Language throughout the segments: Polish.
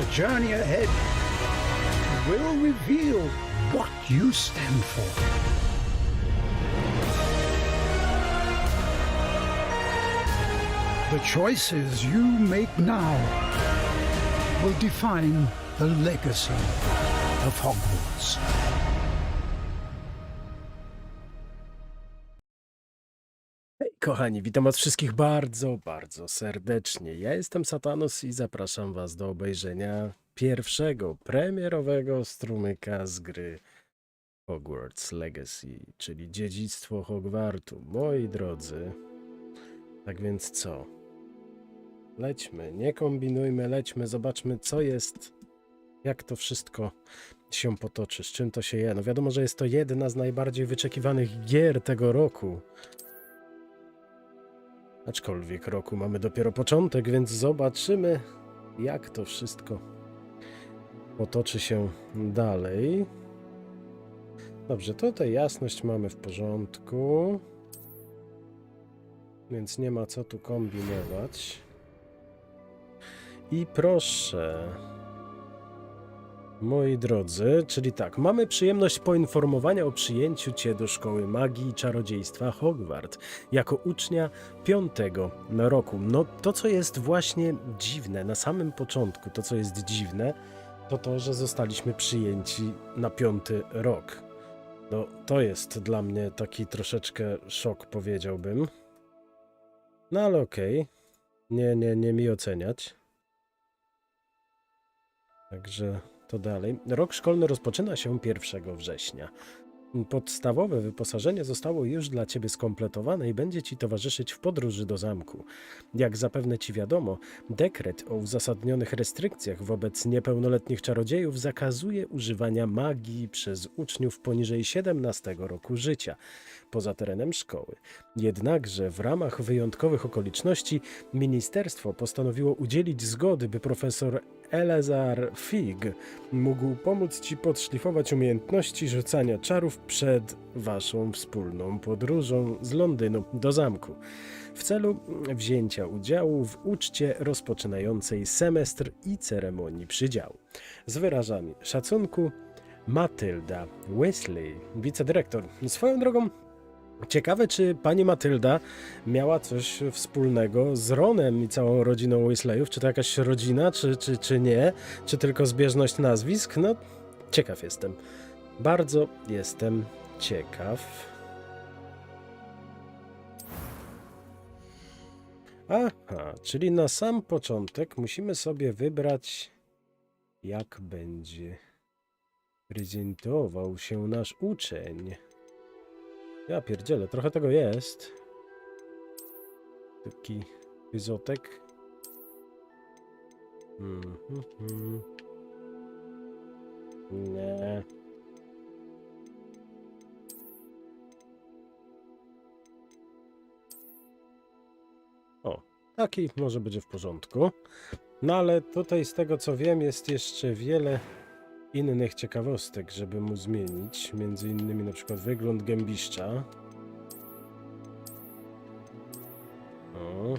The journey ahead will reveal what you stand for. The choices you make now will define the legacy of Hogwarts. Hej, kochani, witam was wszystkich bardzo, bardzo serdecznie. Ja jestem Satanus i zapraszam was do obejrzenia pierwszego premierowego strumyka z gry Hogwarts Legacy, czyli Dziedzictwo Hogwartu. Moi drodzy, tak więc co? Lećmy, nie kombinujmy, lećmy, zobaczmy co jest, jak to wszystko się potoczy, z czym to się je. No wiadomo, że jest to jedna z najbardziej wyczekiwanych gier tego roku. Aczkolwiek roku mamy dopiero początek, więc zobaczymy, jak to wszystko potoczy się dalej. Dobrze, tutaj jasność mamy w porządku, więc nie ma co tu kombinować. I proszę, moi drodzy, czyli tak, mamy przyjemność poinformowania o przyjęciu Cię do Szkoły Magii i Czarodziejstwa Hogwart jako ucznia 5. roku. No to, co jest właśnie dziwne, na samym początku, to co jest dziwne, to to, że zostaliśmy przyjęci na 5. rok. No to jest dla mnie taki troszeczkę szok, powiedziałbym. No ale okej, nie mi oceniać. Także to dalej. Rok szkolny rozpoczyna się 1 września. Podstawowe wyposażenie zostało już dla Ciebie skompletowane i będzie Ci towarzyszyć w podróży do zamku. Jak zapewne Ci wiadomo, dekret o uzasadnionych restrykcjach wobec niepełnoletnich czarodziejów zakazuje używania magii przez uczniów poniżej 17 roku życia, poza terenem szkoły. Jednakże w ramach wyjątkowych okoliczności ministerstwo postanowiło udzielić zgody, by profesor Eleazar Fig mógł pomóc Ci podszlifować umiejętności rzucania czarów przed Waszą wspólną podróżą z Londynu do zamku, w celu wzięcia udziału w uczcie rozpoczynającej semestr i ceremonii przydziału. Z wyrazami szacunku, Matylda Wyślij, wicedyrektor. Swoją drogą, ciekawe, czy pani Matylda miała coś wspólnego z Ronem i całą rodziną Weasleyów? Czy to jakaś rodzina, czy nie? Czy tylko zbieżność nazwisk? No, ciekaw jestem. Bardzo jestem ciekaw. Aha, czyli na sam początek musimy sobie wybrać, jak będzie prezentował się nasz uczeń. Ja pierdzielę, trochę tego jest. Taki wyzotek. Nie. O, taki może będzie w porządku. No ale tutaj z tego co wiem jest jeszcze wiele innych ciekawostek, żeby mu zmienić. Między innymi na przykład wygląd gębiszcza. O.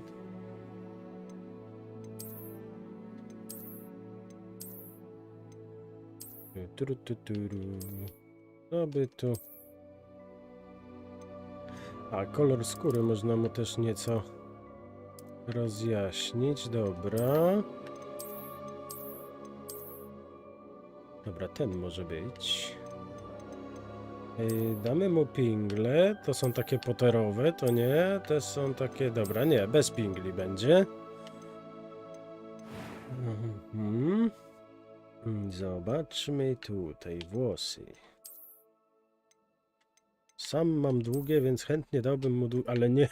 Co by tu... A, kolor skóry można mu też nieco rozjaśnić. Dobra. Dobra, ten może być. Damy mu pingle. To są takie potterowe, to nie. Te są takie... Dobra, nie, bez pingli będzie. Zobaczmy tutaj włosy. Sam mam długie, więc chętnie dałbym mu ale nie,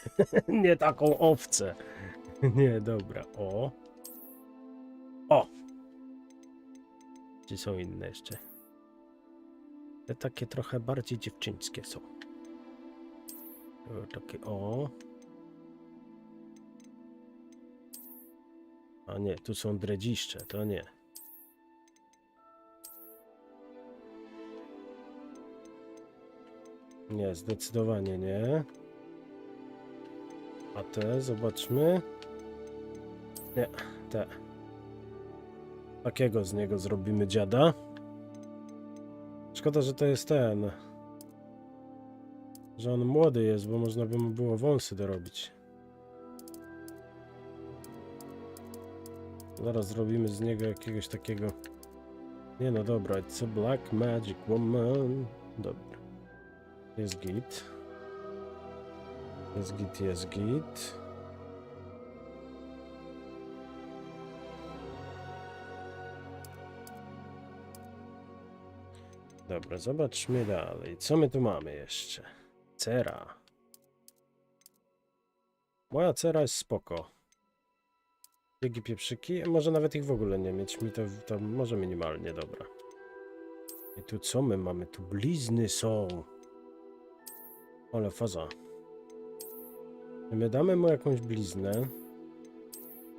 nie taką owcę. Nie, dobra. O. O. Czy są inne jeszcze? Te takie trochę bardziej dziewczyńskie są. Takie o. A nie, tu są dredziszcze, to nie. Nie, zdecydowanie nie. A te, zobaczmy. Nie, te. Takiego z niego zrobimy dziada. Szkoda, że to jest ten. Że on młody jest, bo można by mu było wąsy dorobić. Zaraz zrobimy z niego jakiegoś takiego... Nie no dobra, it's a black magic woman. Dobra. Jest git. Jest git, jest git. Dobra, zobaczmy dalej. Co my tu mamy jeszcze? Cera. Moja cera jest spoko. Biegi pieprzyki, może nawet ich w ogóle nie mieć. Mi to może minimalnie, dobra. I tu co my mamy? Tu blizny są. Ale faza. My damy mu jakąś bliznę.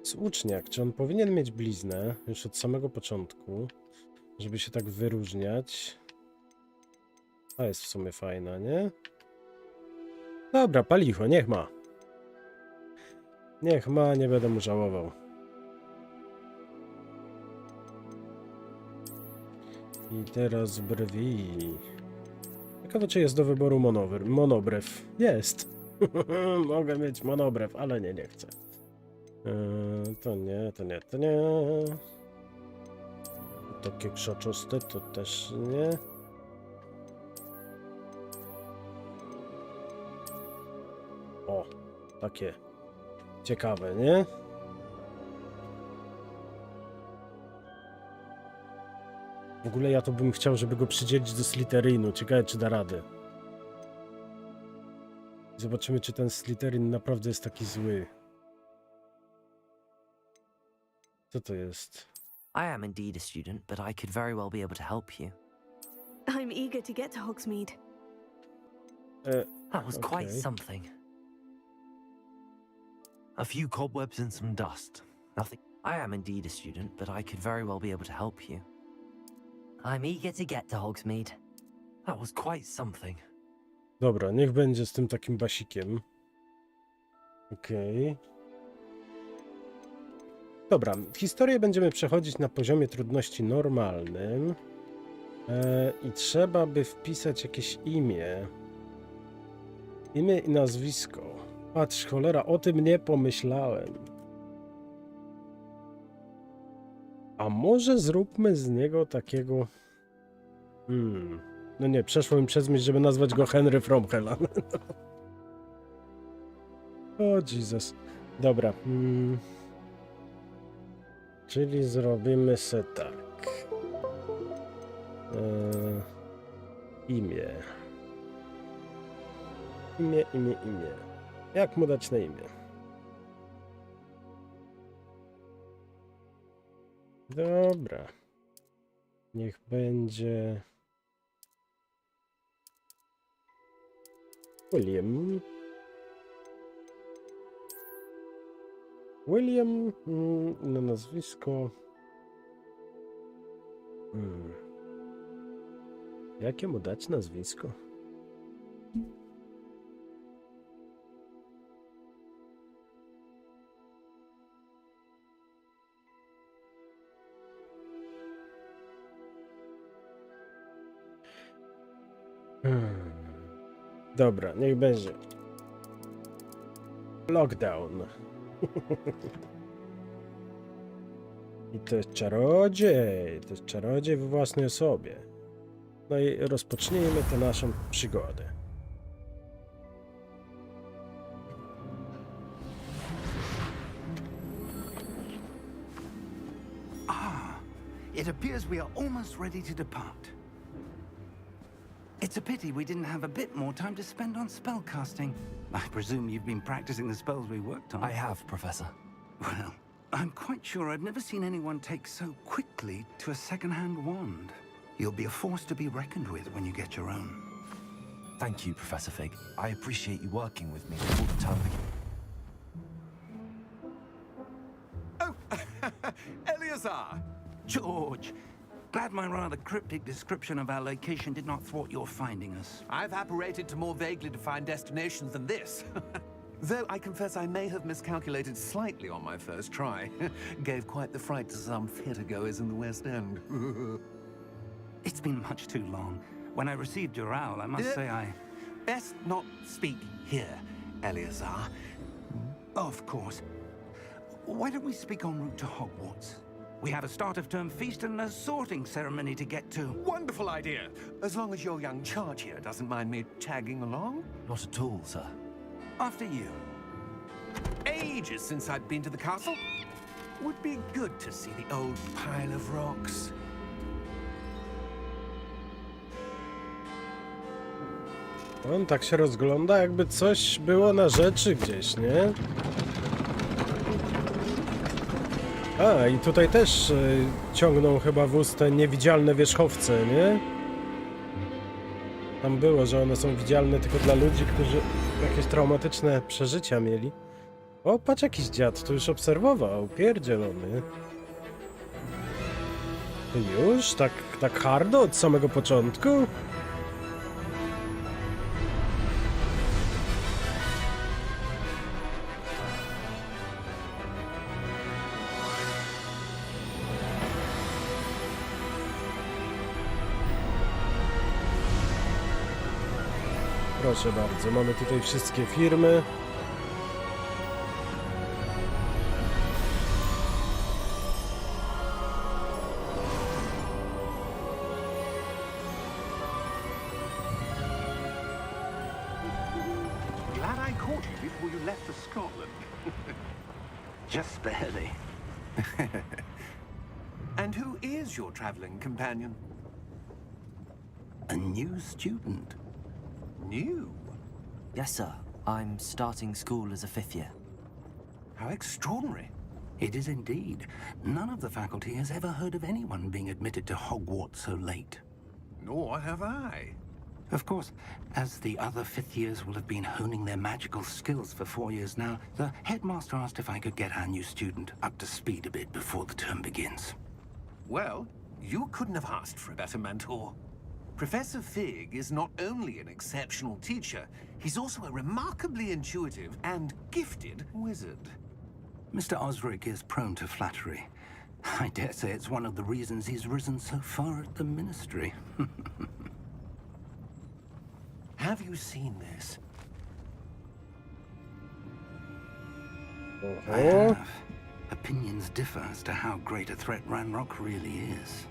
Z uczniak, czy on powinien mieć bliznę już od samego początku, żeby się tak wyróżniać? To jest w sumie fajna, nie? Dobra, palicho, niech ma. Niech ma, nie będę mu żałował. I teraz brwi. Ciekawe, czy jest do wyboru monobrew. Jest. Mogę mieć monobrew, ale nie chcę. To nie. Takie krzaczoste to też nie. O, takie ciekawe, nie? W ogóle ja to bym chciał, żeby go przydzielić do Slytherinu. Ciekawe, czy da radę. Zobaczymy, czy ten Slytherin naprawdę jest taki zły. Co to jest? I am indeed a student, but I could very well be able to help you. I'm eager to get to Hogsmeade. That was quite Okay. something. A few cobwebs and some dust. Nothing. I am indeed a student, but I could very well be able to help you. I'm eager to get to Hogsmeade. That was quite something. Dobra, niech będzie z tym takim basikiem. Okej. Dobra, historię będziemy przechodzić na poziomie trudności normalnym. I trzeba by wpisać jakieś imię. Imię i nazwisko. Patrz, cholera, o tym nie pomyślałem. A może zróbmy z niego takiego... No nie, przeszło mi przez myśl, żeby nazwać go Henry from Hell. O Jesus. Dobra. Czyli zrobimy se tak. Imię. Imię. Jak mu dać na imię? Dobra. Niech będzie... William. Na nazwisko. Jakie mu dać nazwisko? Dobra, niech będzie. Lockdown. I to jest czarodziej. To jest czarodziej we własnej osobie. No i rozpocznijmy tę naszą przygodę. It appears we are almost ready to depart. It's a pity we didn't have a bit more time to spend on spellcasting. I presume you've been practicing the spells we worked on. I have, Professor. Well, I'm quite sure I've never seen anyone take so quickly to a second-hand wand. You'll be a force to be reckoned with when you get your own. Thank you, Professor Fig. I appreciate you working with me all the time. Oh, Eleazar! George, glad my rather cryptic description of our location did not thwart your finding us. I've apparated to more vaguely defined destinations than this. Though I confess I may have miscalculated slightly on my first try. Gave quite the fright to some theatregoers in the West End. It's been much too long. When I received your owl, I must say I... Best not speak here, Eleazar. Of course. Why don't we speak en route to Hogwarts? We have a start-of-term feast and a sorting ceremony to get to. Wonderful idea! As long as your young charge here doesn't mind me tagging along. Not at all, sir. After you. Ages since I'd been to the castle. Would be good to see the old pile of rocks. On tak się rozgląda, jakby coś było na rzeczy gdzieś, nie? A, i tutaj też ciągną chyba wóz te niewidzialne wierzchowce, nie? Tam było, że one są widzialne tylko dla ludzi, którzy jakieś traumatyczne przeżycia mieli. O, patrz, jakiś dziad tu już obserwował, pierdzielony. To już? Tak hardo od samego początku? Proszę bardzo, mamy tutaj wszystkie firmy. Glad I caught you before you left for Scotland. Just barely. And who is your traveling companion? A new student. New? Yes, sir. I'm starting school as a 5th year. How extraordinary. It is indeed. None of the faculty has ever heard of anyone being admitted to Hogwarts so late. Nor have I. Of course, as the other 5th years will have been honing their magical skills for 4 years now, the headmaster asked if I could get our new student up to speed a bit before the term begins. Well, you couldn't have asked for a better mentor. Professor Fig is not only an exceptional teacher, he's also a remarkably intuitive and gifted wizard. Mr. Osric is prone to flattery. I dare say it's one of the reasons he's risen so far at the Ministry. Have you seen this? I have. Opinions differ as to how great a threat Ranrock really is.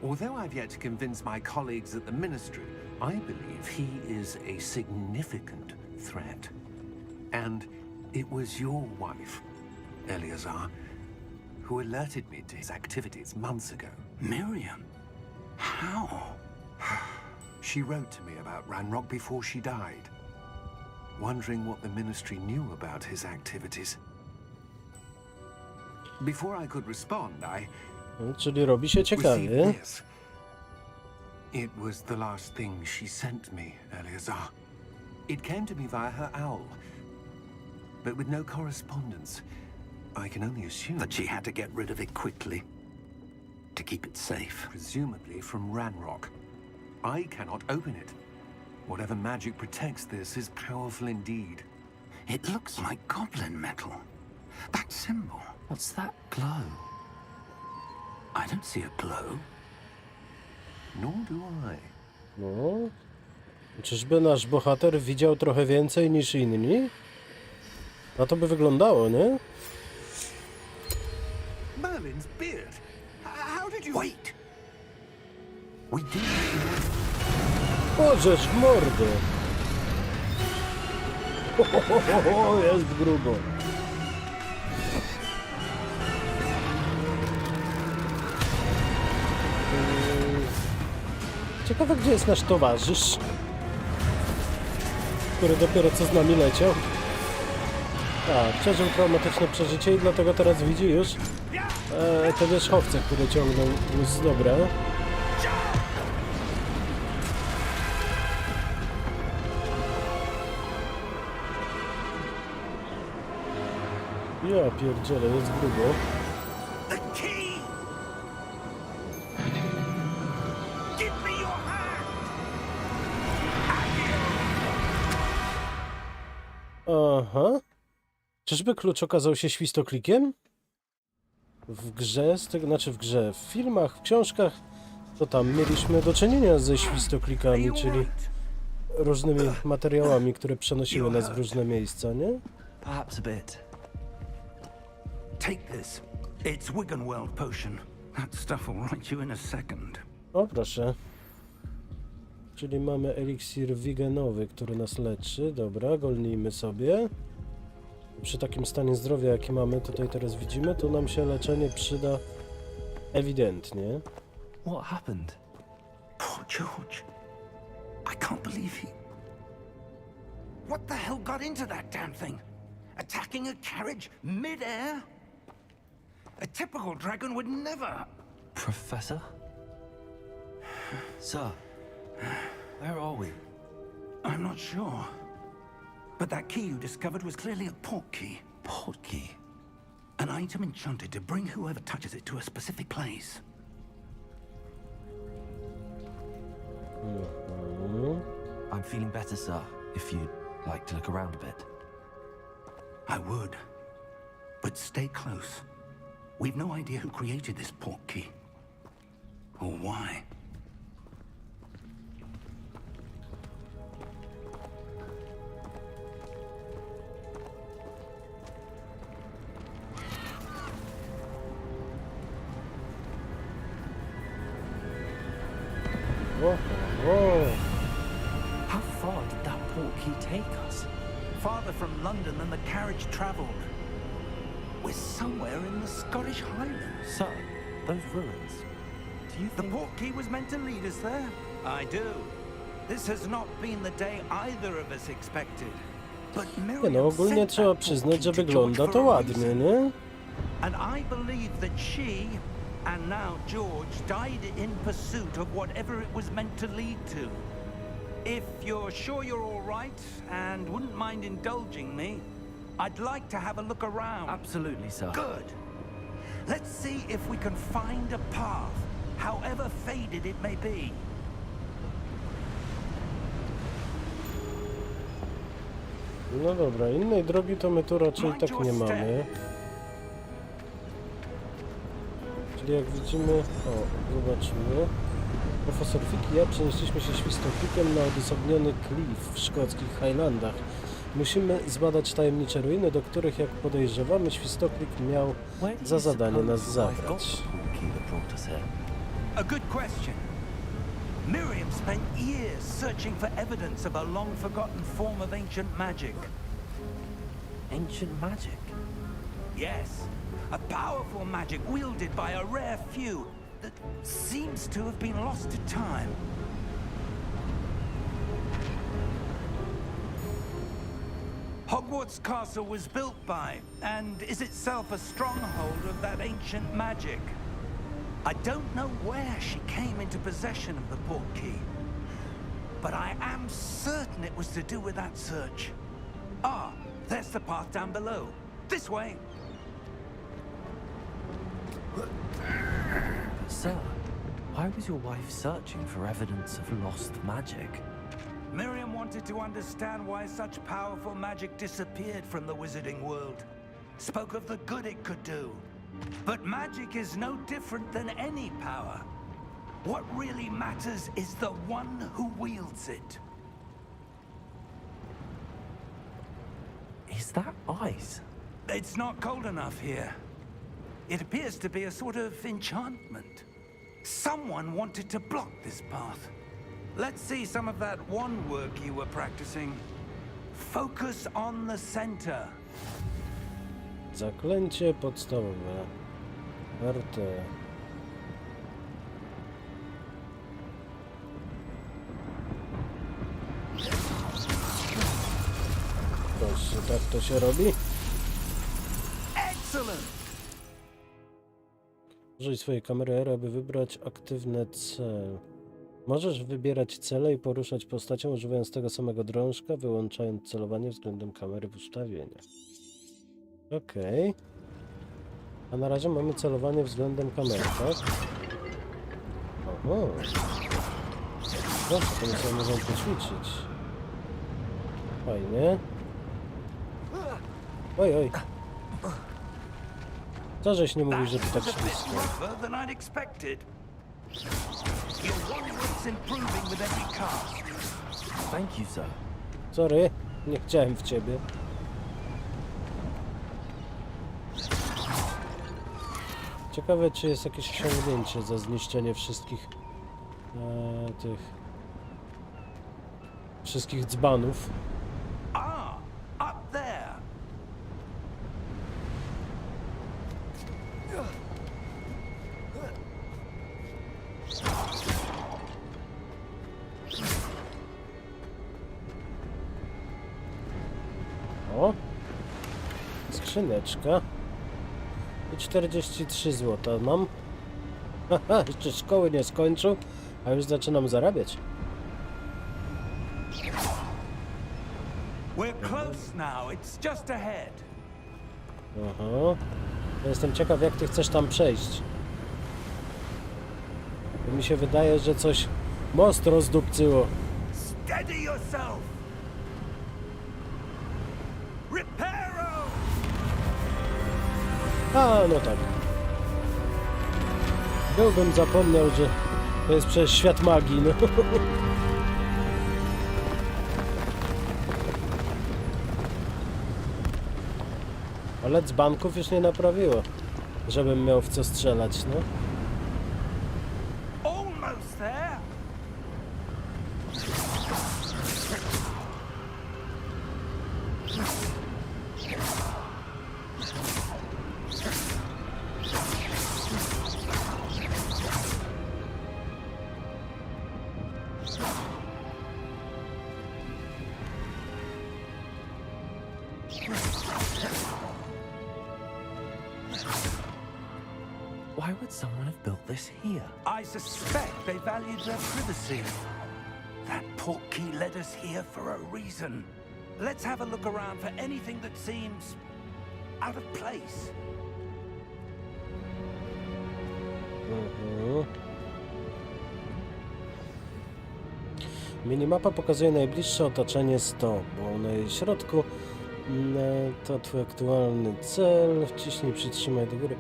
Although I've yet to convince my colleagues at the Ministry, I believe he is a significant threat. And it was your wife, Eleazar, who alerted me to his activities months ago. Miriam? How? She wrote to me about Ranrock before she died, wondering what the Ministry knew about his activities. Before I could respond, I Czyli robi się received ciekawie. this. It was the last thing she sent me, Eleazar. It came to me via her owl, but with no correspondence. I can only assume That she had to get rid of it quickly to keep it safe. presumably from Ranrock. I cannot open it. Whatever magic protects this is powerful indeed. It looks like goblin metal. That symbol. What's that glow? I don't see a glow. Nor do I. No. Czyżby nasz bohater widział trochę więcej niż inni? Na to by wyglądało, nie? Merlin's beard. How did you... Wait! We did. Bożeż w mordę! Jest grubo. Ciekawe, gdzie jest nasz towarzysz, który dopiero co z nami leciał. Tak, przeżył traumatyczne przeżycie i dlatego teraz widzi już te wierzchowce, które ciągną z dobra. Ja pierdzielę, jest grubo. The key! Give me your hand! O, Aha. Czyżby klucz okazał się świstoklikiem? W grze, w filmach, w książkach, to tam mieliśmy do czynienia ze świstoklikami, czyli różnymi materiałami, które przenosiły nas w różne miejsca, nie? Perhaps a bit. Take this. It's Wiggenweld potion. That stuff will right you in a second. O, proszę. Czyli mamy eliksir wigenowy, który nas leczy. Dobra, golnijmy sobie. Przy takim stanie zdrowia, jaki mamy tutaj teraz widzimy, to nam się leczenie przyda ewidentnie. What happened? Poor George. I can't believe he... What the hell got into that damn thing? Attacking a carriage mid-air? A typical dragon would never... Professor? Sir, where are we? I'm not sure. But that key you discovered was clearly a portkey. Portkey? An item enchanted to bring whoever touches it to a specific place. I'm feeling better, sir, if you'd like to look around a bit. I would. But stay close. We've no idea who created this portkey. Or why. How far did that portkey take us? Farther from London than the carriage traveled. We're somewhere in the Scottish Highlands. Sir, those ruins. Do you The think... portkey was meant to lead us there? I do. This has not been the day either of us expected. But Nie Miriam no, ogólnie sent trzeba that przyznać, że portkey to George wygląda for to a ładnie, reason. nie? And I believe that she, and now George, died in pursuit of whatever it was meant to lead to. If you're sure you're all right and wouldn't mind indulging me, I'd like to have a look around. Absolutely, sir. Good. Let's see if we can find a path, however faded it may be. No dobra, innej drogi to my tu raczej tak nie mamy. Czyli jak widzimy... O, zobaczymy. Profesor Fik i ja przenieśliśmy się świstoklikiem na odosobniony klif w szkockich Highlandach. Musimy zbadać tajemnicze ruiny, do których, jak podejrzewamy, świstoklik miał za zadanie nas zabrać. A good question. Miriam spent years searching for evidence of a long-forgotten form of ancient magic. Ancient magic? Yes, a powerful magic wielded by a rare few that seems to have been lost to time. Hogwarts Castle was built by, and is itself a stronghold of that ancient magic. I don't know where she came into possession of the portkey, but I am certain it was to do with that search. Ah, there's the path down below. This way. Sir, why was your wife searching for evidence of lost magic? Miriam wanted to understand why such powerful magic disappeared from the wizarding world. Spoke of the good it could do. But magic is no different than any power. What really matters is the one who wields it. Is that ice? It's not cold enough here. It appears to be a sort of enchantment. Someone wanted to block this path. Let's see some of that wand work you were practicing. Focus on the center. Zaklęcie podstawowe. Warte. Proszę, tak to się robi? Excellent! Użyj swojej kamery R, aby wybrać aktywny cel. Możesz wybierać cele i poruszać postacią używając tego samego drążka, wyłączając celowanie względem kamery w ustawieniach. Okej. A na razie mamy celowanie względem kamery, tak? Oho. Proszę, to my sobie możemy poćwiczyć. Fajnie. Oj, oj. Co żeś nie mówił, że tu tak That was a bit ślisko? rougher than I'd expected. Your one-wit's improving with every cast. Thank you, sir. Sorry, nie chciałem w ciebie. Ciekawe, czy jest jakieś osiągnięcie za zniszczenie wszystkich wszystkich dzbanów. Ah, up there. O! Skrzyneczka. I 43 zł mam. Haha, jeszcze szkoły nie skończył, a już zaczynam zarabiać. We're close now. It's just ahead. Aha. Ja jestem ciekaw, jak ty chcesz tam przejść. Bo mi się wydaje, że coś most rozdupcyło. Steady yourself. Reparo! A, no tak. Byłbym zapomniał, że to jest przecież świat magii, no. Ale dzbanków już nie naprawiło, żebym miał w co strzelać, no. Almost there. Why would someone have built this here? I suspect they valued their privacy. That portkey led us here for a reason. Let's have a look around for anything that seems out of place. Minimapa pokazuje najbliższe otoczenie z tobą. Na jej środku to twój aktualny cel. Wciśnij, przytrzymaj do góry,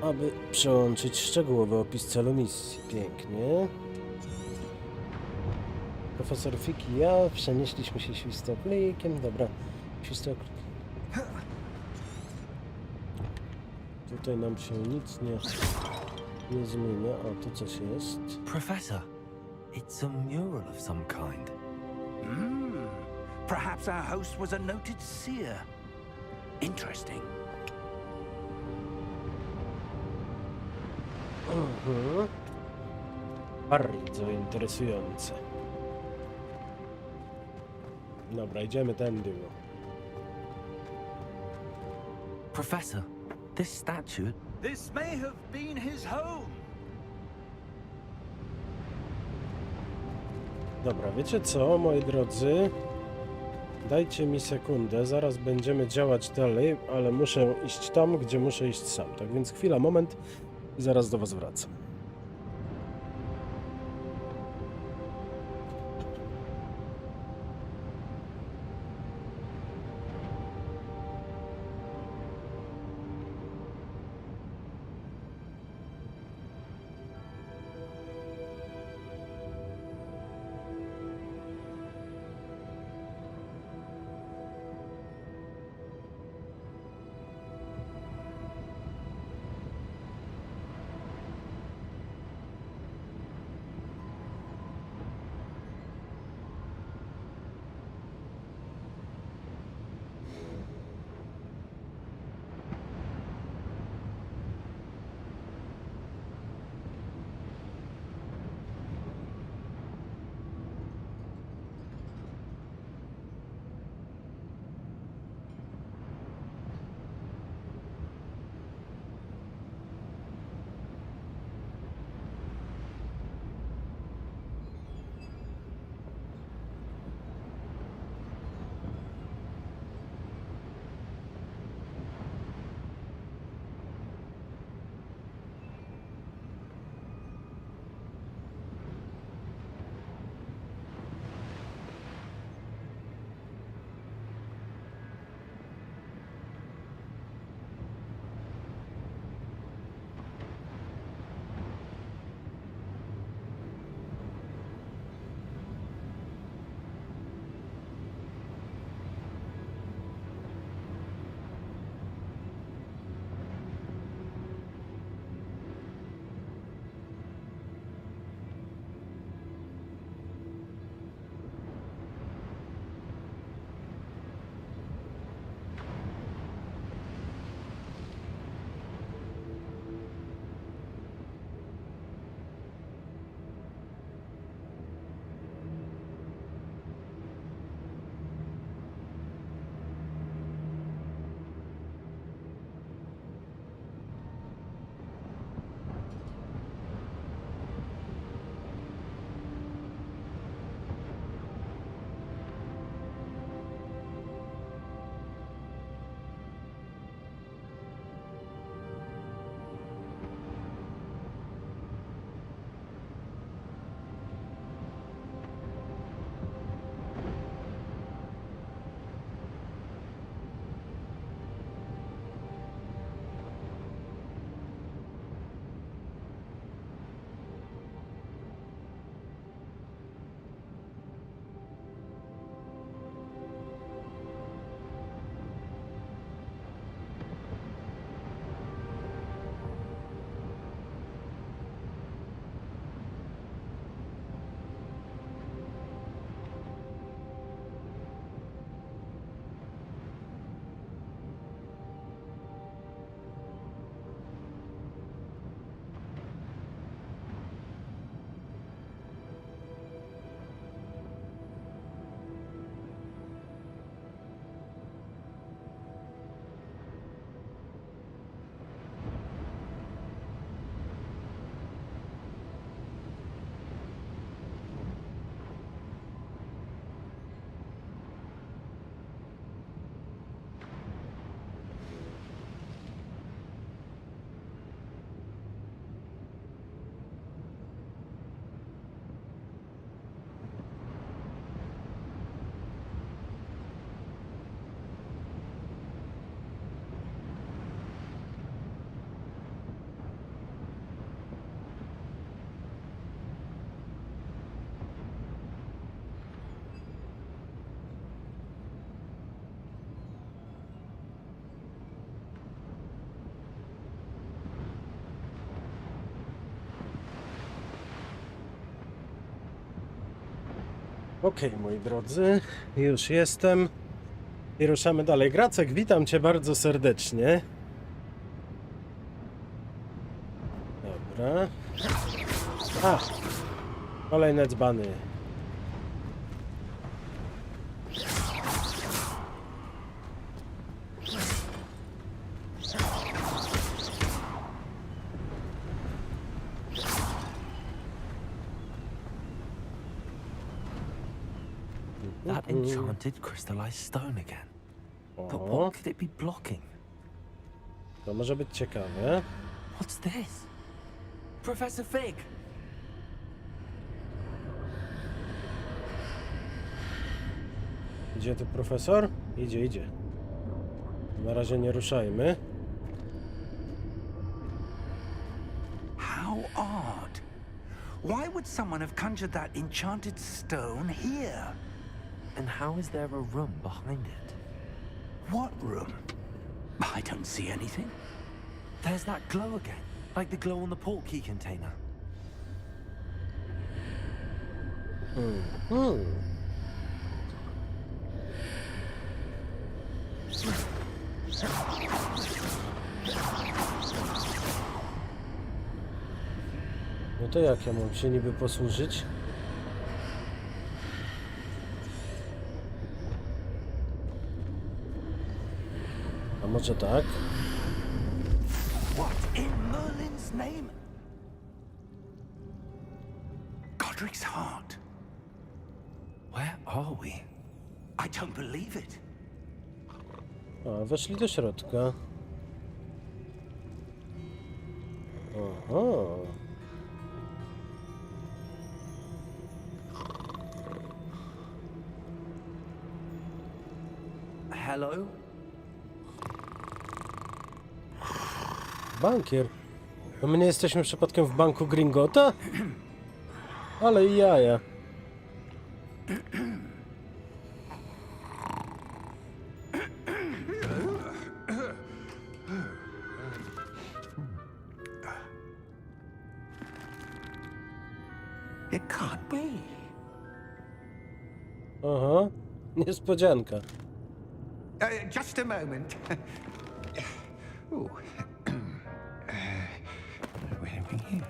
aby przełączyć szczegółowy opis celu misji. Pięknie. Profesor Fik i ja przenieśliśmy się świstoklikiem. Dobra, świstoklik. Tutaj nam się nic nie zmienia. O, tu coś jest. Professor, it's a mural of some kind. Perhaps our host was a noted seer. Interesting. Bardzo interesujące. Dobra, idziemy tędy. Professor, this statue... This may have been his home. Dobra, wiecie co, moi drodzy? Dajcie mi sekundę, zaraz będziemy działać dalej, ale muszę iść tam, gdzie muszę iść sam. Tak więc chwila, moment i zaraz do was wracam. Okej, moi drodzy, już jestem i ruszamy dalej. Gracek, witam cię bardzo serdecznie. Dobra. A! Kolejne dzbany. That enchanted crystallized stone again. But O, what could it be blocking? to może być ciekawe. What's this? Professor Fig! Idzie tu profesor? Idzie, idzie. Na razie nie ruszajmy. How odd. Why would someone have conjured that enchanted stone here? And how is there a room behind it? What room? I don't see anything. There's that glow again, like the glow on the portkey container. No to jak ja mam się niby posłużyć? A może tak? What in Merlin's name? Godric's heart. Where are we? I don't believe it. A, weszli do środka. Oho. Hello? Bankier. A my nie jesteśmy przypadkiem w banku Gringota? Ale jaja. It can't be. Aha. Niespodzianka. Just a moment. Ooh. Where are we here?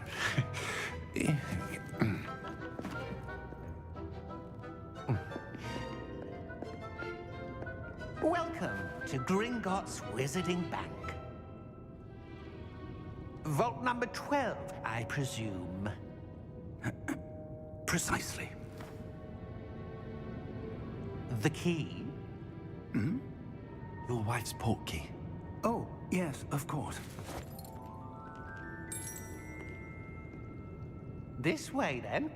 Welcome to Gringotts Wizarding Bank. Vault number 12, I presume. Precisely. The key? Your wife's portkey. Oh, yes, of course. This way, then.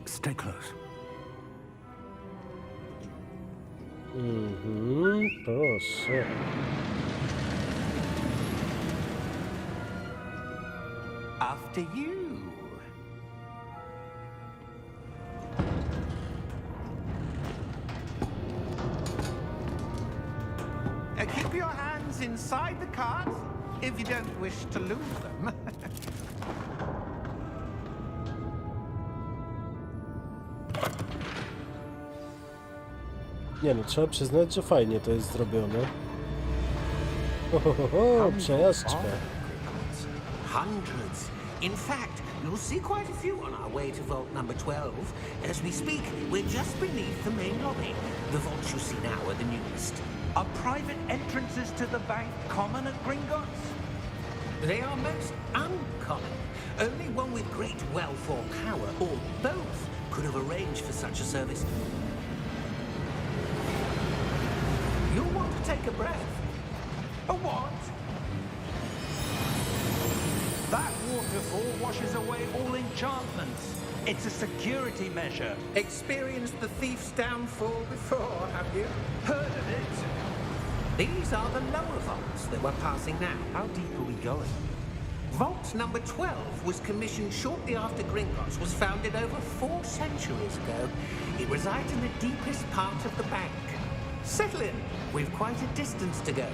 Stay close. Proszę. After you. Keep your hands inside the cart if you don't wish to lose them. Nie no, trzeba przyznać, że fajnie to jest zrobione. Ho, przejażdżka. Hundreds. In fact, you'll see quite a few on our way to vault number 12. As we speak, we're just beneath the main lobby. The vaults you see now are the newest. Are private entrances to the bank common at Gringotts? They are most uncommon. Only one with great wealth or power, or both, could have arranged for such a service. You'll want to take a breath. A what? That waterfall washes away all enchantments. It's a security measure. Experienced the thief's downfall before, have you? Heard of it? These are the lower vaults that we're passing now. How deep are we going? Vault number 12 was commissioned shortly after Gringotts was founded over 4 centuries ago. It resides in the deepest part of the bank. Settle in. We've quite a distance to go.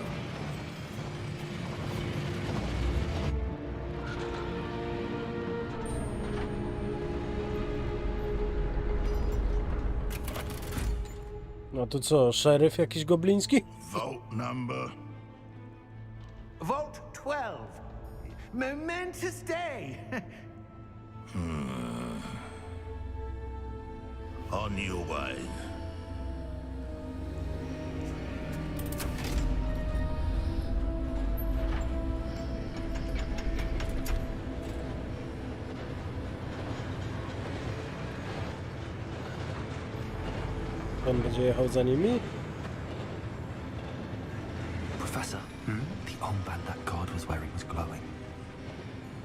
No to co, szeryf jakiś gobliński? Vault number. Vault 12. Momentous day. On your way. On będzie jechał za nimi? Professor, the armband that guard was wearing was glowing.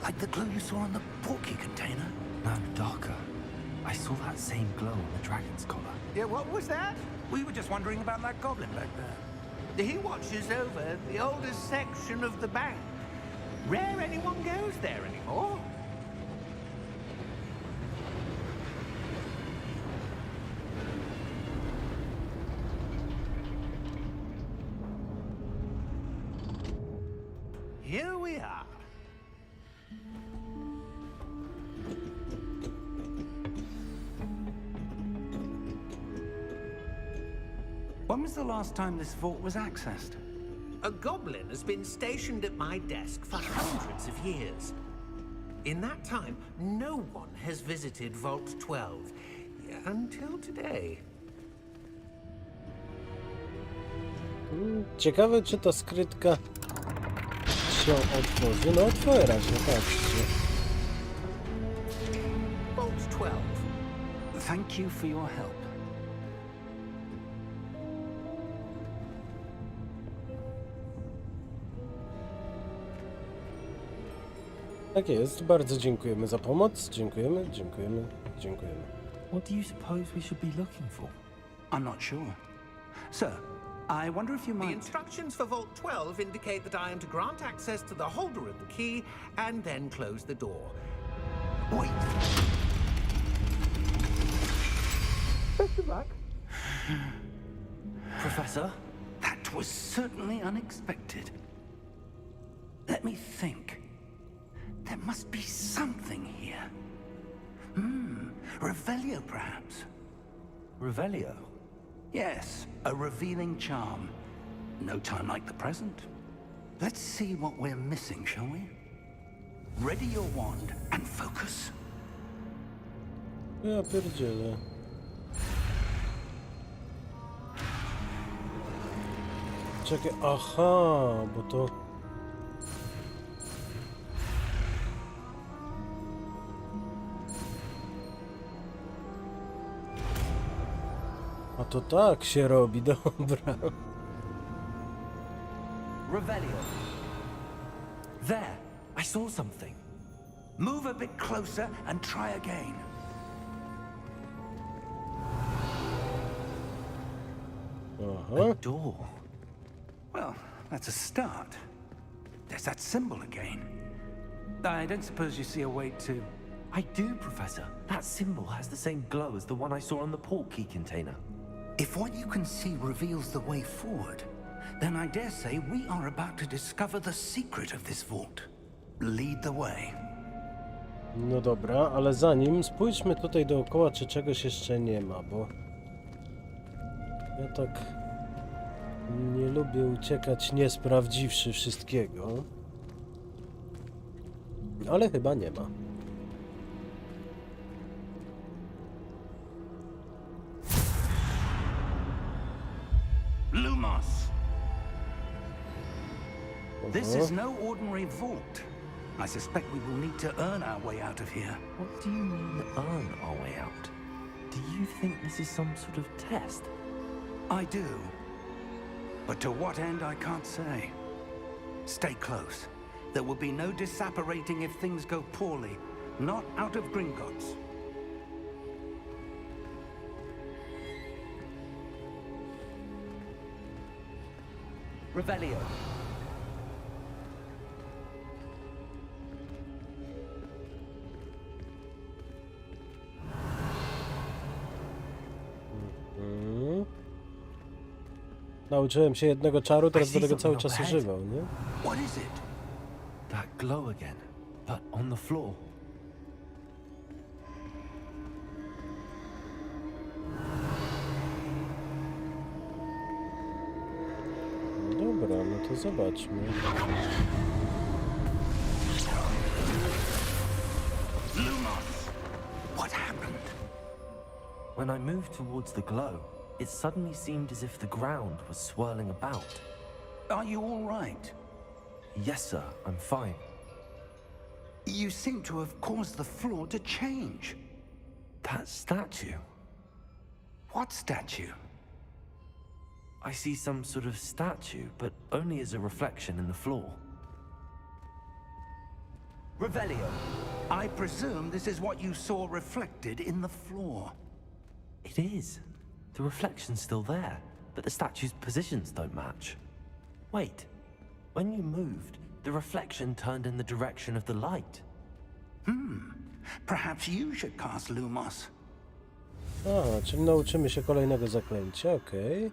Like the glow you saw on the Portkey container? No, darker. I saw that same glow on the dragon's collar. Yeah, what was that? We were just wondering about that goblin back there. He watches over the oldest section of the bank. Rare anyone goes there anymore. Here we are. When was the last time this vault was accessed? A goblin has been stationed at my desk for hundreds of years. In that time, no one has visited Vault 12 until today. Ciekawe, czy ta skrytka się otworzy. No otwiera się, patrzcie. Vault 12. Thank you for your help. Tak jest, bardzo dziękujemy za pomoc. Dziękujemy. What do you suppose we should be looking for? I'm not sure. Sir, I wonder if you The might... instructions for Vault 12 indicate that I am to grant access to the holder of the key and then close the door. Wait! Best of luck. Professor? That was certainly unexpected. Let me think. There must be something here. Revelio, perhaps? Revelio? Yes, a revealing charm. No time like the present. Let's see what we're missing, shall we? Ready your wand and focus. Ja pierdzielę. Czekaj, aha, bo to... A to tak się robi, dobra. Revelio. There, I saw something. Move a bit closer and try again. Aha. A door. Well, that's a start. There's that symbol again. I don't suppose you see a way to... I do, Professor. That symbol has the same glow as the one I saw on the Portkey container. If what you can see reveals the way forward, then I dare say we are about to discover the secret of this vault. Lead the way. No dobra, ale zanim spójrzmy tutaj dookoła, czy czegoś jeszcze nie ma, bo ja tak nie lubię uciekać, nie sprawdziwszy wszystkiego. Ale chyba nie ma. Lumos! This is no ordinary vault. I suspect we will need to earn our way out of here. What do you mean, earn our way out? Do you think this is some sort of test? I do. But to what end, I can't say. Stay close. There will be no disapparating if things go poorly. Not out of Gringotts. Revelio. Nauczyłem się jednego czaru, teraz będę go cały czas używał, nie? What is it? That glow again, but on the floor. to zobaczmy. Lumos! What happened? When I moved towards the glow, it suddenly seemed as if the ground was swirling about. Are you all right? Yes, sir, I'm fine. You seem to have caused the floor to change. That statue. What statue? I see some sort of statue, but only as a reflection in the floor. Revelio. I presume this is what you saw reflected in the floor. It is. The reflection's still there, but the statue's positions don't match. Wait. When you moved, the reflection turned in the direction of the light. Perhaps you should cast Lumos. A, czyli nauczymy się kolejnego zaklęcia, okej.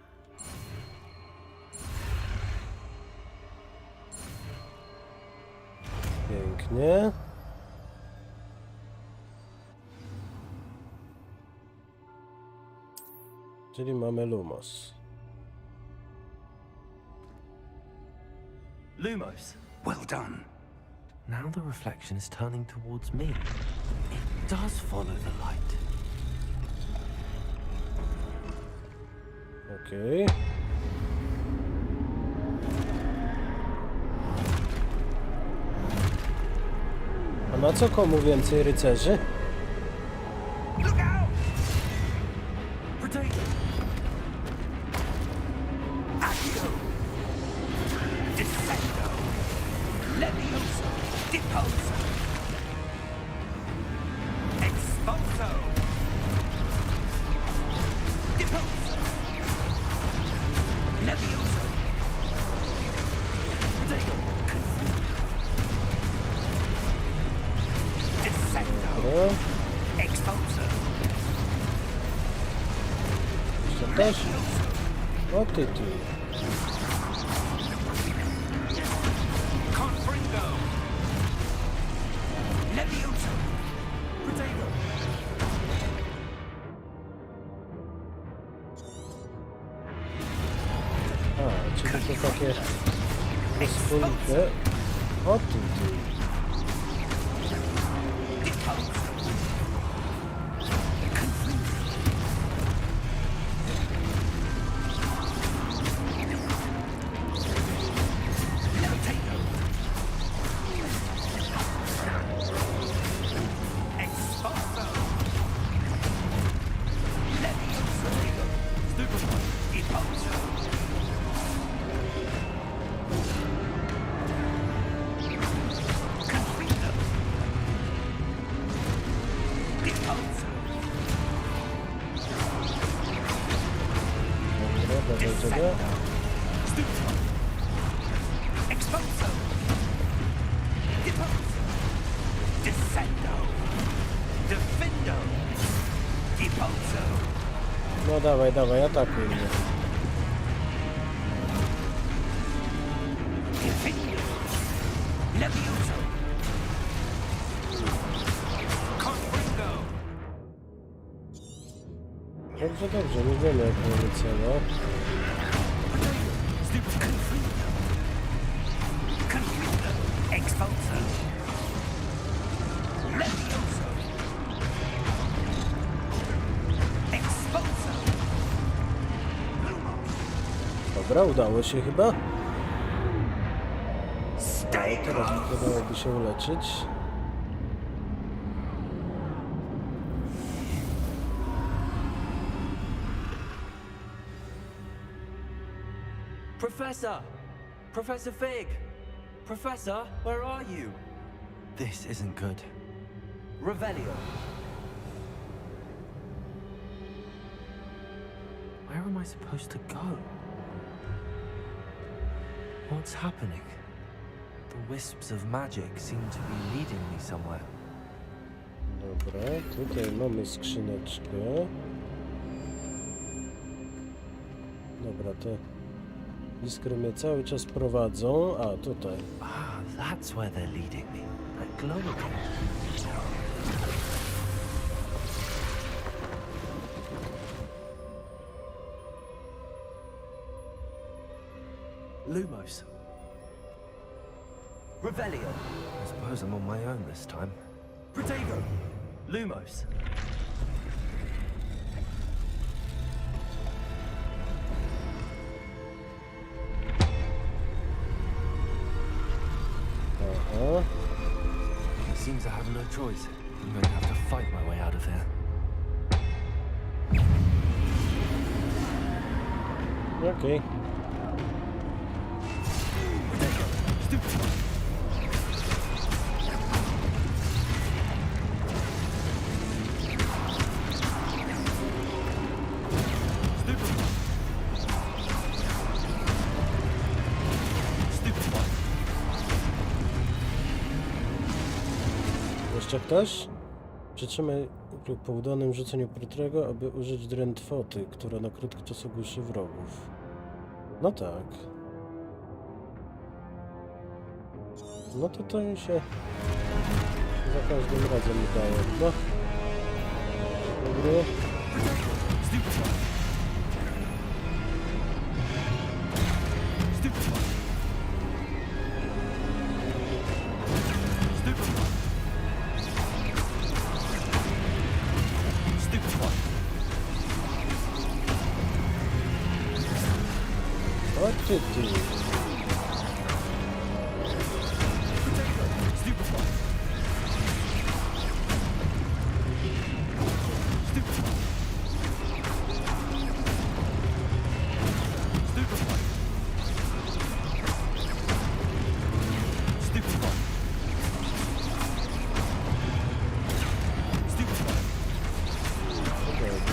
Pięknie. Czyli mamy Lumos. Lumos. Well done. Now the reflection is turning towards me. It does follow the light. Okej. A na co komu więcej rycerzy? Look out! Potato! Accio! Descendo! Levioso! Deposo! Expulso! Deposo! Levioso! Potato! Descendo! Dobra. Expulso! Jeszcze też? O ty. Confringo! Levioso! Potato! A, czyli to takie wspólne. O ty. No dawaj, atakuj mnie. Dobrze, nie wiemy jak mamy celo. Dobra, udało się chyba. Teraz wydałoby się uleczyć. Professor! Professor Fig! Professor, where are you? This isn't good. Revelio! Where am I supposed to go? What's happening? The wisps of magic seem to be leading me somewhere. Dobra, tutaj mamy skrzyneczkę. Dobra, te iskry mnie cały czas prowadzą. A, tutaj. Ah, that's where they're leading me. That glow again. Lumos, Revelio. I suppose I'm on my own this time. Protego. Lumos. It seems I have no choice. I'm going to have to fight my way out of here. Okej. Jeszcze ktoś? Przytrzymaj po udanym rzuceniu Portrego, aby użyć drętwoty, która na krótki czas ogłuszy wrogów. No tak. No to mi się za każdym razem udaje, no. Dobry. O ty.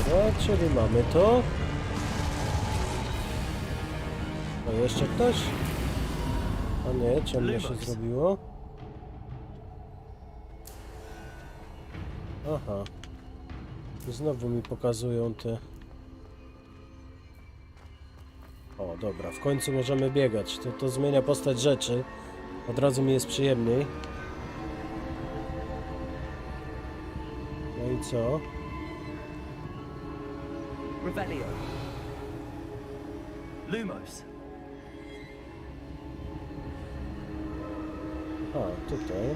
Dobra, czyli mamy to. O, jeszcze ktoś? A nie, ciemno się zrobiło. Aha. I znowu mi pokazują te... O, dobra, w końcu możemy biegać. To zmienia postać rzeczy. Od razu mi jest przyjemniej. No i co? Revelio. Lumos. A, tutaj.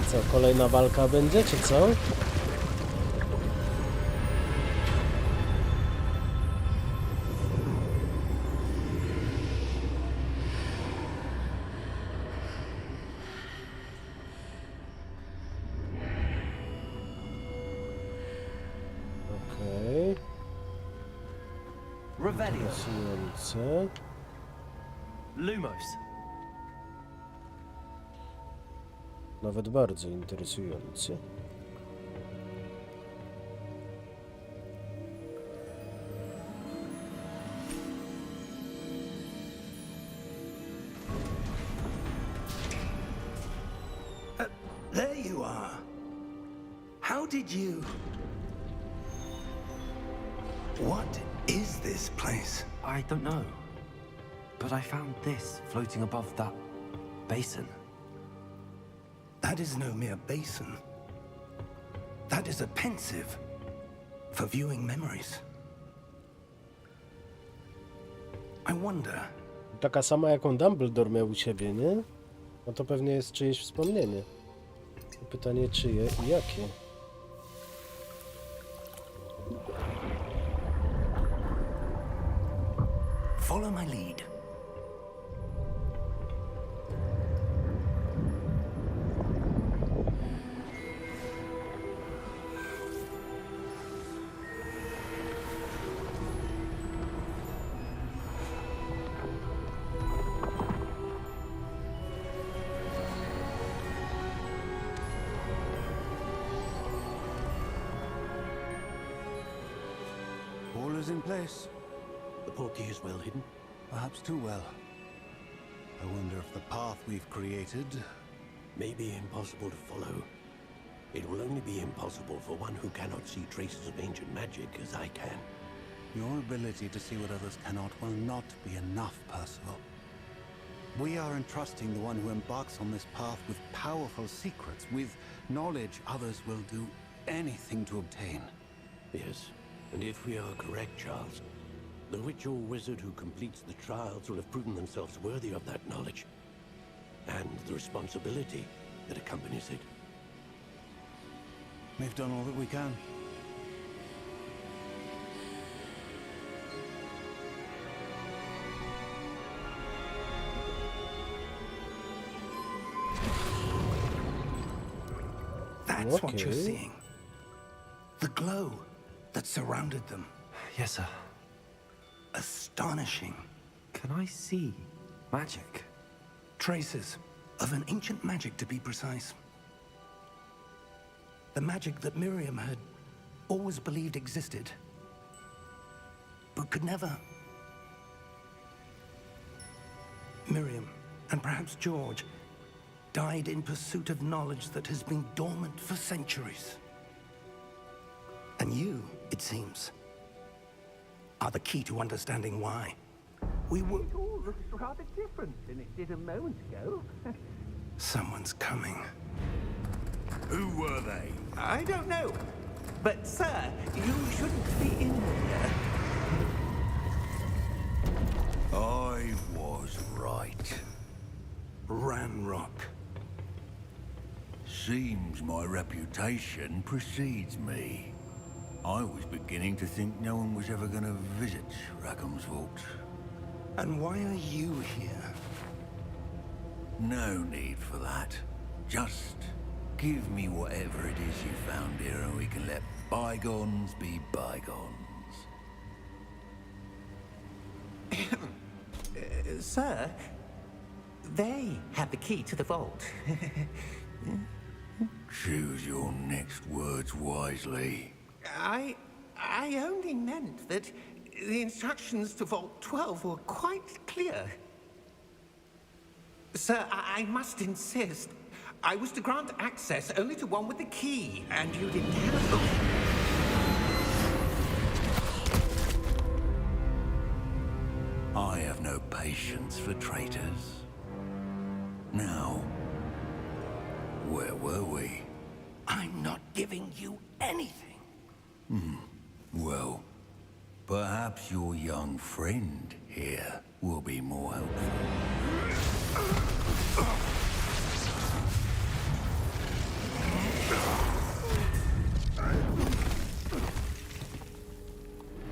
Co, kolejna walka będzie, czy co? Okej. Revelio. Interesujące. Lumos. Nawet bardzo interesujący. There you are. How did you... What is this place? I don't know. But I found this floating above that basin. That is no mere basin. That is a pensive for viewing memories. I wonder... Taka sama jaką Dumbledore miał u siebie, nie? No to pewnie jest czyjeś wspomnienie. Pytanie czyje i jakie? Follow my lead. All is in place. The portkey is well hidden. Perhaps too well. I wonder if the path we've created... May be impossible to follow. It will only be impossible for one who cannot see traces of ancient magic as I can. Your ability to see what others cannot will not be enough, Percival. We are entrusting the one who embarks on this path with powerful secrets, with knowledge others will do anything to obtain. Yes, and if we are correct, Charles, the witch or wizard who completes the trials will have proven themselves worthy of that knowledge. and the responsibility that accompanies it. We've done all that we can. That's what you're Okay. seeing. The glow that surrounded them. Yes, sir. Astonishing. Can I see magic? Traces of an ancient magic, to be precise. The magic that Miriam had always believed existed, but could never. Miriam, and perhaps George, died in pursuit of knowledge that has been dormant for centuries. And you, it seems, are the key to understanding why. We were... It all looks rather different than it did a moment ago. Someone's coming. Who were they? I don't know. But, sir, you shouldn't be in here. I was right. Ranrock. Seems my reputation precedes me. I was beginning to think no one was ever going to visit Rackham's vault. And why are you here? No need for that. Just give me whatever it is you found here and we can let bygones be bygones. Sir, they have the key to the vault. Choose your next words wisely. I only meant that the instructions to Vault 12 were quite clear. Sir, I must insist. I was to grant access only to one with the key, and you didn't have it. I have no patience for traitors. Now, where were we? I'm not giving you anything. Well, perhaps your young friend here will be more helpful.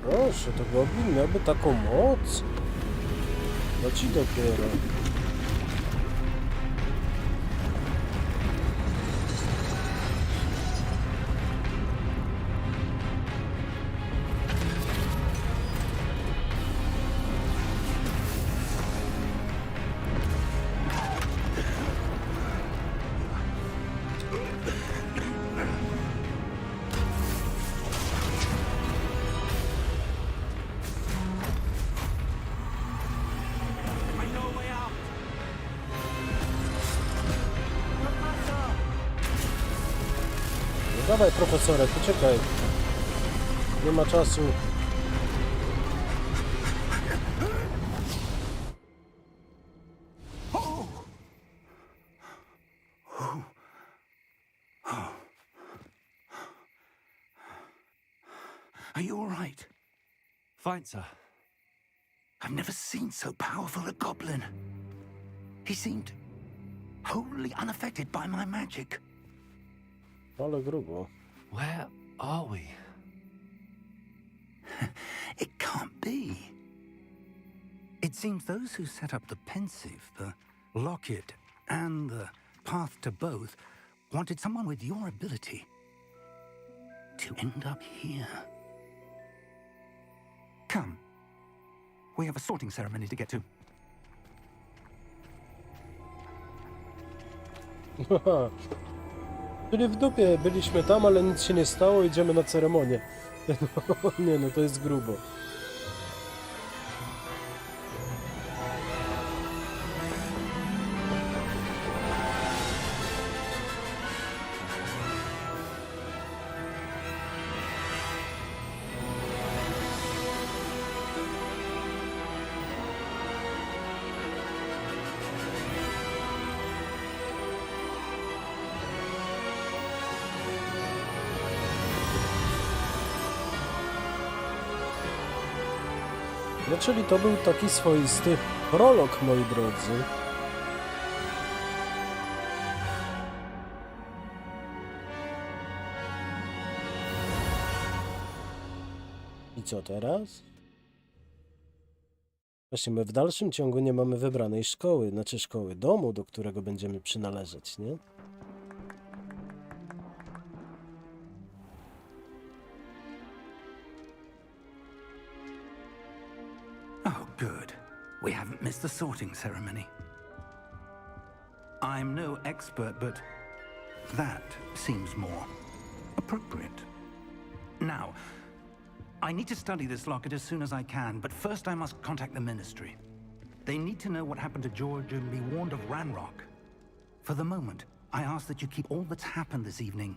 Proszę, to goblin miałby taką moc? No ci dopiero. Dawaj, profesorek, uciekaj. Nie ma czasu. Are you all right? Fine, sir. I've never seen so powerful a goblin. He seemed wholly unaffected by my magic. Ale grubo. Where are we? It can't be. It seems those who set up the pensive, the locket, and the path to both wanted someone with your ability to end up here. Come. We have a sorting ceremony to get to. Czyli w dupie, byliśmy tam, ale nic się nie stało, idziemy na ceremonię. Nie no, to jest grubo. No czyli to był taki swoisty prolog, moi drodzy. I co teraz? Właśnie my w dalszym ciągu nie mamy wybranej szkoły, znaczy szkoły domu, do którego będziemy przynależeć, nie? Oh, good. We haven't missed the sorting ceremony. I'm no expert, but that seems more appropriate. Now, I need to study this locket as soon as I can, but first I must contact the Ministry. They need to know what happened to George and be warned of Ranrock. For the moment, I ask that you keep all that's happened this evening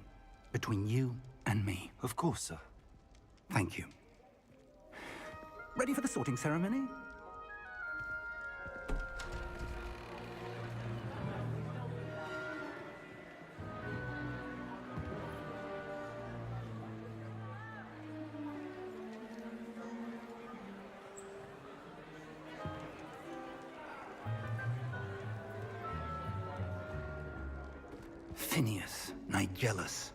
between you and me. Of course, sir. Thank you. Ready for the sorting ceremony? Phineas, Nigellus,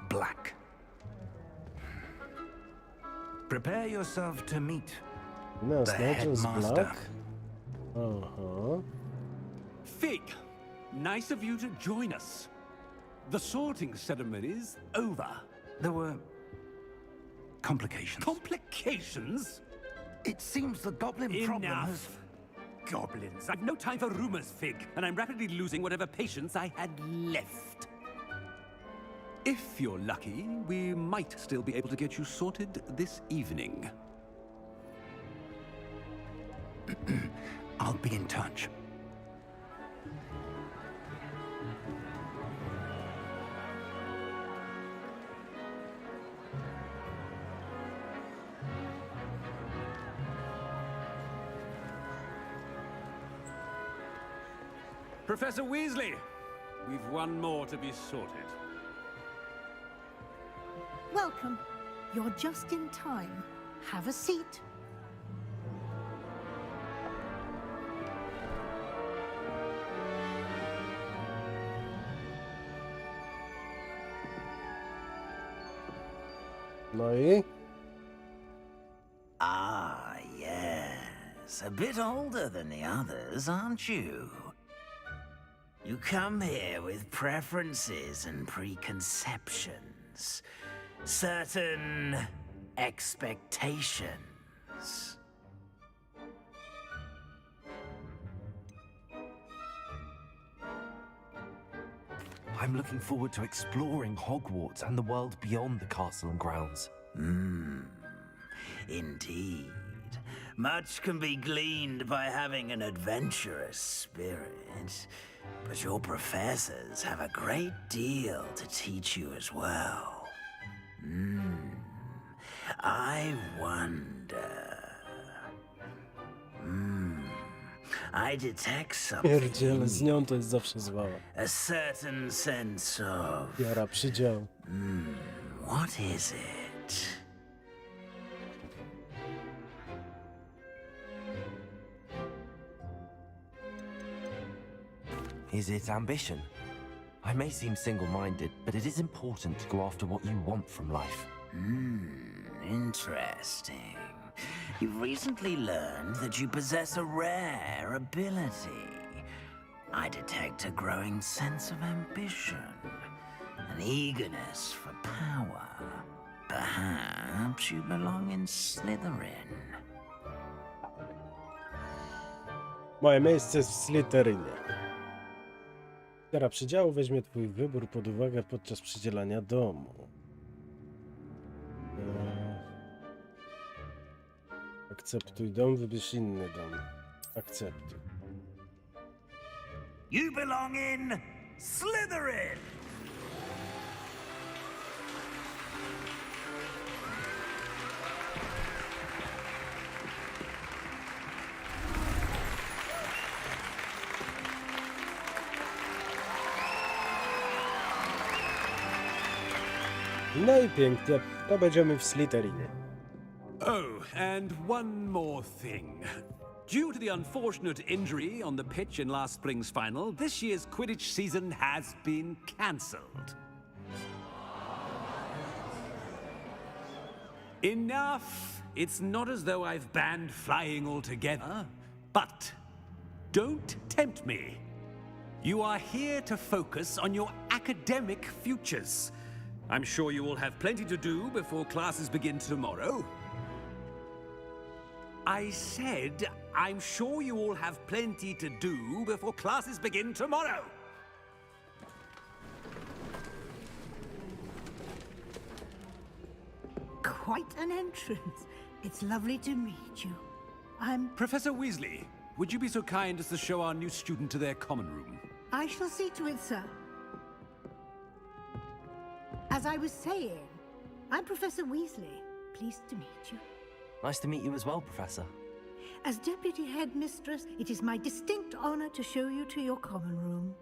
Black. Prepare yourself to meet No, the Nigellus headmaster. Black. Uh-huh. Fig, nice of you to join us. The sorting ceremony's over. There were complications. Complications? It seems the goblin problem has... Enough. Goblins. I've no time for rumors, Fig, and I'm rapidly losing whatever patience I had left. If you're lucky, we might still be able to get you sorted this evening. I'll be in touch. Professor Weasley, we've one more to be sorted. Welcome. You're just in time. Have a seat. No i? Ah, yes. A bit older than the others, aren't you? You come here with preferences and preconceptions. Certain expectations. I'm looking forward to exploring Hogwarts and the world beyond the castle and grounds. Indeed. Much can be gleaned by having an adventurous spirit, but your professors have a great deal to teach you as well. I wonder... I detect something. Pierdziele, z nią to jest zawsze zwała. A certain sense of... Jara przydział. What is it? Is it ambition? I may seem single-minded, but it is important to go after what you want from life. Interesting. You've recently learned that you possess a rare ability. I detect a growing sense of ambition, an eagerness for power. Perhaps you belong in Slytherin. Moje miejsce jest w Slytherinie. Jara przydziału weźmie twój wybór pod uwagę podczas przydzielania domu. Akceptuj dom, wybierz inny dom. Akceptuj. You belong in Slytherin! No i pięknie, to będziemy w Slytherinie. Oh, and one more thing. Due to the unfortunate injury on the pitch in last spring's final, this year's Quidditch season has been cancelled. Enough it's not as though I've banned flying altogether, but don't tempt me. You are here to focus on your academic futures. I'm sure you will have plenty to do before classes begin tomorrow. I said, I'm sure you all have plenty to do before classes begin tomorrow. Quite an entrance. It's lovely to meet you. I'm... Professor Weasley, would you be so kind as to show our new student to their common room? I shall see to it, sir. As I was saying, I'm Professor Weasley. Pleased to meet you. Nice to meet you as well, Professor. As Deputy Headmistress, it is my distinct honor to show you to your common room.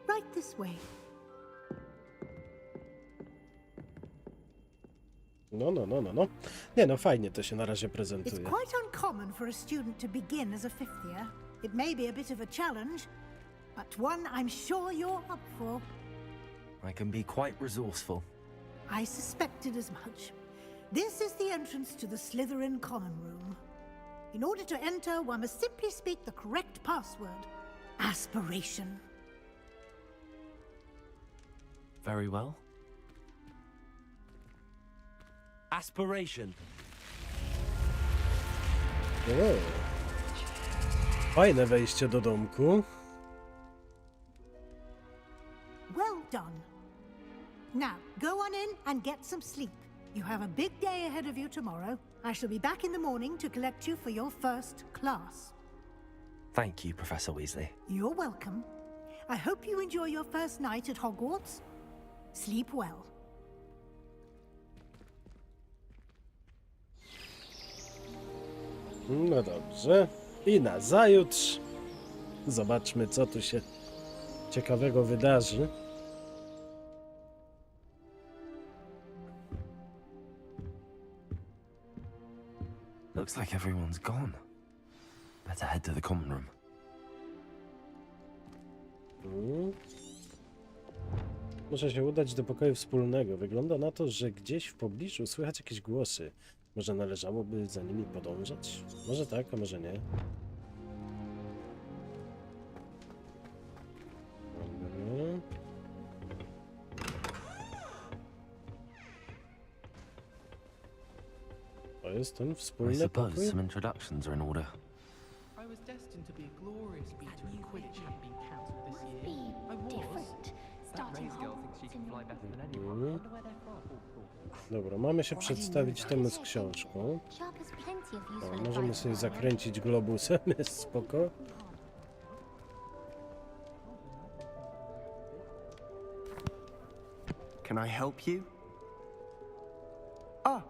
Right this way. No. Nie no, fajnie to się na razie It's prezentuje. quite uncommon for a student to begin as a fifth year. It may be a bit of a challenge, but one I'm sure you're up for. I can be quite resourceful. I suspected as much. This is the entrance to the Slytherin common room. In order to enter, one must simply speak the correct password. Aspiration. Very well. Aspiration. O. Fajne wejście do domku. Well done. Now, go on in and get some sleep. You have a big day ahead of you tomorrow. I shall be back in the morning to collect you for your first class. Thank you, Professor Weasley. You're welcome. I hope you enjoy your first night at Hogwarts. Sleep well. No dobrze. I nazajutrz zobaczmy, co tu się ciekawego wydarzy. Looks like everyone's gone. Better head to the common room. Muszę się udać do pokoju wspólnego. Wygląda na to, że gdzieś w pobliżu słychać jakieś głosy. Może należałoby za nimi podążać? Może tak, a może nie. To jest ten I wspólny suppose pokój? some introductions are in order. I was destined to be a glorious beater in Quidditch had been cancelled this year. I was. Starting Mhm. Dobra, mamy się przedstawić temu z książką. O, możemy sobie zakręcić globusem, jest spoko. Can I help you? Ah,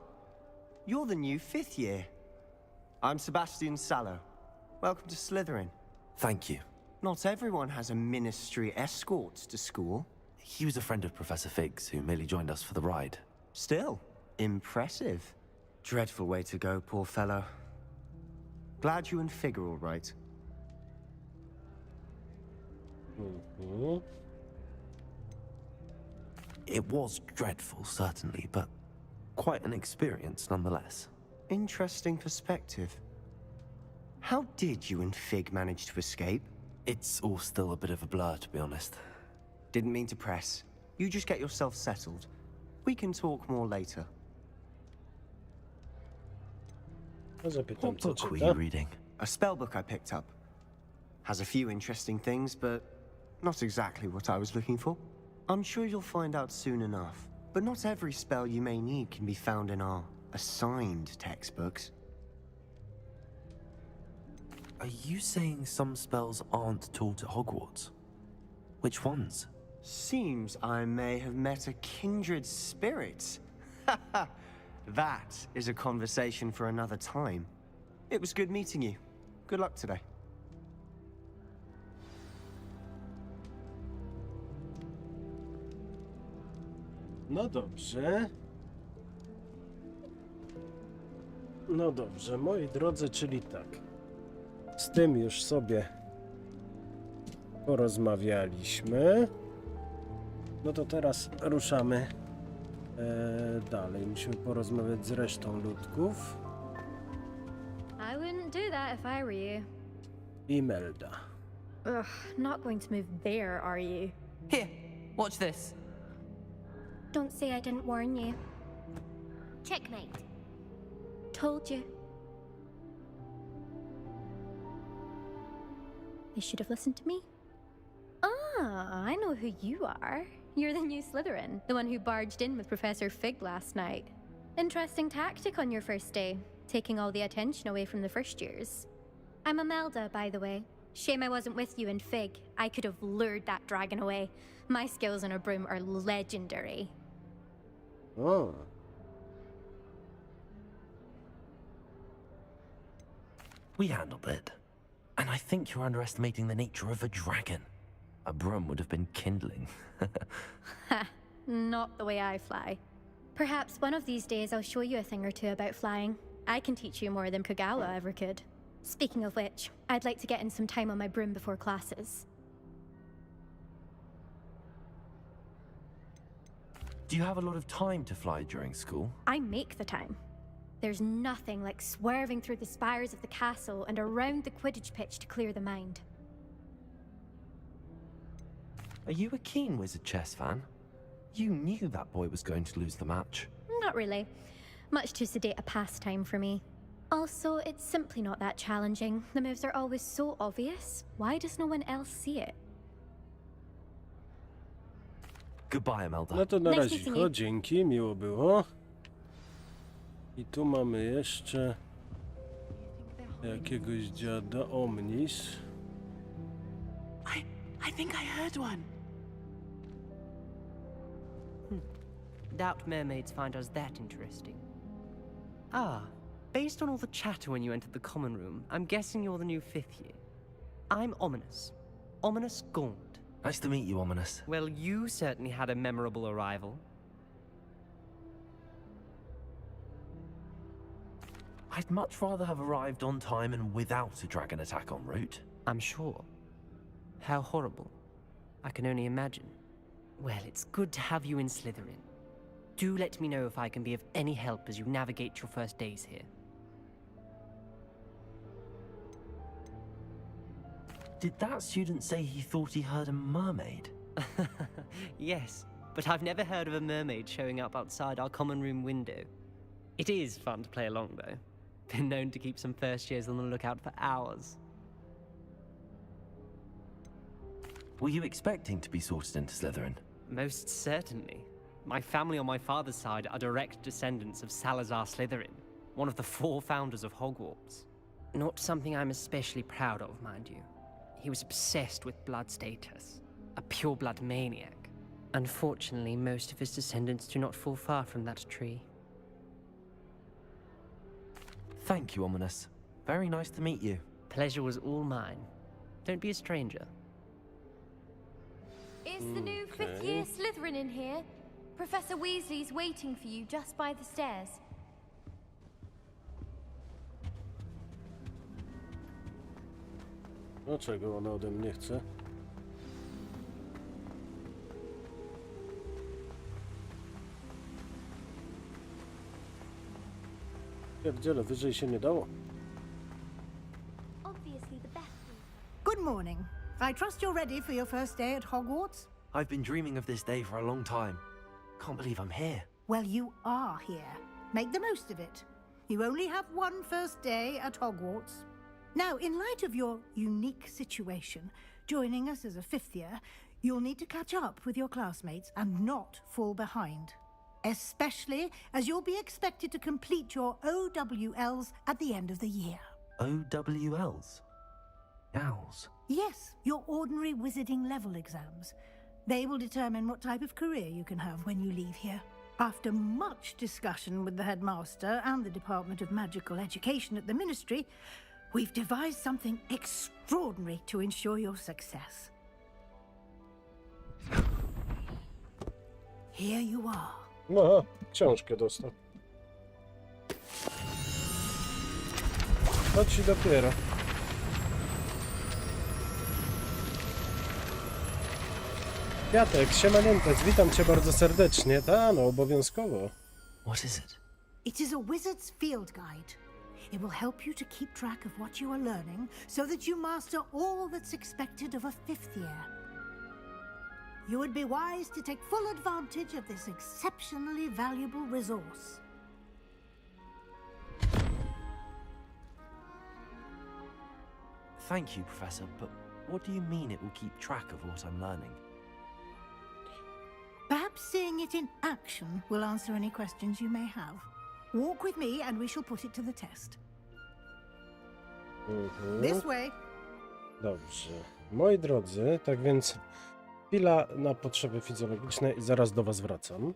you're the new fifth year. I'm Sebastian Sallow. Welcome to Slytherin. Thank you. Not everyone has a ministry escort to school. He was a friend of Professor Fig's who merely joined us for the ride. Still, impressive. Dreadful way to go, poor fellow. Glad you and Fig are all right. It was dreadful, certainly, but quite an experience nonetheless. Interesting perspective. How did you and Fig manage to escape? It's all still a bit of a blur, to be honest. Didn't mean to press. You just get yourself settled. We can talk more later. What book were you reading? A spellbook I picked up. Has a few interesting things, but not exactly what I was looking for. I'm sure you'll find out soon enough. But not every spell you may need can be found in our assigned textbooks. Are you saying some spells aren't taught at Hogwarts? Which ones? Seems I may have met a kindred spirit. That is a conversation for another time. It was good meeting you. Good luck today. No dobrze. No dobrze, moi drodzy, czyli tak. Z tym już sobie porozmawialiśmy. No to teraz ruszamy dalej. Musimy porozmawiać z resztą ludków. do that if I were you. Imelda. Ugh, not going to move there, are you? Here, watch this. Don't say I didn't warn you. Checkmate. Told you. They should have listened to me. Ah, I know who you are. You're the new Slytherin, the one who barged in with Professor Fig last night. Interesting tactic on your first day, taking all the attention away from the first years. I'm Imelda, by the way. Shame I wasn't with you in Fig. I could have lured that dragon away. My skills on a broom are legendary. Oh. We handled it. And I think you're underestimating the nature of a dragon. A broom would have been kindling. Ha, not the way I fly. Perhaps one of these days I'll show you a thing or two about flying. I can teach you more than Kogawa ever could. Speaking of which, I'd like to get in some time on my broom before classes. Do you have a lot of time to fly during school? I make the time. There's nothing like swerving through the spires of the castle and around the Quidditch pitch to clear the mind. Are you a keen Wizard chess fan? You knew that boy was going to lose the match. Not really. Much too sedate a pastime for me. Also, it's simply not that challenging. The moves are always so obvious. Why does no one else see it? Goodbye, Imelda. No to na razie. Dzięki, miło było. I tu mamy jeszcze jakiegoś dziada Omnis. I think I heard one. Doubt mermaids find us that interesting. Ah, based on all the chatter when you entered the common room, I'm guessing you're the new 5th year. I'm Ominous. Ominous Gaunt. Nice to meet you, Ominous. Well, you certainly had a memorable arrival. I'd much rather have arrived on time and without a dragon attack en route. I'm sure. How horrible. I can only imagine. Well, it's good to have you in Slytherin. Do let me know if I can be of any help as you navigate your first days here. Did that student say he thought he heard a mermaid? Yes, but I've never heard of a mermaid showing up outside our common room window. It is fun to play along, though. Been known to keep some first years on the lookout for hours. Were you expecting to be sorted into Slytherin? Most certainly. My family on my father's side are direct descendants of Salazar Slytherin, one of the 4 founders of Hogwarts. Not something I'm especially proud of, mind you. He was obsessed with blood status, a pure-blood maniac. Unfortunately, most of his descendants do not fall far from that tree. Thank you, Ominous. Very nice to meet you. Pleasure was all mine. Don't be a stranger. Is the new 5th year Slytherin in here? Professor Weasley's waiting for you just by the stairs. Dlaczego ona ode mnie chce? Pierdziele, wyżej się nie dało. Obviously the best. Good morning. I trust you're ready for your first day at Hogwarts? I've been dreaming of this day for a long time. Can't believe I'm here. Well, you are here. Make the most of it. You only have one first day at Hogwarts. Now, in light of your unique situation, joining us as a 5th year, you'll need to catch up with your classmates and not fall behind. Especially as you'll be expected to complete your OWLs at the end of the year. OWLs? Owls? Yes, your ordinary wizarding level exams. They will determine what type of career you can have when you leave here. After much discussion with the headmaster and the Department of Magical Education at the Ministry, we've devised something extraordinary to ensure your success. Here you are. Aha, książkę dostał. To ci dopiero. Piatek, siemaniętec, witam cię bardzo serdecznie. Ta, no obowiązkowo. What is it? It is a wizard's field guide. It will help you to keep track of what you are learning so that you master all that's expected of a 5th year. You would be wise to take full advantage of this exceptionally valuable resource. Thank you, Professor, but what do you mean it will keep track of what I'm learning? Perhaps seeing it in action will answer any questions you may have. Walk with me and we shall put it to the test. This way. Dobrze. Moi drodzy, tak więc chwila na potrzeby fizjologiczne i zaraz do was wracam.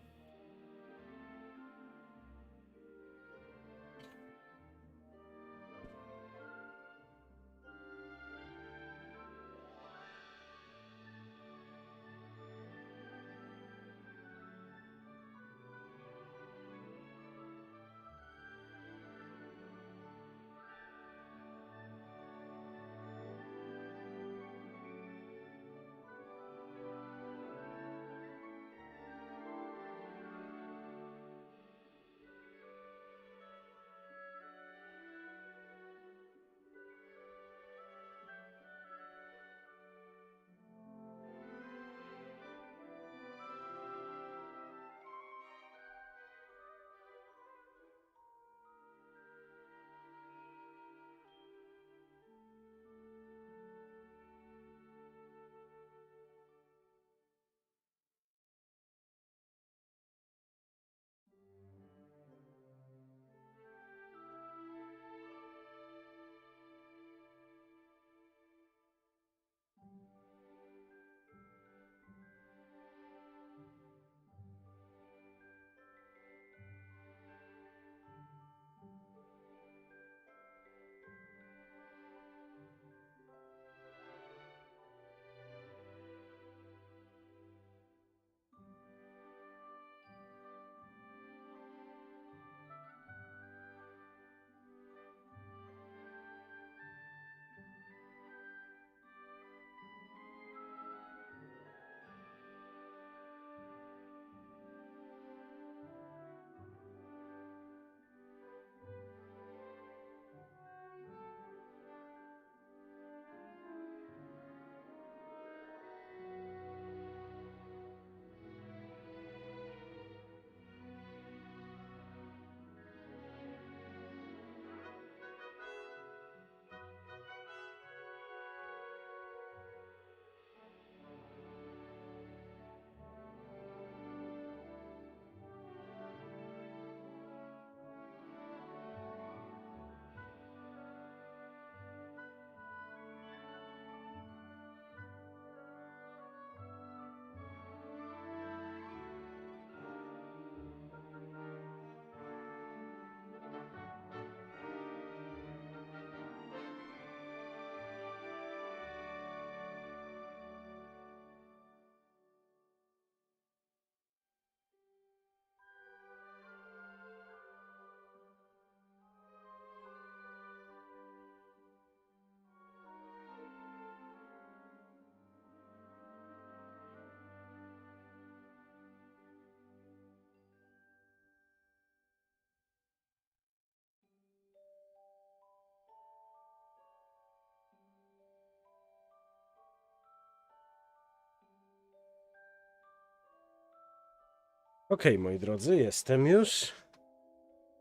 Okej, moi drodzy, jestem już.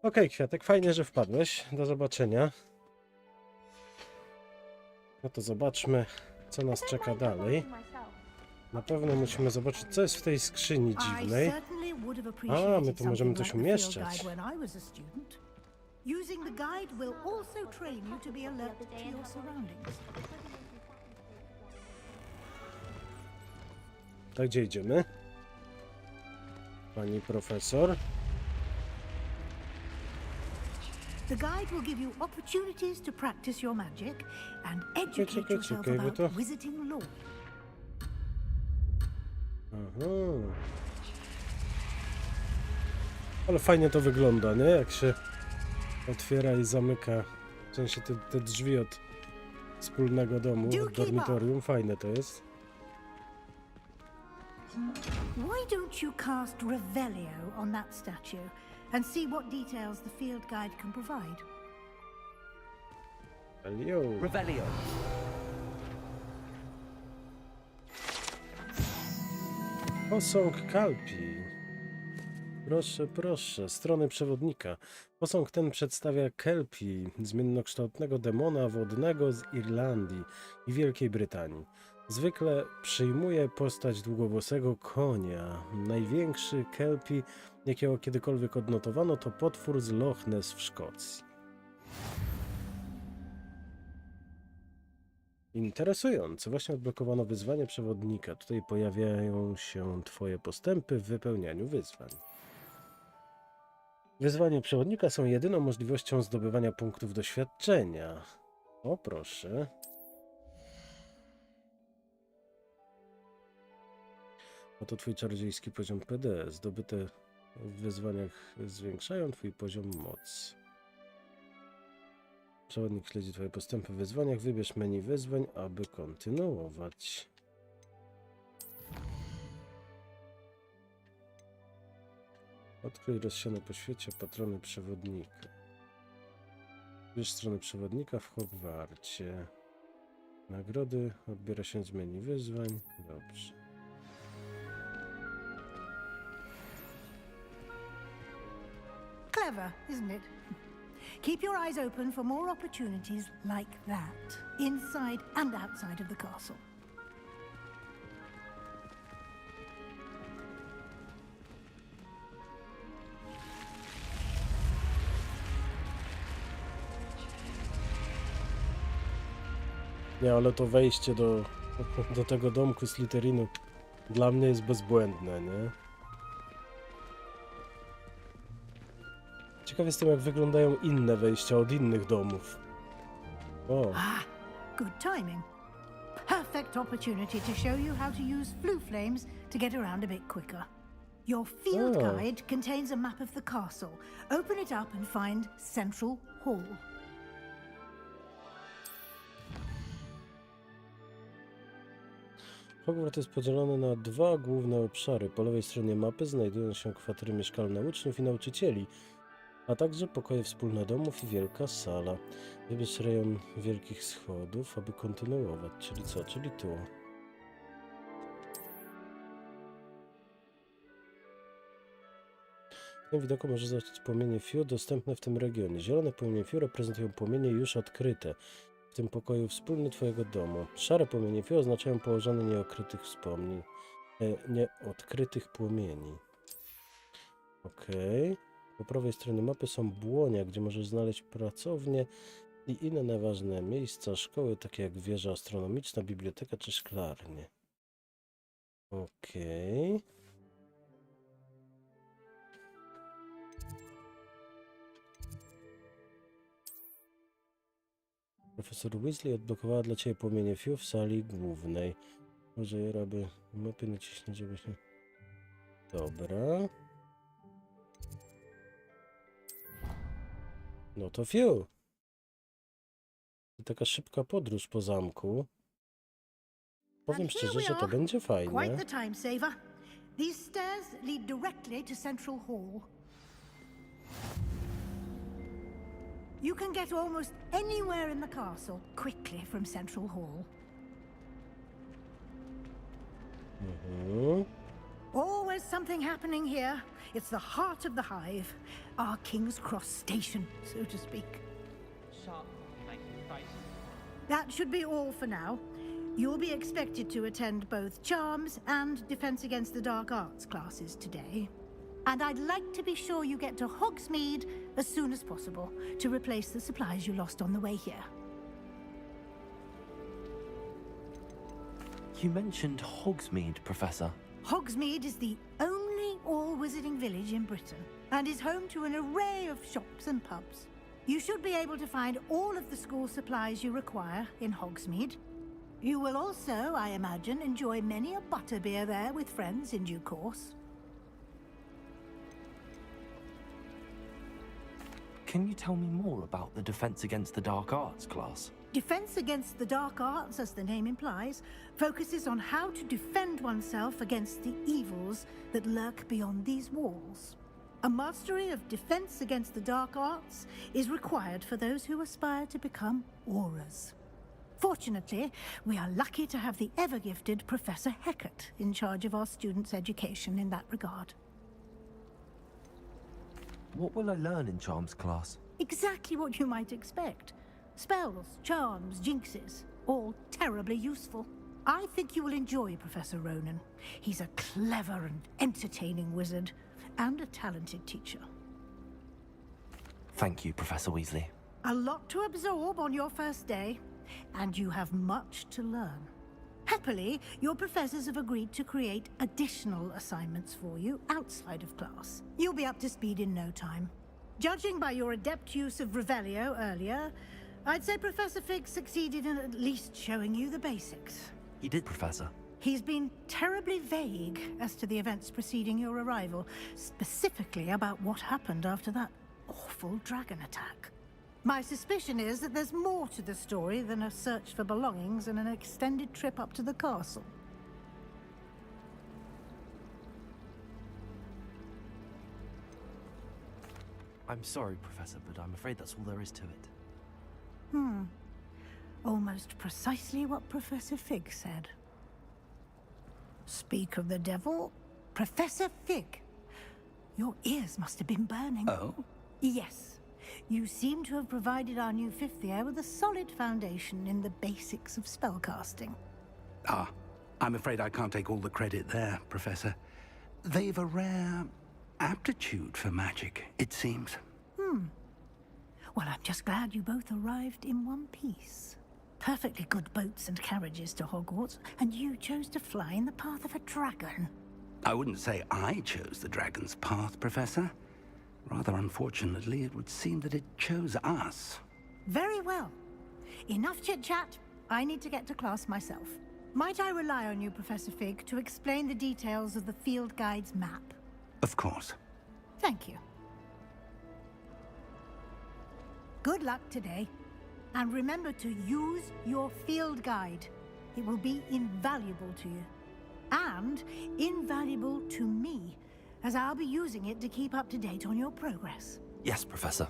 Okej, Kwiatek, fajnie, że wpadłeś. Do zobaczenia. No to zobaczmy, co nas czeka dalej. Na pewno musimy zobaczyć, co jest w tej skrzyni dziwnej. A, my tu możemy coś umieszczać. Using the guide will also train you to be alert to your surroundings. Tak, gdzie idziemy? Pani profesor. The guide will give you opportunities to practice your magic and educate yourself about visiting law. Aha. Ale fajnie to wygląda, nie? Jak się otwiera i zamyka. W sensie te drzwi od wspólnego domu, od dormitorium. Fajne to jest. Why don't you cast Revelio on that statue and see what details the field guide can provide? Revelio. Posąg Kalpi. Proszę, proszę, strony przewodnika. Posąg ten przedstawia Kelpii, zmiennokształtnego demona wodnego z Irlandii i Wielkiej Brytanii. Zwykle przyjmuje postać długowłosego konia. Największy Kelpii, jakiego kiedykolwiek odnotowano, to potwór z Loch Ness w Szkocji. Interesujące. Właśnie odblokowano wyzwanie przewodnika. Tutaj pojawiają się twoje postępy w wypełnianiu wyzwań. Wyzwania przewodnika są jedyną możliwością zdobywania punktów doświadczenia. O, proszę. Oto twój czarodziejski poziom PD. Zdobyte w wyzwaniach zwiększają twój poziom mocy. Przewodnik śledzi twoje postępy w wyzwaniach. Wybierz menu wyzwań, aby kontynuować. Odkryj rozsiane po świecie patrony przewodnika. Wybierz stronę przewodnika w Hogwarcie. Nagrody odbiera się z menu wyzwań. Dobrze. Clever, isn't it? Keep your eyes open for more opportunities like that, inside and outside of the castle. Nie, ale to wejście do tego domku Slytherinu dla mnie jest bezbłędne, nie? Ciekaw jestem, jak wyglądają inne wejścia od innych domów. O. Good timing. Perfect opportunity to show you how to use flue flames to get around a bit quicker. Your field guide contains a map of the castle. Open it up and find Central Hall. Hogwart jest podzielony na dwa główne obszary. Po lewej stronie mapy znajdują się kwatery mieszkalne uczniów i nauczycieli, a także pokoje wspólne domów i wielka sala. Wybierz rejon wielkich schodów, aby kontynuować. Czyli co? Czyli tu. W tym widoku możesz zobaczyć płomienie Fiu dostępne w tym regionie. Zielone płomienie Fiu reprezentują płomienie już odkryte. W tym pokoju wspólny twojego domu. Szare płomienie Fiu oznaczają położenie nieokrytych wspomnień. Nieodkrytych płomieni. Okej. Po prawej stronie mapy są błonia, gdzie możesz znaleźć pracownię i inne ważne miejsca szkoły, takie jak wieża astronomiczna, biblioteka czy szklarnie. Okej. Profesor Weasley odblokowała dla ciebie płomienie Fiu w sali głównej. Może je robię mapy naciśnąć, żeby się... Dobra. No to Fiu. Taka szybka podróż po zamku. Powiem szczerze, że to będzie fajne. Quite the time saver. These stairs lead directly to Central Hall. You can get almost anywhere in the castle quickly from Central Hall. Always something happening here. It's the heart of the hive, our King's Cross station, so to speak. That should be all for now. You'll be expected to attend both Charms and Defense Against the Dark Arts classes today. And I'd like to be sure you get to Hogsmeade as soon as possible to replace the supplies you lost on the way here. You mentioned Hogsmeade, Professor. Hogsmeade is the only all-wizarding village in Britain and is home to an array of shops and pubs. You should be able to find all of the school supplies you require in Hogsmeade. You will also, I imagine, enjoy many a butterbeer there with friends in due course. Can you tell me more about the Defense Against the Dark Arts class? Defense Against the Dark Arts, as the name implies, focuses on how to defend oneself against the evils that lurk beyond these walls. A mastery of defense against the dark arts is required for those who aspire to become auras. Fortunately, we are lucky to have the ever-gifted Professor Hecat in charge of our students' education in that regard. What will I learn in Charms class? Exactly what you might expect. Spells, charms, jinxes, all terribly useful. I think you will enjoy Professor Ronan. He's a clever and entertaining wizard, and a talented teacher. Thank you, Professor Weasley. A lot to absorb on your first day, and you have much to learn. Happily, your professors have agreed to create additional assignments for you outside of class. You'll be up to speed in no time. Judging by your adept use of Revelio earlier, I'd say Professor Fig succeeded in at least showing you the basics. He did, Professor. He's been terribly vague as to the events preceding your arrival, specifically about what happened after that awful dragon attack. My suspicion is that there's more to the story than a search for belongings and an extended trip up to the castle. I'm sorry, Professor, but I'm afraid that's all there is to it. Almost precisely what Professor Fig said. Speak of the devil, Professor Fig. Your ears must have been burning. Oh? Yes. You seem to have provided our new fifth year with a solid foundation in the basics of spellcasting. Ah, I'm afraid I can't take all the credit there, Professor. They've a rare aptitude for magic, it seems. Well, I'm just glad you both arrived in one piece. Perfectly good boats and carriages to Hogwarts, and you chose to fly in the path of a dragon. I wouldn't say I chose the dragon's path, Professor. Rather unfortunately, it would seem that it chose us. Very well. Enough chit-chat. I need to get to class myself. Might I rely on you, Professor Fig, to explain the details of the field guide's map? Of course. Thank you. Good luck today. And remember to use your field guide. It will be invaluable to you. And invaluable to me, as I'll be using it to keep up to date on your progress. Yes, Professor.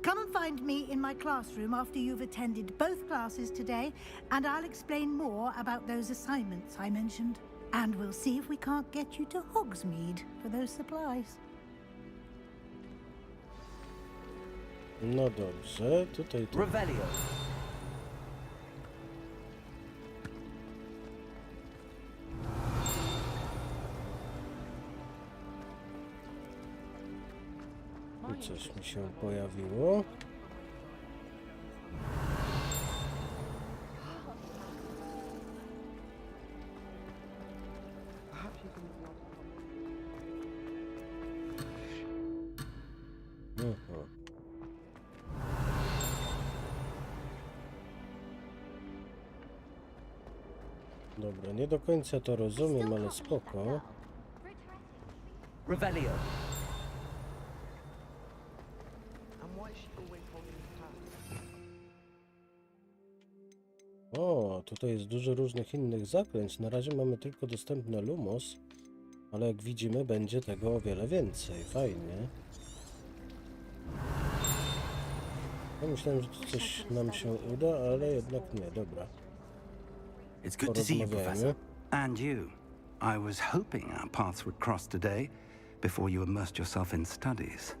Come and find me in my classroom after you've attended both classes today, and I'll explain more about those assignments I mentioned. And we'll see if we can't get you to Hogsmeade for those supplies. No dobrze, tutaj... Revelio. I coś mi się pojawiło. Dobra, nie do końca to rozumiem, ale spoko. Revelio. O, tutaj jest dużo różnych innych zaklęć. Na razie mamy tylko dostępne Lumos, ale jak widzimy, będzie tego o wiele więcej. Fajnie. Ja myślałem, że tu coś nam się uda, ale jednak nie. Dobra. It's good to see you, Professor. And you. I was hoping our paths would cross today before you immersed yourself in studies.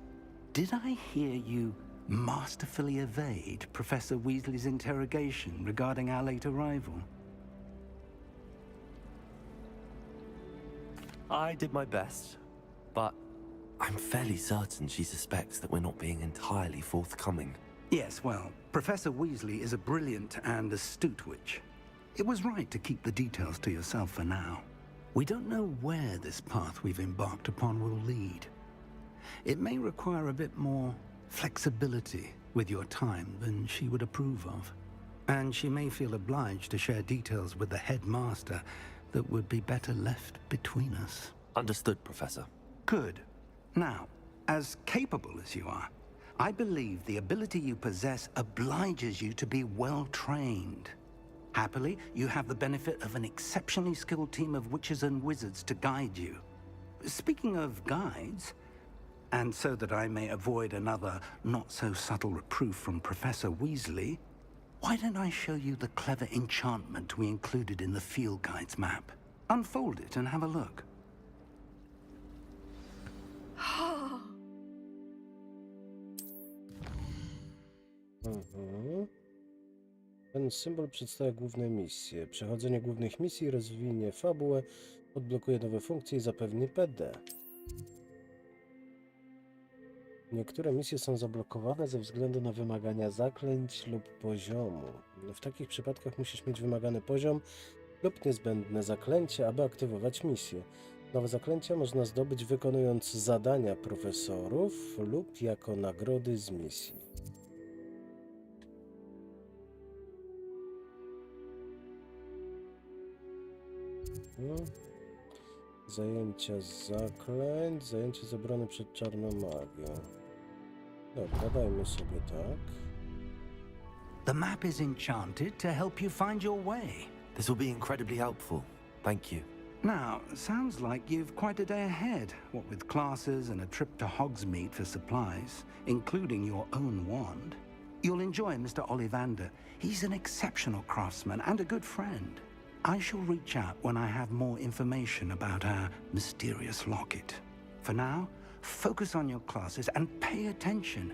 Did I hear you masterfully evade Professor Weasley's interrogation regarding our late arrival? I did my best, but I'm fairly certain she suspects that we're not being entirely forthcoming. Yes, well, Professor Weasley is a brilliant and astute witch. It was right to keep the details to yourself for now. We don't know where this path we've embarked upon will lead. It may require a bit more flexibility with your time than she would approve of. And she may feel obliged to share details with the headmaster that would be better left between us. Understood, Professor. Good. Now, as capable as you are, I believe the ability you possess obliges you to be well trained. Happily, you have the benefit of an exceptionally skilled team of witches and wizards to guide you. Speaking of guides, And so that I may avoid another not-so-subtle reproof from Professor Weasley, why don't I show you the clever enchantment we included in the field guide's map? Unfold it and have a look. Ten symbol przedstawia główne misje. Przechodzenie głównych misji rozwinie fabułę, odblokuje nowe funkcje i zapewni PD. Niektóre misje są zablokowane ze względu na wymagania zaklęć lub poziomu. W takich przypadkach musisz mieć wymagany poziom lub niezbędne zaklęcie, aby aktywować misję. Nowe zaklęcia można zdobyć wykonując zadania profesorów lub jako nagrody z misji. Zajęcia z zaklęć, zajęcie z obrony przed czarną magią. Dobra, dajmy sobie tak. The map is enchanted to help you find your way. This will be incredibly helpful. Thank you. Now, sounds like you've quite a day ahead, what with classes and a trip to Hogsmeade for supplies, including your own wand. You'll enjoy Mr. Ollivander. He's an exceptional craftsman and a good friend. I shall reach out when I have more information about our mysterious locket. For now, focus on your classes and pay attention.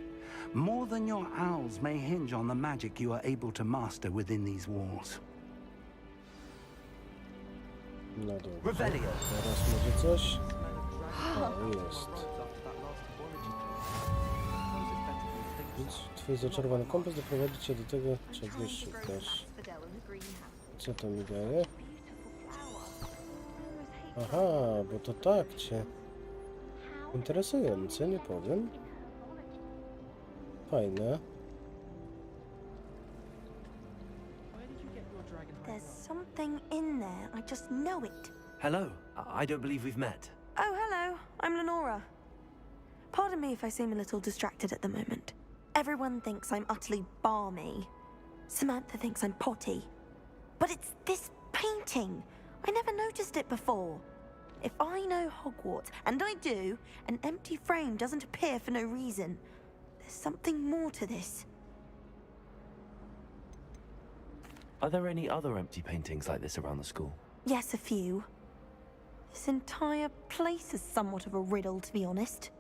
More than your owls may hinge on the magic you are able to master within these walls. No dobra. Teraz może coś? O, jest. Twój zaczarowany kompas doprowadzi cię do tego, czego szukasz. Co to mi daje? Aha, bo to tak cię. Interesujące, nie powiem. Fajne. There's something in there. I just know it. Hello. I don't believe we've met. Oh, hello. I'm Lenora. Pardon me if I seem a little distracted at the moment. Everyone thinks I'm utterly balmy. Samantha thinks I'm potty. But it's this painting. I never noticed it before. If I know Hogwarts, and I do, an empty frame doesn't appear for no reason. There's something more to this. Are there any other empty paintings like this around the school? Yes, a few. This entire place is somewhat of a riddle, to be honest.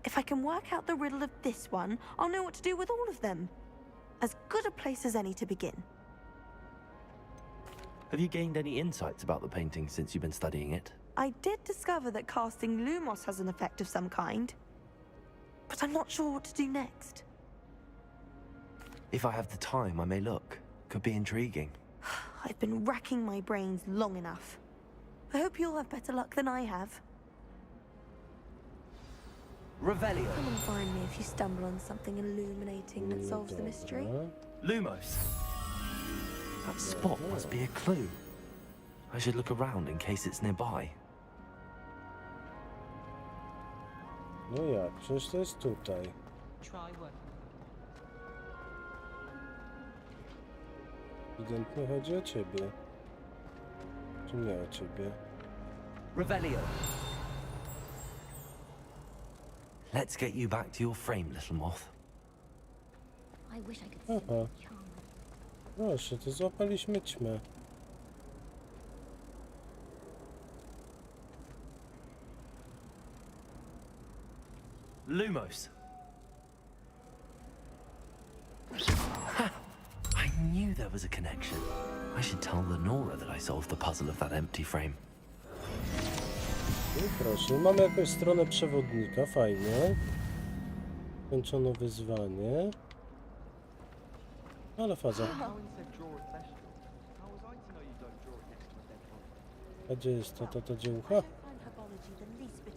If I can work out the riddle of this one, I'll know what to do with all of them. As good a place as any to begin. Have you gained any insights about the painting since you've been studying it? I did discover that casting Lumos has an effect of some kind. But I'm not sure what to do next. If I have the time, I may look. Could be intriguing. I've been racking my brains long enough. I hope you'll have better luck than I have. Revelio. Come and find me if you stumble on something illuminating that solves the mystery. Lumos. That spot must be a clue. I should look around in case it's nearby. No jak? Przecież to jest tutaj. Ewidentnie chodzi o ciebie. Czy nie o ciebie? Revelio. Let's get you back to your frame, little moth. I wish I could Aha. Proszę, to złapaliśmy ćmę. Lumos. Ha! I knew there was a connection. I should tell Lenora that I solved the puzzle of that empty frame. I proszę, mamy jakąś stronę przewodnika, fajnie. Kończono wyzwanie. Ale faza. A gdzie jest to dziełcha?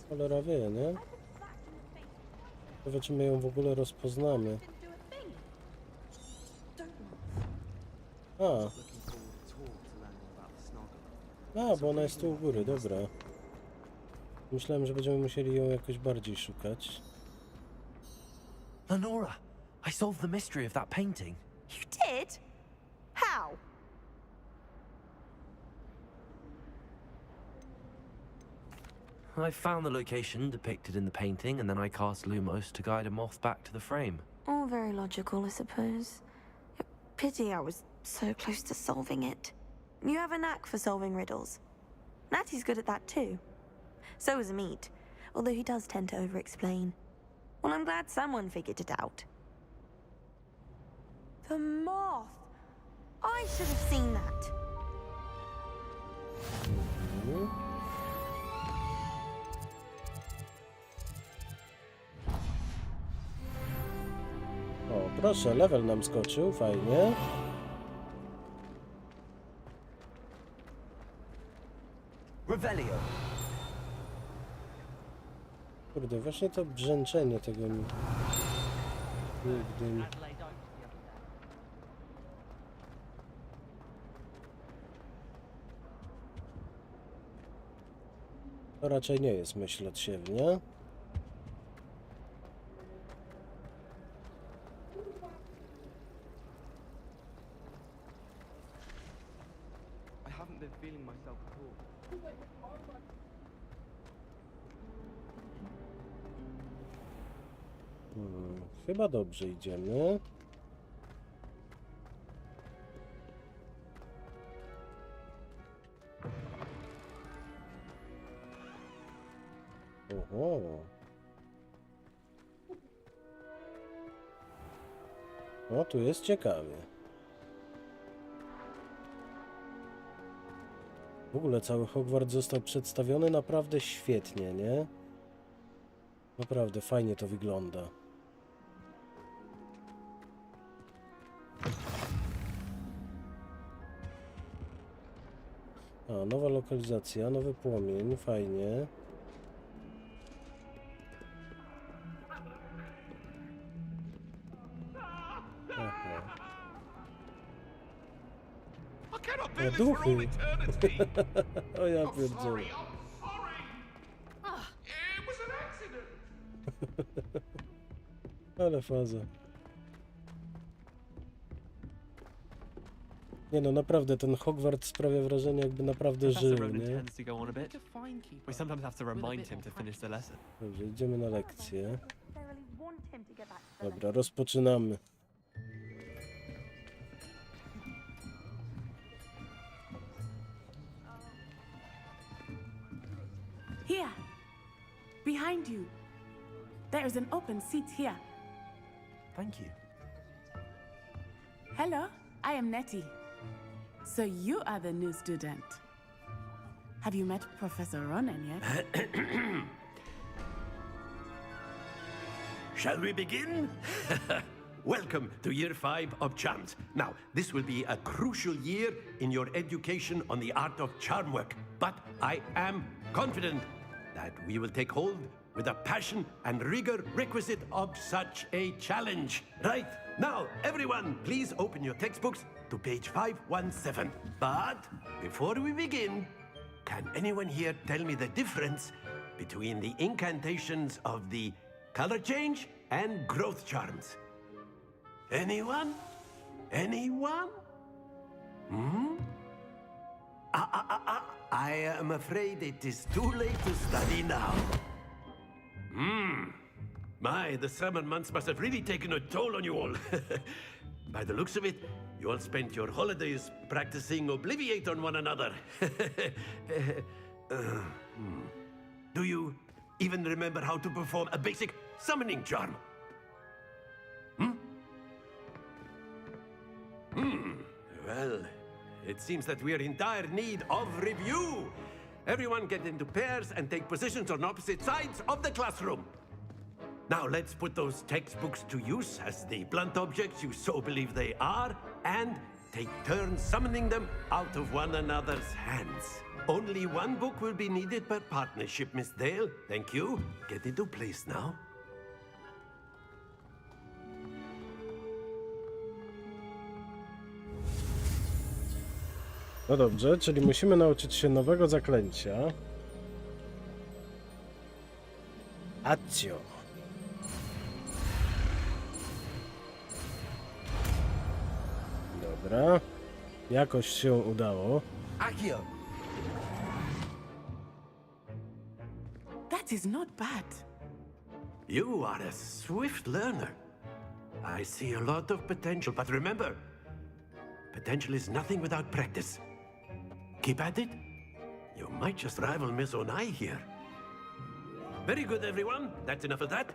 Cholera wie, nie? Ciekawe, czy my ją w ogóle rozpoznamy. Bo ona jest tu u góry, dobra. Myślałem, że będziemy musieli ją jakoś bardziej szukać. Lenora, I solved the mystery of that painting. You did? How? I found the location depicted in the painting, and then I cast Lumos to guide a moth back to the frame. All very logical, I suppose. Pity I was so close to solving it. You have a knack for solving riddles. Natty's good at that too. So is Amit, although he does tend to over-explain. Well, I'm glad someone figured it out. The moth! I should have seen that. O, proszę, level nam skoczył, fajnie. Revelio. Kurde, właśnie to brzęczenie tego mi... Nigdy... To raczej nie jest myśl odsiewnia. Chyba dobrze idziemy. Oho. O, tu jest ciekawie. W ogóle cały Hogwart został przedstawiony naprawdę świetnie, nie? Naprawdę fajnie to wygląda. A, nowa lokalizacja, nowy płomień, fajnie. Aha. O, duchy! O ja pierdzielę. Ale faza. Nie no, naprawdę ten Hogwart sprawia wrażenie, jakby naprawdę żył, nie? Dobrze, idziemy na lekcję. Dobra, rozpoczynamy. Here, behind you. There is an open seat here. Thank you. Hello, I am Nettie. So you are the new student. Have you met Professor Ronan yet? Shall we begin? Welcome to Year 5 of Charms. Now, this will be a crucial year in your education on the art of charm work, but I am confident that we will take hold with the passion and rigor requisite of such a challenge. Right, now, everyone, please open your textbooks to page 517. But before we begin, can anyone here tell me the difference between the incantations of the color change and growth charms? Anyone? Anyone? Hmm? I am afraid it is too late to study now. My, the summer months must have really taken a toll on you all. By the looks of it, you all spent your holidays practicing Obliviate on one another. Do you even remember how to perform a basic summoning charm? Well, it seems that we are in dire need of review. Everyone get into pairs and take positions on opposite sides of the classroom. Now let's put those textbooks to use as the blunt objects you so believe they are, and take turns summoning them out of one another's hands. Only one book will be needed per partnership, Miss Dale. Thank you. Get into place now. No dobrze, czyli musimy nauczyć się nowego zaklęcia. Accio. Dobra. Jakoś się udało. Accio. is not bad. You are a swift learner. I see a lot of potential, but remember, potential is nothing without practice. Keep at it. You might just rival Miss Onai here. Very good, everyone. That's enough of that.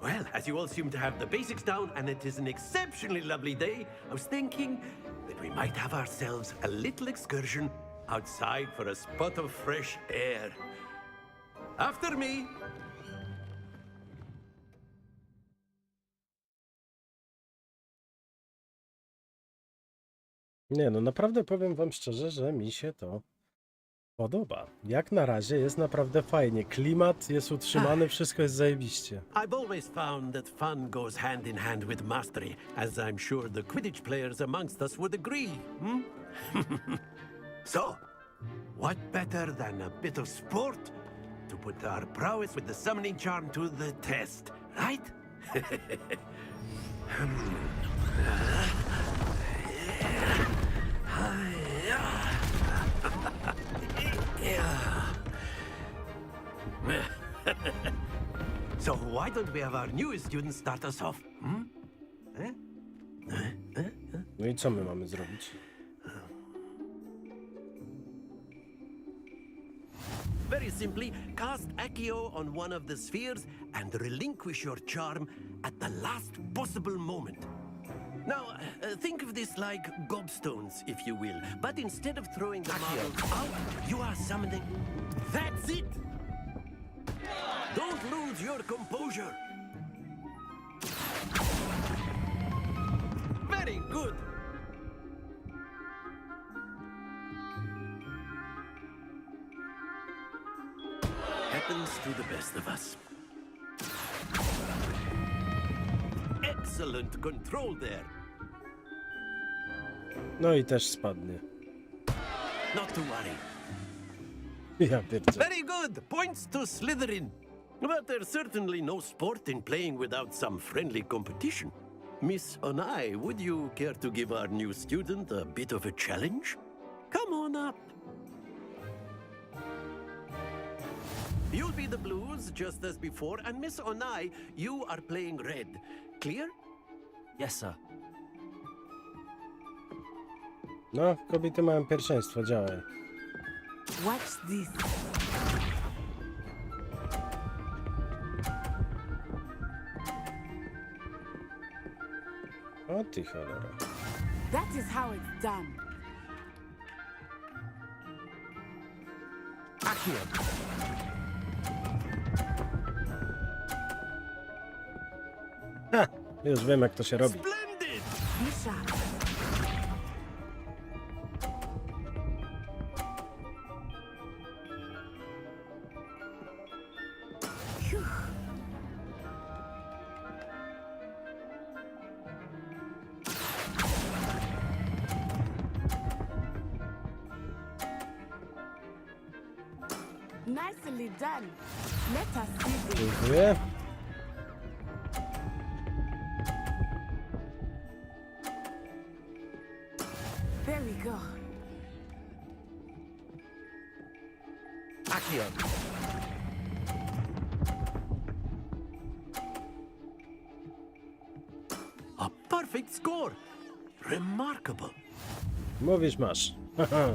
Well, as you all seem to have the basics down, and it is an exceptionally lovely day, I was thinking that we might have ourselves a little excursion outside for a spot of fresh air. After me. Nie, no naprawdę powiem wam szczerze, że mi się to podoba. Jak na razie jest naprawdę fajnie. Klimat jest utrzymany, wszystko jest zajebiście. I've always found that fun goes hand in hand with mastery, as I'm sure the Quidditch players amongst us would agree. So, what better than a bit of sport to put our prowess with the summoning charm to the test, right? So why don't we have our newest student start us off? No i co my mamy zrobić? Very simply, cast Accio on one of the spheres and relinquish your charm at the last possible moment. Now, think of this like gobstones, if you will. But instead of throwing the marbles out, you are summoning... That's it! Don't lose your composure. Very good. Happens to the best of us. Excellent control there. No i też spadnie. Not to worry. Ja pierdzę. Very good. Points to Slytherin. But there's certainly no sport in playing without some friendly competition. Miss Onai, would you care to give our new student a bit of a challenge? Come on up. You'll be the blues, just as before, and Miss Onai, you are playing red. Clear? Yes, sir. No, kobiety mają pierwszeństwo, działaj. Watch this. O ty cholera. That is how it's done. Accio. Ha! Już wiem, jak to się robi. Splendid! Misha. Nicely done. Let us see this. Dziękuję. There we go. Accio. A perfect score. Remarkable. Mówisz, masz. Haha.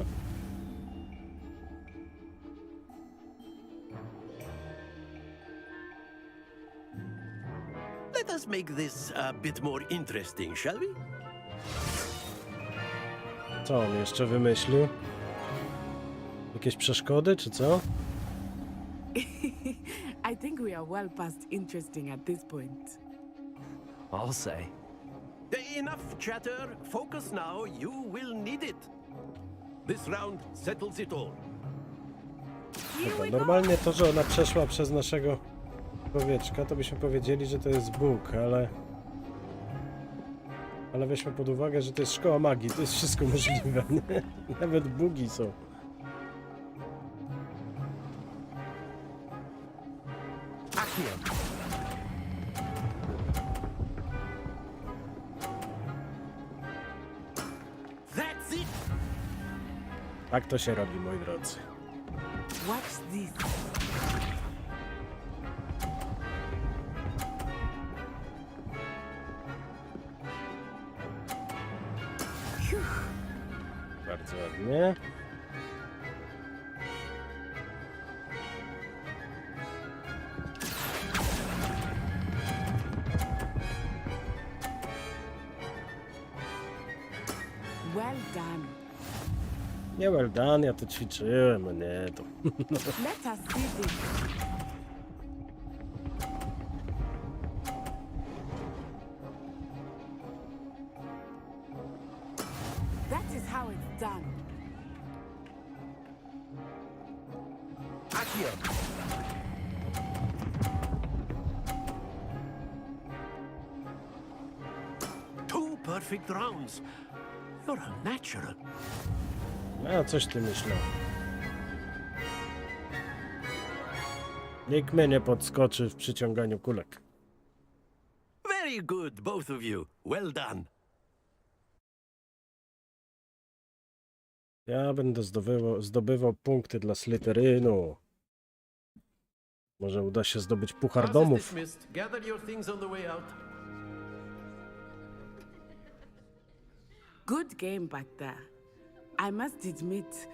Let us make this a bit more interesting, shall we? Co on jeszcze wymyślił? Jakieś przeszkody, czy co? I think we are well past interesting at this point. I'll say. Enough chatter. Focus now. You will need it. This round settles it all. Dobra, normalnie to, że ona przeszła przez naszego człowieczka, to byśmy powiedzieli, że to jest Bóg, ale weźmy pod uwagę, że to jest szkoła magii, to jest wszystko możliwe, nie? Nawet bugi są. Accio. That's it. Tak to się robi, moi drodzy. Watch this. Bardzo ładnie. Well done. Nie well done, ja to ćwiczyłem, a nie to. Let us see this. That is how it's done. Accio. Two perfect rounds. You're a natural. A coś ty myślał. Nikt mnie nie podskoczy w przyciąganiu kulek. Very good, both of you. Well done. Ja będę zdobywał punkty dla Slytherynu. Może uda się zdobyć puchar Class is domów. dismissed. Gather your things on the way out. Good game back there. I must admit,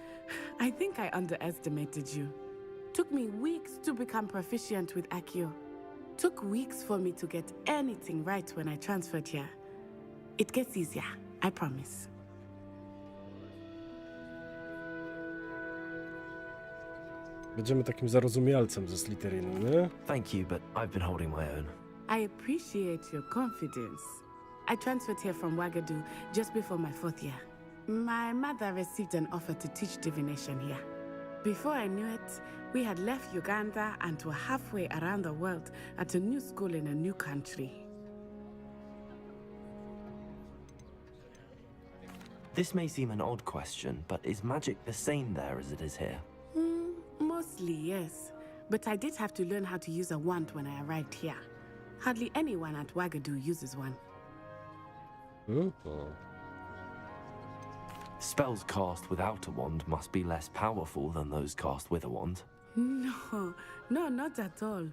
I think I underestimated you. Took me weeks to become proficient with Accio. Took weeks for me to get anything right when I transferred here. It gets easier, I promise. Będziemy takim zarozumialcem ze Slytherynu, nie? Thank you, but I've been holding my own. I appreciate your confidence. I transferred here from Wagadu just before my 4th year. My mother received an offer to teach divination here. Before I knew it, we had left Uganda and were halfway around the world at a new school in a new country. This may seem an odd question, but is magic the same there as it is here? Mostly, yes. But I did have to learn how to use a wand when I arrived here. Hardly anyone at Wagadu uses one. Spells cast without a wand must be less powerful than those cast with a wand. No, not at all.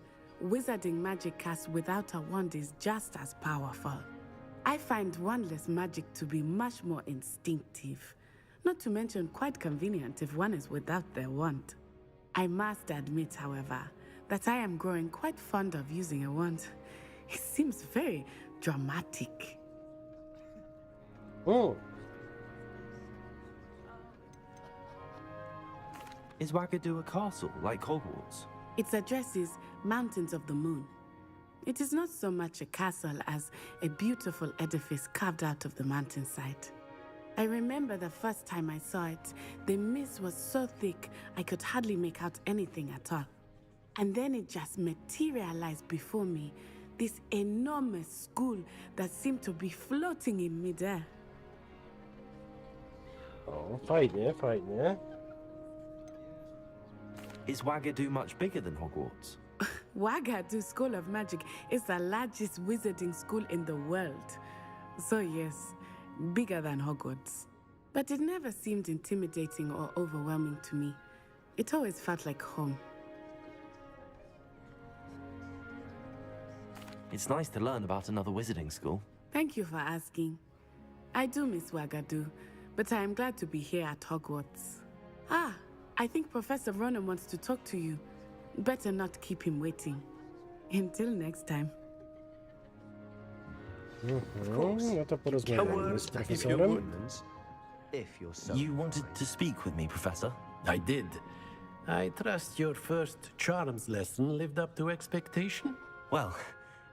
Wizarding magic cast without a wand is just as powerful. I find wandless magic to be much more instinctive. Not to mention quite convenient if one is without their wand. I must admit, however, that I am growing quite fond of using a wand. It seems very dramatic. Oh. Is Wagadu a castle, like Hogwarts? Its address is Mountains of the Moon. It is not so much a castle as a beautiful edifice carved out of the mountainside. I remember the first time I saw it, the mist was so thick I could hardly make out anything at all. And then it just materialized before me, this enormous school that seemed to be floating in midair. O, fajnie, fajnie. Is Wagadu much bigger than Hogwarts? Wagadu School of Magic is the largest wizarding school in the world. So yes, bigger than Hogwarts. But it never seemed intimidating or overwhelming to me. It always felt like home. It's nice to learn about another wizarding school. Thank you for asking. I do miss Wagadu, but I am glad to be here at Hogwarts. Ah, I think Professor Ronan wants to talk to you. Better not keep him waiting. Until next time. No to porozmawiamy z profesorem. You wanted to speak with me, Professor? I did. I trust your first charms lesson lived up to expectation? Well,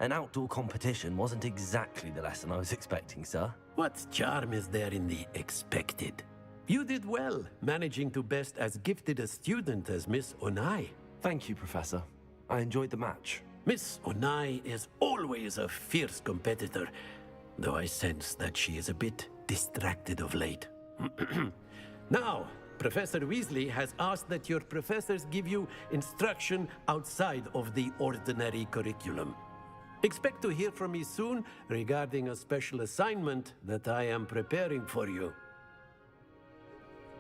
an outdoor competition wasn't exactly the lesson I was expecting, sir. What charm is there in the expected? You did well, managing to best as gifted a student as Miss Onai. Thank you, Professor. I enjoyed the match. Miss Onai is always a fierce competitor, though I sense that she is a bit distracted of late. Now, Professor Weasley has asked that your professors give you instruction outside of the ordinary curriculum. Expect to hear from me soon regarding a special assignment that I am preparing for you.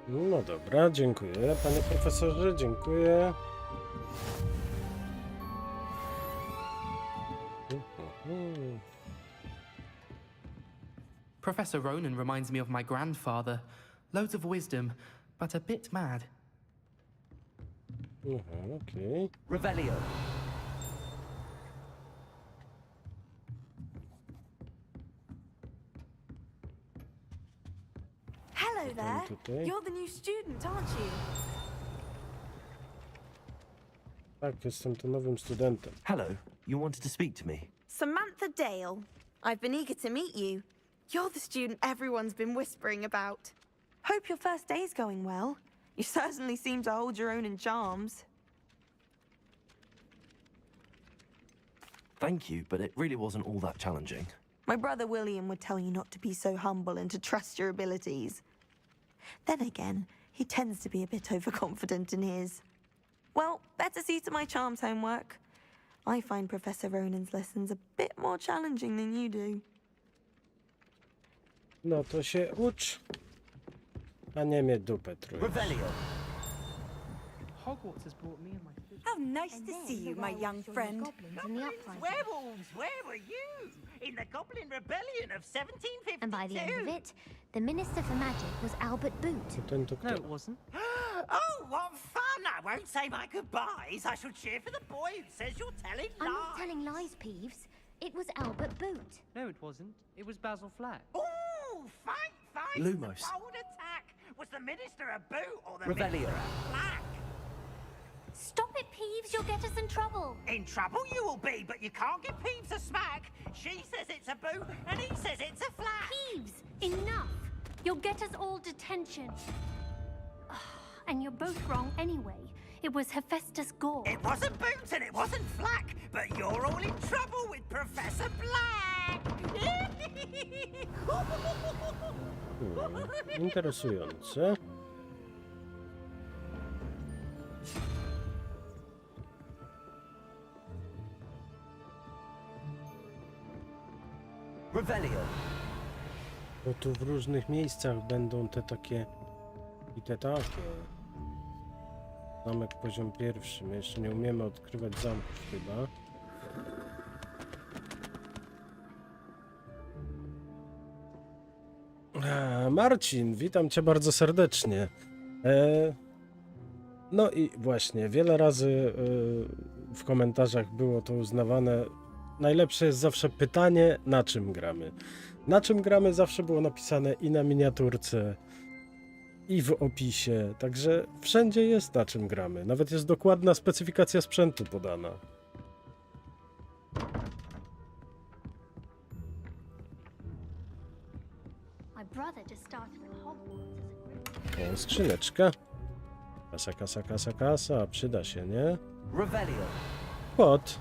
No dobra, dziękuję, panie profesorze, dziękuję. Professor Ronan reminds me of my grandfather. Loads of wisdom, but a bit mad. Okay. Revelio. Hello there. Tutaj. You're the new student, aren't you? Tak, jestem tu nowym studentem. Hello, you wanted to speak to me? Samantha Dale. I've been eager to meet you. You're the student everyone's been whispering about. Hope your first day's going well. You certainly seem to hold your own in charms. Thank you, but it really wasn't all that challenging. My brother William would tell you not to be so humble and to trust your abilities. Then again, he tends to be a bit overconfident in his. Well, better see to my charms homework. I find Professor Ronan's lessons a bit more challenging than you do. No to się ucz, a nie mnie dupę trój. Revelio. Hogwarts has brought me and my sister. How nice to see you, my young friend. Werewolves, where were you? In the Goblin Rebellion of 1752. And by the end of it, the Minister for Magic was Albert Boot. Ten to No, kto? it wasn't. Oh, what fun! I won't say my goodbyes. I shall cheer for the boy who says you're telling lies. I'm not telling lies, Peeves. It was Albert Boot. No, it wasn't. It was Basil Flack. Oh, fight! Lumos. Bold attack! Was the Minister a boot or the Revelio. Minister a flack? Stop it, Peeves. You'll get us in trouble. In trouble you will be, but you can't give Peeves a smack. She says it's a boot, and he says it's a flack. Peeves, enough. You'll get us all detention. And you're both wrong anyway. It was Hephaestus Gore. It wasn't boot and it wasn't flack, but you're all in trouble with Professor Black. Interesujące. Revelio. Bo tu w różnych miejscach będą te takie i te takie. Zamek poziom pierwszy. My jeszcze nie umiemy odkrywać zamków chyba. Marcin, witam cię bardzo serdecznie. No i właśnie, wiele razy w komentarzach było to uznawane. Najlepsze jest zawsze pytanie, na czym gramy. Na czym gramy zawsze było napisane i na miniaturce, i w opisie. Także wszędzie jest na czym gramy. Nawet jest dokładna specyfikacja sprzętu podana. My brother just started at Hogwarts as a O, skrzyneczka. Kasa. Przyda się, nie? Revelio. Kot.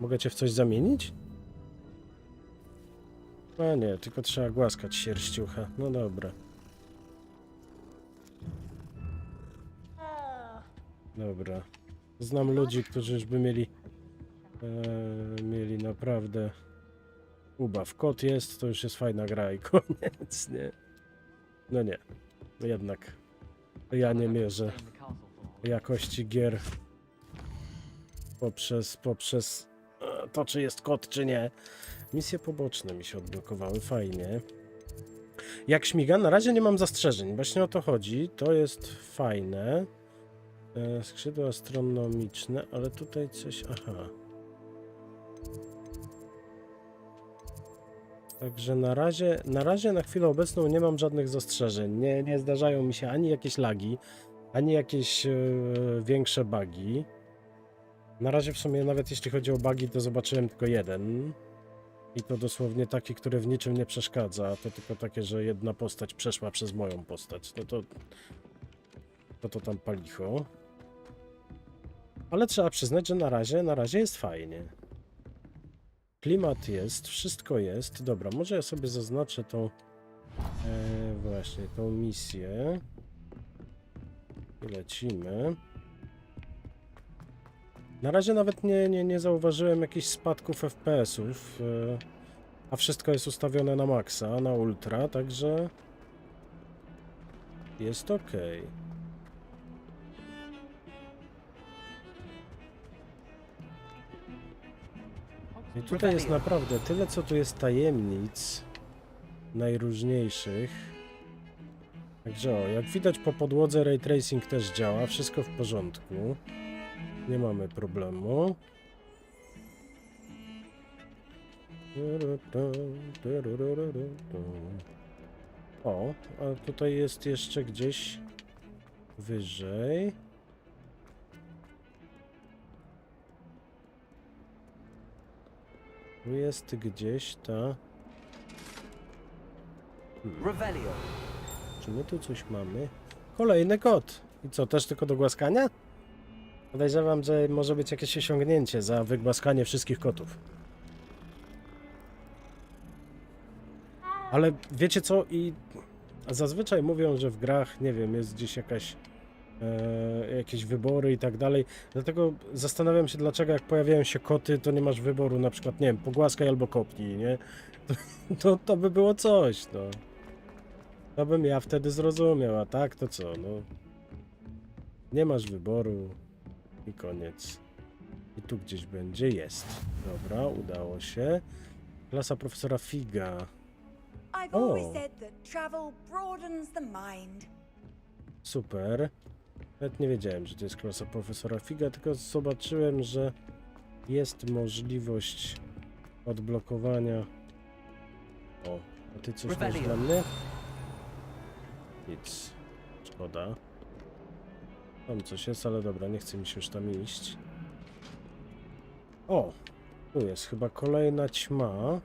Mogę cię w coś zamienić? A nie, tylko trzeba głaskać sierściucha. No dobra. Dobra. Znam ludzi, którzy już by mieli naprawdę ubaw. Kot jest, to już jest fajna gra i koniec, nie? No nie. Jednak ja nie mierzę jakości gier poprzez to, czy jest kot, czy nie. Misje poboczne mi się odblokowały, fajnie. Jak śmiga, na razie nie mam zastrzeżeń, właśnie o to chodzi. To jest fajne. Skrzydła astronomiczne, ale tutaj coś... Aha. Także na razie na chwilę obecną nie mam żadnych zastrzeżeń. Nie zdarzają mi się ani jakieś lagi, ani jakieś większe bugi. Na razie w sumie nawet jeśli chodzi o bugi, to zobaczyłem tylko jeden. I to dosłownie taki, który w niczym nie przeszkadza. To tylko takie, że jedna postać przeszła przez moją postać. No to tam palicho. Ale trzeba przyznać, że na razie jest fajnie. Klimat jest, wszystko jest. Dobra, może ja sobie zaznaczę tą właśnie tą misję. I lecimy. Na razie nawet nie zauważyłem jakichś spadków FPS-ów, a wszystko jest ustawione na maksa, na ultra, także jest ok. I tutaj jest naprawdę tyle, co tu jest tajemnic. najróżniejszych. Także o, jak widać po podłodze ray tracing też działa, wszystko w porządku. Nie mamy problemu. O, a tutaj jest jeszcze gdzieś wyżej. Tu jest gdzieś ta... Czy my tu coś mamy? Kolejny kot. I co, też tylko do głaskania? Podejrzewam, że może być jakieś osiągnięcie za wygłaskanie wszystkich kotów. Ale wiecie co? I zazwyczaj mówią, że w grach, nie wiem, jest gdzieś jakieś wybory i tak dalej. Dlatego zastanawiam się, dlaczego jak pojawiają się koty, to nie masz wyboru, na przykład, nie wiem, pogłaskaj albo kopnij, nie? To by było coś, no. To bym ja wtedy zrozumiał, a tak to co, no. Nie masz wyboru i koniec. I tu gdzieś będzie, jest. Dobra, udało się. Klasa profesora Figa. Super. Nawet nie wiedziałem, że to jest klasa profesora Figa, tylko zobaczyłem, że jest możliwość odblokowania. O, a ty coś masz dla mnie? Nic. Szkoda. Tam coś jest, ale dobra, nie chce mi się już tam iść. O! Tu jest chyba kolejna ćma.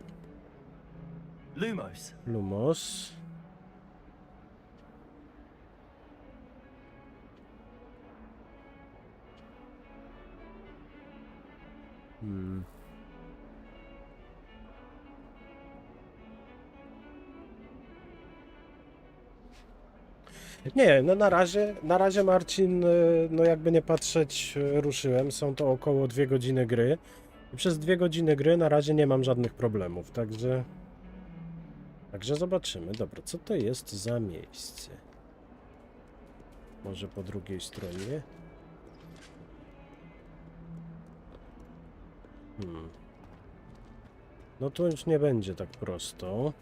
Lumos. Nie, no na razie Marcin, no jakby nie patrzeć, ruszyłem. Są to około 2 godziny gry. I przez 2 godziny gry na razie nie mam żadnych problemów, także zobaczymy. Dobra, co to jest za miejsce? Może po drugiej stronie? No tu już nie będzie tak prosto,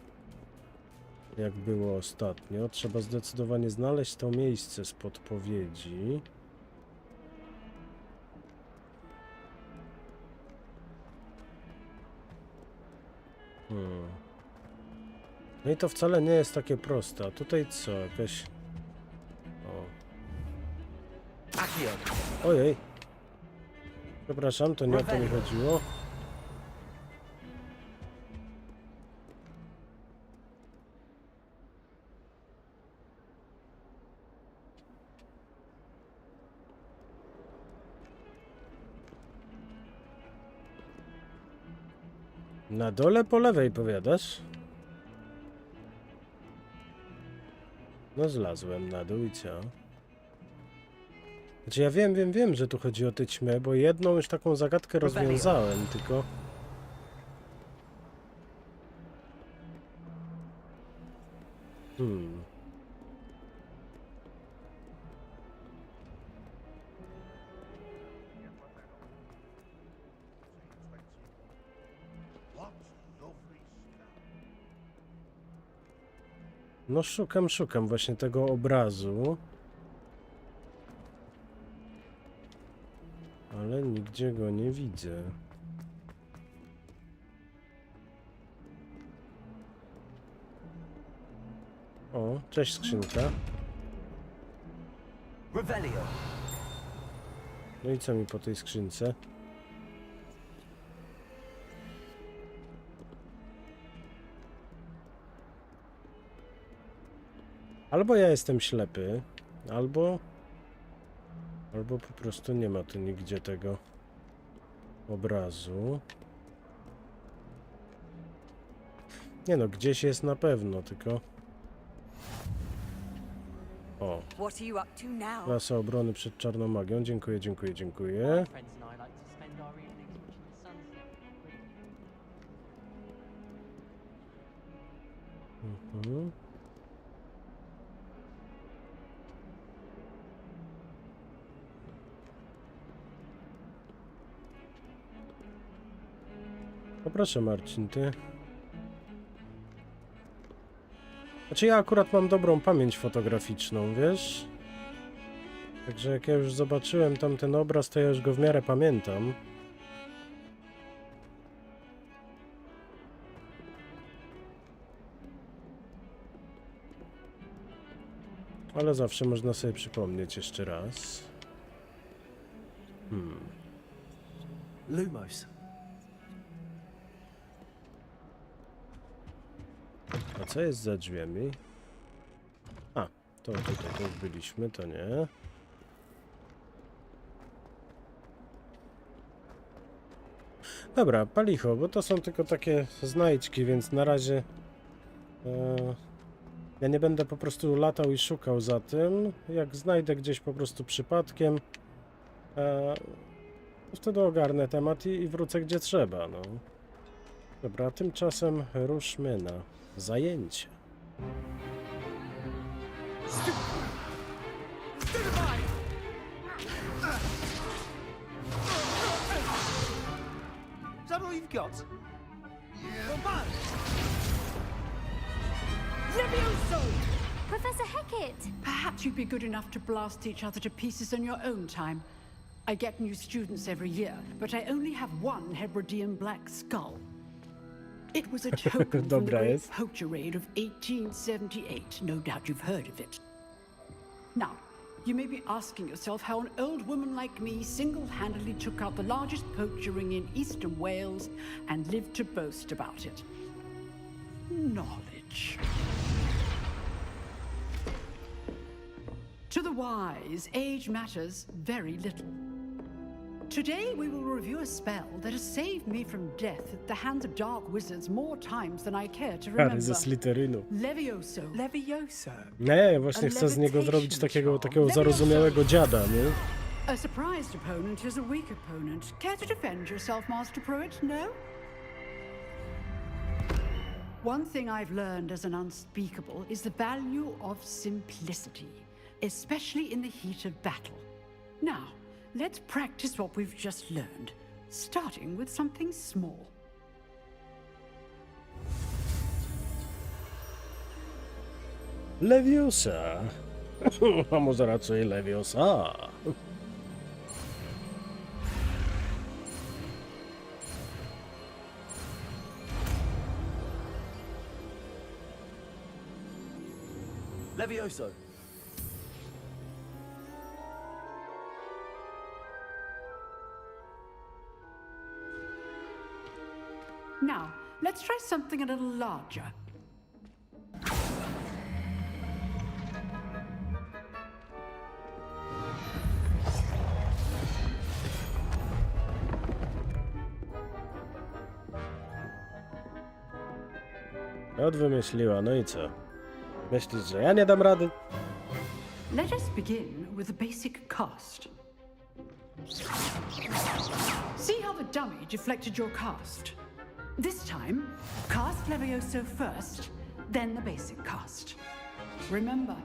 jak było ostatnio. Trzeba zdecydowanie znaleźć to miejsce z podpowiedzi. No i to wcale nie jest takie proste. A tutaj co? Jakaś... O. Ojej. Przepraszam, to nie o to mi chodziło. Na dole po lewej powiadasz? No zlazłem na dół i co? Znaczy ja wiem, że tu chodzi o tę ćmę, bo jedną już taką zagadkę rozwiązałem, tylko... No szukam właśnie tego obrazu. Ale nigdzie go nie widzę. O, cześć skrzynka. No i co mi po tej skrzynce? Albo ja jestem ślepy, albo po prostu nie ma tu nigdzie tego obrazu. Nie no, gdzieś jest na pewno, tylko... O. Klasa obrony przed czarną magią. Dziękuję. No proszę Marcin, ty. Znaczy ja akurat mam dobrą pamięć fotograficzną, wiesz? Także jak ja już zobaczyłem tamten obraz, to ja już go w miarę pamiętam. Ale zawsze można sobie przypomnieć jeszcze raz. Lumos. A co jest za drzwiami? A, to tutaj to już byliśmy, to nie. Dobra, palicho, bo to są tylko takie znajdźki, więc na razie ja nie będę po prostu latał i szukał za tym. Jak znajdę gdzieś po prostu przypadkiem, to wtedy ogarnę temat i wrócę gdzie trzeba, no. Dobra, tymczasem ruszmy na zajęcie. Is that all you've got? Levioso! Professor Hecat! Perhaps you'd be good enough to blast each other to pieces in your own time. I get new students every year, but I only have one Hebridean black skull. It was a token from the Dobra great jest. poacher raid of 1878. No doubt you've heard of it. Now, you may be asking yourself how an old woman like me single-handedly took out the largest poacher ring in eastern Wales and lived to boast about it. Knowledge. To the wise, age matters very little. Today we will review a spell that has saved me from death at the hands of dark wizards more times than I care to Harry ze remember. Slytherynu. Levioso. Levioso? Nie, właśnie chcę z niego zrobić takiego zarozumiałego dziada, nie? A surprised opponent is a weak opponent. Care to defend yourself, Master Pruitt? No? One thing I've learned as an unspeakable is the value of simplicity, especially in the heat of battle. Now, let's practice what we've just learned, starting with something small. Leviosa. A może raczej Leviosa. Levioso. Now, let's try something a little larger. Wymyśliła, no i co? Myślisz, że ja nie dam rady? Let us begin with the basic cast. See how the dummy deflected your cast? This time, cast Levioso first, then the basic cast. Remember,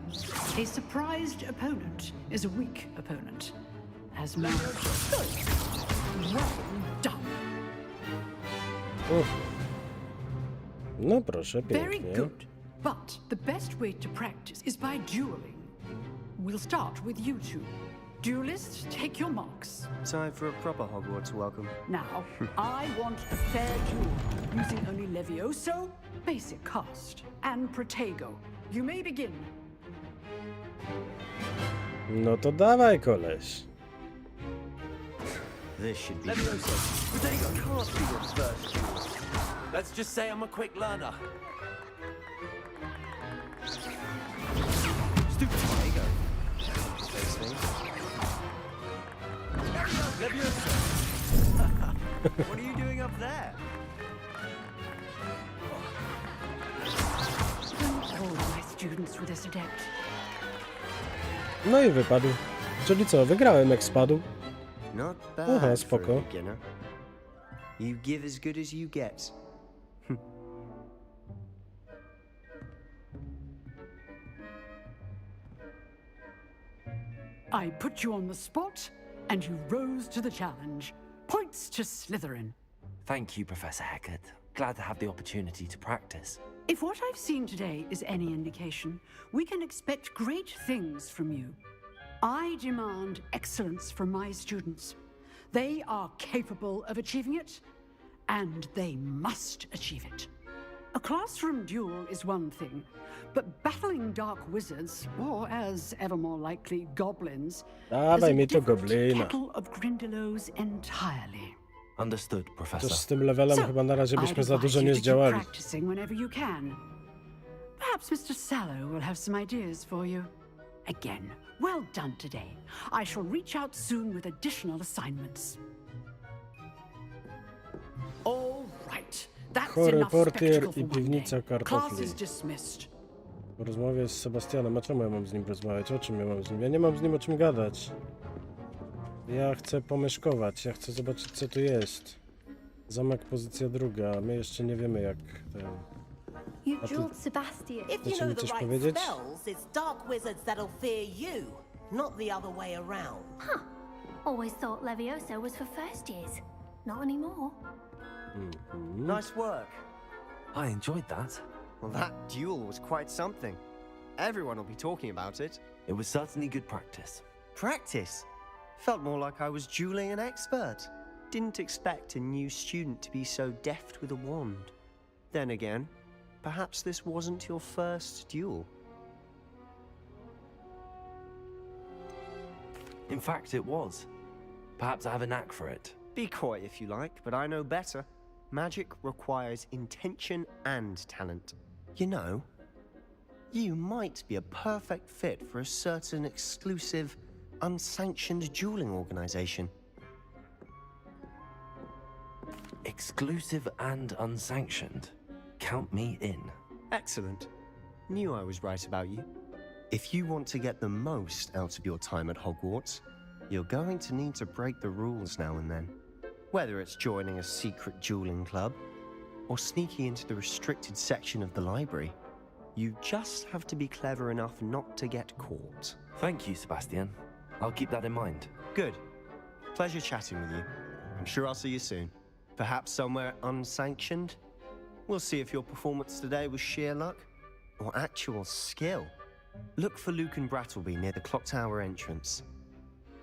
a surprised opponent is a weak opponent. As well done. No proszę, Very pięknie. good. But the best way to practice is by dueling. We'll start with you two. Duelists, take your marks. Time for a proper Hogwarts welcome. Now, I want a fair duel, using only Levioso, basic cast, and Protego. You may begin. No to dawaj, koleś. This should be Levioso. Protego can't be your first duel. Let's just say I'm a quick learner. Stupid Protego. Levioso. What are you doing up there? Don't hold my students with this adept. No i wypadł. Czyli co, wygrałem jak spadł. Not Aha, bad for a spoko. beginner. You give as good as you get. I put you on the spot, and you rose to the challenge. Points to Slytherin. Thank you, Professor Hecat. Glad to have the opportunity to practice. If what I've seen today is any indication, we can expect great things from you. I demand excellence from my students. They are capable of achieving it, and they must achieve it. A classroom duel is one thing, but battling dark wizards, or as ever more likely, goblins, Dawaj mi is to a different goblina. kettle of Grindylows entirely. Understood, Professor. Też z tym levelem chyba na razie byśmy za dużo nie zdziałali. Practicing whenever you can. Perhaps Mr. Sallow will have some ideas for you. Again, well done today. I shall reach out soon with additional assignments. All right. That's Chory enough portier spectacle i for one piwnica day. Class kartofli. is dismissed. Po rozmowie z Sebastianem, a czemu ja mam z nim rozmawiać? O czym ja mam z nim? Ja nie mam z nim o czym gadać. Ja chcę pomyszkować, ja chcę zobaczyć co tu jest. Zamek pozycja druga, my jeszcze nie wiemy jak ten... You A ty drilled Sebastian. If you chcecie know mi the coś right powiedzieć? spells, it's dark wizards that'll fear you, not the other way around. Huh. Always thought Levioso was for first years. Not anymore. Nice work. I enjoyed that. Well, that duel was quite something. Everyone will be talking about it. It was certainly good practice. Practice? Felt more like I was dueling an expert. Didn't expect a new student to be so deft with a wand. Then again, perhaps this wasn't your first duel. In fact, it was. Perhaps I have a knack for it. Be coy if you like, but I know better. Magic requires intention and talent. You know, you might be a perfect fit for a certain exclusive, unsanctioned dueling organization. Exclusive and unsanctioned. Count me in. Excellent. Knew I was right about you. If you want to get the most out of your time at Hogwarts, you're going to need to break the rules now and then. Whether it's joining a secret dueling club, or sneaking into the restricted section of the library, you just have to be clever enough not to get caught. Thank you, Sebastian. I'll keep that in mind. Good. Pleasure chatting with you. I'm sure I'll see you soon. Perhaps somewhere unsanctioned? We'll see if your performance today was sheer luck or actual skill. Look for Luke and Brattleby near the Clock Tower entrance.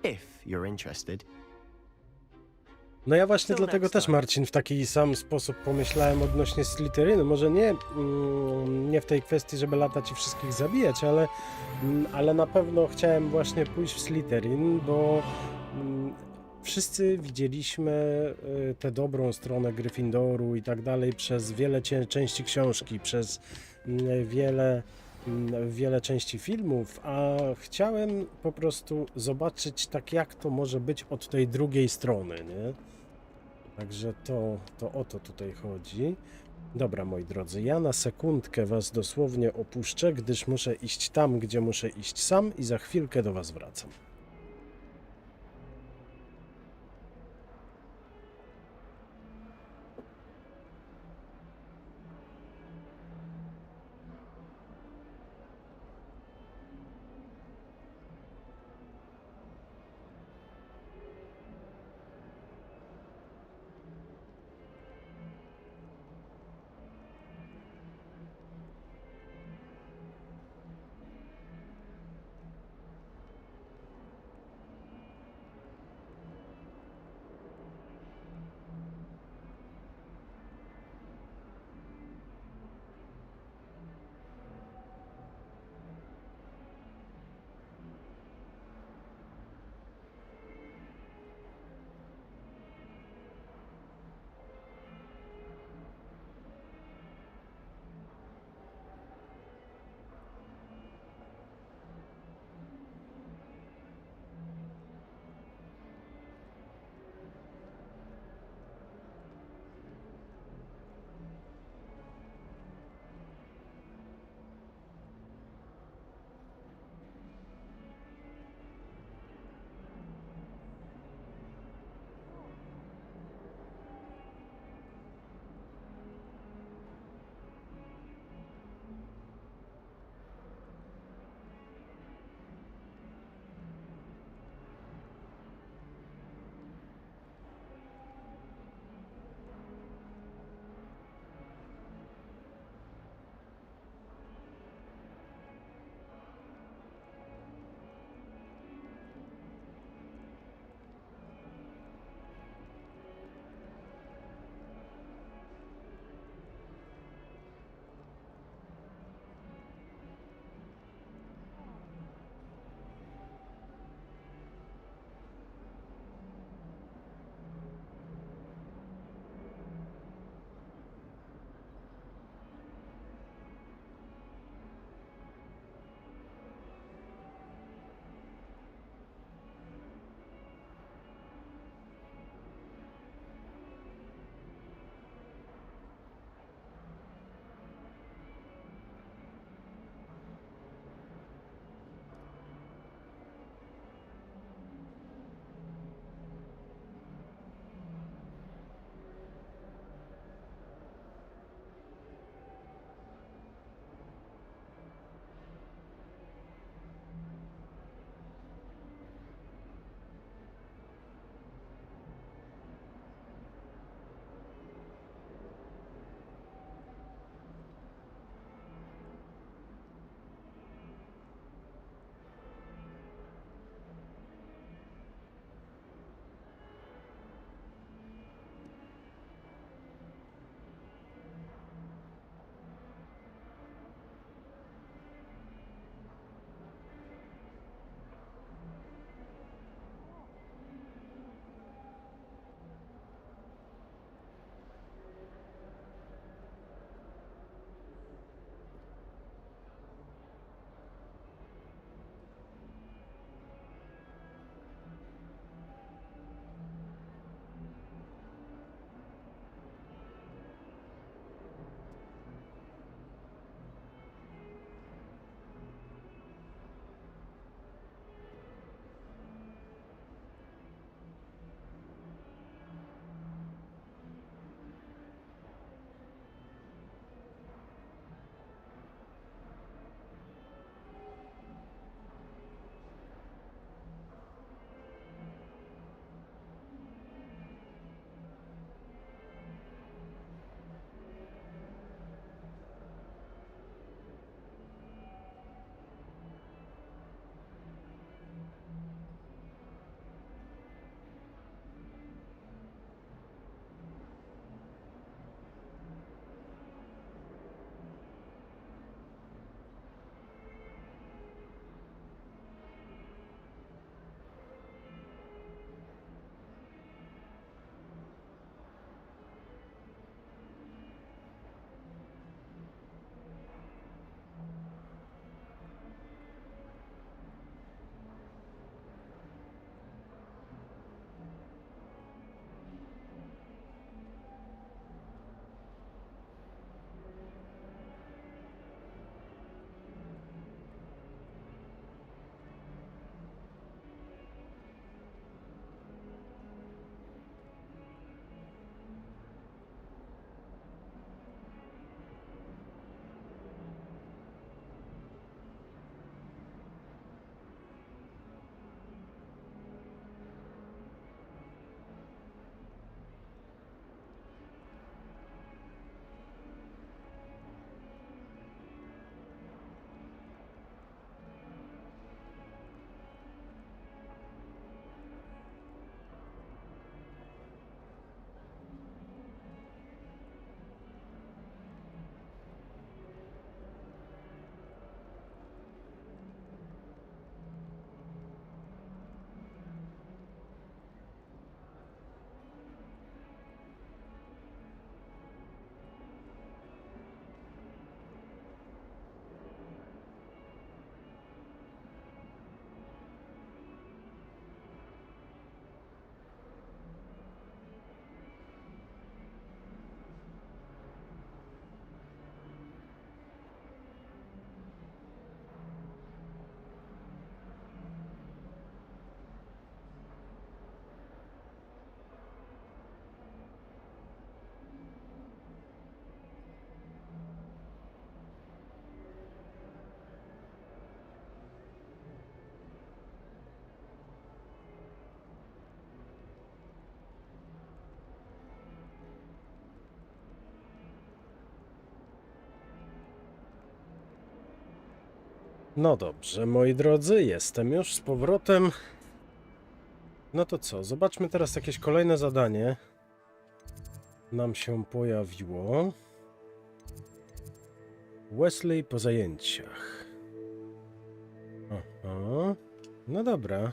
If you're interested. No ja właśnie dlatego też, Marcin, w taki sam sposób pomyślałem odnośnie Slytherynu. Może nie w tej kwestii, żeby latać i wszystkich zabijać, ale na pewno chciałem właśnie pójść w Slytherin, bo wszyscy widzieliśmy tę dobrą stronę Gryffindoru i tak dalej przez wiele części książki, przez wiele części filmów, a chciałem po prostu zobaczyć tak jak to może być od tej drugiej strony, nie? Także to o to tutaj chodzi. Dobra, moi drodzy, ja na sekundkę was dosłownie opuszczę, gdyż muszę iść tam, gdzie muszę iść sam i za chwilkę do was wracam. No dobrze, moi drodzy, jestem już z powrotem. No to co, zobaczmy teraz jakieś kolejne zadanie. Nam się pojawiło. Wyślij po zajęciach. Aha. No dobra.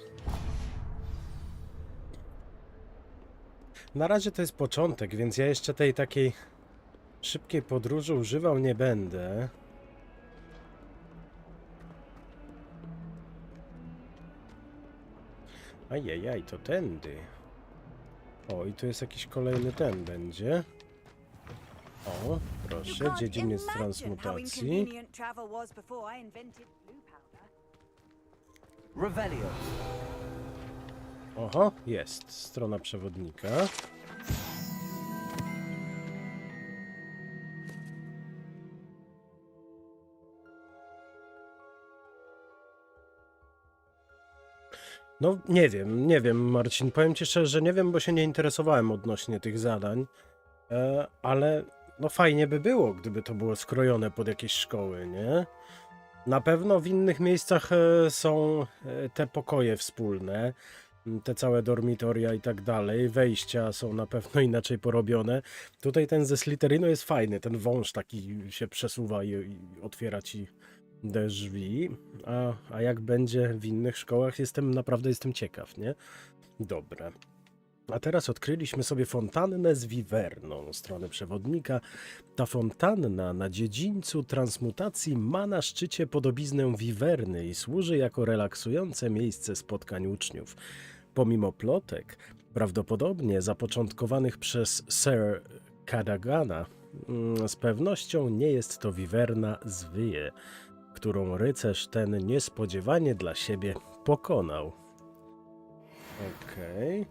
Na razie to jest początek, więc ja jeszcze tej takiej szybkiej podróży używał nie będę. Ajajaj, to tędy. O, i tu jest jakiś kolejny ten będzie. O, proszę, dziedziniec transmutacji. Revelio. Oho, jest. Strona przewodnika. No, nie wiem, Marcin. Powiem ci szczerze, że nie wiem, bo się nie interesowałem odnośnie tych zadań. Ale no fajnie by było, gdyby to było skrojone pod jakieś szkoły, nie? Na pewno w innych miejscach są te pokoje wspólne, te całe dormitoria i tak dalej. Wejścia są na pewno inaczej porobione. Tutaj ten ze Slytherinu jest fajny, ten wąż taki się przesuwa i otwiera ci drzwi. A jak będzie w innych szkołach, naprawdę jestem ciekaw, nie? Dobra. A teraz odkryliśmy sobie fontannę z wiwerną, stronę przewodnika. Ta fontanna na dziedzińcu transmutacji ma na szczycie podobiznę wiwerny i służy jako relaksujące miejsce spotkań uczniów. Pomimo plotek, prawdopodobnie zapoczątkowanych przez Sir Cadagana, z pewnością nie jest to wiwerna zwyje, którą rycerz ten niespodziewanie dla siebie pokonał. Okej.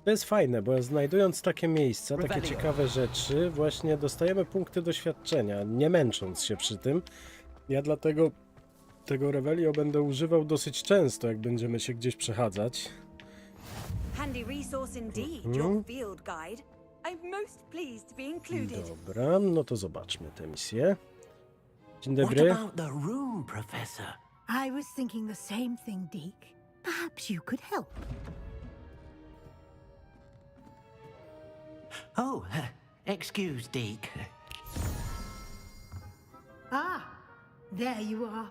To jest fajne, bo znajdując takie miejsca, takie ciekawe rzeczy, właśnie dostajemy punkty doświadczenia, nie męcząc się przy tym. Ja dlatego tego Revelio będę używał dosyć często, jak będziemy się gdzieś przechadzać. Dobra, no to zobaczmy tę misję. Dzień dobry. What about the room, Professor? I was thinking the same thing, Deke. Perhaps you could help. Oh, excuse, Deke. Ah, there you are.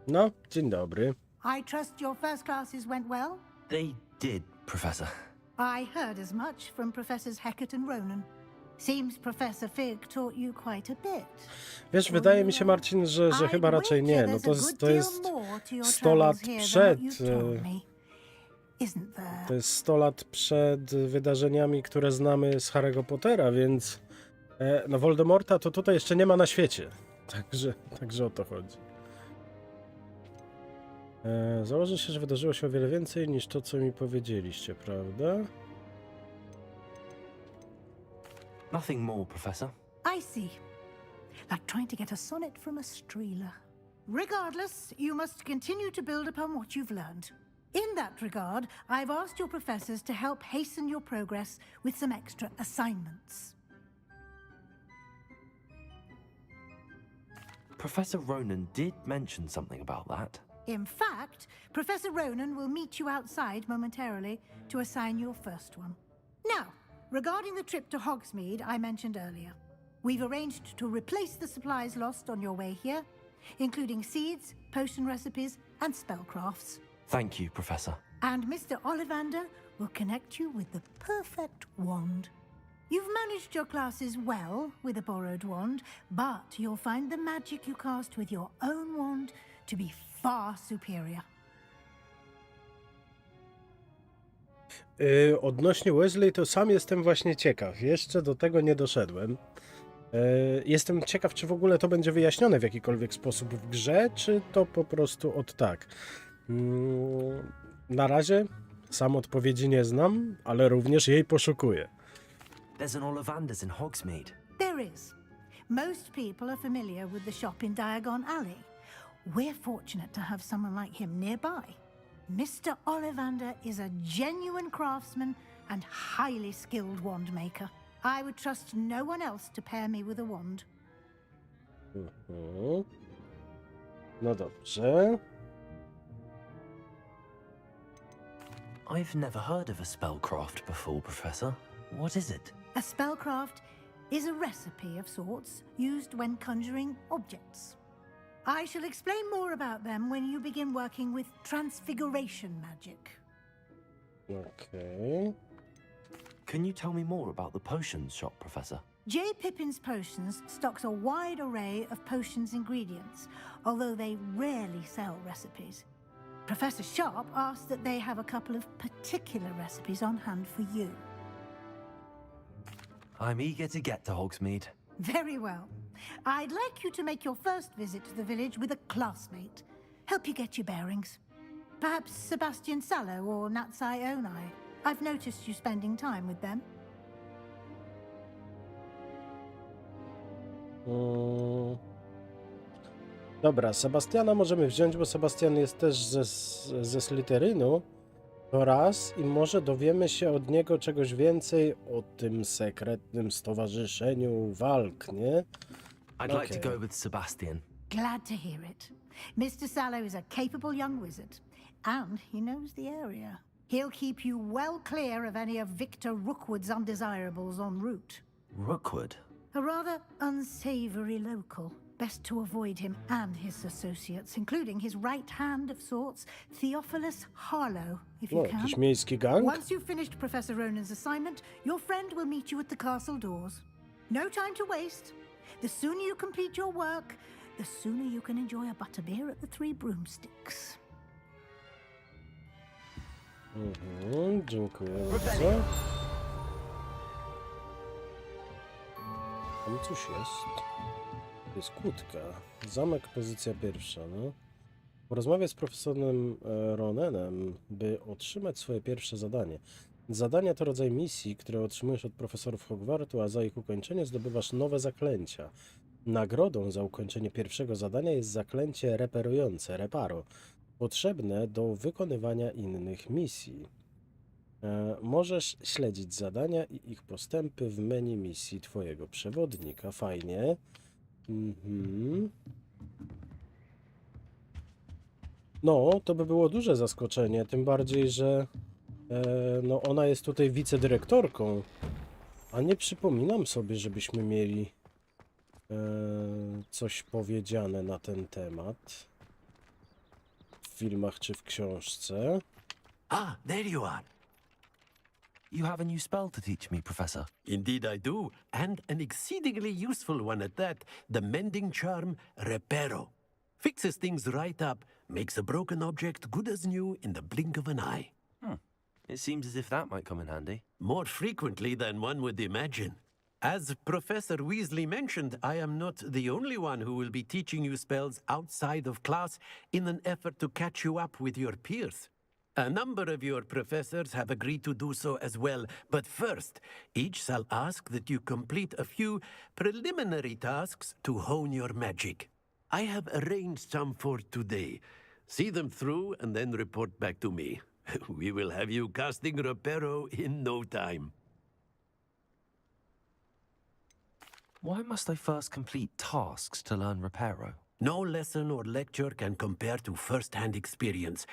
No, dzień dobry. I trust your first classes went well? They did, Professor. I heard as much from Professors Hecat and Ronan. Seems Professor Fig taught you quite a bit. Wiesz, wydaje mi się, Marcin, że chyba raczej nie. No to jest 100 lat przed... To jest 100 lat przed wydarzeniami, które znamy z Harry'ego Pottera, więc no Voldemorta to tutaj jeszcze nie ma na świecie. Także o to chodzi. Założę się, że wydarzyło się o wiele więcej niż to, co mi powiedzieliście, prawda? Nothing more, Professor. I see. Like trying to get a sonnet from a streeler. Regardless, you must continue to build upon what you've learned. In that regard, I've asked your professors to help hasten your progress with some extra assignments. Professor Ronan did mention something about that. In fact, Professor Ronan will meet you outside momentarily to assign your first one. Now, regarding the trip to Hogsmeade I mentioned earlier, we've arranged to replace the supplies lost on your way here, including seeds, potion recipes, and spellcrafts. Thank you, Professor. And Mr. Ollivander will connect you with the perfect wand. You've managed your classes well with a borrowed wand, but you'll find the magic you cast with your own wand to be far superior. Odnośnie Wesley, to sam jestem właśnie ciekaw. Jeszcze do tego nie doszedłem. Jestem ciekaw, czy w ogóle to będzie wyjaśnione w jakikolwiek sposób w grze, czy to po prostu od tak. Na razie sam odpowiedzi nie znam, ale również jej poszukuję. There's an Ollivander's in Hogsmeade. There is. Most people are familiar with the shop in Diagon Alley. We're fortunate to have someone like him nearby. Mr. Ollivander is a genuine craftsman and highly skilled wand maker. I would trust no one else to pair me with a wand. No dobrze. I've never heard of a spellcraft before, Professor. What is it? A spellcraft is a recipe of sorts used when conjuring objects. I shall explain more about them when you begin working with transfiguration magic. Okay. Can you tell me more about the potions shop, Professor? J. Pippin's Potions stocks a wide array of potions ingredients, although they rarely sell recipes. Professor Sharp asked that they have a couple of particular recipes on hand for you. I'm eager to get to Hogsmeade. Very well. I'd like you to make your first visit to the village with a classmate. Help you get your bearings. Perhaps Sebastian Sallow or Natsai Onai. I've noticed you spending time with them. Dobra, Sebastiana możemy wziąć, bo Sebastian jest też ze Slytherynu. To raz i może dowiemy się od niego czegoś więcej o tym sekretnym stowarzyszeniu walk, nie? I'd like to go with Sebastian. Glad to hear it. Mr. Sallow is a capable young wizard, and he knows the area. He'll keep you well clear of any of Victor Rookwood's undesirables en route. Rookwood? A rather unsavory local. Best to avoid him and his associates, including his right hand of sorts, Theophilus Harlow, if you can. Jakiś miejski gang? Once you've finished Professor Ronan's assignment, your friend will meet you at the castle doors. No time to waste. The sooner you complete your work, the sooner you can enjoy a butterbeer at the Three Broomsticks. Dziękuję bardzo. Tam coś jest. To jest kłódka. Zamek, pozycja pierwsza, no. Porozmawiaj z profesorem Ronanem, by otrzymać swoje pierwsze zadanie. Zadania to rodzaj misji, które otrzymujesz od profesorów Hogwartu, a za ich ukończenie zdobywasz nowe zaklęcia. Nagrodą za ukończenie pierwszego zadania jest zaklęcie reperujące, reparo, potrzebne do wykonywania innych misji. Możesz śledzić zadania i ich postępy w menu misji twojego przewodnika. Fajnie. No, to by było duże zaskoczenie, tym bardziej, że no ona jest tutaj wicedyrektorką, a nie przypominam sobie, żebyśmy mieli coś powiedziane na ten temat w filmach czy w książce. Ah, there you are. You have a new spell to teach me, Professor. Indeed I do, and an exceedingly useful one at that, the mending charm Reparo. Fixes things right up, makes a broken object good as new in the blink of an eye. It seems as if that might come in handy. More frequently than one would imagine. As Professor Weasley mentioned, I am not the only one who will be teaching you spells outside of class in an effort to catch you up with your peers. A number of your professors have agreed to do so as well, but first, each shall ask that you complete a few preliminary tasks to hone your magic. I have arranged some for today. See them through and then report back to me. We will have you casting Reparo in no time. Why must I first complete tasks to learn Reparo? No lesson or lecture can compare to first-hand experience,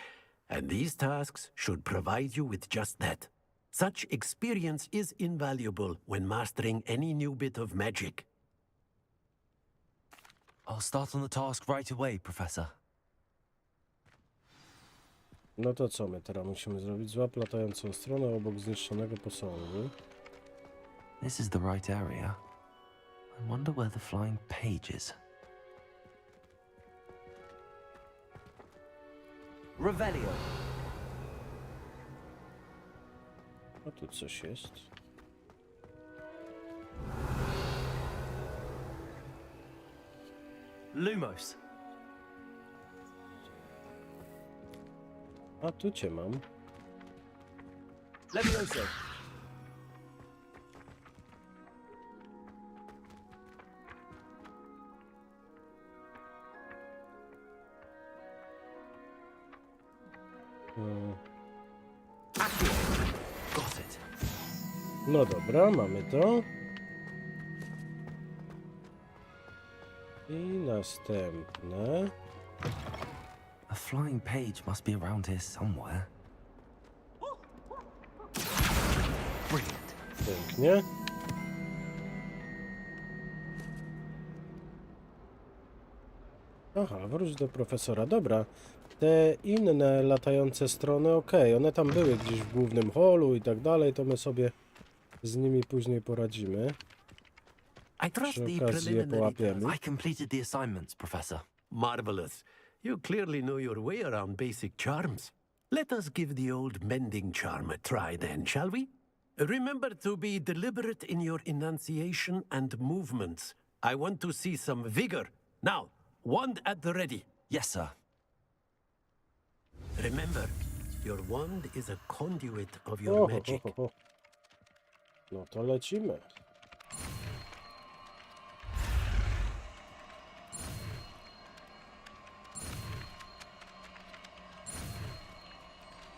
and these tasks should provide you with just that. Such experience is invaluable when mastering any new bit of magic. I'll start on the task right away, Professor. No to co my teraz musimy zrobić? Złap latającą stronę obok zniszczonego posągu. This is the right area. I wonder where the flying page is. Revelio. A tu coś jest. Lumos. A tu cię mam. Levioso. Got it. No dobra, mamy to. I następne. A flying page must be around here somewhere. Brilliant. Pięknie. Aha, wróć do profesora. Dobra. Te inne latające strony, okej, one tam były gdzieś w głównym holu i tak dalej, to my sobie z nimi później poradzimy. I trust Przy the okazji je preliminary połapiemy. I completed the assignments, Professor. Marvelous. You clearly know your way around basic charms. Let us give the old mending charm a try then, shall we? Remember to be deliberate in your enunciation and movements. I want to see some vigor. Now, wand at the ready. Yes, sir. Remember, your wand is a conduit of your magic. No to lecimy.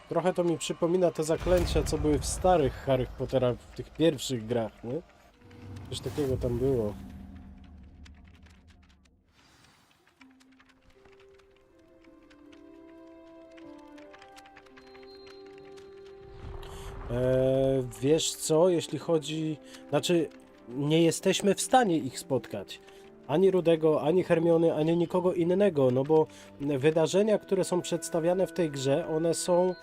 Trochę to mi przypomina te zaklęcia, co były w starych Harry'ego Pottera, w tych pierwszych grach, nie? Coś takiego tam było. Wiesz co, jeśli chodzi... Znaczy, nie jesteśmy w stanie ich spotkać. Ani Rudego, ani Hermiony, ani nikogo innego, no bo wydarzenia, które są przedstawiane w tej grze, one są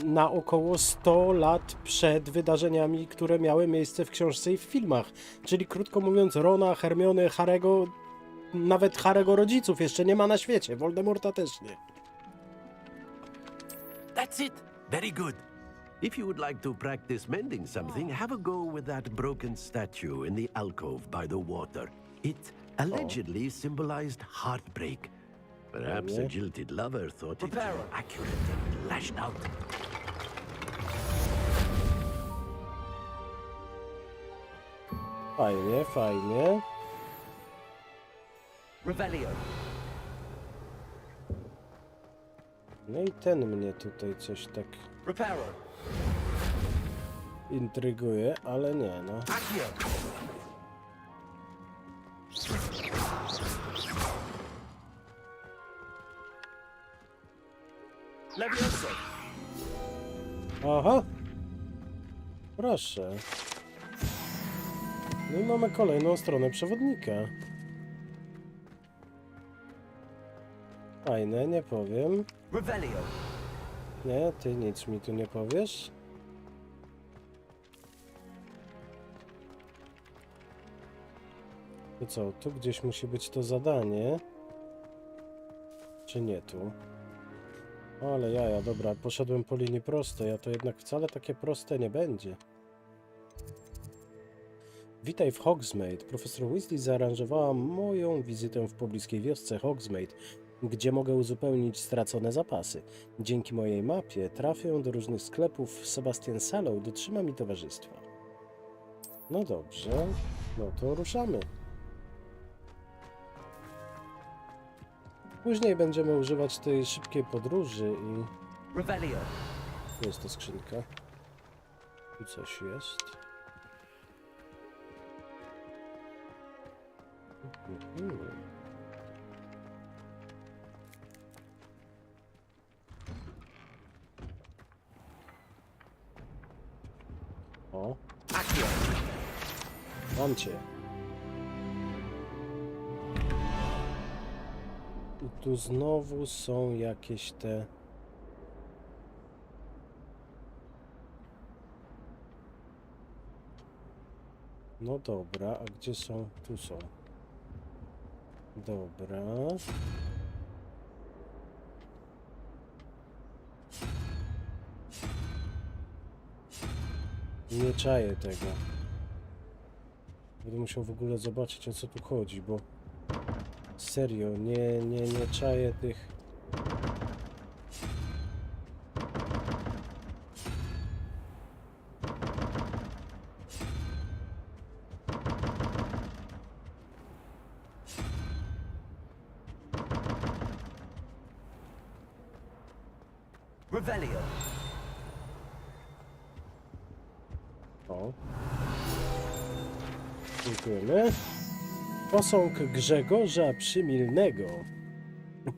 na około 100 lat przed wydarzeniami, które miały miejsce w książce i w filmach. Czyli krótko mówiąc, Rona, Hermiony, Harry'ego, nawet Harry'ego rodziców jeszcze nie ma na świecie. Voldemorta też nie. That's it. Very good. If you would like to practice mending something, have a go with that broken statue in the alcove by the water. It allegedly symbolized heartbreak. Perhaps a jilted lover thought it accurate and lashed out. Fajnie, fajnie. Revelio. No i ten mnie tutaj coś tak intryguje, ale nie, no. Aha! Proszę. No i mamy kolejną stronę przewodnika. Fajne, nie powiem. Nie, ty nic mi tu nie powiesz. To co, tu gdzieś musi być to zadanie. Czy nie tu? Ale jaja, dobra, poszedłem po linii prostej, a to jednak wcale takie proste nie będzie. Witaj w Hogsmeade. Profesor Weasley zaaranżowała moją wizytę w pobliskiej wiosce Hogsmeade, gdzie mogę uzupełnić stracone zapasy. Dzięki mojej mapie trafię do różnych sklepów. Sebastian Sallow dotrzyma mi towarzystwa. No dobrze, no to ruszamy. Później będziemy używać tej szybkiej podróży i... Tu jest ta skrzynka. Tu coś jest. O. Mam cię. I tu znowu są jakieś te... No dobra, a gdzie są? Tu są. Dobra. Nie czaję tego. Będę musiał w ogóle zobaczyć, o co tu chodzi, bo... Serio, nie czaję tych... O. Dziękujemy. Posąg Grzegorza Przymilnego.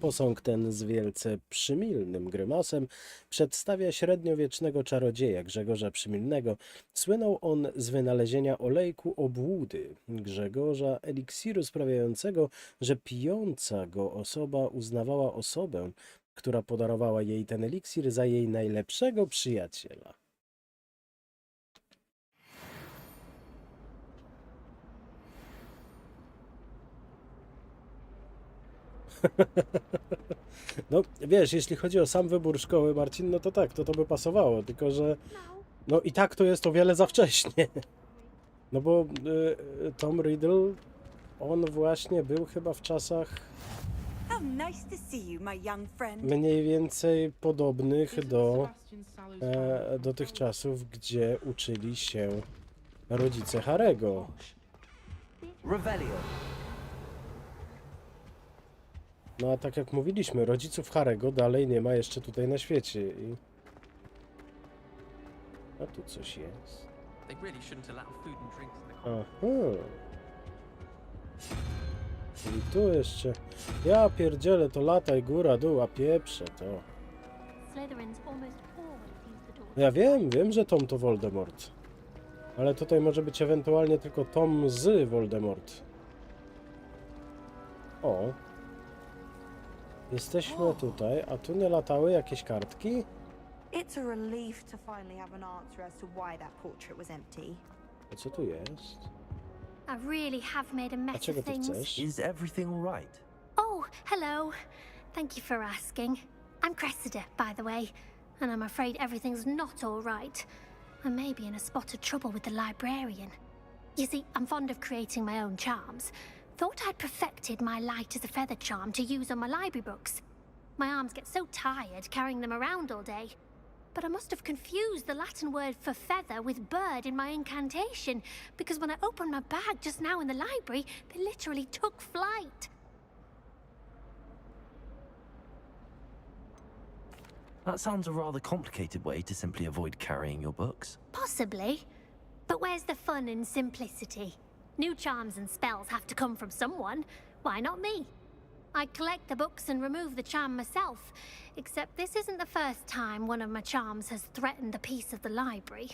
Posąg ten z wielce przymilnym grymasem przedstawia średniowiecznego czarodzieja Grzegorza Przymilnego. Słynął on z wynalezienia olejku obłudy Grzegorza, eliksiru sprawiającego, że pijąca go osoba uznawała osobę, która podarowała jej ten eliksir, za jej najlepszego przyjaciela. No wiesz, jeśli chodzi o sam wybór szkoły, Marcin, no to tak, to by pasowało, tylko że no i tak to jest o wiele za wcześnie. No bo Tom Riddle, on właśnie był chyba w czasach mniej więcej podobnych do tych czasów, gdzie uczyli się rodzice Harry'ego. No a tak jak mówiliśmy, rodziców Harry'ego dalej nie ma jeszcze tutaj na świecie i... A tu coś jest. Aha. I tu jeszcze... Ja pierdzielę, to lataj góra, dół, a pieprze to. Ja wiem, że Tom to Voldemort. Ale tutaj może być ewentualnie tylko Tom z Voldemort. O. Jesteśmy tutaj, a tu nie latały jakieś kartki? It's a relief to finally have an answer as to why that portrait was empty. A co tu jest? I really have made a A mess czego of ty things. chcesz? Is everything all right? Oh, hello. Thank you for asking. I'm Cressida, by the way, and I'm afraid everything's not all right. I may be in a spot of trouble with the librarian. You see, I'm fond of creating my own charms. Thought I'd perfected my light as a feather charm to use on my library books. My arms get so tired carrying them around all day. But I must have confused the Latin word for feather with bird in my incantation, because when I opened my bag just now in the library, they literally took flight. That sounds a rather complicated way to simply avoid carrying your books. Possibly. But where's the fun in simplicity? New charms and spells have to come from someone. Why not me? I collect the books and remove the charm myself, except this isn't the first time one of my charms has threatened the peace of the library.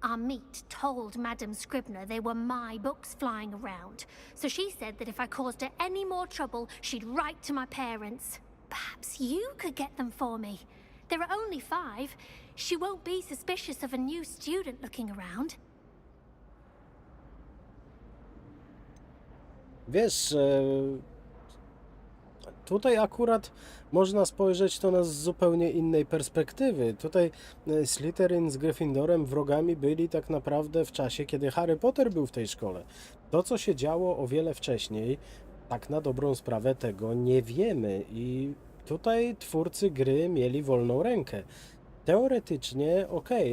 Our meet told Madame Scribner they were my books flying around, so she said that if I caused her any more trouble, she'd write to my parents. Perhaps you could get them for me. There are only 5. She won't be suspicious of a new student looking around. Wiesz, tutaj akurat można spojrzeć to z zupełnie innej perspektywy. Tutaj Slytherin z Gryffindorem wrogami byli tak naprawdę w czasie, kiedy Harry Potter był w tej szkole. To, co się działo o wiele wcześniej, tak na dobrą sprawę tego nie wiemy i tutaj twórcy gry mieli wolną rękę. Teoretycznie,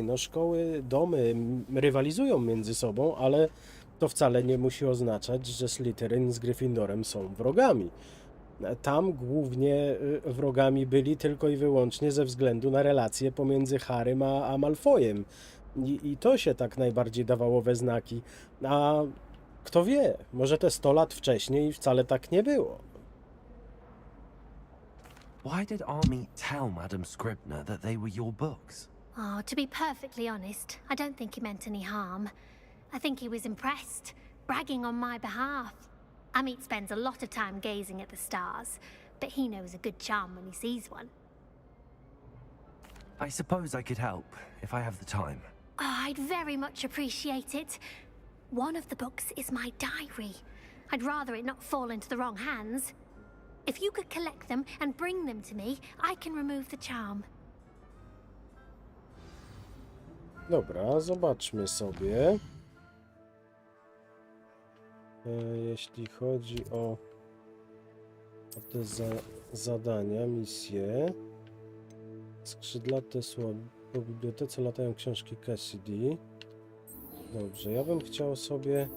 no szkoły, domy rywalizują między sobą, ale to wcale nie musi oznaczać, że Slytherin z Gryffindorem są wrogami. Tam głównie wrogami byli tylko i wyłącznie ze względu na relacje pomiędzy Harrym a Malfoyem. I to się tak najbardziej dawało we znaki. A kto wie, może te 100 lat wcześniej wcale tak nie było. Why did our meet tell Madame Scribner that they were your books? Oh, to be perfectly honest, I don't think he meant any harm. I think he was impressed, bragging on my behalf. Amit spends a lot of time gazing at the stars, but he knows a good charm when he sees one. I suppose I could help, if I have the time. Oh, I'd very much appreciate it. One of the books is my diary. I'd rather it not fall into the wrong hands. If you could collect them and bring them to me, I can remove the charm. Dobra, zobaczmy sobie. Jeśli chodzi o te zadania, misje. Skrzydlate słowo. Po bibliotece latają książki Cassidy. Dobrze, ja bym chciał sobie...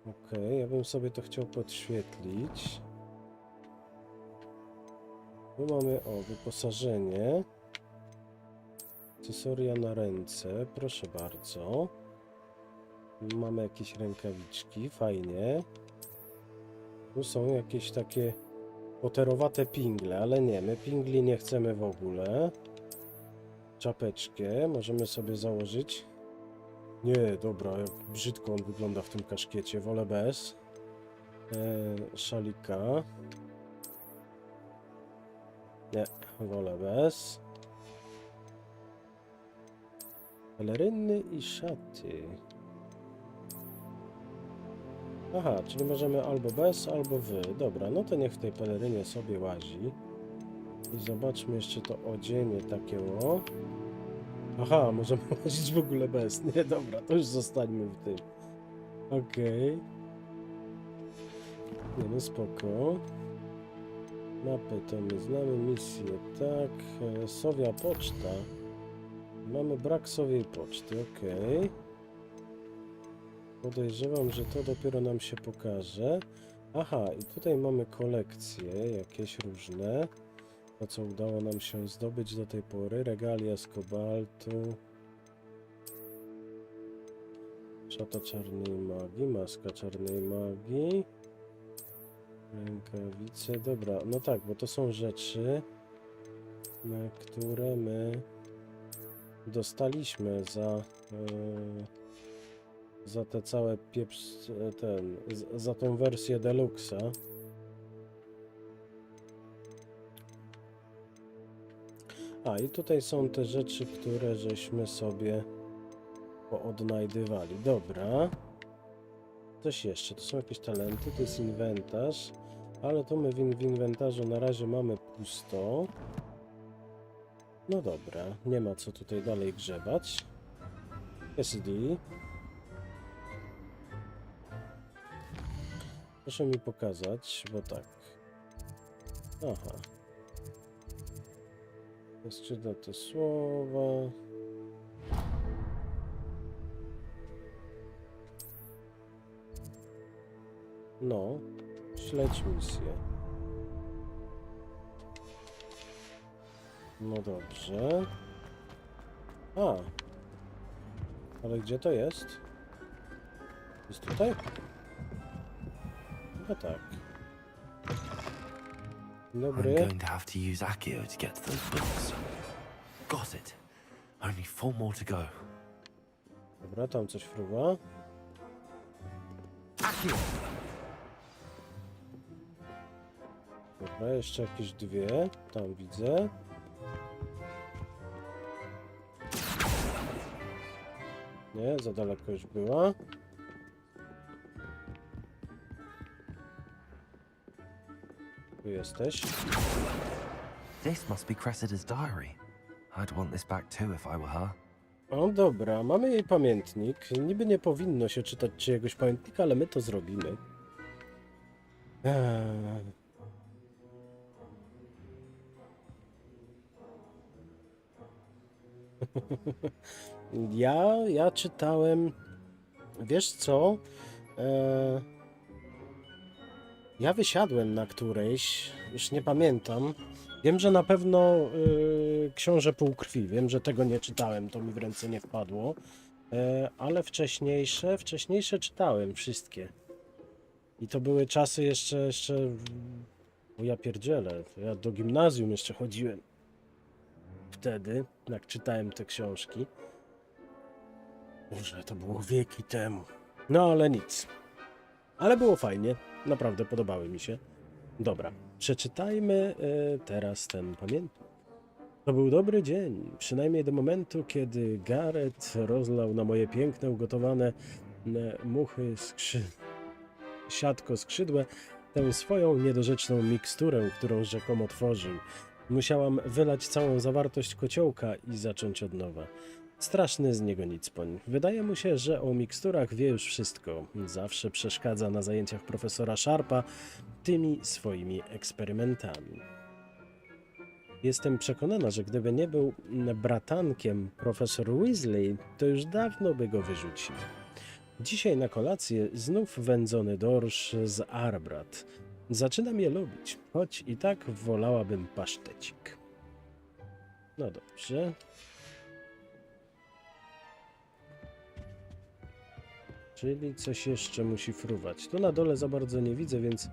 Okej, ja bym sobie to chciał podświetlić. Tu mamy, wyposażenie. Akcesoria na ręce, proszę bardzo. Mamy jakieś rękawiczki, fajnie. Tu są jakieś takie potterowate pingle, ale nie, my pingli nie chcemy w ogóle. Czapeczkę możemy sobie założyć. Nie, dobra, jak brzydko on wygląda w tym kaszkiecie, wolę bez. Szalika. Nie, wolę bez. Peleryny i szaty. Aha, czyli możemy albo bez, albo wy. Dobra, no to niech w tej pelerynie sobie łazi. I zobaczmy jeszcze to odzienie takie o. Aha, możemy łazić w ogóle bez. Nie, dobra, to już zostańmy w tym. Okej. Nie no, spoko. Mapy to my znamy, misję, tak. Sowia poczta. Mamy brak sowiej poczty, okej. Podejrzewam, że to dopiero nam się pokaże. Aha, i tutaj mamy kolekcje jakieś różne. To, co udało nam się zdobyć do tej pory. Regalia z kobaltu. Szata czarnej magii, maska czarnej magii. Rękawice, dobra, no tak, bo to są rzeczy, na które my dostaliśmy za te całe za tą wersję Deluxa. A i tutaj są te rzeczy, które żeśmy sobie poodnajdywali. Dobra. Coś jeszcze, to są jakieś talenty, to jest inwentarz, ale tu my w inwentarzu na razie mamy pusto. No dobra, nie ma co tutaj dalej grzebać. SD. Proszę mi pokazać, bo tak. Aha. Skrzydlate słowa. No, śledź misję. No dobrze. A. Ale gdzie to jest? Jest tutaj? Chyba tak. Dobry. I'm going to have to use Accio to get to those books. Got it. Only 4 more to go. Dobra, tam coś fruwa. Accio! Dobra, jeszcze jakieś 2. Tam widzę. Nie, za daleko już była. Tu jesteś. This must be Cressida's diary. I'd want this back too if I were her. O dobra, mamy jej pamiętnik. Niby nie powinno się czytać czyjegoś pamiętnika, ale my to zrobimy. Ja czytałem, wiesz co, ja wysiadłem na którejś, już nie pamiętam, wiem, że na pewno Książę Półkrwi, wiem, że tego nie czytałem, to mi w ręce nie wpadło, ale wcześniejsze czytałem wszystkie i to były czasy jeszcze, o ja pierdzielę, ja do gimnazjum jeszcze chodziłem. Wtedy, jak czytałem te książki. Boże, to było wieki temu. No ale nic. Ale było fajnie. Naprawdę podobały mi się. Dobra, przeczytajmy teraz ten pamiętnik. To był dobry dzień. Przynajmniej do momentu, kiedy Gareth rozlał na moje piękne, ugotowane muchy siatko skrzydłe tę swoją niedorzeczną miksturę, którą rzekomo tworzył. Musiałam wylać całą zawartość kociołka i zacząć od nowa. Straszny z niego nicpoń. Wydaje mu się, że o miksturach wie już wszystko. Zawsze przeszkadza na zajęciach profesora Sharpa tymi swoimi eksperymentami. Jestem przekonana, że gdyby nie był bratankiem profesor Weasley, to już dawno by go wyrzucił. Dzisiaj na kolację znów wędzony dorsz z Arbrat. Zaczynam je lubić, choć i tak wolałabym pasztecik. No dobrze. Czyli coś jeszcze musi fruwać. Tu na dole za bardzo nie widzę, więc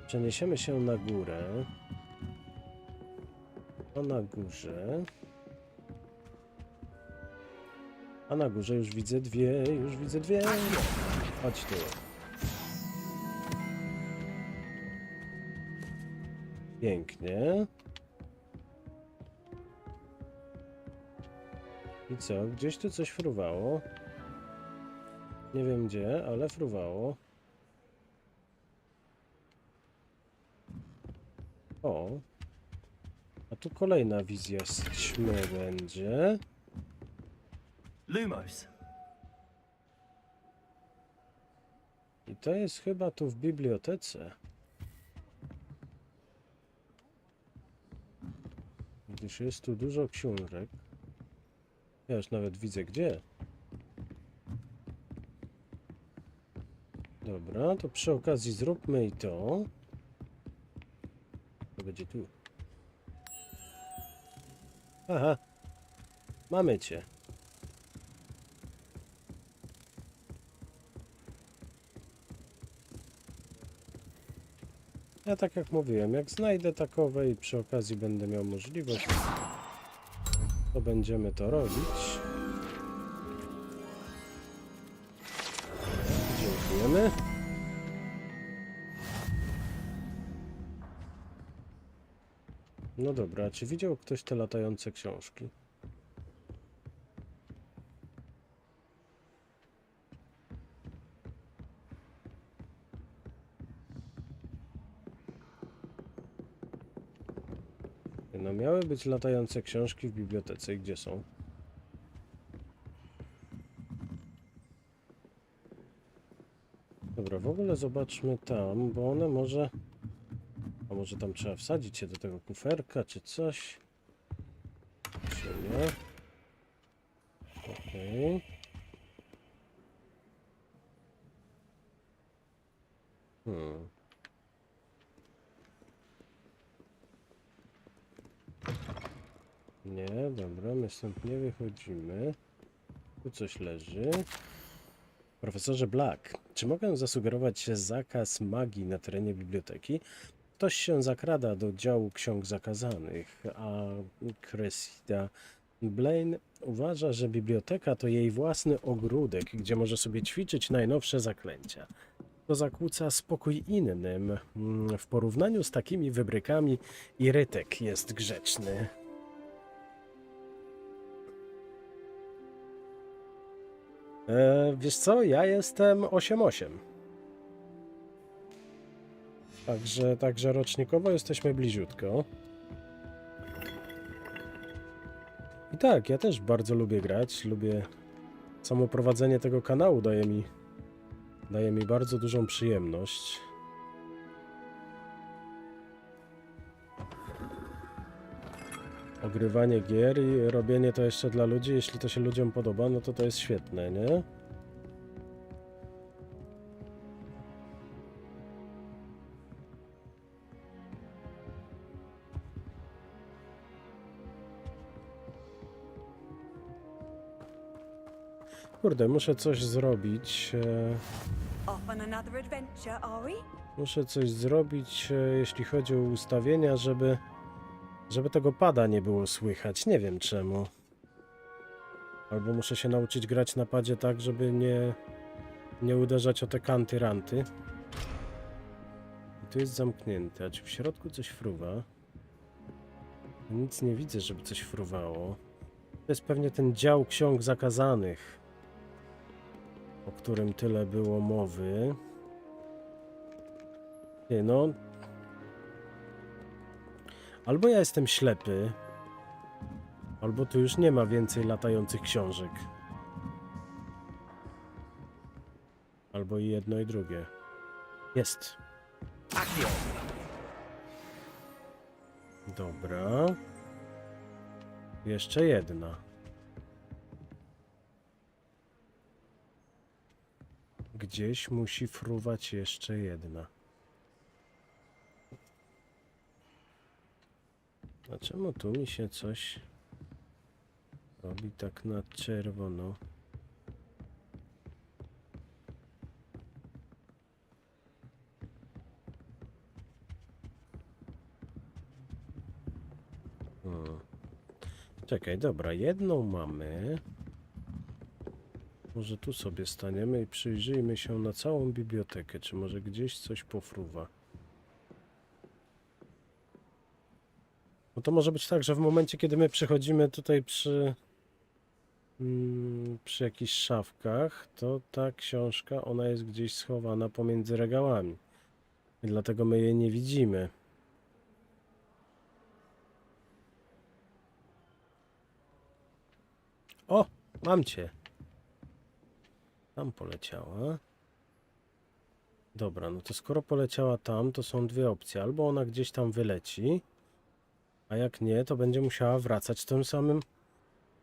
przeniesiemy się na górę. To na górze. A na górze już widzę dwie. Chodź tu. Pięknie. I co? Gdzieś tu coś fruwało. Nie wiem gdzie, ale fruwało. O. A tu kolejna wizja z ćmy będzie. Lumos. I to jest chyba tu w bibliotece. Gdyż jest tu dużo książek. Ja już nawet widzę gdzie. Dobra, to przy okazji zróbmy i to. To będzie tu. Aha. Mamy cię. Ja tak jak mówiłem, jak znajdę takowe i przy okazji będę miał możliwość, to będziemy to robić. Dziękujemy. No dobra, czy widział ktoś te latające książki? No miały być latające książki w bibliotece. I gdzie są? Dobra, w ogóle zobaczmy tam, bo one może... A może tam trzeba wsadzić się do tego kuferka, czy coś? Czy nie? Okej. Nie, dobra, my stąd nie wychodzimy. Tu coś leży. Profesorze Black, czy mogę zasugerować zakaz magii na terenie biblioteki? Ktoś się zakrada do działu ksiąg zakazanych, a Cressida Blaine uważa, że biblioteka to jej własny ogródek, gdzie może sobie ćwiczyć najnowsze zaklęcia. To zakłóca spokój innym. W porównaniu z takimi wybrykami Irytek jest grzeczny. Wiesz co, ja jestem 8-8. Także rocznikowo jesteśmy bliziutko. I tak, ja też bardzo lubię grać, lubię samo prowadzenie tego kanału, daje mi bardzo dużą przyjemność. Ogrywanie gier i robienie to jeszcze dla ludzi, jeśli to się ludziom podoba, no to jest świetne, nie? Kurde, muszę coś zrobić. Muszę coś zrobić, jeśli chodzi o ustawienia, żeby tego pada nie było słychać. Nie wiem czemu. Albo muszę się nauczyć grać na padzie tak, żeby nie uderzać o te kanty-ranty. I tu jest zamknięte. A czy w środku coś fruwa? Nic nie widzę, żeby coś fruwało. To jest pewnie ten dział ksiąg zakazanych, o którym tyle było mowy. Nie, no... Albo ja jestem ślepy, albo tu już nie ma więcej latających książek. Albo i jedno i drugie. Jest. Dobra. Jeszcze jedna. Gdzieś musi fruwać jeszcze jedna. A czemu tu mi się coś robi tak na czerwono? Czekaj, dobra, jedną mamy. Może tu sobie staniemy i przyjrzyjmy się na całą bibliotekę, czy może gdzieś coś pofruwa. No to może być tak, że w momencie, kiedy my przychodzimy tutaj przy jakichś szafkach, to ta książka, ona jest gdzieś schowana pomiędzy regałami. I dlatego my jej nie widzimy. O, mam cię. Tam poleciała. Dobra, no to skoro poleciała tam, to są dwie opcje. Albo ona gdzieś tam wyleci, a jak nie, to będzie musiała wracać tym samym.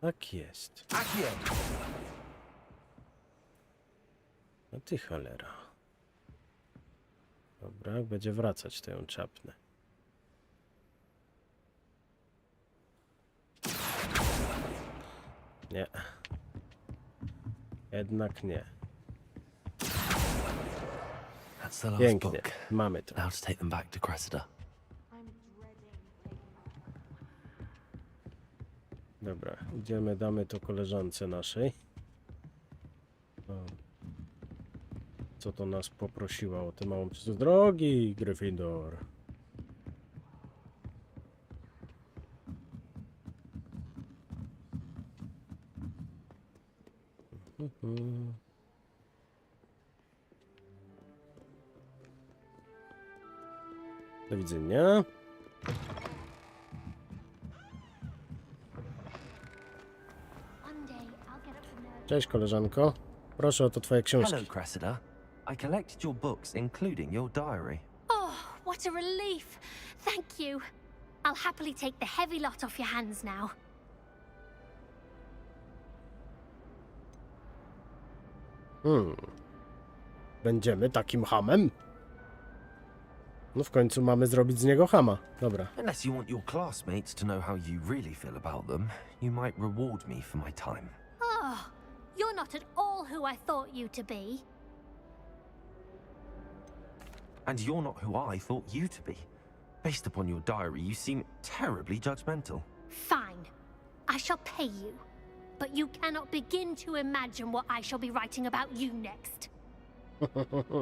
Tak jest. A ty cholera. Dobra, jak będzie wracać, to ją czapnę. Nie. Jednak nie. Pięknie. Mamy to. Now to take them back to Cressida. Dobra, idziemy, damy to koleżance naszej. O. Co to nas poprosiła o tę małą... Drogi Gryffindor. Do widzenia. Cześć koleżanko. Proszę o to twoje książki. Hello, Cressida. I collected your books, including your diary. Oh, what a relief. Thank you. I'll happily take the heavy lot off your hands now. Będziemy takim hamem? No w końcu mamy zrobić z niego hama. Dobra. Unless you want your classmates to know how you really feel about them, you might reward me for my time. Oh, you're not at all who I thought you to be. And you're not who I thought you to be. Based upon your diary, you seem terribly judgmental. Fine. I shall pay you. But you cannot begin to imagine what I shall be writing about you next.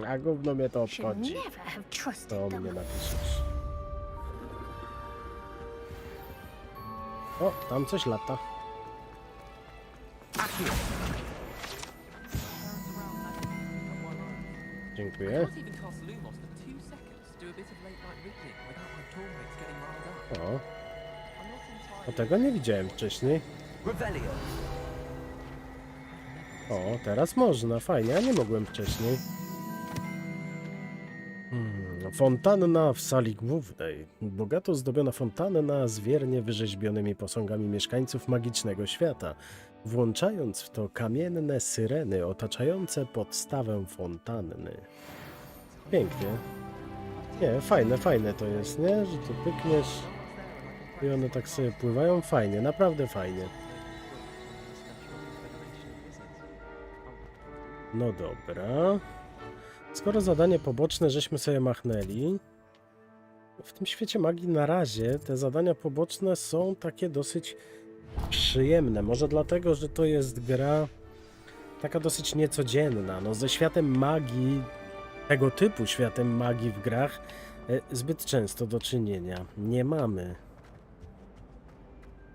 A gówno mnie to Should obchodzi. never have trusted To them. mnie napiszesz. O, tam coś lata. Dziękuję. O. O, tego nie widziałem wcześniej. O, teraz można, fajnie, a nie mogłem wcześniej. Fontanna w sali głównej. Bogato zdobiona fontanna z wiernie wyrzeźbionymi posągami mieszkańców magicznego świata, włączając w to kamienne syreny otaczające podstawę fontanny. Pięknie. Nie, fajne to jest, nie? Że tu pykniesz i one tak sobie pływają. Fajnie, naprawdę fajnie. No dobra. Skoro zadanie poboczne żeśmy sobie machnęli, w tym świecie magii na razie te zadania poboczne są takie dosyć przyjemne. Może dlatego, że to jest gra taka dosyć niecodzienna. No ze światem magii, tego typu światem magii w grach zbyt często do czynienia nie mamy.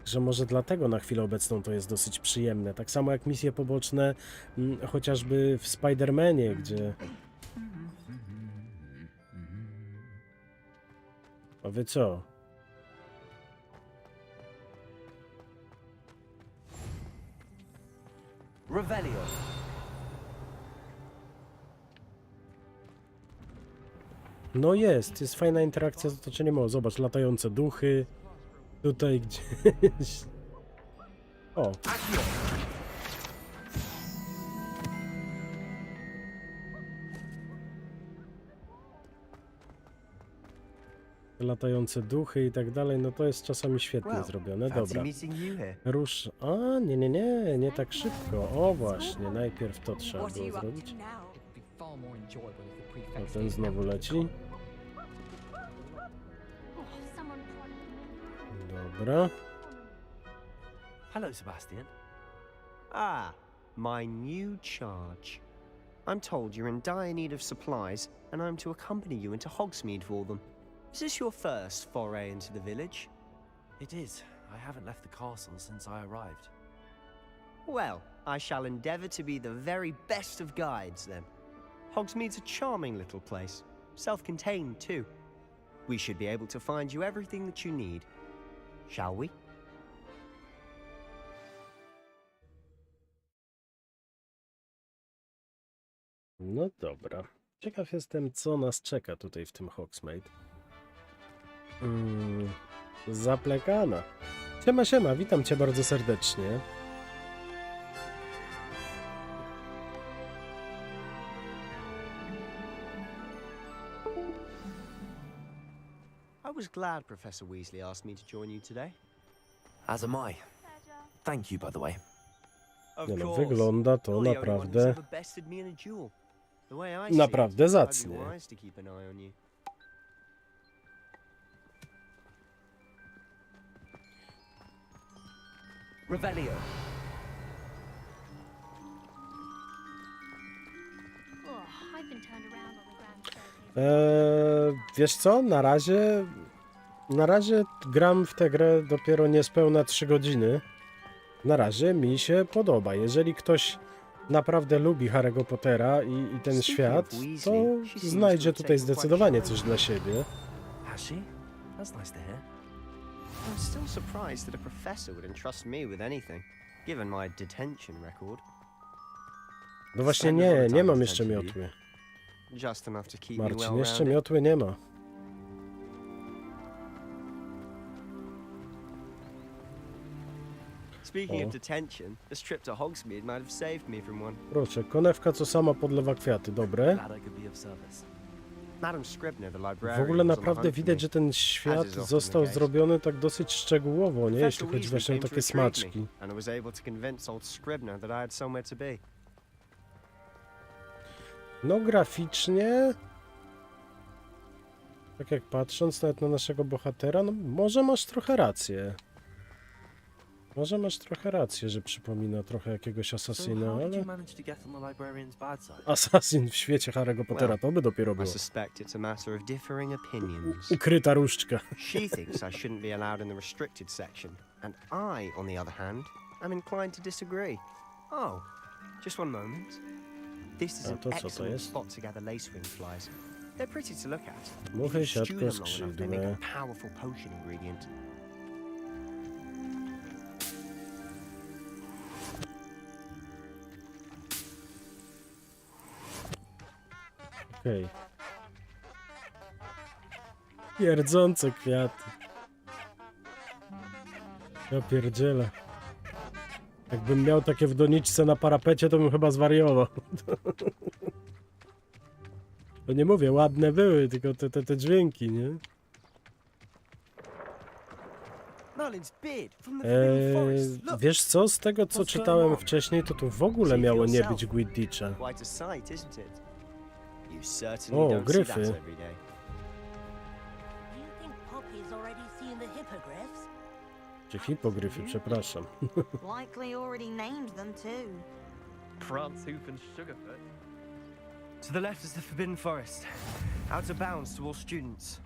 Że może dlatego na chwilę obecną to jest dosyć przyjemne. Tak samo jak misje poboczne chociażby w Spider-Manie, gdzie... A wy co? Revelio. No jest fajna interakcja z otoczeniem. O, zobacz, latające duchy. Tutaj gdzieś... O. Latające duchy i tak dalej, no to jest czasami świetnie zrobione. Dobra. Rusz... A, nie tak szybko. O, właśnie, najpierw to trzeba było zrobić. A ten znowu leci. Dobra. Hello, Sebastian. Ah, my new charge. I'm told you're in dire need of supplies, and I'm to accompany you into Hogsmeade for them. Is this your first foray into the village? It is. I haven't left the castle since I arrived. Well, I shall endeavour to be the very best of guides, then. Hogsmeade's a charming little place, self-contained too. We should be able to find you everything that you need. Shall we? No dobra. Ciekaw jestem, co nas czeka tutaj w tym Hogsmeade. Zaplekana. Siema, siema, witam cię bardzo serdecznie. I was glad Professor Weasley asked me to join you today. As am I. Thank you, by the way. Of Nie no, course. wygląda to You're the only one who's naprawdę, ever bested me in a duel. The way I see it, naprawdę I'd be zacnie. wise to keep an eye on you. Revelio. Oh, I've been turned around on the grand staircase. Wiesz co, na razie gram w tę grę dopiero niespełna 3 godziny. Na razie mi się podoba. Jeżeli ktoś naprawdę lubi Harry'ego Pottera i ten świat, to znajdzie tutaj zdecydowanie coś dla siebie. Has she? That's nice to hear. I'm still surprised that a professor would entrust me with anything, given my detention record. No właśnie nie mam jeszcze miotły. Just enough to keep me Marcin, well jeszcze rounded. miotły nie ma. Speaking O. of detention, this trip to Hogsmeade might have saved me from one. Proszę, konewka co sama podlewa kwiaty, dobre. Glad I could be of service. Madam Scribner, the W librarian, ogóle was on the naprawdę hunt for widać, me. że ten świat As is often został the case. zrobiony tak dosyć szczegółowo, nie? Jeśli Professor chodzi Weasley właśnie o came to takie retrieve smaczki. me, and I was able to convince old Scribner that I had somewhere to be. No graficznie, tak jak patrząc nawet na naszego bohatera, no może masz trochę rację. Może masz trochę rację, że przypomina trochę jakiegoś So asasyna, how did ale... you manage to get on the librarian's bad side? Asasyn w świecie Harry'ego Pottera, to by dopiero I było. suspect it's a matter of differing opinions. Ukryta różdżka. She thinks I shouldn't be allowed in the restricted section, and I, on the other hand, am inclined to disagree. Oh, just one moment. This is A an to co to excellent jest? spot to gather lacewing flies. They're pretty to look at. Muchy, If you stew siatko, them long enough, they make skrzydłe. a powerful potion ingredient. Okej. Pierdzące kwiaty. Ja pierdzielę. Jakbym miał takie w doniczce na parapecie, to bym chyba zwariował. To nie mówię, ładne były, tylko te dźwięki, nie? Merlin's beard from the Forbidden Forest. Look, Wiesz co, z tego co czytałem wcześniej, to tu w ogóle miało nie być Quidditcha. quite a sight, isn't it? You certainly O, don't see that gryfy. every day. Do you think Poppy's already seen the hippogriffs? Czy hipogryfy, przepraszam. Likely already named them too. Prancehoof and Sugarfoot. To the left is the Forbidden Forest. Out of bounds to all students.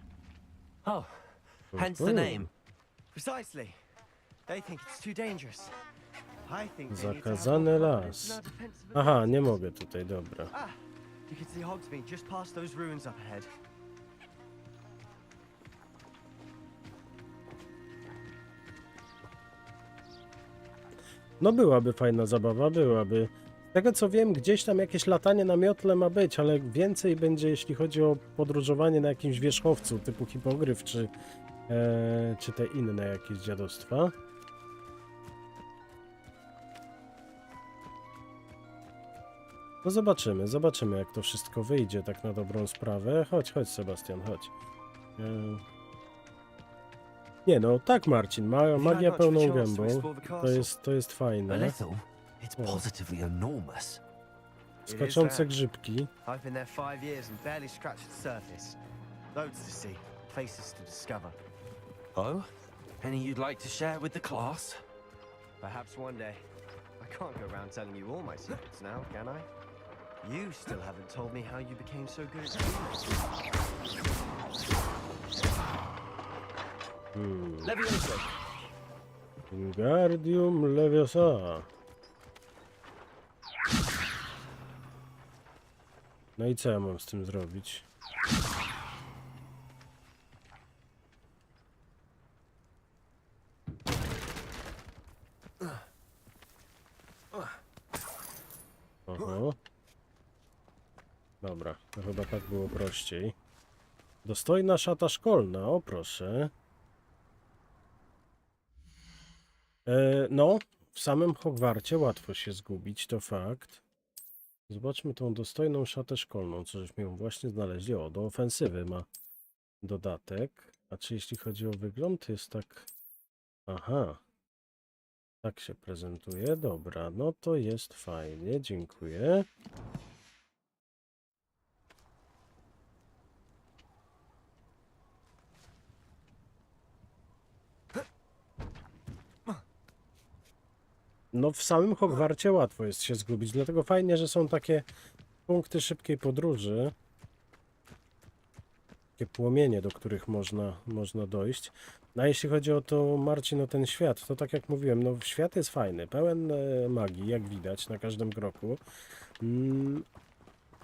Oh, hence the name. Precisely. They think it's too dangerous. I think they need to have Zakazany more confidence las. in our defensive Aha, abilities. nie mogę tutaj, dobra. Ah, you can see Hogsmeade just past those ruins up ahead. No byłaby fajna zabawa, byłaby. Z tego co wiem, gdzieś tam jakieś latanie na miotle ma być, ale więcej będzie, jeśli chodzi o podróżowanie na jakimś wierzchowcu typu hipogryf, czy te inne jakieś dziadostwa. No zobaczymy jak to wszystko wyjdzie tak na dobrą sprawę. Chodź Sebastian, chodź. Nie no, tak Marcin, magia pełną gębą, to jest A fajne. little? It's positively enormous. Skaczące grzybki. I've been there 5 years and barely scratched the surface. Loads to see, places to discover. Oh? Any you'd like to share with the class? Perhaps one day. I can't go around telling you all my secrets now, can I? You still haven't told me how you became so good at swimming. Leviosa. Wingardium Leviosa. No i co ja mam z tym zrobić? Oho. Dobra, to chyba tak było prościej. Dostojna szata szkolna, o proszę. No, w samym Hogwarcie łatwo się zgubić, to fakt. Zobaczmy tą dostojną szatę szkolną, co żeśmy ją właśnie znaleźli. O, do ofensywy ma dodatek. A czy jeśli chodzi o wygląd, jest tak... Aha. Tak się prezentuje. Dobra, no to jest fajnie, dziękuję. No w samym Hogwarcie łatwo jest się zgubić, dlatego fajnie, że są takie punkty szybkiej podróży. Takie płomienie, do których można dojść. No a jeśli chodzi o to, Marcin, o ten świat, to tak jak mówiłem, no świat jest fajny, pełen magii, jak widać na każdym kroku.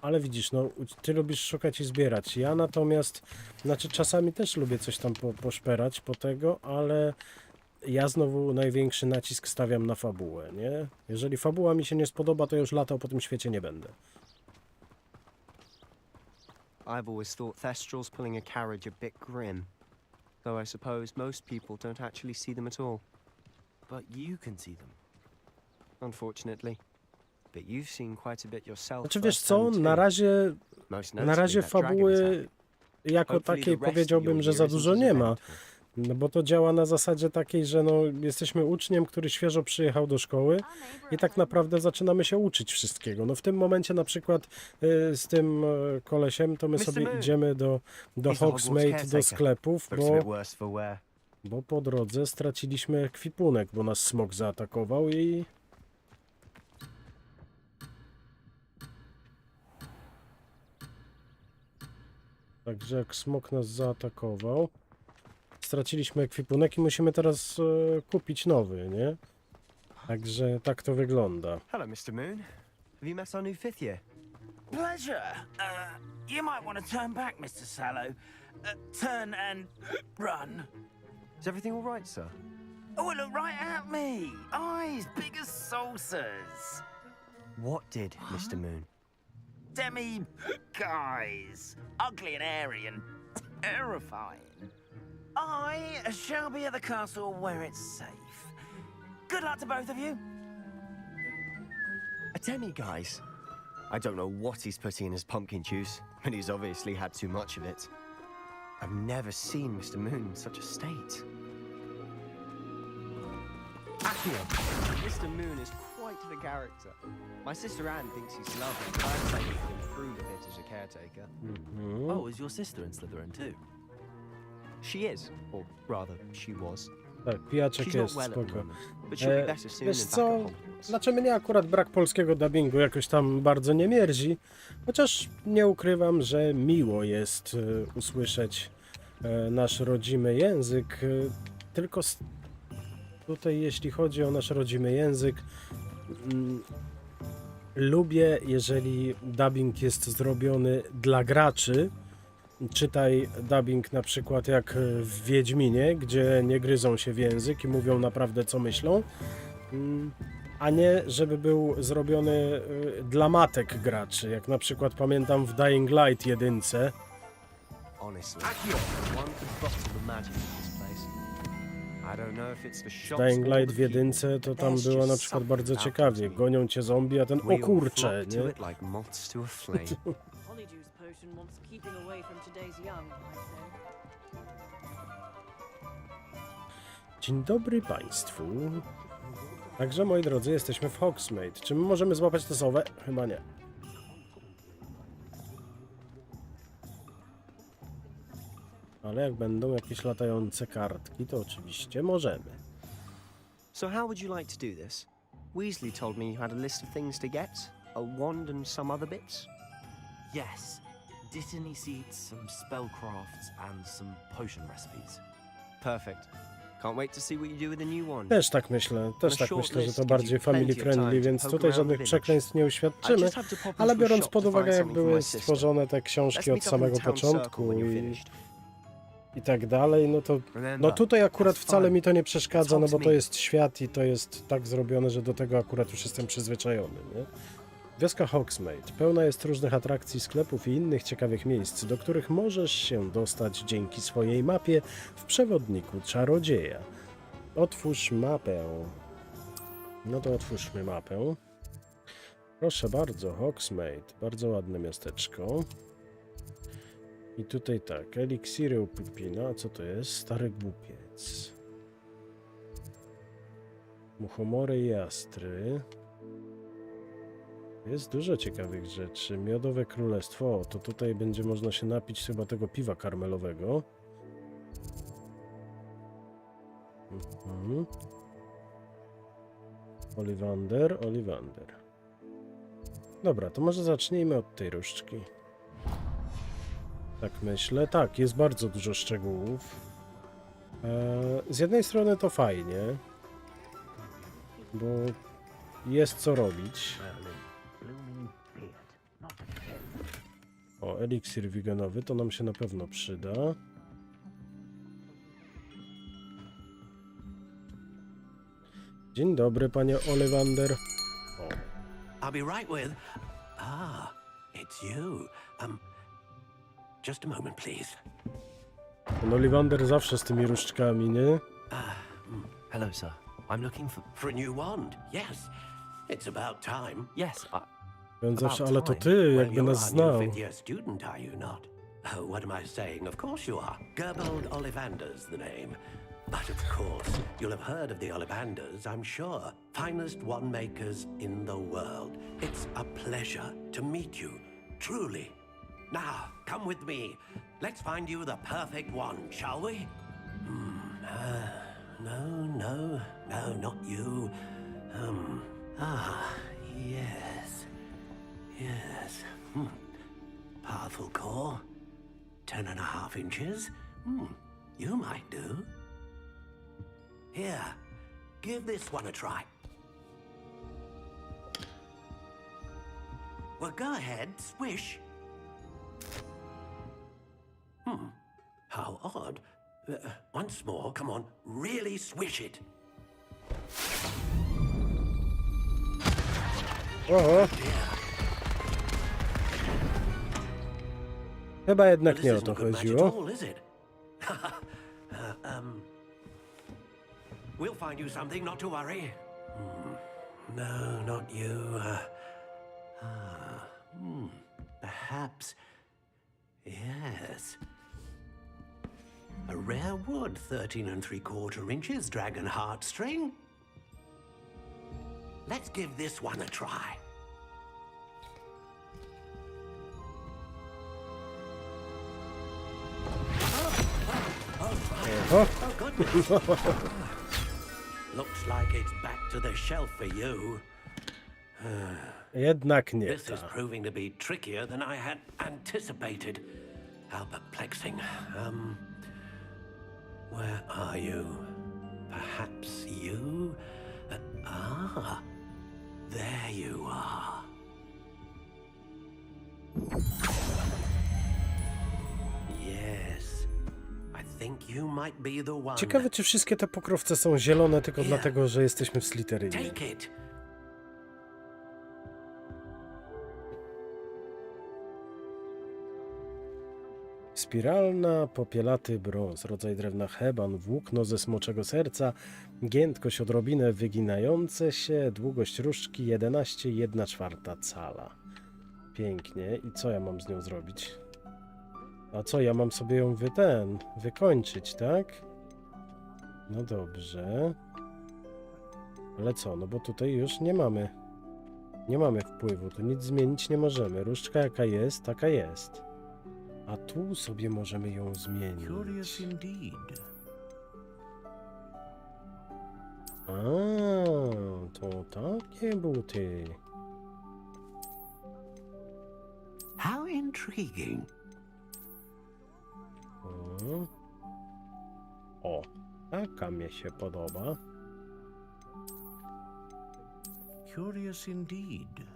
Ale widzisz, no ty lubisz szukać i zbierać. Ja natomiast, znaczy czasami też lubię coś tam poszperać po tego, ale ja znowu największy nacisk stawiam na fabułę, nie? Jeżeli fabuła mi się nie spodoba, to już latał po tym świecie nie będę. I've always thought Thestrals pulling a carriage a bit grim. Though I suppose most people don't actually see them at all. But you can see them. Unfortunately. But you've seen quite a bit yourself. Znaczy wiesz co, na razie fabuły jako takiej powiedziałbym, że za dużo nie ma. No bo to działa na zasadzie takiej, że no, jesteśmy uczniem, który świeżo przyjechał do szkoły i tak naprawdę zaczynamy się uczyć wszystkiego. No w tym momencie na przykład z tym kolesiem to my sobie idziemy do Hogsmeade, do sklepów, bo po drodze straciliśmy ekwipunek, bo nas smok zaatakował i... Także jak smok nas zaatakował, straciliśmy ekwipunek i musimy teraz kupić nowy, nie? Także tak to wygląda. Hello, Mr. Moon. Have you met our new fifth year? Pleasure. You might want to turn back, Mr. Sallow. Turn and run. Is everything all right, sir? Oh, look right at me. Eyes big as saucers. What did, Mr. Moon? Demi-guys. Ugly and airy and terrifying. I shall be at the castle where it's safe. Good luck to both of you. A demi-guise? I don't know what he's putting in his pumpkin juice, but he's obviously had too much of it. I've never seen Mr. Moon in such a state. Mr. Moon is quite the character. My sister Anne thinks he's lovely, but I'd say he could improve a bit as a caretaker. Oh, is your sister in Slytherin too? She is, or rather, she was. Tak, pijaczek jest, spoko. Wiesz Wiesz co, znaczy mnie akurat brak polskiego dubbingu jakoś tam bardzo nie mierzi, chociaż nie ukrywam, że miło jest usłyszeć nasz rodzimy język, tylko tutaj jeśli chodzi o nasz rodzimy język, lubię, jeżeli dubbing jest zrobiony dla graczy. Czytaj dubbing na przykład jak w Wiedźminie, gdzie nie gryzą się w język i mówią naprawdę co myślą, a nie żeby był zrobiony dla matek graczy, jak na przykład pamiętam w Dying Light 1. W Dying Light w 1 to tam było na przykład bardzo ciekawie, gonią cię zombie, a ten o kurcze, nie? Dzień dobry Państwu. Także moi drodzy, jesteśmy w Hogsmeade. Czy my możemy złapać tę sowę? Chyba nie. Ale jak będą jakieś latające kartki, to oczywiście możemy. So how would you like to do this? Weasley told me you had a list of things to get, a wand and some other bits. Yes, Dittany seeds, some spellcrafts, and some potion recipes. Perfect. Can't wait to see what you do with the new one. Też tak myślę, że to bardziej family friendly, więc tutaj żadnych przekleństw nie uświadczymy, ale biorąc pod uwagę, jak były stworzone te książki od samego początku i tak dalej, no tutaj akurat wcale mi to nie przeszkadza, no bo to jest świat i to jest tak zrobione, że do tego akurat już jestem przyzwyczajony, nie? Wioska Hogsmeade pełna jest różnych atrakcji, sklepów i innych ciekawych miejsc, do których możesz się dostać dzięki swojej mapie w przewodniku czarodzieja. Otwórz mapę. No to otwórzmy mapę. Proszę bardzo, Hogsmeade. Bardzo ładne miasteczko. I tutaj tak, eliksiry u Pipina. Co to jest? Stary głupiec. Muchomory i astry. Jest dużo ciekawych rzeczy. Miodowe królestwo. O, to tutaj będzie można się napić chyba tego piwa karmelowego. Ollivander. Dobra, to może zacznijmy od tej różdżki. Tak myślę. Tak, jest bardzo dużo szczegółów. Z jednej strony to fajnie, bo jest co robić. O, eliksir wiganowy, to nam się na pewno przyda. Dzień dobry, panie Ollivander. O. I'll be right with... Ah, it's you. Just a moment, please. Pan Ollivander zawsze z tymi różdżkami, nie? Hello, sir. I'm looking for a new wand. Yes, it's about time. Yes, On zawsze, ale to ty, jakby nas znał. You're a student, are you not? Oh, what am I saying? Of course you are. Gerbold Ollivander's the name. But of course, you'll have heard of the Ollivanders, I'm sure. Finest wand makers in the world. It's a pleasure to meet you, truly. Now, come with me. Let's find you the perfect wand, shall we? No, not you. Yes. Powerful core. 10.5 inches. You might do. Here, give this one a try. Well, go ahead, swish. How odd. Once more, come on, really swish it. Oho. Chyba jednak nie o to chodziło. We'll find you something, not to worry. No, not you. Perhaps. Yes. A rare wood, 13 3/4 inches, dragon heartstring. Let's give this one a try. Oh goodness. Looks like it's back to the shelf for you. Jednak nie. This is proving to be trickier than I had anticipated. How perplexing. Where are you? Perhaps you? There you are. Yes. I think you might be the one. Ciekawe, czy wszystkie te pokrowce są zielone tylko dlatego, że jesteśmy w Slytherinie. Take it. Spiralna, popielaty brąz, rodzaj drewna heban, włókno ze smoczego serca, giętkość odrobinę wyginające się, długość różdżki 11,1/4 cala. Pięknie. I co ja mam z nią zrobić? A co, ja mam sobie ją wykończyć, tak? No dobrze. Ale co, no bo tutaj już nie mamy wpływu, tu nic zmienić nie możemy. Różdżka jaka jest, taka jest. A tu sobie możemy ją zmienić. To takie buty. How intriguing. O, taka mnie się podoba. Curious indeed.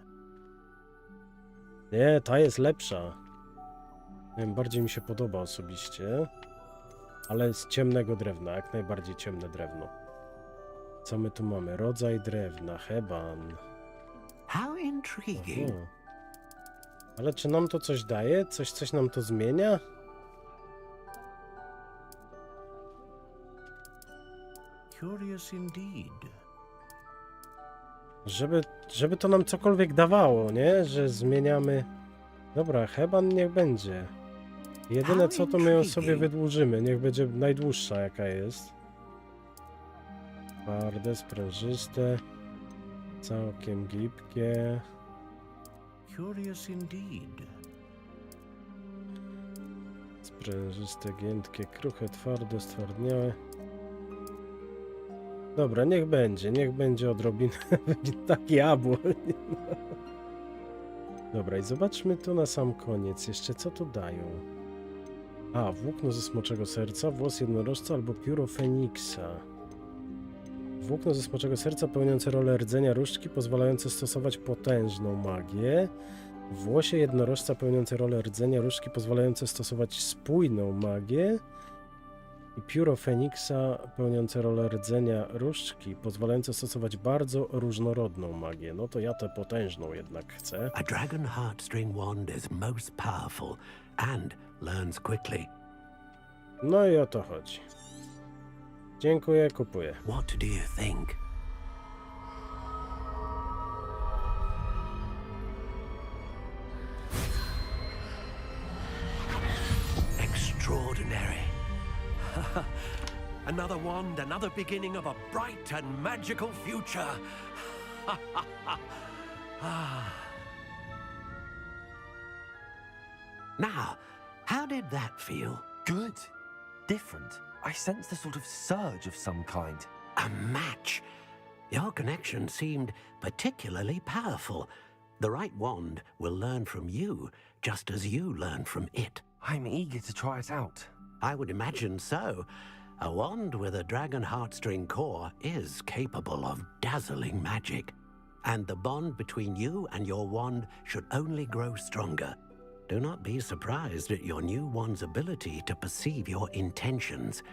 Nie, ta jest lepsza. Nie wiem, bardziej mi się podoba osobiście. Ale z ciemnego drewna, jak najbardziej ciemne drewno. Co my tu mamy? Rodzaj drewna, heban. How intriguing. Ale czy nam to coś daje? Coś nam to zmienia? Curious indeed. Żeby to nam cokolwiek dawało, nie? Że zmieniamy... Dobra, heban niech będzie. Jedyne co, to my ją sobie wydłużymy. Niech będzie najdłuższa jaka jest. Twarde, sprężyste. Całkiem gibkie. Curious indeed. Sprężyste, giętkie, kruche, twarde, stwardniałe. Dobra, niech będzie odrobinę taki jabłoń. Dobra, i zobaczmy tu na sam koniec jeszcze, co tu dają. A, włókno ze smoczego serca, włos jednorożca albo pióro feniksa. Włókno ze smoczego serca pełniące rolę rdzenia różdżki, pozwalające stosować potężną magię. Włosie jednorożca pełniące rolę rdzenia różdżki, pozwalające stosować spójną magię. I pióro feniksa pełniące rolę rdzenia różdżki, pozwalające stosować bardzo różnorodną magię. No to ja tę potężną jednak chcę. A dragon heartstring wand is most powerful and learns quickly. No i o to chodzi. Dziękuję, kupuję. What do you think? Extraordinary. Another wand, another beginning of a bright and magical future. Now, how did that feel? Good. Different. I sensed a sort of surge of some kind. A match. Your connection seemed particularly powerful. The right wand will learn from you, just as you learn from it. I'm eager to try it out. I would imagine so. A wand with a dragon heartstring core is capable of dazzling magic. And the bond between you and your wand should only grow stronger. Do not be surprised at your new wand's ability to perceive your intentions,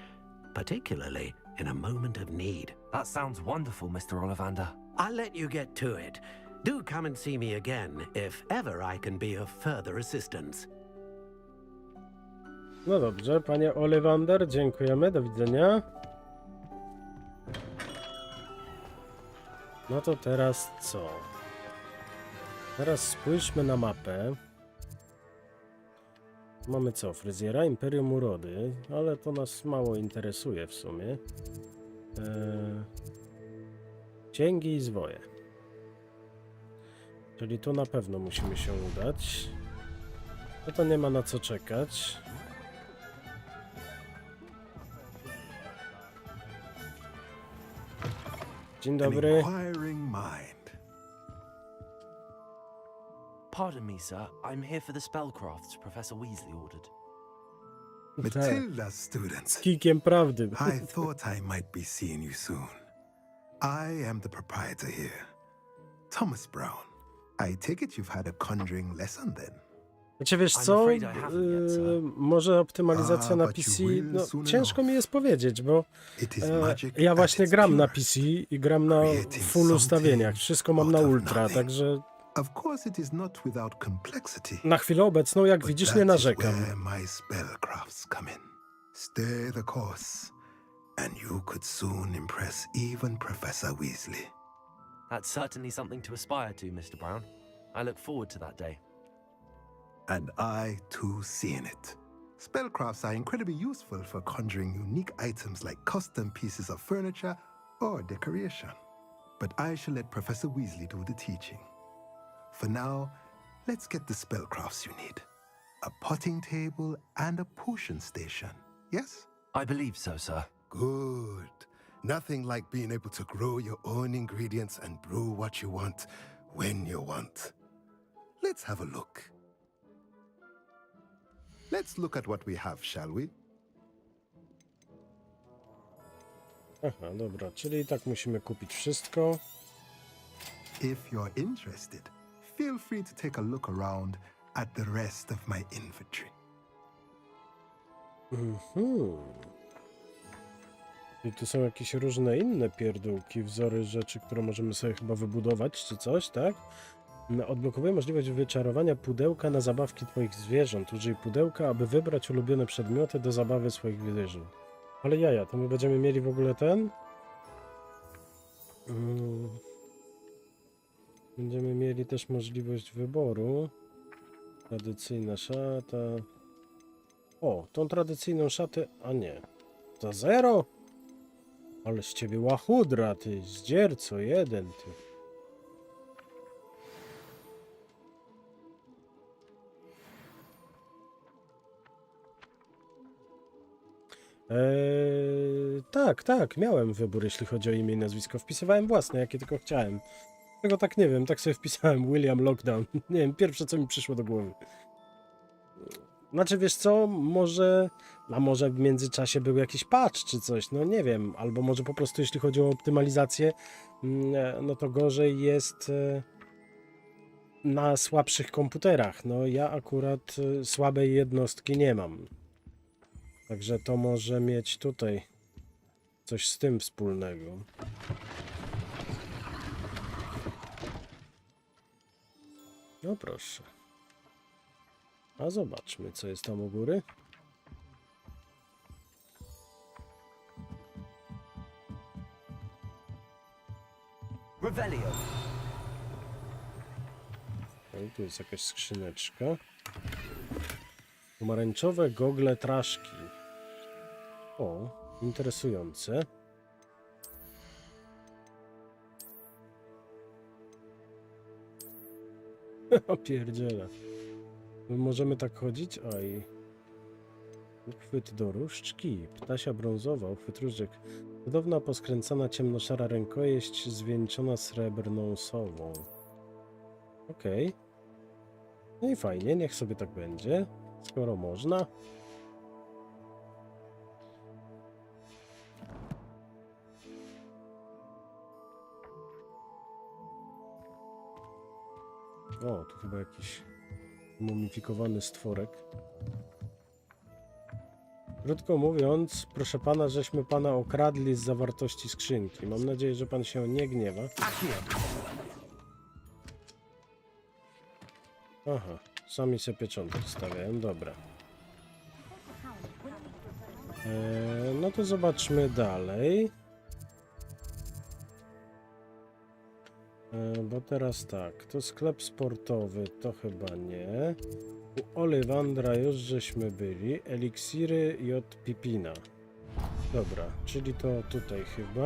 particularly in a moment of need. That sounds wonderful, Mr. Ollivander. I'll let you get to it. Do come and see me again if ever I can be of further assistance. No dobrze, panie Ollivander, dziękujemy, do widzenia. No to teraz co? Teraz spójrzmy na mapę. Mamy co? Fryzjera, Imperium Urody, ale to nas mało interesuje w sumie. Księgi i zwoje. Czyli tu na pewno musimy się udać. No to nie ma na co czekać. Dzień dobry. Pardon me, sir. I'm here for the spellcrafts Professor Weasley ordered. Matilda's students. Kikiem prawdy. I thought I might be seeing you soon. I am the proprietor here, Thomas Brown. I take it you've had a conjuring lesson then? Znaczy wiesz co, może optymalizacja na PC, no ciężko mi jest powiedzieć, bo ja właśnie gram na PC i gram na full ustawieniach, wszystko mam na ultra, także na chwilę obecną, jak widzisz, nie narzekam. Stay the course, and you could soon impress even Professor Weasley. That's certainly something to aspire to, Mr. Brown. I look forward to that day. And I, too, see in it. Spellcrafts are incredibly useful for conjuring unique items like custom pieces of furniture or decoration. But I shall let Professor Weasley do the teaching. For now, let's get the spellcrafts you need. A potting table and a potion station, yes? I believe so, sir. Good. Nothing like being able to grow your own ingredients and brew what you want when you want. Let's have a look. Let's look at what we have, shall we? Aha, dobra, czyli tak musimy kupić wszystko. If you're interested, feel free to take a look around at the rest of my inventory. I tu są jakieś różne inne pierdółki, wzory rzeczy, które możemy sobie chyba wybudować, czy coś, tak? Odblokowuje możliwość wyczarowania pudełka na zabawki twoich zwierząt. Użyj pudełka, aby wybrać ulubione przedmioty do zabawy swoich zwierząt. Ale jaja, to my będziemy mieli w ogóle ten? Będziemy mieli też możliwość wyboru. Tradycyjna szata. O, tą tradycyjną szatę, a nie. Za 0? Ale z ciebie łachudra, ty zdzierco jeden, ty. Tak, miałem wybór, jeśli chodzi o imię i nazwisko. Wpisywałem własne, jakie tylko chciałem. Tego tak nie wiem, tak sobie wpisałem William Lockdown. Nie wiem, pierwsze co mi przyszło do głowy. Znaczy, wiesz co, może w międzyczasie był jakiś patch czy coś, no nie wiem. Albo może po prostu jeśli chodzi o optymalizację, no to gorzej jest na słabszych komputerach. No ja akurat słabej jednostki nie mam. Także to może mieć tutaj coś z tym wspólnego. No proszę. A zobaczmy, co jest tam u góry. Revelio. O, tu jest jakaś skrzyneczka. Pomarańczowe gogle traszki. O, interesujące. O pierdziele. My możemy tak chodzić? Oj. Uchwyt do różdżki. Ptasia brązowa. Uchwyt różdżek. Cudowna, poskręcana, ciemnoszara rękojeść zwieńczona srebrną sową. Okej. No i fajnie, niech sobie tak będzie. Skoro można. O, tu chyba jakiś mumifikowany stworek. Krótko mówiąc, proszę pana, żeśmy pana okradli z zawartości skrzynki. Mam nadzieję, że pan się nie gniewa. Aha, sami się pieczątek stawiają, dobra. No to zobaczmy dalej. Bo teraz tak, to sklep sportowy, to chyba nie. U Olywandra już żeśmy byli. Eliksiry i od Pipina. Dobra, czyli to tutaj chyba.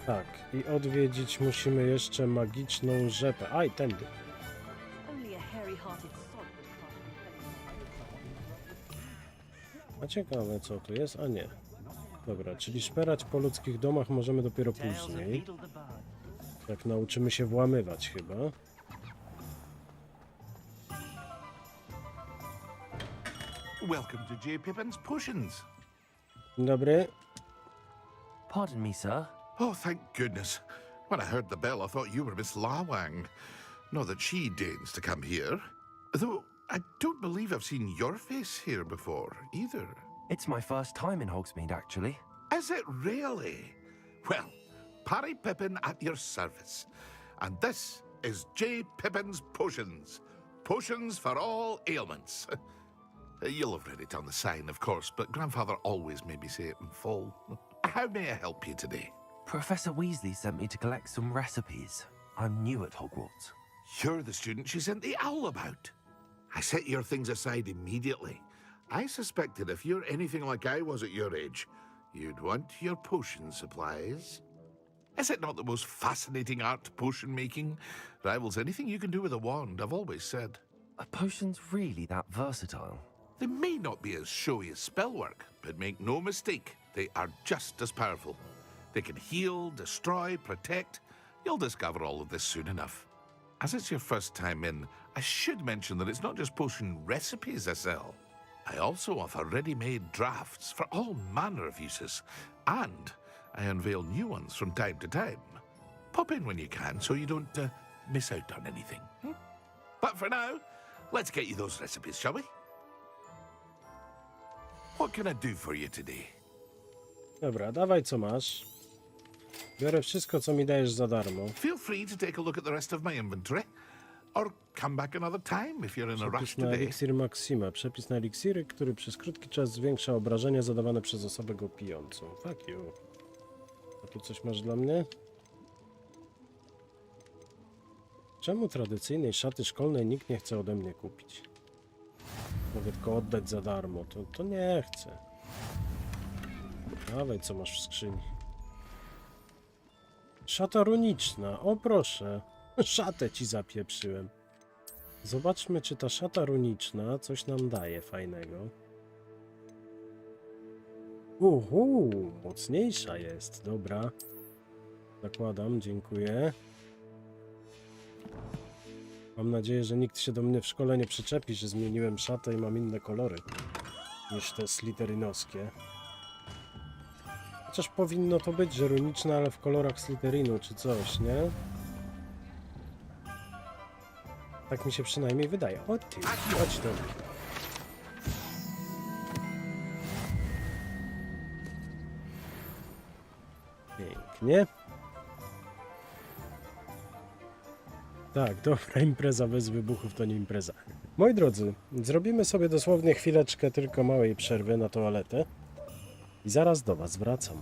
Tak, i odwiedzić musimy jeszcze magiczną rzepę. Aj, tędy. A ciekawe co tu jest? A nie. Dobra, czyli szperać po ludzkich domach możemy dopiero później. Jak nauczymy się włamywać chyba. Welcome to J. Pippin's Potions. Dobry. Pardon me, sir. Oh, thank goodness. When I heard the bell, I thought you were Miss Lawang. Not that she deigns to come here. Though I don't believe I've seen your face here before, either. It's my first time in Hogsmeade, actually. Is it really? Well, Parry Pippin at your service. And this is J. Pippin's Potions. Potions for all ailments. You'll have read it on the sign, of course, but Grandfather always made me say it in full. How may I help you today? Professor Weasley sent me to collect some recipes. I'm new at Hogwarts. You're the student she sent the owl about. I set your things aside immediately. I suspected if you're anything like I was at your age, you'd want your potion supplies. Is it not the most fascinating art, potion making? Rivals anything you can do with a wand, I've always said. Are potions really that versatile? They may not be as showy as spellwork, but make no mistake, they are just as powerful. They can heal, destroy, protect. You'll discover all of this soon enough. As it's your first time in, I should mention that it's not just potion recipes I sell. I also offer ready-made drafts for all manner of uses, and I unveil new ones from time to time. Pop in when you can so you don't miss out on anything. But for now, let's get you those recipes, shall we? What can I do for you today? Dobra, dawaj co masz. Biorę wszystko, co mi dajesz za darmo. Feel free to take a look at the rest of my inventory, or come back another time if you're in a rush Przepis na today. eliksir Maxima. Przepis na eliksiry, który przez krótki czas zwiększa obrażenia zadawane przez osobę go pijącą. Fuck you. A tu coś masz dla mnie? Czemu tradycyjnej szaty szkolnej nikt nie chce ode mnie kupić? Mogę tylko oddać za darmo. To nie chcę. Dawaj, co masz w skrzyni. Szata runiczna. O proszę. Szatę ci zapieprzyłem. Zobaczmy, czy ta szata runiczna coś nam daje fajnego. Mocniejsza jest. Dobra. Zakładam, dziękuję. Mam nadzieję, że nikt się do mnie w szkole nie przyczepi, że zmieniłem szatę i mam inne kolory niż te slytherinowskie. Chociaż powinno to być, że runiczne, ale w kolorach Slytherinu czy coś, nie? Tak mi się przynajmniej wydaje. O ty, chodź tu. Pięknie. Tak, dobra, impreza bez wybuchów to nie impreza. Moi drodzy, zrobimy sobie dosłownie chwileczkę tylko małej przerwy na toaletę i zaraz do was wracam.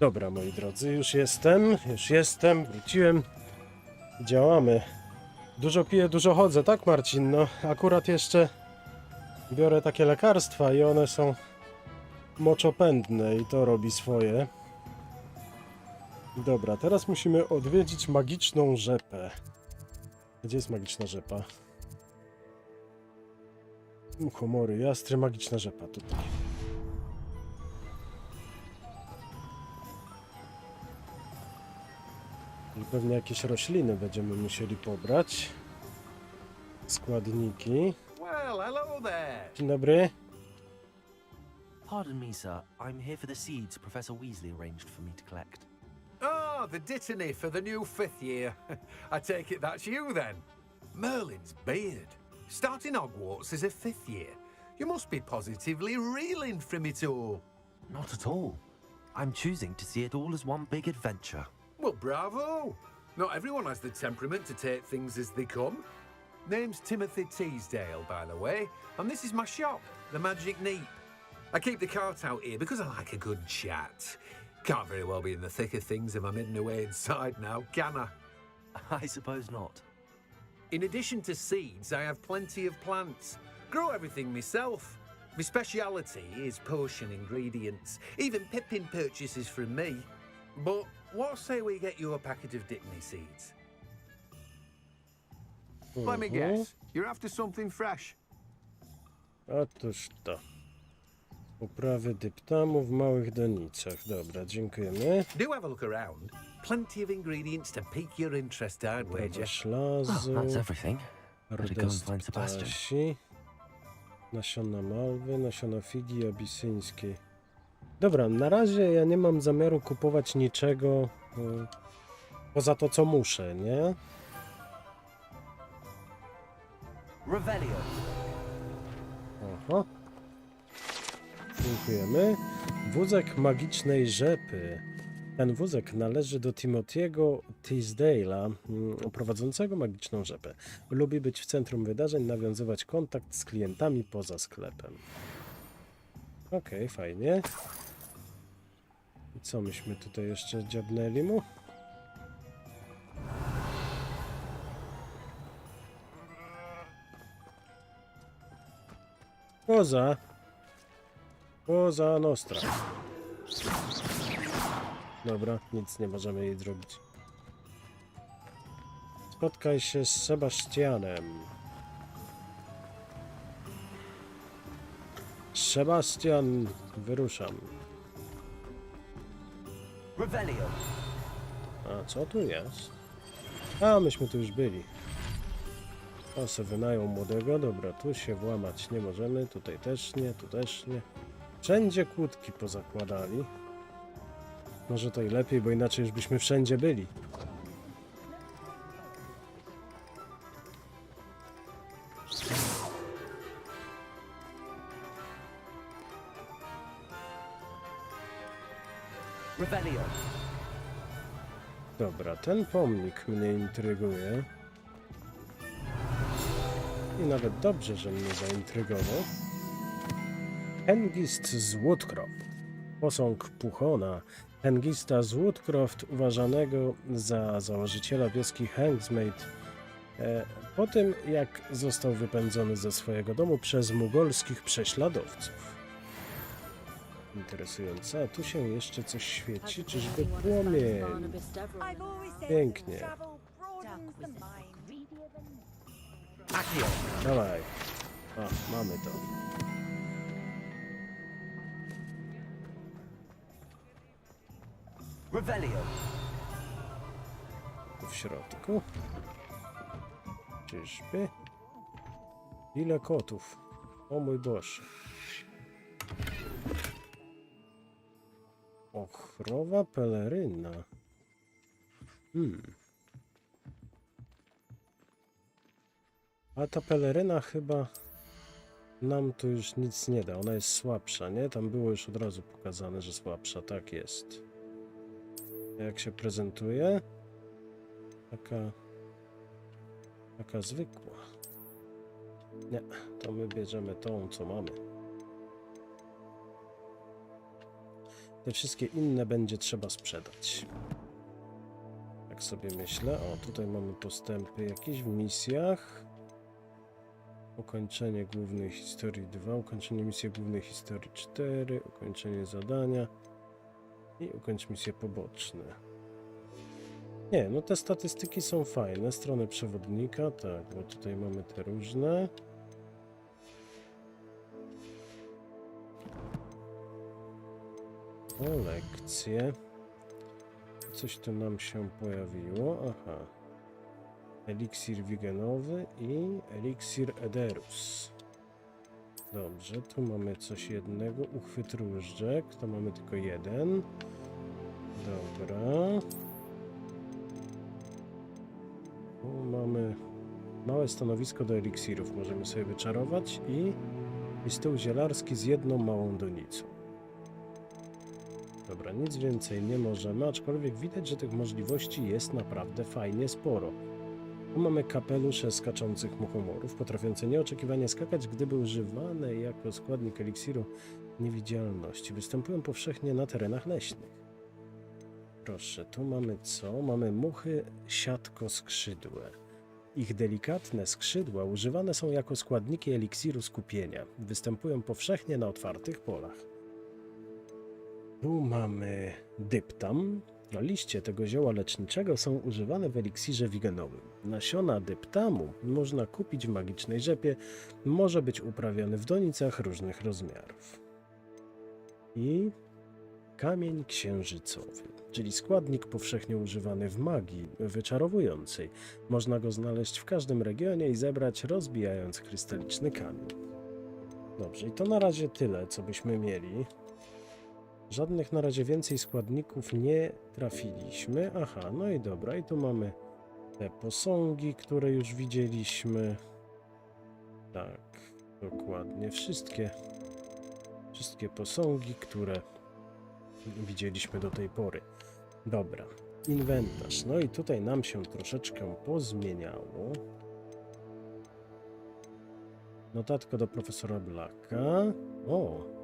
Dobra, moi drodzy, już jestem, wróciłem. Działamy. Dużo piję, dużo chodzę, tak Marcin? No, akurat jeszcze biorę takie lekarstwa i one są moczopędne i to robi swoje. Dobra, teraz musimy odwiedzić magiczną rzepę. Gdzie jest magiczna rzepa? Muchomory, jastry, magiczna rzepa, tutaj. I pewnie jakieś rośliny będziemy musieli pobrać. Składniki. Well, hello there. Dzień dobry. Pardon me, sir. I'm here for the seeds Professor Weasley arranged for me to collect. Oh, the dittany for the new 5th year. I take it that's you then. Merlin's beard. Starting Hogwarts as a 5th year. You must be positively reeling from it all. Not at all. I'm choosing to see it all as one big adventure. Well, bravo. Not everyone has the temperament to take things as they come. Name's Timothy Teasdale, by the way, and this is my shop, the Magic Neep. I keep the cart out here because I like a good chat. Can't very well be in the thick of things if I'm hidden away inside now, can I? I suppose not. In addition to seeds, I have plenty of plants. Grow everything myself. My speciality is potion ingredients. Even Pippin purchases from me. But what say we get you a packet of Dittany seeds? Let me guess. You're after something fresh. Otóż to. Uprawy dyptamu w małych donicach. Dobra, dziękujemy. Do have a look around. Plenty of ingredients to pique your interest, I'd wager. Ślazu. That's everything. Better go and find Sebastian. Ptasi, nasiona malwy, nasiona figi abisyńskiej. Dobra, na razie ja nie mam zamiaru kupować niczego poza to, co muszę, nie? Revelio. Aha. Dziękujemy. Wózek magicznej rzepy. Ten wózek należy do Timothy'ego Teasdale'a, prowadzącego magiczną rzepę. Lubi być w centrum wydarzeń, nawiązywać kontakt z klientami poza sklepem. Okej, fajnie. I co myśmy tutaj jeszcze dziabnęli mu? Poza Nostra. Dobra, nic nie możemy jej zrobić. Spotkaj się z Sebastianem. Sebastian, wyruszam. Revelio. A co tu jest? A, myśmy tu już byli. O, se wynajął młodego. Dobra, tu się włamać nie możemy. Tutaj też nie, tu też nie. Wszędzie kłódki pozakładali. Może to i lepiej, bo inaczej już byśmy wszędzie byli. Revelio. Dobra, ten pomnik mnie intryguje. I nawet dobrze, że mnie zaintrygował. Hengist z Woodcroft. Posąg Puchona. Hengista z Woodcroft, uważanego za założyciela wioski Hogsmeade, po tym jak został wypędzony ze swojego domu przez mugolskich prześladowców. Interesujące, a tu się jeszcze coś świeci, czyżby płomień. Pięknie. Dawaj. O, mamy to. Revelio. Tu w środku. Czyżby? Ile kotów? O mój Boże. Ochrowa peleryna. A ta peleryna chyba nam tu już nic nie da. Ona jest słabsza, nie? Tam było już od razu pokazane, że słabsza. Tak jest. Jak się prezentuje? Taka zwykła. Nie, to my bierzemy tą, co mamy. Te wszystkie inne będzie trzeba sprzedać. Tak sobie myślę. O, tutaj mamy postępy jakieś w misjach. Ukończenie głównej historii 2, ukończenie misji głównej historii 4, ukończenie zadania i ukończ misje poboczne. Nie, no te statystyki są fajne. Strony przewodnika, tak, bo tutaj mamy te różne. O, lekcje. Coś tu nam się pojawiło. Aha. Eliksir wigenowy i eliksir ederus. Dobrze, tu mamy coś jednego. Uchwyt różdżek. To mamy tylko jeden. Dobra. Tu mamy małe stanowisko do eliksirów. Możemy sobie wyczarować i stół zielarski z jedną małą donicą. Dobra, nic więcej nie możemy, aczkolwiek widać, że tych możliwości jest naprawdę fajnie sporo. Tu mamy kapelusze skaczących muchomorów, potrafiące nieoczekiwanie skakać, gdyby używane jako składnik eliksiru niewidzialności. Występują powszechnie na terenach leśnych. Proszę, tu mamy co? Mamy muchy siatkoskrzydłe. Ich delikatne skrzydła używane są jako składniki eliksiru skupienia. Występują powszechnie na otwartych polach. Tu mamy dyptam. Liście tego zioła leczniczego są używane w eliksirze wigenowym. Nasiona dyptamu można kupić w magicznej rzepie. Może być uprawiony w donicach różnych rozmiarów. I kamień księżycowy, czyli składnik powszechnie używany w magii wyczarowującej. Można go znaleźć w każdym regionie i zebrać, rozbijając krystaliczny kamień. Dobrze, i to na razie tyle, co byśmy mieli. Żadnych na razie więcej składników nie trafiliśmy. Aha, no i dobra, i tu mamy te posągi, które już widzieliśmy. Tak, dokładnie. Wszystkie posągi, które widzieliśmy do tej pory. Dobra, inwentarz. No i tutaj nam się troszeczkę pozmieniało. Notatka do profesora Blacka. O!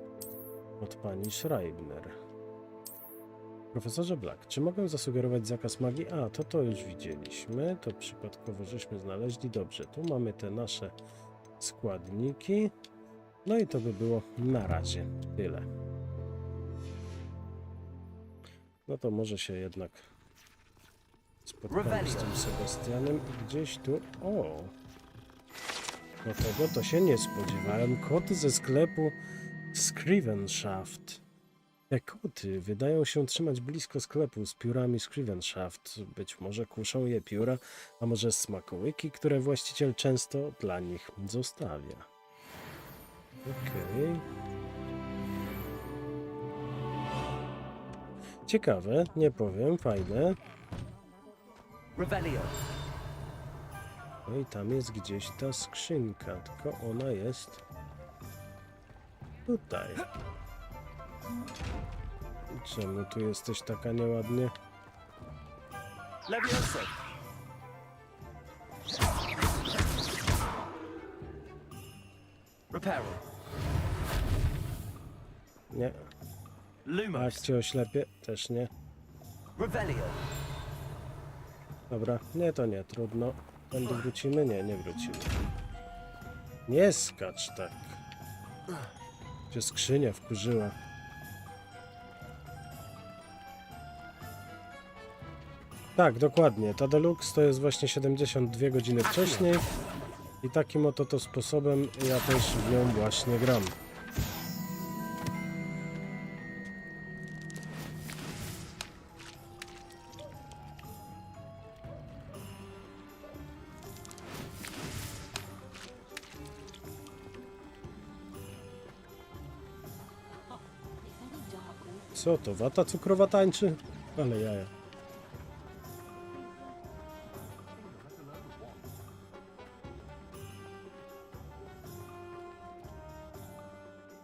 Od pani Schreibner. Profesorze Black, czy mogę zasugerować zakaz magii? A, to już widzieliśmy. To przypadkowo żeśmy znaleźli. Dobrze, tu mamy te nasze składniki. No i to by było na razie tyle. No to może się jednak spotkamy z tym Sebastianem i gdzieś tu... O! No tego to się nie spodziewałem. Kot ze sklepu Scrivenshaft. Te koty wydają się trzymać blisko sklepu z piórami Scrivenshaft. Być może kuszą je pióra, a może smakołyki, które właściciel często dla nich zostawia. Okej. Ciekawe, nie powiem, fajne. No i tam jest gdzieś ta skrzynka, tylko ona jest tutaj. Czemu tu jesteś taka nieładnie? Nie. Jak cię oślepię? Też nie. Dobra, nie, to nie, trudno. Tędy wrócimy? Nie, nie wrócimy. Nie skacz tak. Cię skrzynia wkurzyła. Tak, dokładnie. Ta Deluxe to jest właśnie 72 godziny wcześniej. I takim oto sposobem ja też w nią właśnie gram. Co to, wata cukrowa tańczy? Ale jaja.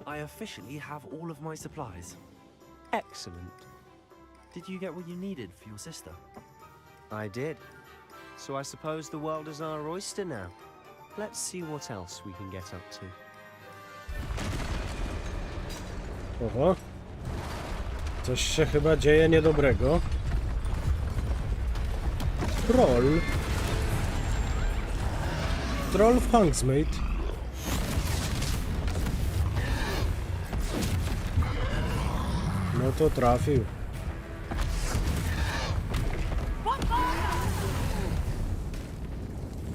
I officially have all of my supplies. Excellent. Did you get what you needed for your sister? I did. So I suppose the world is our oyster now. Let's see what else we can get up to. Oho. Coś się chyba dzieje niedobrego. Troll. Troll w Hogsmeade. No to trafił.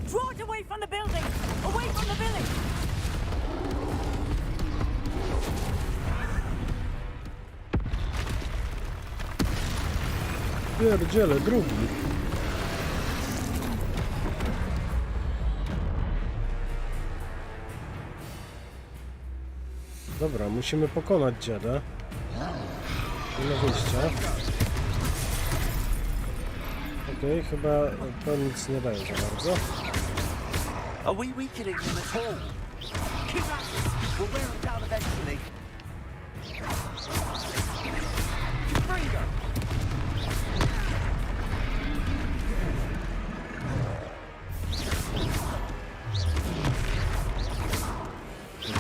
Draw it away from the building! Away from the village! Pierdziele, drugi. Dobra, musimy pokonać dziada. Nie ma wyjścia. Okej, chyba to nic nie daje za bardzo. Are we weakening them at all? Keep at this. We'll wear them down eventually. Bring them.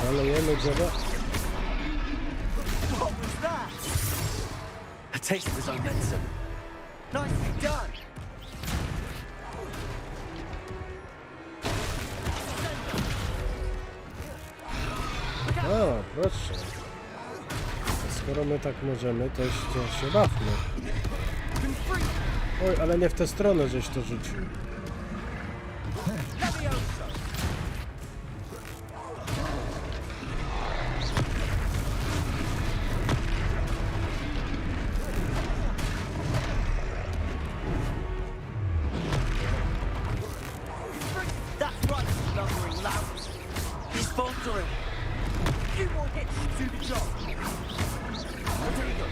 Zalejemy dziada. What was that? A taste of his own medicine. Nicely done. O, proszę. Skoro my tak możemy, to się bawmy. Oj, ale nie w tę stronę żeś to rzucił. That's right, lumbering louse. He's faltering. You won't get to the job. There you go.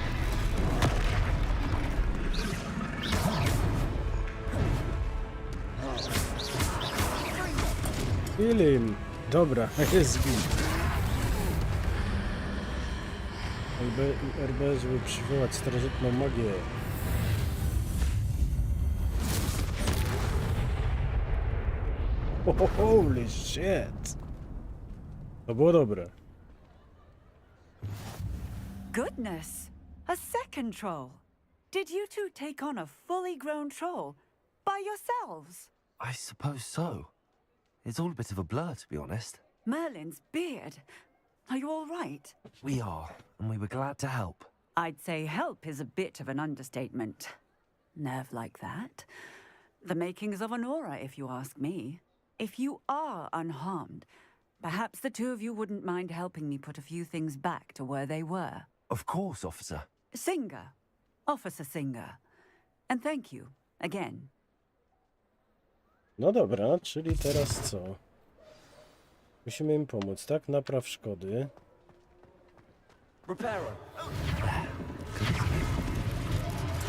Film. Dobra, jest git. RB, żeby przywołać starożytną magię. Holy shit! To było dobre. Goodness! A second troll! Did you two take on a fully grown troll by yourselves? I suppose so. It's all a bit of a blur, to be honest. Merlin's beard. Are you all right? We are, and we were glad to help. I'd say help is a bit of an understatement. Nerve like that. The makings of an aura, if you ask me. If you are unharmed, perhaps the two of you wouldn't mind helping me put a few things back to where they were. Of course, officer. Singer. Officer Singer. And thank you, again. No dobra, czyli teraz co? Musimy im pomóc, tak? Napraw szkody. Repair her.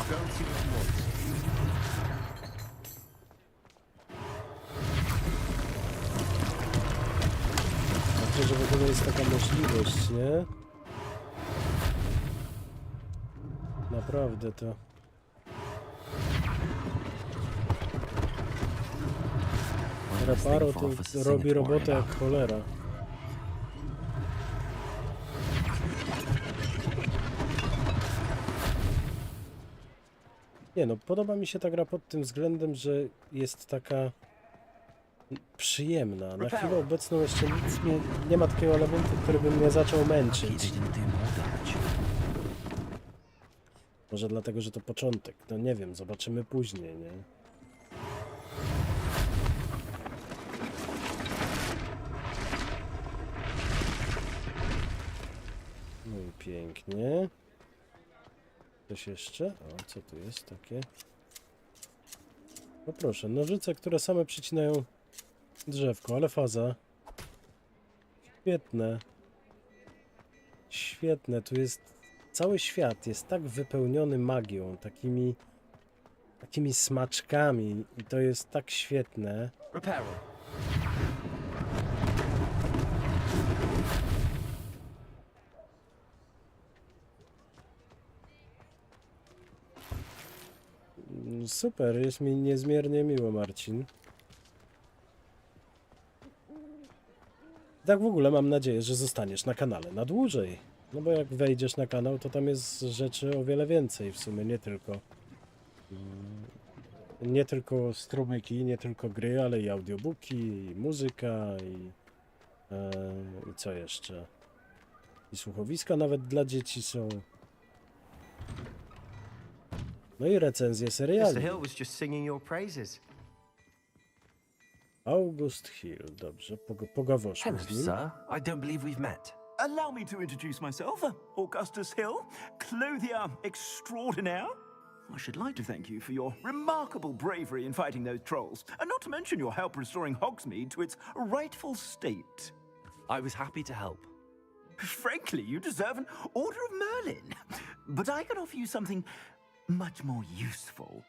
Go and see what you want. Znaczy, że w ogóle jest taka możliwość, nie? Naprawdę to... Reparo to robi robotę jak cholera. Nie no, podoba mi się ta gra pod tym względem, że jest taka przyjemna. Na chwilę obecną jeszcze nic nie ma takiego elementu, który by mnie zaczął męczyć. Może dlatego, że to początek. No nie wiem, zobaczymy później, nie? No i pięknie. Coś jeszcze? O, co tu jest takie? No proszę, nożyce, które same przycinają drzewko, ale faza. Świetne. Świetne, tu jest... Cały świat jest tak wypełniony magią, takimi smaczkami i to jest tak świetne. Super, jest mi niezmiernie miło, Marcin. Tak w ogóle mam nadzieję, że zostaniesz na kanale na dłużej. No bo jak wejdziesz na kanał, to tam jest rzeczy o wiele więcej w sumie, nie tylko strumyki, nie tylko gry, ale i audiobooki, i muzyka, i co jeszcze? I słuchowiska nawet dla dzieci są. No i recenzje seriali. Mr. Hill was just singing your praises. August Hill, dobrze, pogawoszmy Hello, z nim. sir. I don't believe we've met. Allow me to introduce myself, Augustus Hill, clothier extraordinaire. I should like to thank you for your remarkable bravery in fighting those trolls, and not to mention your help restoring Hogsmeade to its rightful state. I was happy to help. Frankly, you deserve an Order of Merlin. But I can offer you something much more useful.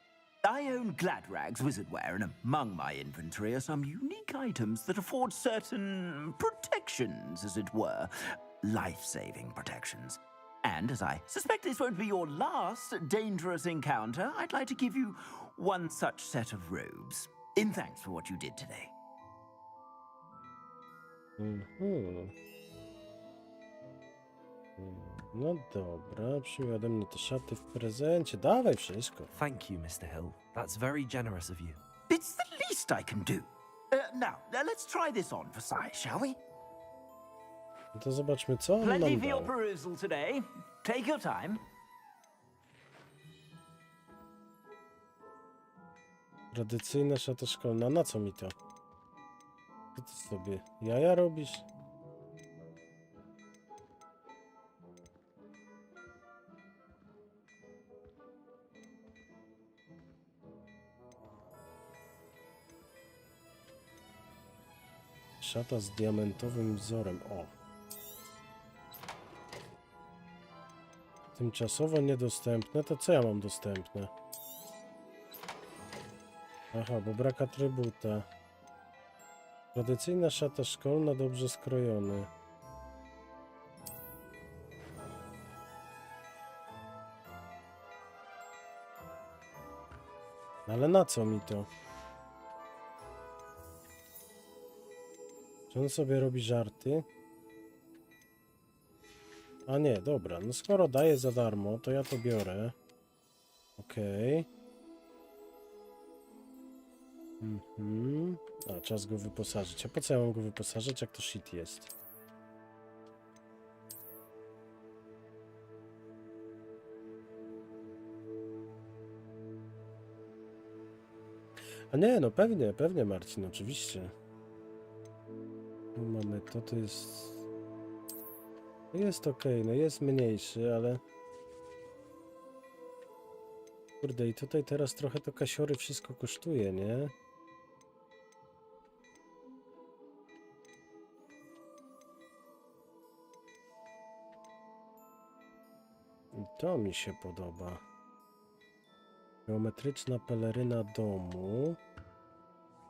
I own Gladrag's wizardware, and among my inventory are some unique items that afford certain protections, as it were. Life-saving protections. And as I suspect this won't be your last dangerous encounter, I'd like to give you one such set of robes, in thanks for what you did today. No dobra, przyjął ode mnie te szaty w prezencie. Dawaj wszystko. Thank you, Mr. Hill. That's very generous of you. It's the least I can do. Now, let's try this on for size, shall we? No to zobaczmy, co on Plenty nam for your dał. perusal today. Take your time. Tradycyjna szata szkolna. Na co mi to? Co ty sobie jaja robisz? Szata z diamentowym wzorem. O! Tymczasowo niedostępne. To co ja mam dostępne? Aha, bo brak atrybuta. Tradycyjna szata szkolna, dobrze skrojony. Ale na co mi to? Czy on sobie robi żarty? A nie, dobra. No skoro daje za darmo, to ja to biorę. Okej. A, czas go wyposażyć. A po co ja mam go wyposażyć, jak to shit jest? A nie, no pewnie Marcin, oczywiście. Tu mamy to jest... Jest okej, no jest mniejszy, ale... Kurde, i tutaj teraz trochę to kasiory wszystko kosztuje, nie? I to mi się podoba. Geometryczna peleryna domu.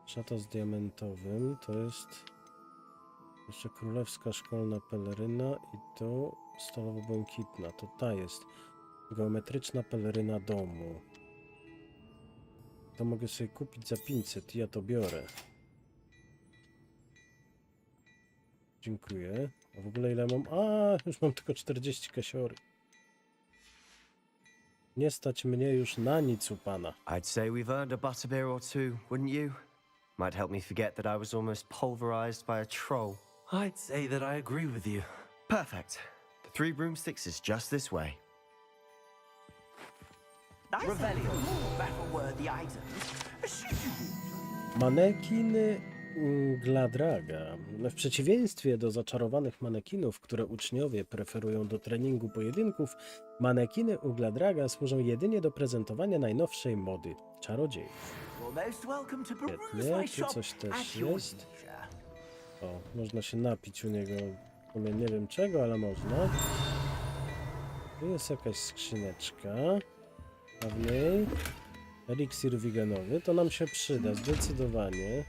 Szata z diamentowym, to jest... Jeszcze królewska szkolna peleryna i to stalowo-błękitna. To ta jest. Geometryczna peleryna domu. To mogę sobie kupić za 500 i ja to biorę. Dziękuję. A w ogóle ile mam? A, już mam tylko 40 kasiory. Nie stać mnie już na nic u pana. I'd say we've earned a butterbeer or two, wouldn't you? Might help me forget that I was almost pulverized by a troll. I'd say that I agree with you. Perfect. The 3 broomsticks is just this way. Revelio, battle-worthy items. Manekiny Gladraga. W przeciwieństwie do zaczarowanych manekinów, które uczniowie preferują do treningu pojedynków, manekiny u Gladraga służą jedynie do prezentowania najnowszej mody czarodziejów. Świetnie, tu coś też jest. O, można się napić u niego. Nie wiem czego, ale można. Tu jest jakaś skrzyneczka. A w niej eliksir wiganowy. To nam się przyda, zdecydowanie.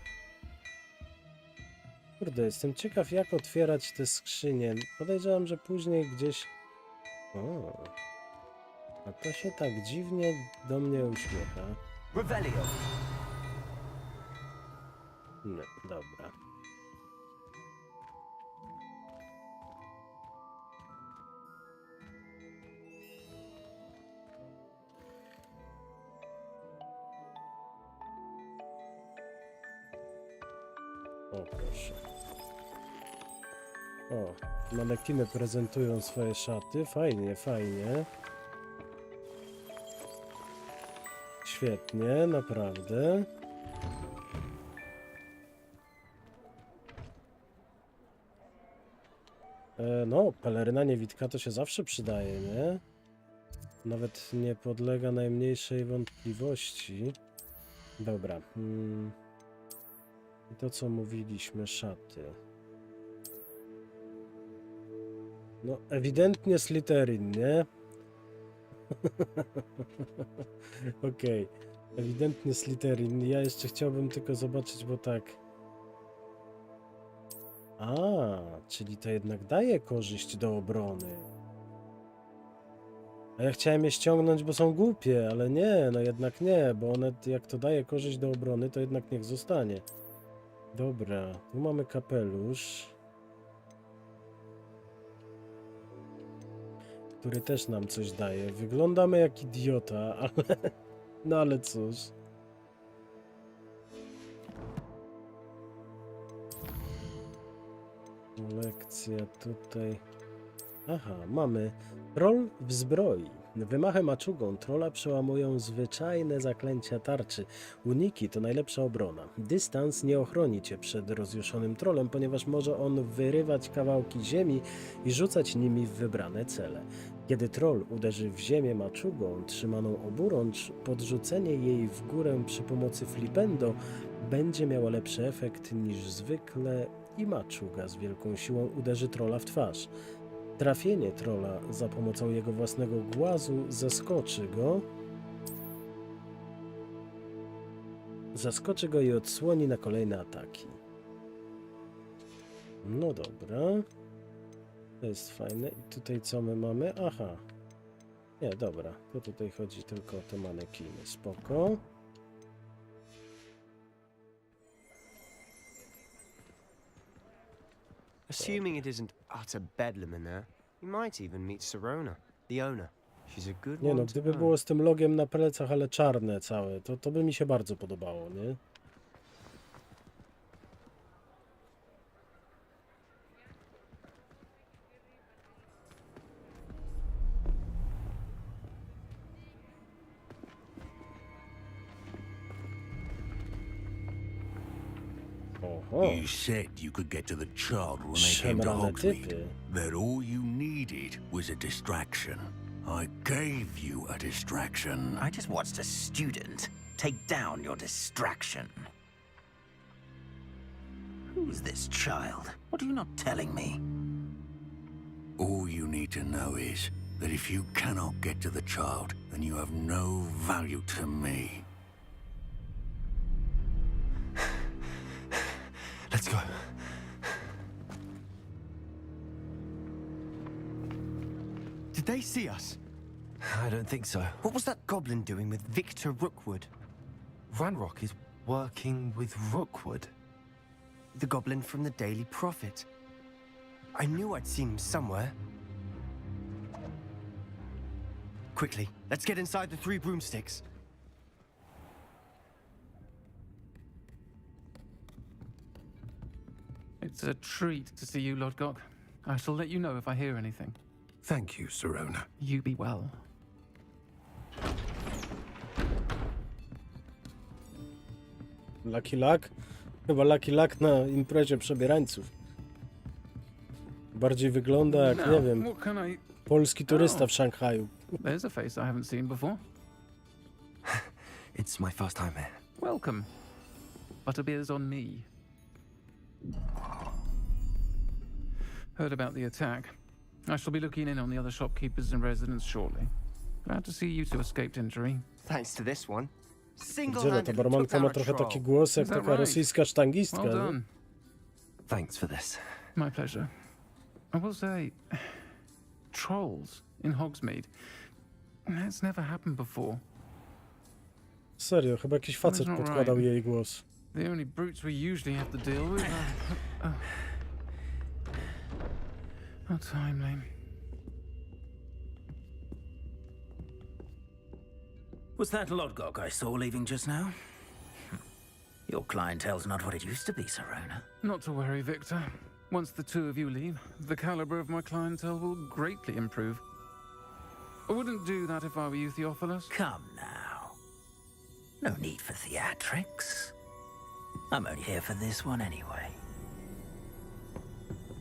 Kurde, jestem ciekaw, jak otwierać te skrzynie. Podejrzewam, że później gdzieś... O, a to się tak dziwnie do mnie uśmiecha. Nie, dobra. O, proszę. O, manekiny prezentują swoje szaty. Fajnie, fajnie. Świetnie, naprawdę. No, peleryna niewidka to się zawsze przydaje, nie? Nawet nie podlega najmniejszej wątpliwości. Dobra. I to, co mówiliśmy, szaty. No, ewidentnie Slytherin, nie? Okej. Ewidentnie Slytherin. Ja jeszcze chciałbym tylko zobaczyć, bo tak... A, czyli to jednak daje korzyść do obrony. A ja chciałem je ściągnąć, bo są głupie, ale nie, no jednak nie, bo one, jak to daje korzyść do obrony, to jednak niech zostanie. Dobra, tu mamy kapelusz, który też nam coś daje. Wyglądamy jak idiota, ale... No ale cóż. Lekcja tutaj. Aha, mamy troll w zbroi. Wymachem maczugą trolla przełamują zwyczajne zaklęcia tarczy. Uniki to najlepsza obrona. Dystans nie ochroni cię przed rozjuszonym trollem, ponieważ może on wyrywać kawałki ziemi i rzucać nimi w wybrane cele. Kiedy troll uderzy w ziemię maczugą trzymaną oburącz, podrzucenie jej w górę przy pomocy flipendo będzie miało lepszy efekt niż zwykle i maczuga z wielką siłą uderzy trolla w twarz. Trafienie trolla za pomocą jego własnego głazu zaskoczy go i odsłoni na kolejne ataki. No dobra. To jest fajne. I tutaj co my mamy? Aha. Nie, dobra. To tutaj chodzi tylko o te manekiny. Spoko. Assuming it isn't utter bedlam in there, you might even meet Sirona, the owner. She's a good Nie one no, to gdyby know. było z tym logiem na plecach, ale czarne całe, to by mi się bardzo podobało, nie? You said you could get to the child when they came to Hogsmeade. That all you needed was a distraction. I gave you a distraction. I just watched a student take down your distraction. Who's this child? What are you not telling me? All you need to know is that if you cannot get to the child, then you have no value to me. Let's go. Did they see us? I don't think so. What was that goblin doing with Victor Rookwood? Ranrock is working with Rookwood. The goblin from the Daily Prophet. I knew I'd seen him somewhere. Quickly, let's get inside the 3 broomsticks. It's a treat to see you, Lodgok. I shall let you know if I hear anything. Thank you, Sirona. You be well. Lucky Luck? Chyba Lucky Luck na imprezie przebierańców. Bardziej wygląda jak, nie wiem, polski turysta w Szanghaju. There's a face I haven't seen before. It's my first time here. Welcome. Butterbeer's on me. Heard about the attack. I shall be looking in on the other shopkeepers and residents shortly. Glad to see you two escaped injury. Thanks to this one. Widzę, ta barmanka ma trochę taki głos jak taka rosyjska sztangistka. Well done. Thanks for this. My pleasure. I will say, trolls in Hogsmeade. That's never happened before. Serio, chyba jakiś facet podkładał jej głos. The only brutes we usually have to deal with are... How timely. Was that Lodgok I saw leaving just now? Your clientele's not what it used to be, Serona. Not to worry, Victor. Once the two of you leave, the caliber of my clientele will greatly improve. I wouldn't do that if I were you, Theophilus. Come now. No need for theatrics. I'm only here for this one anyway.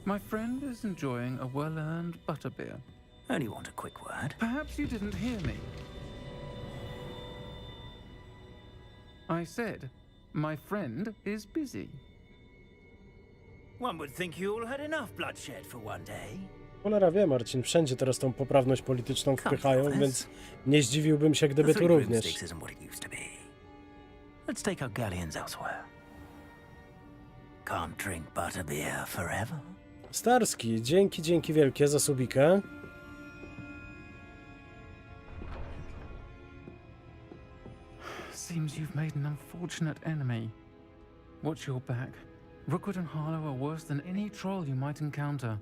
My friend is enjoying a well-earned butterbeer. Only want a quick word. Perhaps you didn't hear me. I said, my friend is busy. One would think you all had enough bloodshed for one day. Cholera wie, Marcin, wszędzie teraz tą poprawność polityczną wpychają, więc nie zdziwiłbym się, gdyby tu również. Let's take our galleons elsewhere. Can't drink butterbeer forever. Starski, dzięki wielkie za subikę. Seems you've made an unfortunate enemy. Watch your back. Rookwood and Harlow are worse than any troll you might encounter.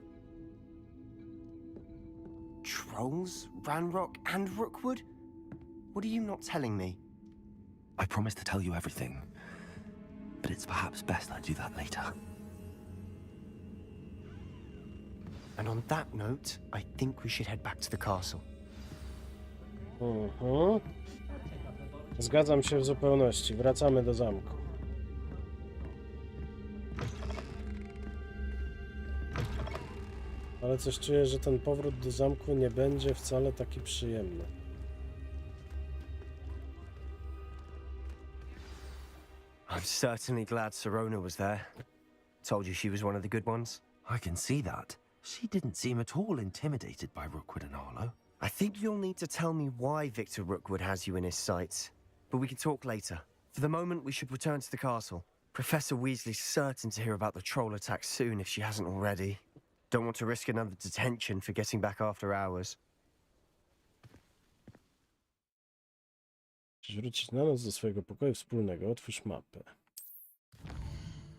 Trolls? Ranrock and Rookwood? What are you not telling me? I promised to tell you everything, but it's perhaps best I do that later. And on that note, I think we should head back to the castle. Zgadzam się w zupełności. Wracamy do zamku. Ale coś czuję, że ten powrót do zamku nie będzie wcale taki przyjemny. I'm certainly glad Serona was there. Told you she was one of the good ones. I can see that. She didn't seem at all intimidated by Rookwood and Harlow. I think you'll need to tell me why Victor Rookwood has you in his sights. But we can talk later. For the moment, we should return to the castle. Professor Weasley's certain to hear about the troll attack soon if she hasn't already. Don't want to risk another detention for getting back after hours. Wrócić na noc do swojego pokoju wspólnego. Otwórz mapę.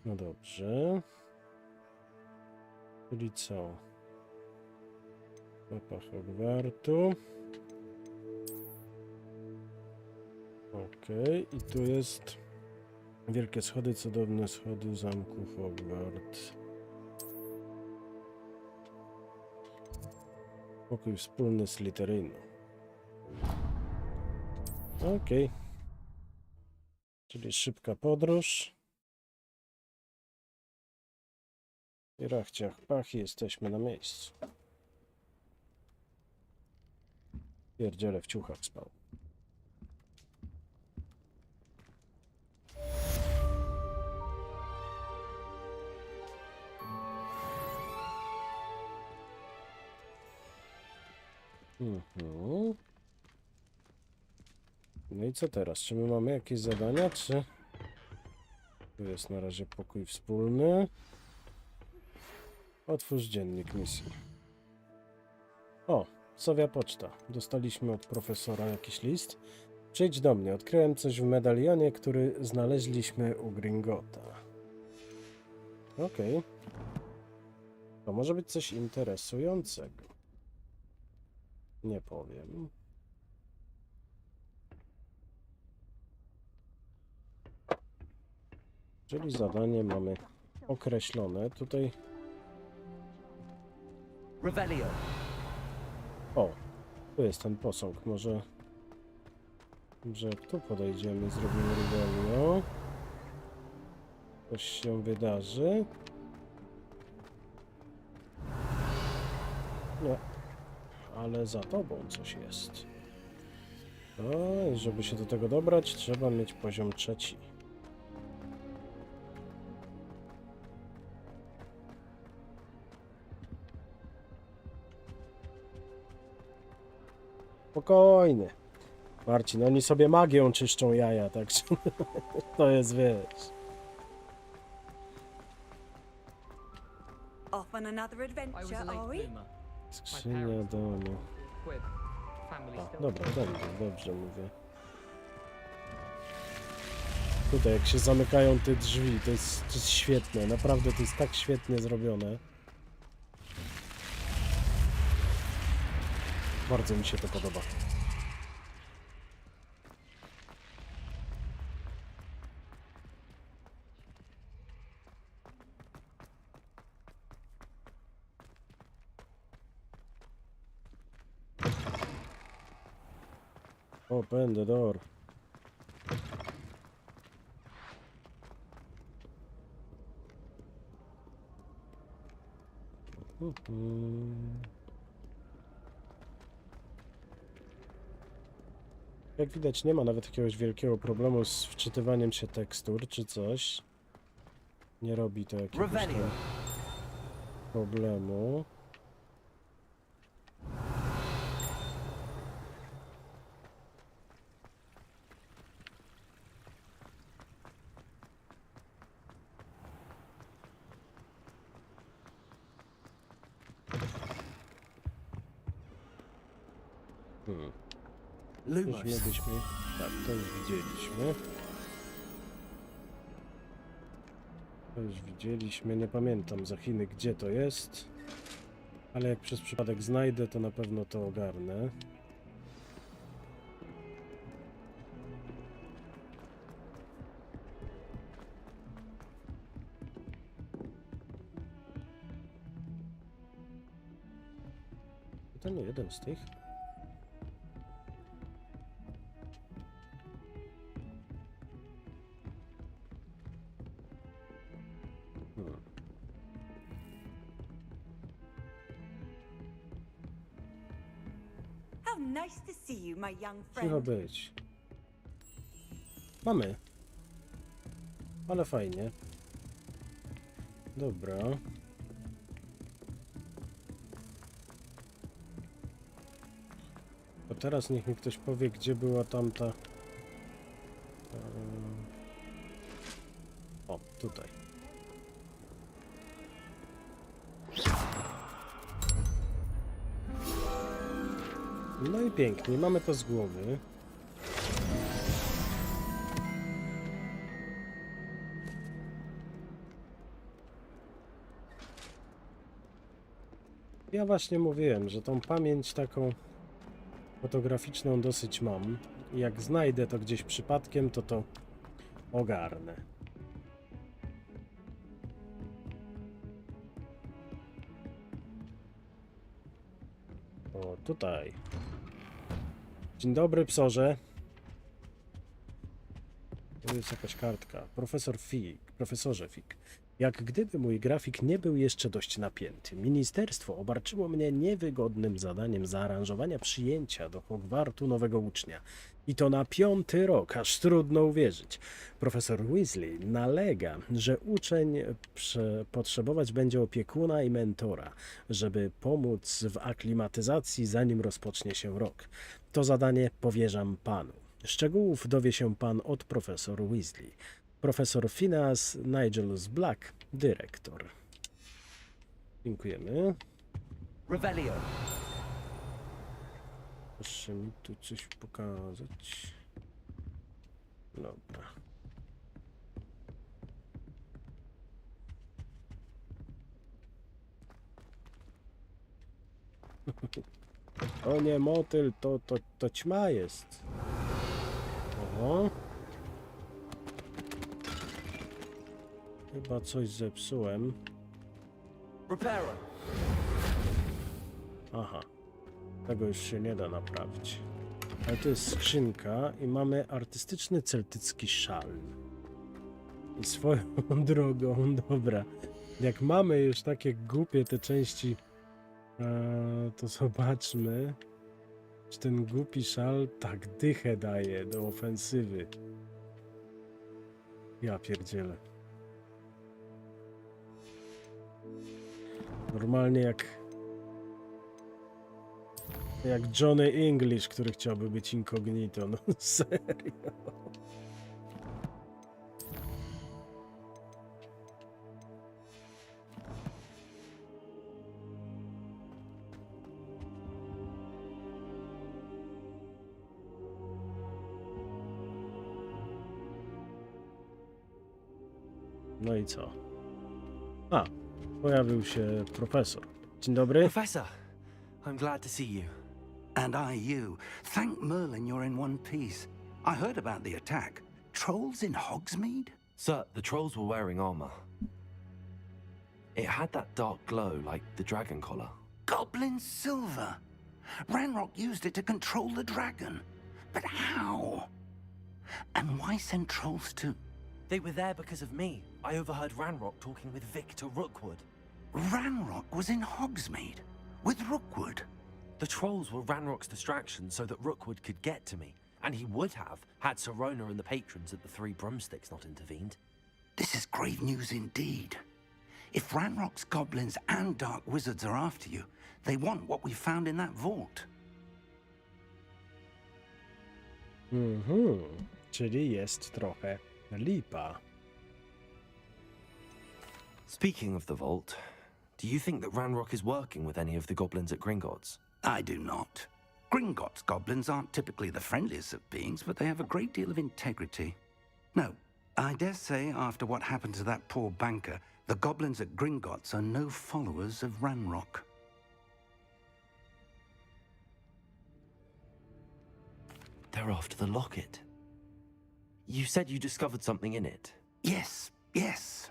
No dobrze. Czyli co? Mapa Hogwartu. Okej, i tu jest wielkie schody, cudowne schody zamku Hogwart. Pokój wspólny Slytherynu. Okej. Czyli szybka podróż. I rachciach pach, jesteśmy na miejscu. Pierdziele w ciuchach spał. No i co teraz? Czy my mamy jakieś zadania, czy... Tu jest na razie pokój wspólny. Otwórz dziennik misji. O, Sowia poczta. Dostaliśmy od profesora jakiś list. Przyjdź do mnie. Odkryłem coś w medalionie, który znaleźliśmy u Gringota. Okej. To może być coś interesującego. Nie powiem. Czyli zadanie mamy określone. Tutaj... Revelio. O, tu jest ten posąg. Może jak tu podejdziemy, zrobimy Revelio. Coś się wydarzy. Nie. Ale za tobą coś jest. No i żeby się do tego dobrać, trzeba mieć poziom 3. Spokojnie. Marcin, oni sobie magią czyszczą jaja, także to jest, wiesz. Off on another adventure, are we? Skrzynia domu. A, dobra, dobrze mówię. Tutaj jak się zamykają te drzwi, to jest świetne, naprawdę to jest tak świetnie zrobione. Bardzo mi się to podoba. Open the door. Jak widać, nie ma nawet jakiegoś wielkiego problemu z wczytywaniem się tekstur czy coś. Nie robi to jakiegoś tam problemu. Moglibyśmy... Tak, to już widzieliśmy. To już widzieliśmy. Nie pamiętam za Chiny, gdzie to jest. Ale jak przez przypadek znajdę, to na pewno to ogarnę. To nie jeden z tych. How nice to see you, my young Cicho friend. być. Mamy. Ale fajnie. Dobra. To teraz niech mi ktoś powie, gdzie była tamta... O, tutaj. No i pięknie, mamy to z głowy. Ja właśnie mówiłem, że tą pamięć taką fotograficzną dosyć mam. I jak znajdę to gdzieś przypadkiem, to ogarnę. O, tutaj. Dzień dobry, psorze. To jest jakaś kartka. Profesorze Fig. Jak gdyby mój grafik nie był jeszcze dość napięty, ministerstwo obarczyło mnie niewygodnym zadaniem zaaranżowania przyjęcia do Hogwartu nowego ucznia. I to na 5. rok, aż trudno uwierzyć. Profesor Weasley nalega, że uczeń potrzebować będzie opiekuna i mentora, żeby pomóc w aklimatyzacji, zanim rozpocznie się rok. To zadanie powierzam panu. Szczegółów dowie się pan od profesor Weasley. Profesor Phineas Nigelus Black, dyrektor. Dziękujemy. Revelio. Proszę mi tu coś pokazać. Dobra. To nie motyl, to ćma jest. Oho. Chyba coś zepsułem. Aha. Tego już się nie da naprawić. Ale to jest skrzynka i mamy artystyczny celtycki szal. I swoją drogą, dobra. Jak mamy już takie głupie te części, to zobaczmy, czy ten głupi szal tak dychę daje do ofensywy. Ja pierdzielę. Normalnie jak Johnny English, który chciałby być incognito, no serio. No i co? A, pojawił się profesor. Dzień dobry. Professor, I'm glad to see you. And I you. Thank Merlin you're in one piece. I heard about the attack. Trolls in Hogsmeade? Sir, the trolls were wearing armor. It had that dark glow like the dragon collar. Goblin silver. Ranrock used it to control the dragon. But how? And why send trolls to... They were there because of me. I overheard Ranrock talking with Victor Rookwood. Ranrock was in Hogsmeade with Rookwood. The trolls were Ranrock's distraction so that Rookwood could get to me. And he would have, had Serona and the patrons at the Three Broomsticks not intervened. This is grave news indeed. If Ranrock's goblins and dark wizards are after you, they want what we found in that vault. Czyli jest trochę lipa. Speaking of the vault, do you think that Ranrock is working with any of the goblins at Gringotts? I do not. Gringotts goblins aren't typically the friendliest of beings, but they have a great deal of integrity. No, I dare say after what happened to that poor banker, the goblins at Gringotts are no followers of Ranrock. They're after the locket. You said you discovered something in it. Yes, yes.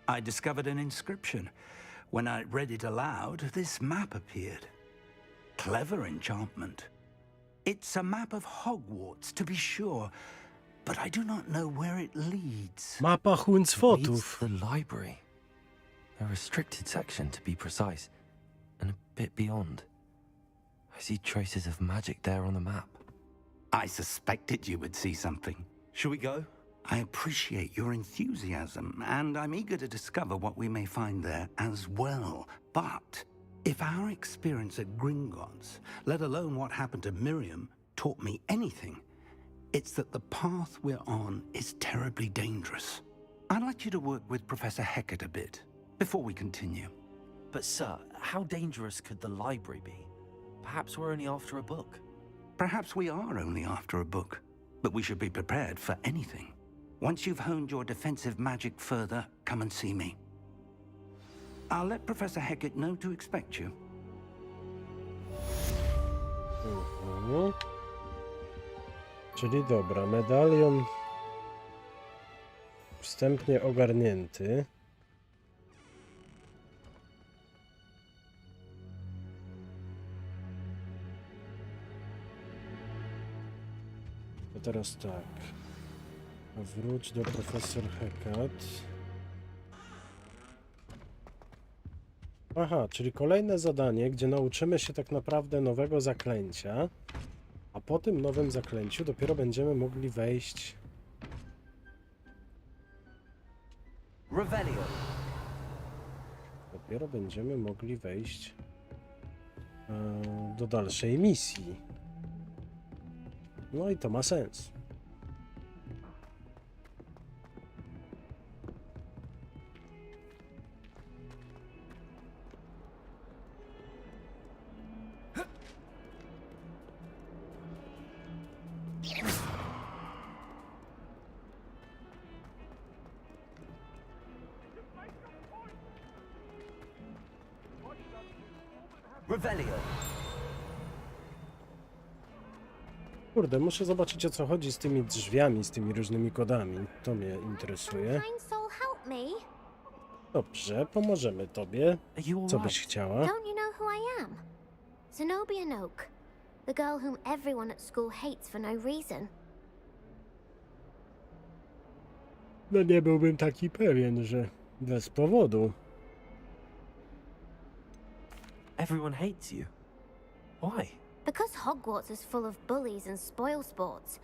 I discovered an inscription. When I read it aloud, this map appeared. Clever enchantment. It's a map of Hogwarts, to be sure, but I do not know where it leads. Mapa Huncwotów. Leads to the library. A restricted section, to be precise, and a bit beyond. I see traces of magic there on the map. I suspected you would see something. Shall we go? I appreciate your enthusiasm, and I'm eager to discover what we may find there as well. But if our experience at Gringotts, let alone what happened to Miriam, taught me anything, it's that the path we're on is terribly dangerous. I'd like you to work with Professor Hecat a bit before we continue. But sir, how dangerous could the library be? Perhaps we're only after a book. Perhaps we are only after a book, but we should be prepared for anything. Once you've honed your defensive magic further, come and see me. I'll let Professor Hecat know to expect you. Czyli dobra, medalion wstępnie ogarnięty. To teraz tak. Wróć do profesor Hecat. Aha, czyli kolejne zadanie, gdzie nauczymy się tak naprawdę nowego zaklęcia, a po tym nowym zaklęciu dopiero będziemy mogli wejść... Revelio. Dopiero będziemy mogli wejść do dalszej misji. No i to ma sens. Revelio. Kurde, muszę zobaczyć, o co chodzi z tymi drzwiami, z tymi różnymi kodami. To mnie interesuje. Dobrze, pomożemy tobie. Co byś chciała? Don't you know who I am? Zenobia Noak, the girl whom everyone at school hates for no reason. No nie byłbym taki pewien, że bez powodu. Everyone hates you. Why? Because Hogwarts is full of bullies and spoilsports.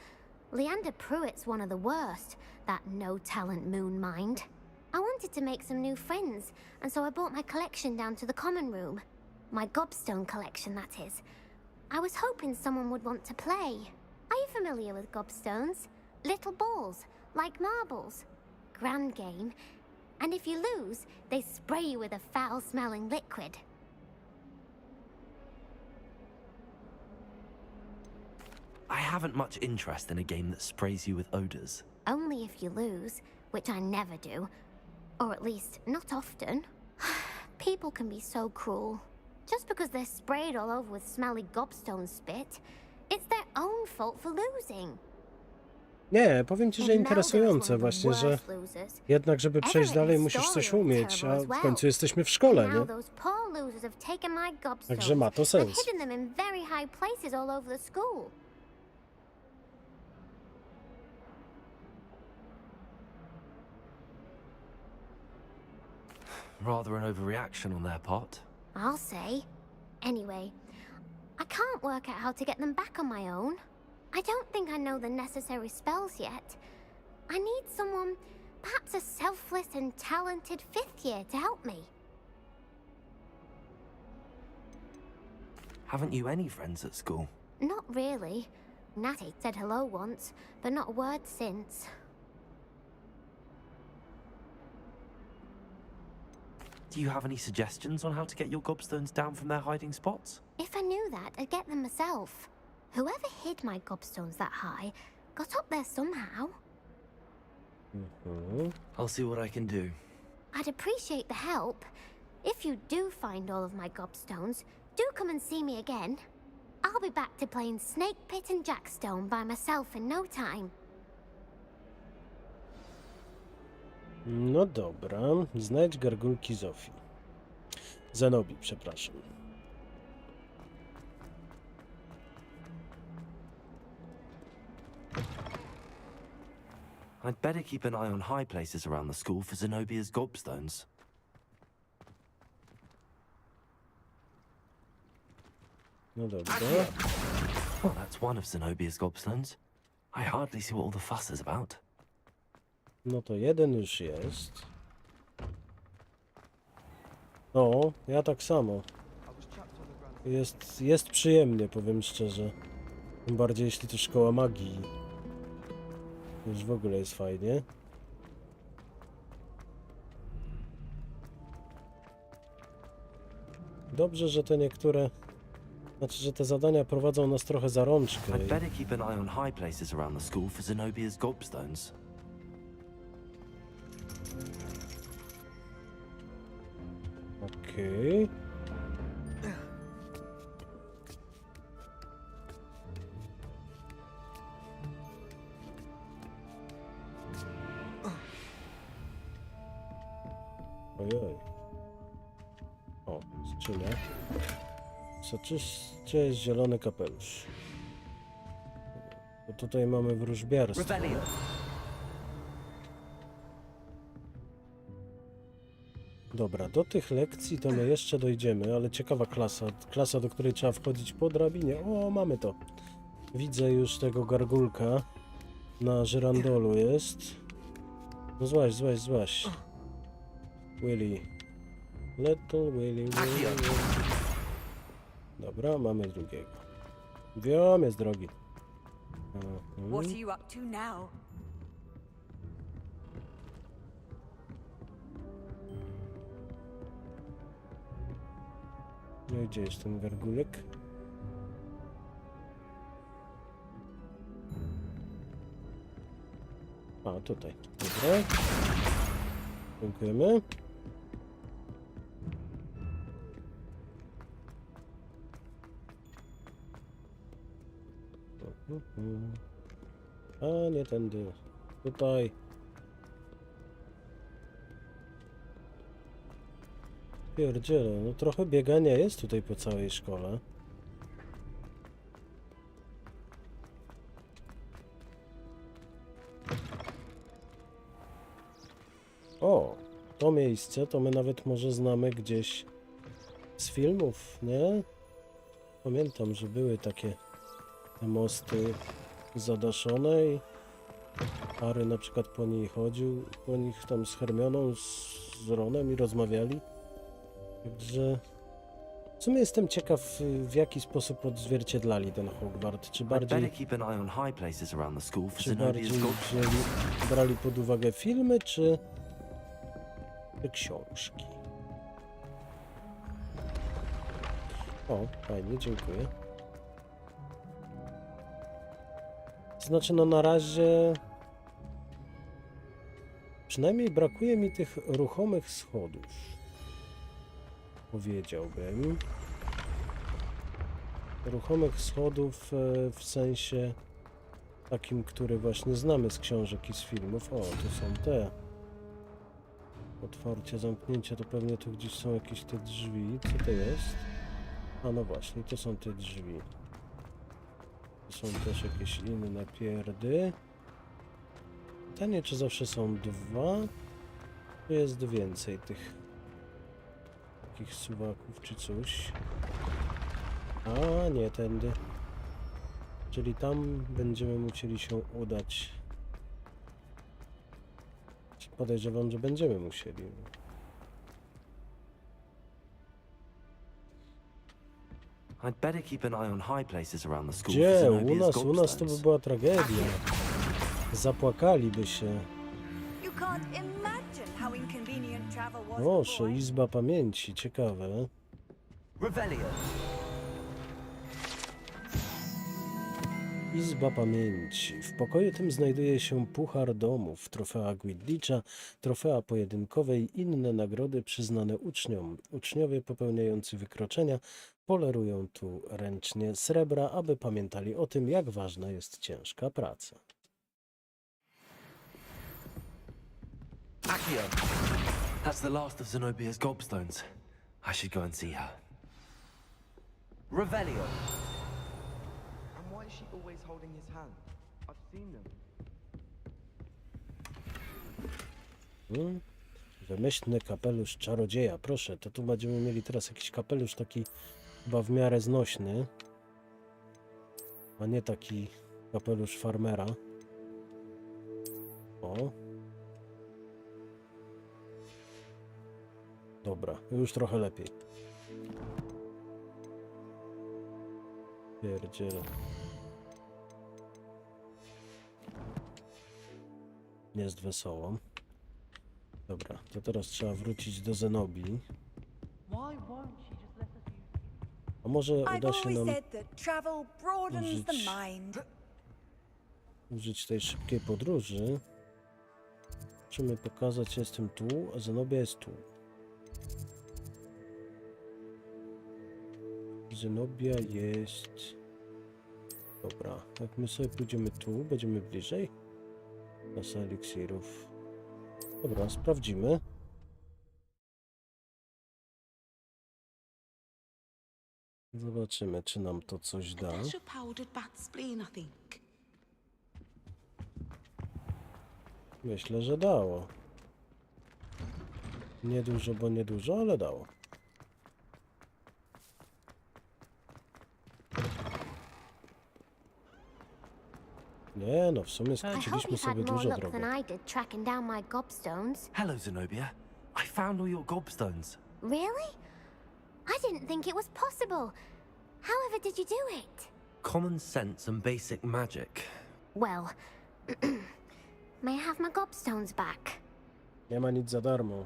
Leander Pruitt's one of the worst, that no-talent moon mind. I wanted to make some new friends, and so I brought my collection down to the common room. My gobstone collection, that is. I was hoping someone would want to play. Are you familiar with gobstones? Little balls, like marbles. Grand game. And if you lose, they spray you with a foul-smelling liquid. I haven't much interest in a game that sprays you with odors. Only if you lose, which I never do. Or at least, not often. People can be so cruel. Just because they're sprayed all over with smelly gobstone spit, it's their own fault for losing. Nie, powiem ci, że interesujące właśnie, że jednak, żeby przejść dalej, musisz coś umieć, a w końcu jesteśmy w szkole, nie? Także Także ma to sens. Rather an overreaction on their part. I'll say. Anyway, I can't work out how to get them back on my own. I don't think I know the necessary spells yet. I need someone, perhaps a selfless and talented 5th year to help me. Haven't you any friends at school? Not really. Natty said hello once, but not a word since. Do you have any suggestions on how to get your gobstones down from their hiding spots? If I knew that, I'd get them myself. Whoever hid my gobstones that high got up there somehow. I'll see what I can do. I'd appreciate the help. If you do find all of my gobstones, do come and see me again. I'll be back to playing Snake Pit and Jackstone by myself in no time. No dobra, znajdź gargulki Zofii. Zenobi, przepraszam. I'd better keep an eye on high places around the school for Zenobia's gobstones. No dobra. Well, that's one of Zenobia's gobstones. I hardly see what all the fuss is about. No to jeden już jest. O, ja tak samo. Jest przyjemnie, powiem szczerze. Tym bardziej jeśli to szkoła magii. Już w ogóle jest fajnie. Dobrze, że te niektóre... Znaczy, że te zadania prowadzą nas trochę za rączkę. I'd better keep an eye on high places around the school for Zenobia's gobstones. Okej. Ojoj. O, skrzynia. Soczyście jest zielony kapelusz. Bo tutaj mamy wróżbiarstwo. Dobra, do tych lekcji to my jeszcze dojdziemy, ale ciekawa klasa. Klasa, do której trzeba wchodzić po drabinie. O, mamy to. Widzę już tego gargulka. Na żyrandolu jest. No złaź. Willy. Little Willy. Dobra, mamy drugiego. Wiem, jest drogi. What are you up to now? No i gdzie jest ten gargulek? A, tutaj. Dobra. Dziękujemy. A, nie tędy. Tutaj. Pierdziele, no trochę biegania jest tutaj po całej szkole. O, to miejsce to my nawet może znamy gdzieś z filmów, nie? Pamiętam, że były takie te mosty zadaszone i Harry na przykład po niej chodził, po nich tam z Hermioną, z Ronem i rozmawiali. Także w sumie jestem ciekaw, w jaki sposób odzwierciedlali ten Hogwart. Czy bardziej brali pod uwagę filmy, czy książki? O, fajnie, dziękuję. Znaczy, no na razie przynajmniej brakuje mi tych ruchomych schodów. Powiedziałbym. Ruchomych schodów w sensie takim, który właśnie znamy z książek i z filmów. O, tu są te. Otwarcie, zamknięcie, to pewnie tu gdzieś są jakieś te drzwi. Co to jest? A no właśnie, to są te drzwi. Tu są też jakieś inne pierdy. Pytanie, czy zawsze są dwa? Tu jest więcej tych takich suwaków czy coś. A nie tędy. Czyli tam będziemy musieli się udać. Podejrzewam, że będziemy musieli. I'd better keep an eye on high places around the school. Gdzie? U nas to by była tragedia. Zapłakaliby się. You can't imagine how inconvenient travel was. Proszę, Izba Pamięci, ciekawe. Revelio. Izba Pamięci. W pokoju tym znajduje się puchar domów, trofea Quidditcha, trofea pojedynkowe i inne nagrody przyznane uczniom. Uczniowie popełniający wykroczenia polerują tu ręcznie srebra, aby pamiętali o tym, jak ważna jest ciężka praca. Accio! That's the last of Zenobia's gobstones. I should go and see her. Revelio. And why is she always holding his hand? I've seen them. Wymyślny kapelusz czarodzieja. Proszę, to tu będziemy mieli teraz jakiś kapelusz taki chyba w miarę znośny, a nie taki kapelusz farmera. O. Dobra, już trochę lepiej. Pierdziele. Jest wesoło. Dobra, to teraz trzeba wrócić do Zenobii. A może uda się nam użyć tej szybkiej podróży. Musimy pokazać, jestem tu, a Zenobia jest tu. Zenobia jest... Dobra, jak my sobie pójdziemy tu, będziemy bliżej. Kasa eliksirów. Dobra, sprawdzimy. Zobaczymy, czy nam to coś da. Myślę, że dało. Niedużo, bo niedużo, ale dało. Nie, no w sumie skończyliśmy sobie dużo drogi. Hello, Zenobia. I found all your gobstones. Really? I didn't think it was possible. However did you do it? Common sense and basic magic. Well, may I have my gobstones back? Nie ma nic za darmo.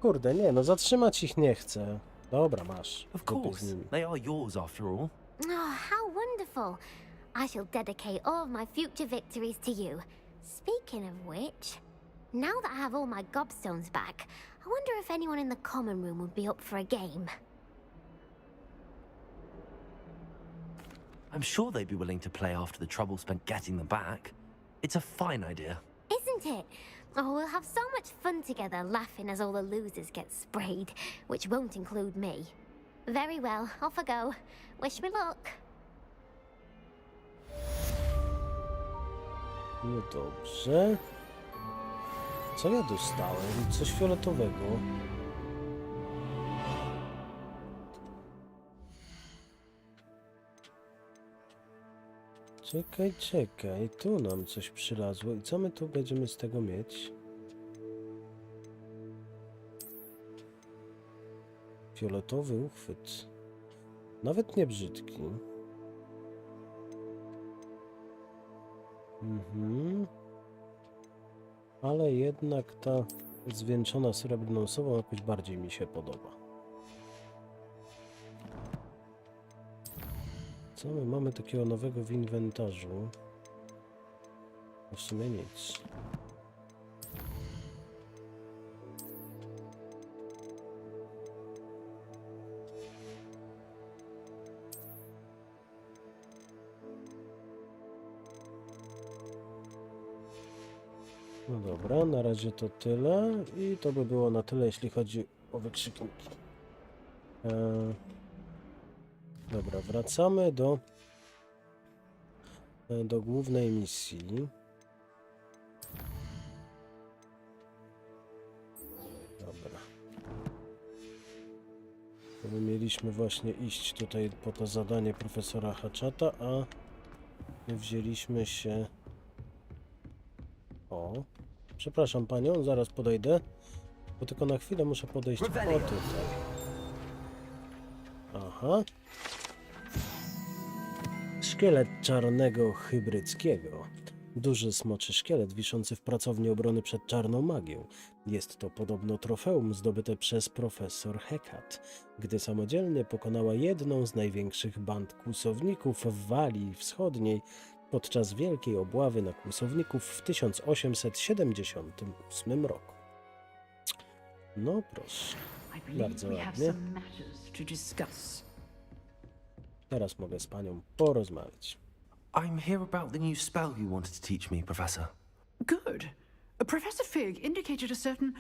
Kurde, nie, no zatrzymać ich nie chcę. Dobra, masz. Of course, they are yours after all. Oh, how wonderful. I shall dedicate all of my future victories to you. Speaking of which, now that I have all my gobstones back, I wonder if anyone in the common room would be up for a game. I'm sure they'd be willing to play after the trouble spent getting them back. It's a fine idea. Isn't it? Oh, we'll have so much fun together, laughing as all the losers get sprayed, which won't include me. Very well, off I go. Wish me luck. No dobrze. Co ja dostałem? Coś fioletowego. Czekaj, czekaj. Tu nam coś przylazło. I co my tu będziemy z tego mieć? Fioletowy uchwyt. Nawet nie brzydki. Ale jednak ta zwieńczona srebrną sobą jakoś bardziej mi się podoba. Co my mamy takiego nowego w inwentarzu? W sumie nic. No dobra, na razie to tyle i to by było na tyle, jeśli chodzi o wykrzykniki. Dobra, wracamy do do głównej misji. Dobra. My mieliśmy właśnie iść tutaj po to zadanie profesora Hatchata, a my wzięliśmy się... O, przepraszam panią, zaraz podejdę, bo tylko na chwilę muszę podejść o tutaj. Aha. Szkielet czarnego hybryckiego. Duży smoczy szkielet wiszący w pracowni obrony przed czarną magią. Jest to podobno trofeum zdobyte przez profesor Hecat, gdy samodzielnie pokonała jedną z największych band kłusowników w Walii Wschodniej podczas wielkiej obławy na kłusowników w 1878 roku. No proszę, bardzo ładnie. Teraz mogę z panią porozmawiać. I'm here about the new spell you wanted to teach me, Professor. Good. Professor Fig indicated a certain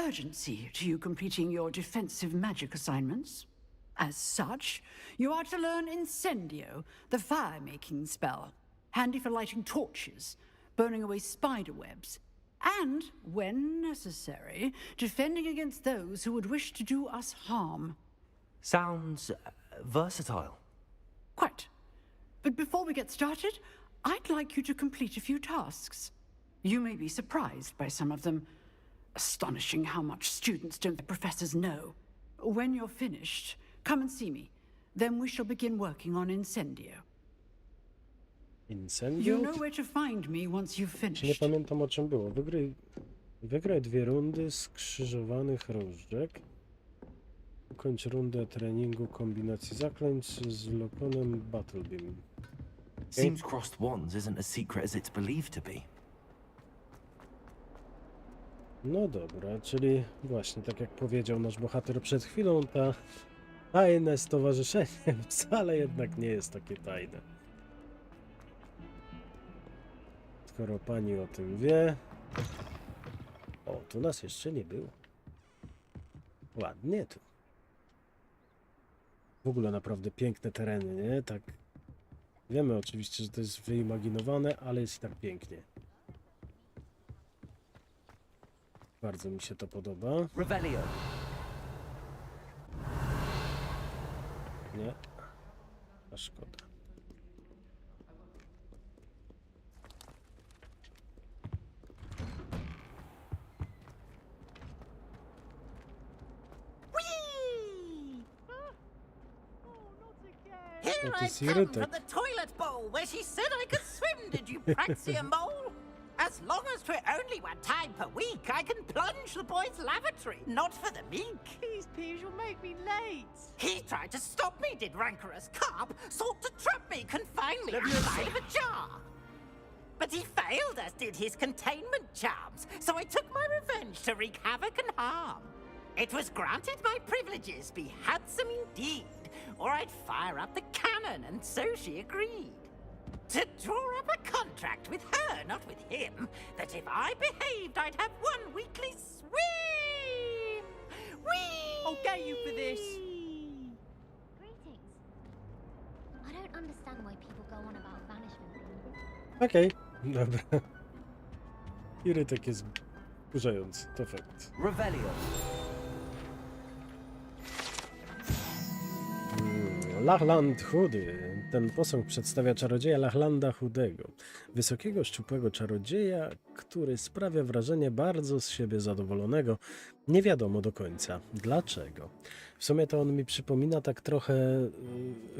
urgency to you completing your defensive magic assignments. As such, you are to learn Incendio, the fire-making spell, handy for lighting torches, burning away spider webs, and, when necessary, defending against those who would wish to do us harm. Sounds versatile. Quite. But before we get started, I'd like you to complete a few tasks. You may be surprised by some of them. Astonishing how much students don't let professors know. When you're finished, come and see me. Then we shall begin working on Incendio. Incendio? You know where to find me once you've finished. Nie pamiętam, o czym było. Wygraj 2 rundy skrzyżowanych różdżek. Ukończ rundę treningu kombinacji zaklęć z Lokonem Battlebeam. Seems crossed wands isn't as secret as it's believed to be. No dobra, czyli właśnie tak jak powiedział nasz bohater przed chwilą, ta tajne stowarzyszenie wcale jednak nie jest takie tajne. Skoro pani o tym wie... O, tu nas jeszcze nie było. Ładnie tu. W ogóle naprawdę piękne tereny, nie? Tak. Wiemy oczywiście, że to jest wyimaginowane, ale jest i tak pięknie. Bardzo mi się to podoba. Revelio. Nie. A szkoda. Here I come from the toilet bowl where she said I could swim, did you praxia mole? As long as 'twere only 1 time per week, I can plunge the boy's lavatory, not for the meek. Please, Piers, you'll make me late. He tried to stop me, did rancorous carp, sought to trap me, confine me outside of a jar. But he failed, as did his containment charms, so I took my revenge to wreak havoc and harm. It was granted my privileges be handsome indeed, or I'd fire up the cannon, and so she agreed. To draw up a contract with her, not with him, that if I behaved, I'd have 1 weekly swim! Whee! I'll get you for this. Greetings. I don't understand why people go on about banishment. Okej, dobra. Irytek jest wkurzający, to fakt. Revelio. Lachlan Chudy. Ten posąg przedstawia czarodzieja Lachlanda Chudego. Wysokiego, szczupłego czarodzieja, który sprawia wrażenie bardzo z siebie zadowolonego. Nie wiadomo do końca dlaczego. W sumie to on mi przypomina tak trochę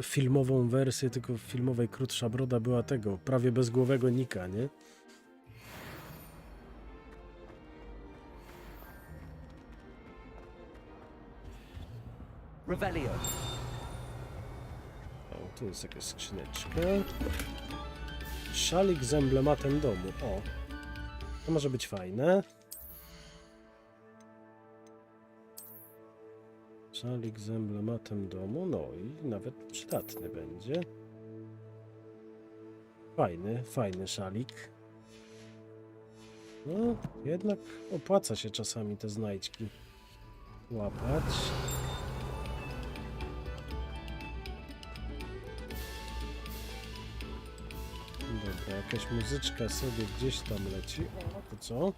filmową wersję, tylko w filmowej Krótsza Broda była tego, prawie bezgłowego Nika, nie? Revelio. O, tu jest jakaś skrzyneczka. Szalik z emblematem domu. O, to może być fajne. Szalik z emblematem domu. No i nawet przydatny będzie. Fajny szalik. No, jednak opłaca się czasami te znajdźki łapać. Dobra, jakaś muzyczka sobie gdzieś tam leci. O, to co?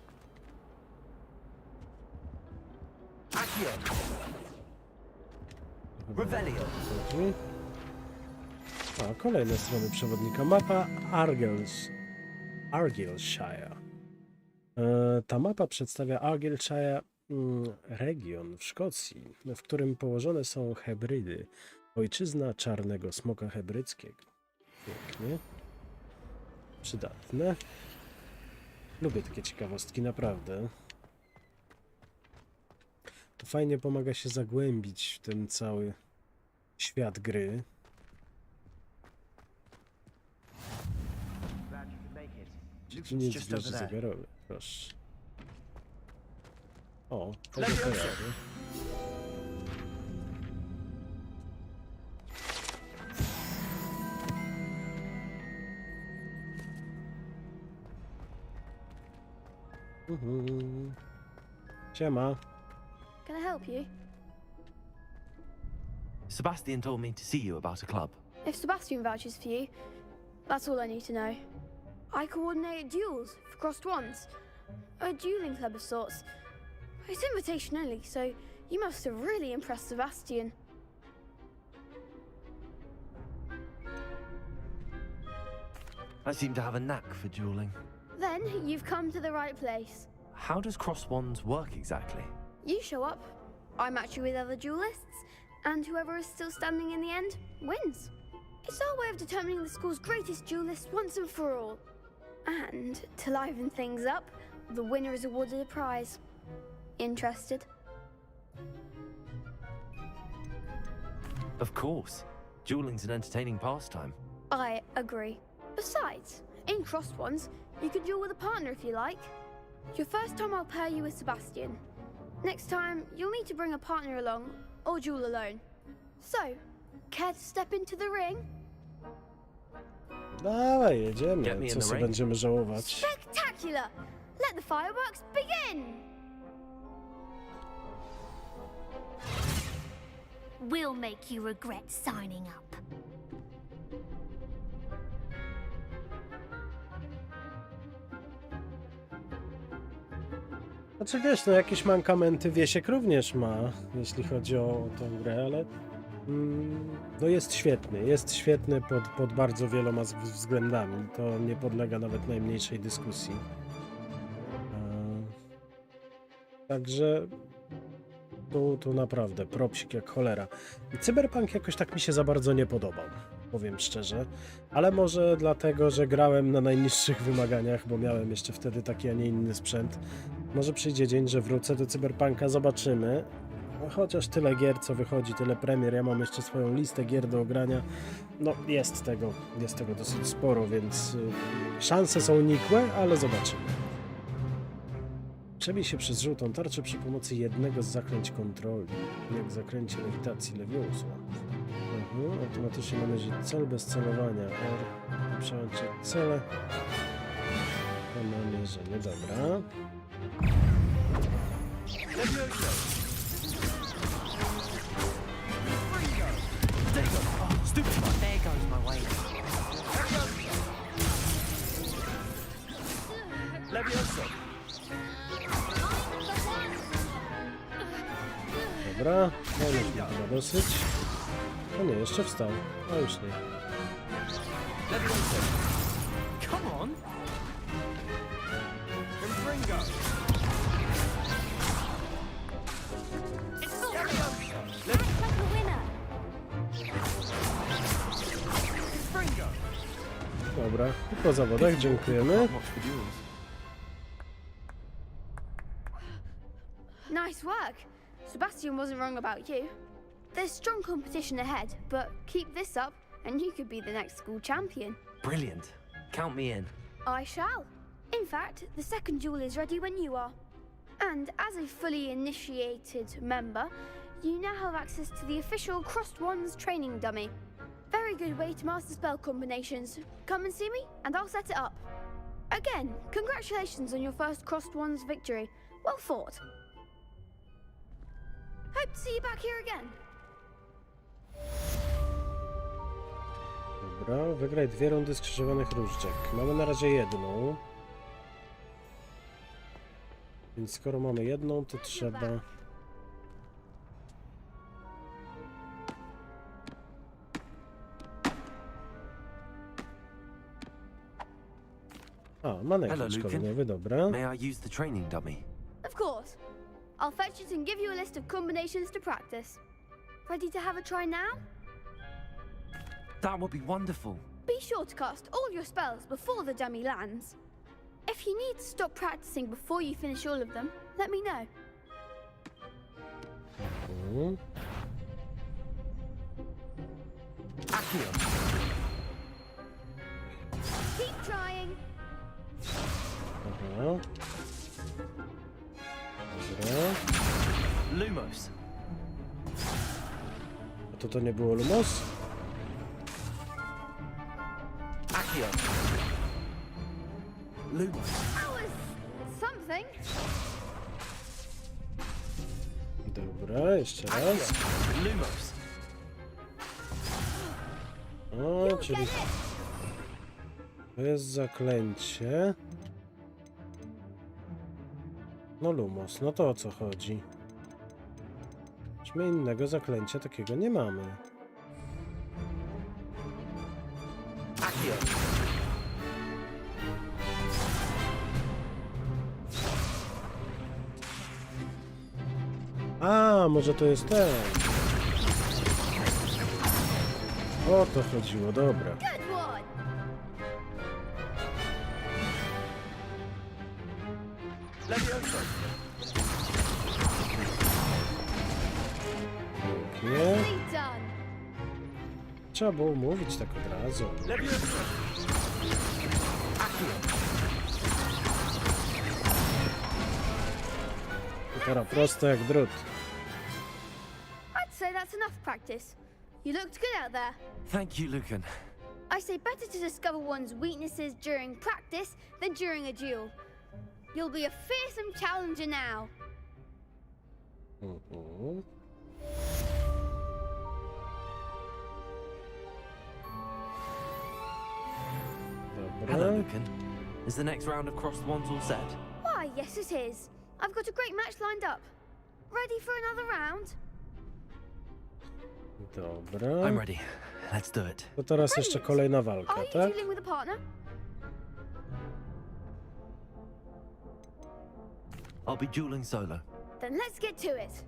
A, kolejne strony przewodnika. Mapa Argyllshire. Ta mapa przedstawia Argyllshire, region w Szkocji, w którym położone są Hebrydy, ojczyzna czarnego smoka hebryckiego. Pięknie. Przydatne. Lubię takie ciekawostki, naprawdę. To fajnie pomaga się zagłębić w ten cały świat gry. Dziedziniec wieży zegarowy, proszę. O, tego pojawy. Siema. Can I help you? Sebastian told me to see you about a club. If Sebastian vouches for you, that's all I need to know. I coordinate duels for crossed wands. A dueling club of sorts. It's invitation only, so you must have really impressed Sebastian. I seem to have a knack for dueling. Then you've come to the right place. How does cross wands work exactly? You show up, I match you with other duelists, and whoever is still standing in the end wins. It's our way of determining the school's greatest duelist once and for all. And to liven things up, the winner is awarded a prize. Interested? Of course. Dueling's an entertaining pastime. I agree. Besides, in crossed ones, you can duel with a partner if you like. Your first time I'll pair you with Sebastian. Next time, you'll need to bring a partner along, or duel alone. So, care to step into the ring? Dawaj, jedziemy. Co sobie będziemy żałować? Spectacular! Let the fireworks begin! We'll make you regret signing up. Znaczy wiesz, no jakieś mankamenty Wiesiek również ma, jeśli chodzi o tą grę, ale no jest świetny pod bardzo wieloma względami. To nie podlega nawet najmniejszej dyskusji. Także tu naprawdę propsik jak cholera. Cyberpunk jakoś tak mi się za bardzo nie podobał, powiem szczerze, ale może dlatego, że grałem na najniższych wymaganiach, bo miałem jeszcze wtedy taki, a nie inny sprzęt. Może przyjdzie dzień, że wrócę do Cyberpunka, zobaczymy. Chociaż tyle gier, co wychodzi, tyle premier, ja mam jeszcze swoją listę gier do ogrania. No, jest tego dosyć sporo, więc szanse są nikłe, ale zobaczymy. Przebij się przez żółtą tarczę przy pomocy jednego z zaklęć kontroli, jak zaklęcie lewitacji Leviosa. Automatycznie namierzyć cel bez celowania. R. Przełączyć cele. To namierzenie, dobra. There goes my way. Dobra, no już mi chyba dosyć. O nie, jeszcze wstał. A już nie. Come on. Dobra, i po zawodach dziękujemy. Nice work. Sebastian wasn't wrong about you. There's strong competition ahead, but keep this up and you could be the next school champion. Brilliant. Count me in. I shall. In fact, the second duel is ready when you are. And as a fully initiated member, you now have access to the official Crossed Wands training dummy. Very good way to master spell combinations. Come and see me, and I'll set it up. Again, congratulations on your first Crossed Wands victory. Well fought. Hope to see you back here again. Dobra, wygraj 2 rundy skrzyżowanych różdżek. Mamy na razie jedną. Więc skoro mamy jedną, to trzeba... A, manewr szkoleniowy, dobra. May I use the training dummy? Of course. I'll fetch it and give you a list of combinations to practice. Ready to have a try now? That would be wonderful. Be sure to cast all your spells before the dummy lands. If you need to stop practicing before you finish all of them, let me know. Keep trying. Aha. Dobra. Lumos. A to nie było Lumos? Accio. Lumos. That was something. Dobra, jeszcze raz. Lumos. O, czyli... To jest zaklęcie. No Lumos, no to o co chodzi? Czyśmy innego zaklęcia takiego nie mamy. A, może to jest ten. O to chodziło, dobra. Nie. Trzeba było mówić tak od razu. I teraz prosto jak drut. I'd say that's enough practice. You looked good out there. Thank you, Lucan. I say better to discover one's weaknesses during practice than during a duel. You'll be a fearsome challenger now. Hello, Lucan. Is the next round of Crossed Wands all set? Why, yes it is. I've got a great match lined up. Ready for another round? Dobra. I'm ready. Let's do it. To teraz jeszcze kolejna walka, Are you tak? dealing with a partner? I'll be dueling solo. Then let's get to it.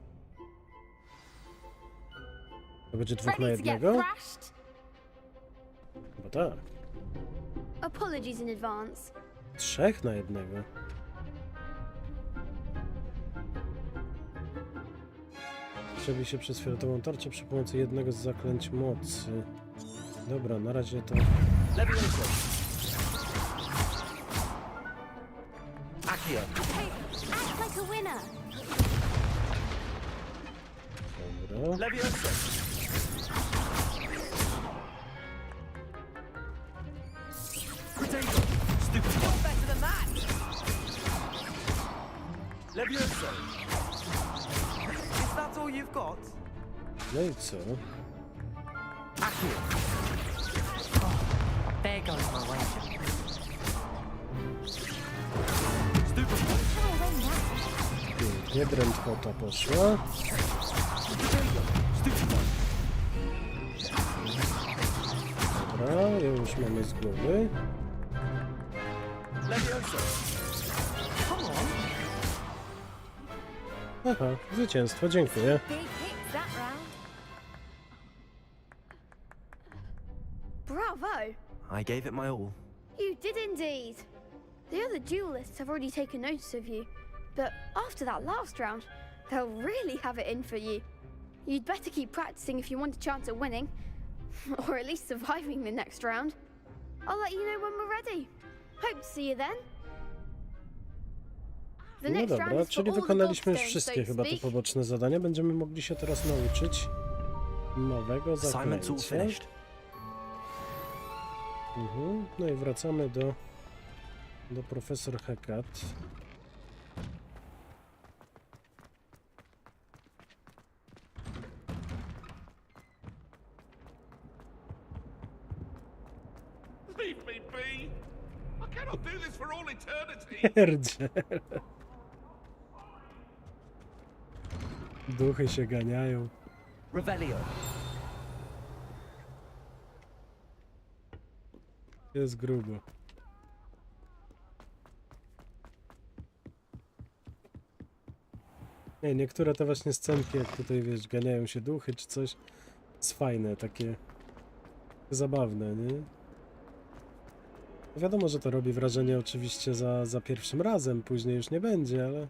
To będzie 2 na Ready to get 1? thrashed? Bo tak. Apologies in advance. 3 na 1. Przebi się przez fioletową tarczę przy pomocy jednego z zaklęć mocy. Dobra, na razie to... Accio. Hey, act like a winner. Dobra. Levioso. Potato. Stupid. You're better than that. Levioso. Is that all you've got? No i co? Accio. There goes my wager. Stupid. Pięknie, drętwota poszła. Dobra, już mamy z głowy. Aha, zwycięstwo, dziękuję. Big hits that round. Bravo! I gave it my all. You did indeed. The other duelists have already taken notice of you, but after that last round, they'll really have it in for you. You'd better keep practicing if you want a chance at winning, or at least surviving the next round. I'll let you know when we're ready. Hope to see you then. The No next round dobra, is for czyli all the wykonaliśmy już gobstones, wszystkie so to chyba te speak. poboczne zadania. Będziemy mogli się teraz nauczyć nowego Assignment's all zaklęcia. finished. No i wracamy do profesor Hecat. pierdzielę. Duchy się ganiają. Revelio. Jest grubo. Nie, niektóre te właśnie scenki, jak tutaj wiesz, ganiają się duchy czy coś, jest fajne, takie zabawne, nie? Wiadomo, że to robi wrażenie oczywiście za pierwszym razem, później już nie będzie,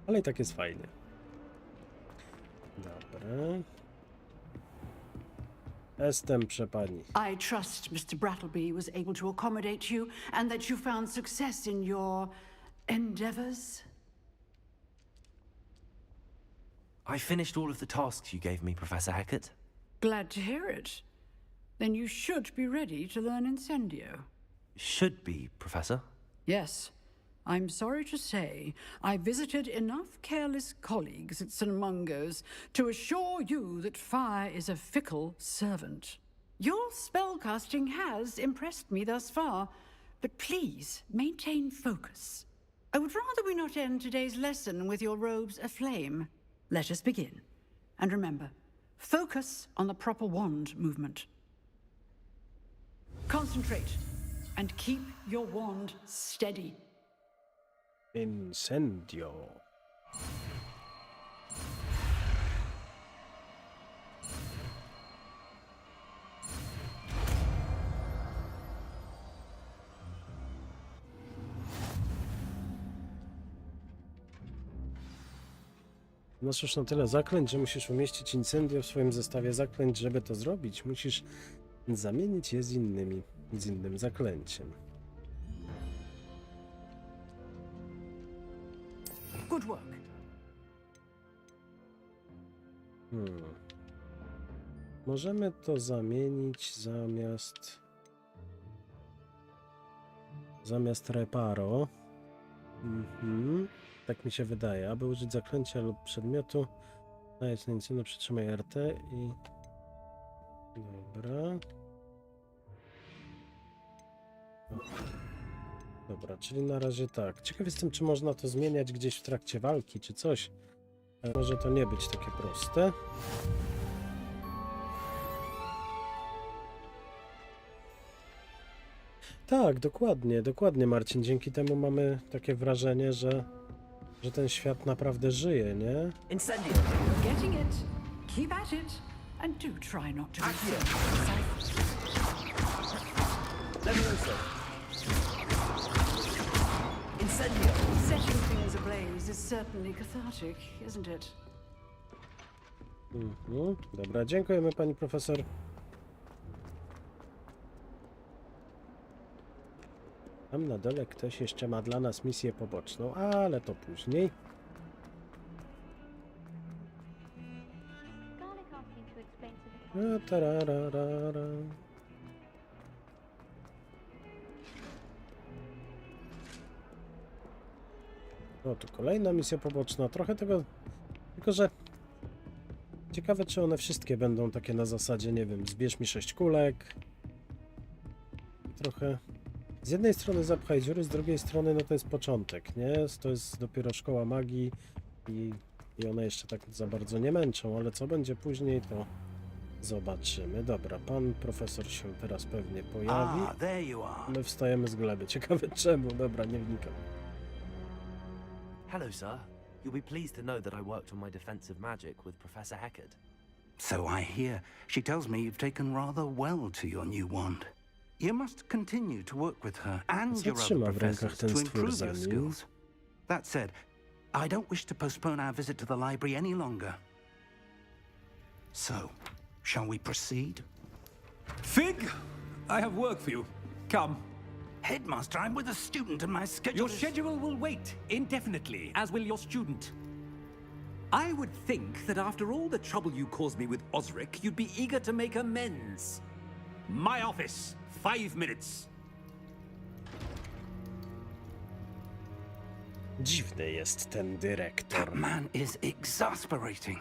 ale i tak jest fajnie. Dobra. Jestem przy pani. I trust Mr. Brattleby was able to accommodate you and that you found success in your endeavors. I finished all of the tasks you gave me, Professor Hackett. Glad to hear it. Then you should be ready to learn Incendio. Should be, Professor. Yes. I'm sorry to say, I visited enough careless colleagues at St. Mungo's to assure you that fire is a fickle servant. Your spellcasting has impressed me thus far, but please maintain focus. I would rather we not end today's lesson with your robes aflame. Let us begin. And remember, focus on the proper wand movement. Concentrate and keep your wand steady. Incendio. Masz już na tyle zaklęć, że musisz umieścić incendio w swoim zestawie zaklęć. Żeby to zrobić, musisz zamienić je z innym zaklęciem. Good work. Możemy to zamienić zamiast reparo. Tak mi się wydaje. Aby użyć zaklęcia lub przedmiotu, najedź na incydent, przytrzymaj RT i... Dobra. Dobra, czyli na razie tak. Ciekaw jestem, czy można to zmieniać gdzieś w trakcie walki, czy coś. Ale może to nie być takie proste. Tak, dokładnie Marcin. Dzięki temu mamy takie wrażenie, że ten świat naprawdę żyje, nie? Incendio. Getting it. Keep at it. And do try not to Incendio. Setting things ablaze is certainly cathartic, isn't it? Dobra, dziękujemy pani profesor. Tam na dole ktoś jeszcze ma dla nas misję poboczną, ale to później. Tararara. O, tu kolejna misja poboczna. Trochę tego... Tylko, że... Ciekawe, czy one wszystkie będą takie na zasadzie, nie wiem, zbierz mi 6 kulek. Trochę... Z jednej strony zapchaj dziury, z drugiej strony no to jest początek, nie? To jest dopiero szkoła magii i one jeszcze tak za bardzo nie męczą, ale co będzie później, to zobaczymy. Dobra, pan profesor się teraz pewnie pojawi. My wstajemy z gleby. Ciekawe czemu. Dobra, nie wnikam. Hello, sir. You'll be pleased to know that I worked on my defensive magic with Professor Hackett. So I hear. She tells me you've taken rather well to your new wand. You must continue to work with her and your other professors to improve your skills. That said, I don't wish to postpone our visit to the library any longer. So, shall we proceed? Fig, I have work for you. Come. Headmaster, I'm with a student and my schedule Your schedule will wait indefinitely, as will your student. I would think that after all the trouble you caused me with Osric, you'd be eager to make amends. My office, 5 minutes. Dziwny jest ten dyrektor. That man is exasperating.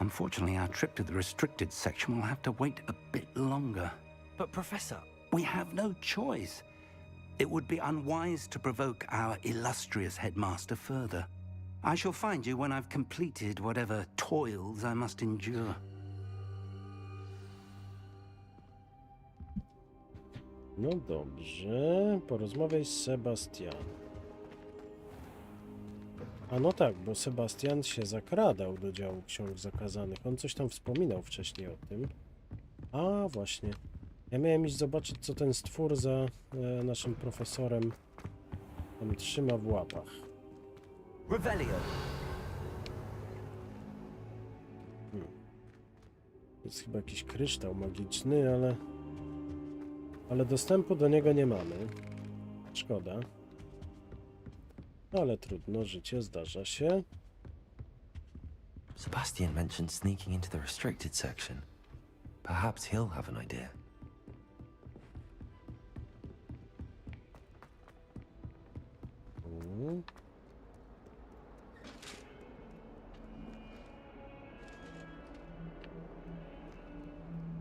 Unfortunately, our trip to the restricted section will have to wait a bit longer. But, Professor... We have no choice. It would be unwise to provoke our illustrious headmaster further. I shall find you when I've completed whatever toils I must endure. No dobrze, porozmawiaj z Sebastianem. A no tak, bo Sebastian się zakradał do działu ksiąg zakazanych. On coś tam wspominał wcześniej o tym. A właśnie. Ja miałem iść zobaczyć, co ten stwór za naszym profesorem tam trzyma w łapach. Revelio. Jest chyba jakiś kryształ magiczny, ale dostępu do niego nie mamy. Szkoda. Ale trudno, życie zdarza się. Sebastian mentioned sneaking into the restricted section. Perhaps he'll have an idea.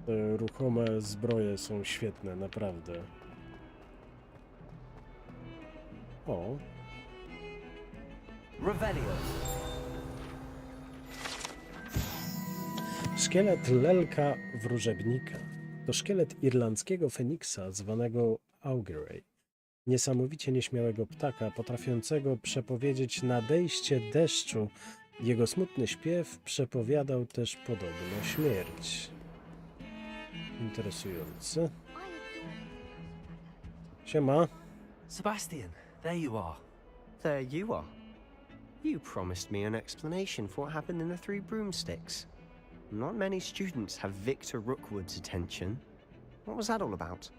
Te ruchome zbroje są świetne, naprawdę. O. Revelio. Szkielet lelka wróżebnika. To szkielet irlandzkiego feniksa zwanego Augury. Niesamowicie nieśmiałego ptaka, potrafiącego przepowiedzieć nadejście deszczu. Jego smutny śpiew przepowiadał też podobno śmierć. Interesujące. Siema. Sebastian, there you are. There you are. You promised me an explanation for what happened in the Three Broomsticks. Not many students have Victor Rookwood's attention. What was that all about?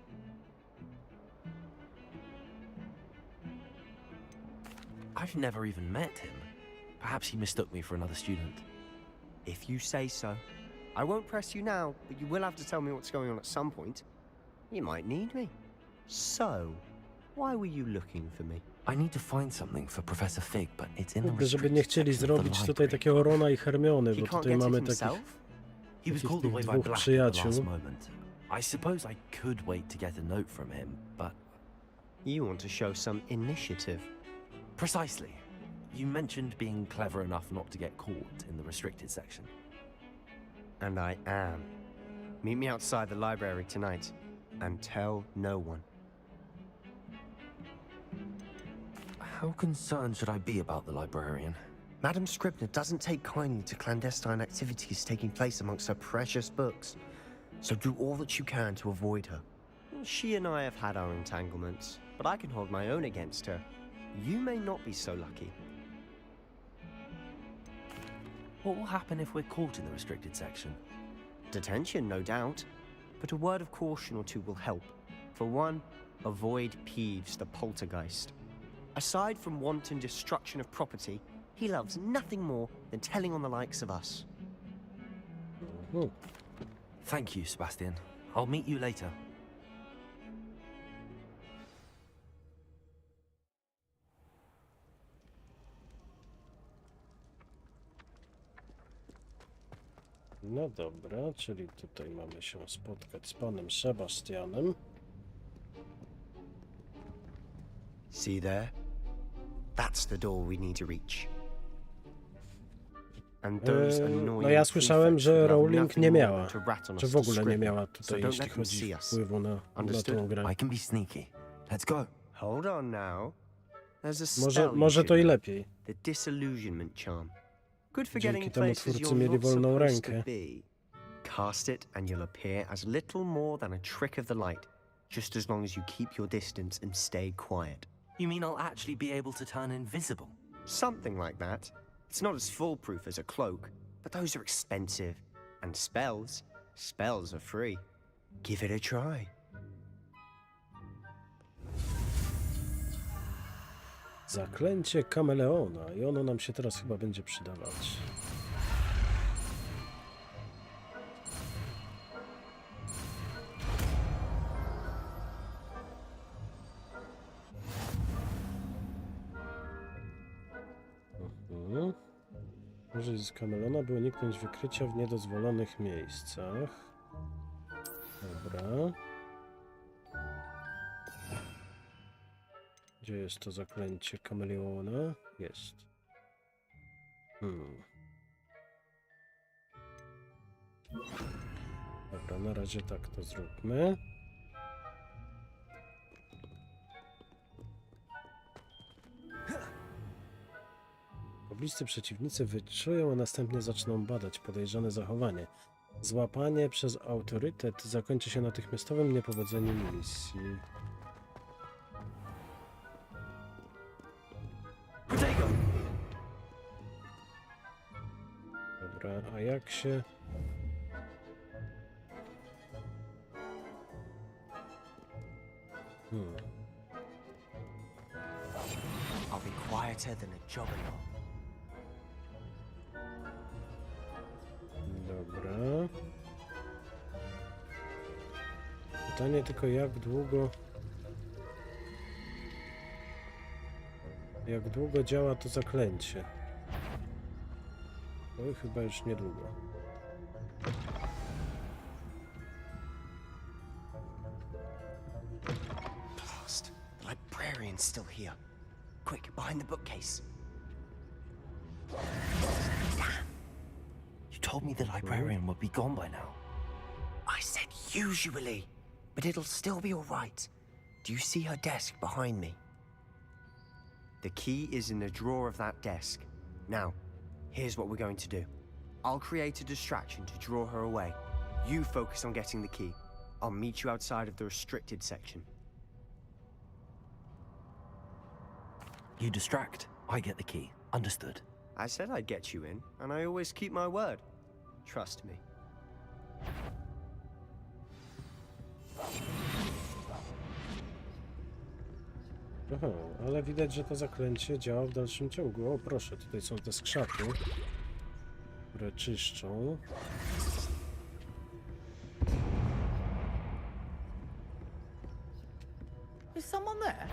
I've never even met him. Perhaps he mistook me for another student. If you say so. I won't press you now, but you will have to tell me what's going on at some point. You might need me. So, why were you looking for me? I need to find something for Professor Fig, but it's in the Żeby nie chcieli zrobić tutaj takiego Rona i Hermiony, bo tutaj mamy takich dwóch przyjaciół. I suppose I could wait to get a note from him, but... You want to show some initiative. Precisely. You mentioned being clever enough not to get caught in the restricted section. And I am. Meet me outside the library tonight, and tell no one. How concerned should I be about the librarian? Madam Scribner doesn't take kindly to clandestine activities taking place amongst her precious books, so do all that you can to avoid her. She and I have had our entanglements, but I can hold my own against her. You may not be so lucky. What will happen if we're caught in the restricted section? Detention, no doubt, but a word of caution or two will help. For one, avoid Peeves, the poltergeist. Aside from wanton destruction of property, he loves nothing more than telling on the likes of us. Thank you, Sebastian. I'll meet you later. No dobra, czyli tutaj mamy się spotkać z panem Sebastianem. See there? That's the door we need to reach. No ja słyszałem, że Rowling nie miała, czy w ogóle nie miała tutaj, jeśli chodzi wpływu na tą grę. I can be sneaky. Let's go. Hold on now. There's a spell Może to i lepiej. The disillusionment charm. Good for Dzięki getting temu places twórcy you're mieli not wolną supposed rękę. to be. Cast it and you'll appear as little more than a trick of the light, just as long as you keep your distance and stay quiet. You mean I'll actually be able to turn invisible? Something like that. It's not as foolproof as a cloak, but those are expensive. And spells are free. Give it a try. Zaklęcie kameleona i ono nam się teraz chyba będzie przydawać. Użyć z kameleona, by uniknąć wykrycia w niedozwolonych miejscach. Dobra. Gdzie jest to zaklęcie kameleona? Jest. Dobra, na razie tak to zróbmy. Pobliscy przeciwnicy wyczują, a następnie zaczną badać podejrzane zachowanie. Złapanie przez autorytet zakończy się natychmiastowym niepowodzeniem misji. Dobra, a jak się... I'll be quieter than a juggernaut. Dobra. Pytanie tylko jak długo... Jak długo działa to zaklęcie? Oj, chyba już niedługo. Blast! The librarian's still here. Quick, behind the bookcase. Damn! You told me the librarian would be gone by now. I said usually, but it'll still be all right. Do you see her desk behind me? The key is in the drawer of that desk. Now, here's what we're going to do. I'll create a distraction to draw her away. You focus on getting the key. I'll meet you outside of the restricted section. You distract, I get the key. Understood. I said I'd get you in, and I always keep my word. Trust me. Aha, ale widać, że to zaklęcie działa w dalszym ciągu. O, proszę, tutaj są te skrzapy, które czyszczą. Is someone there?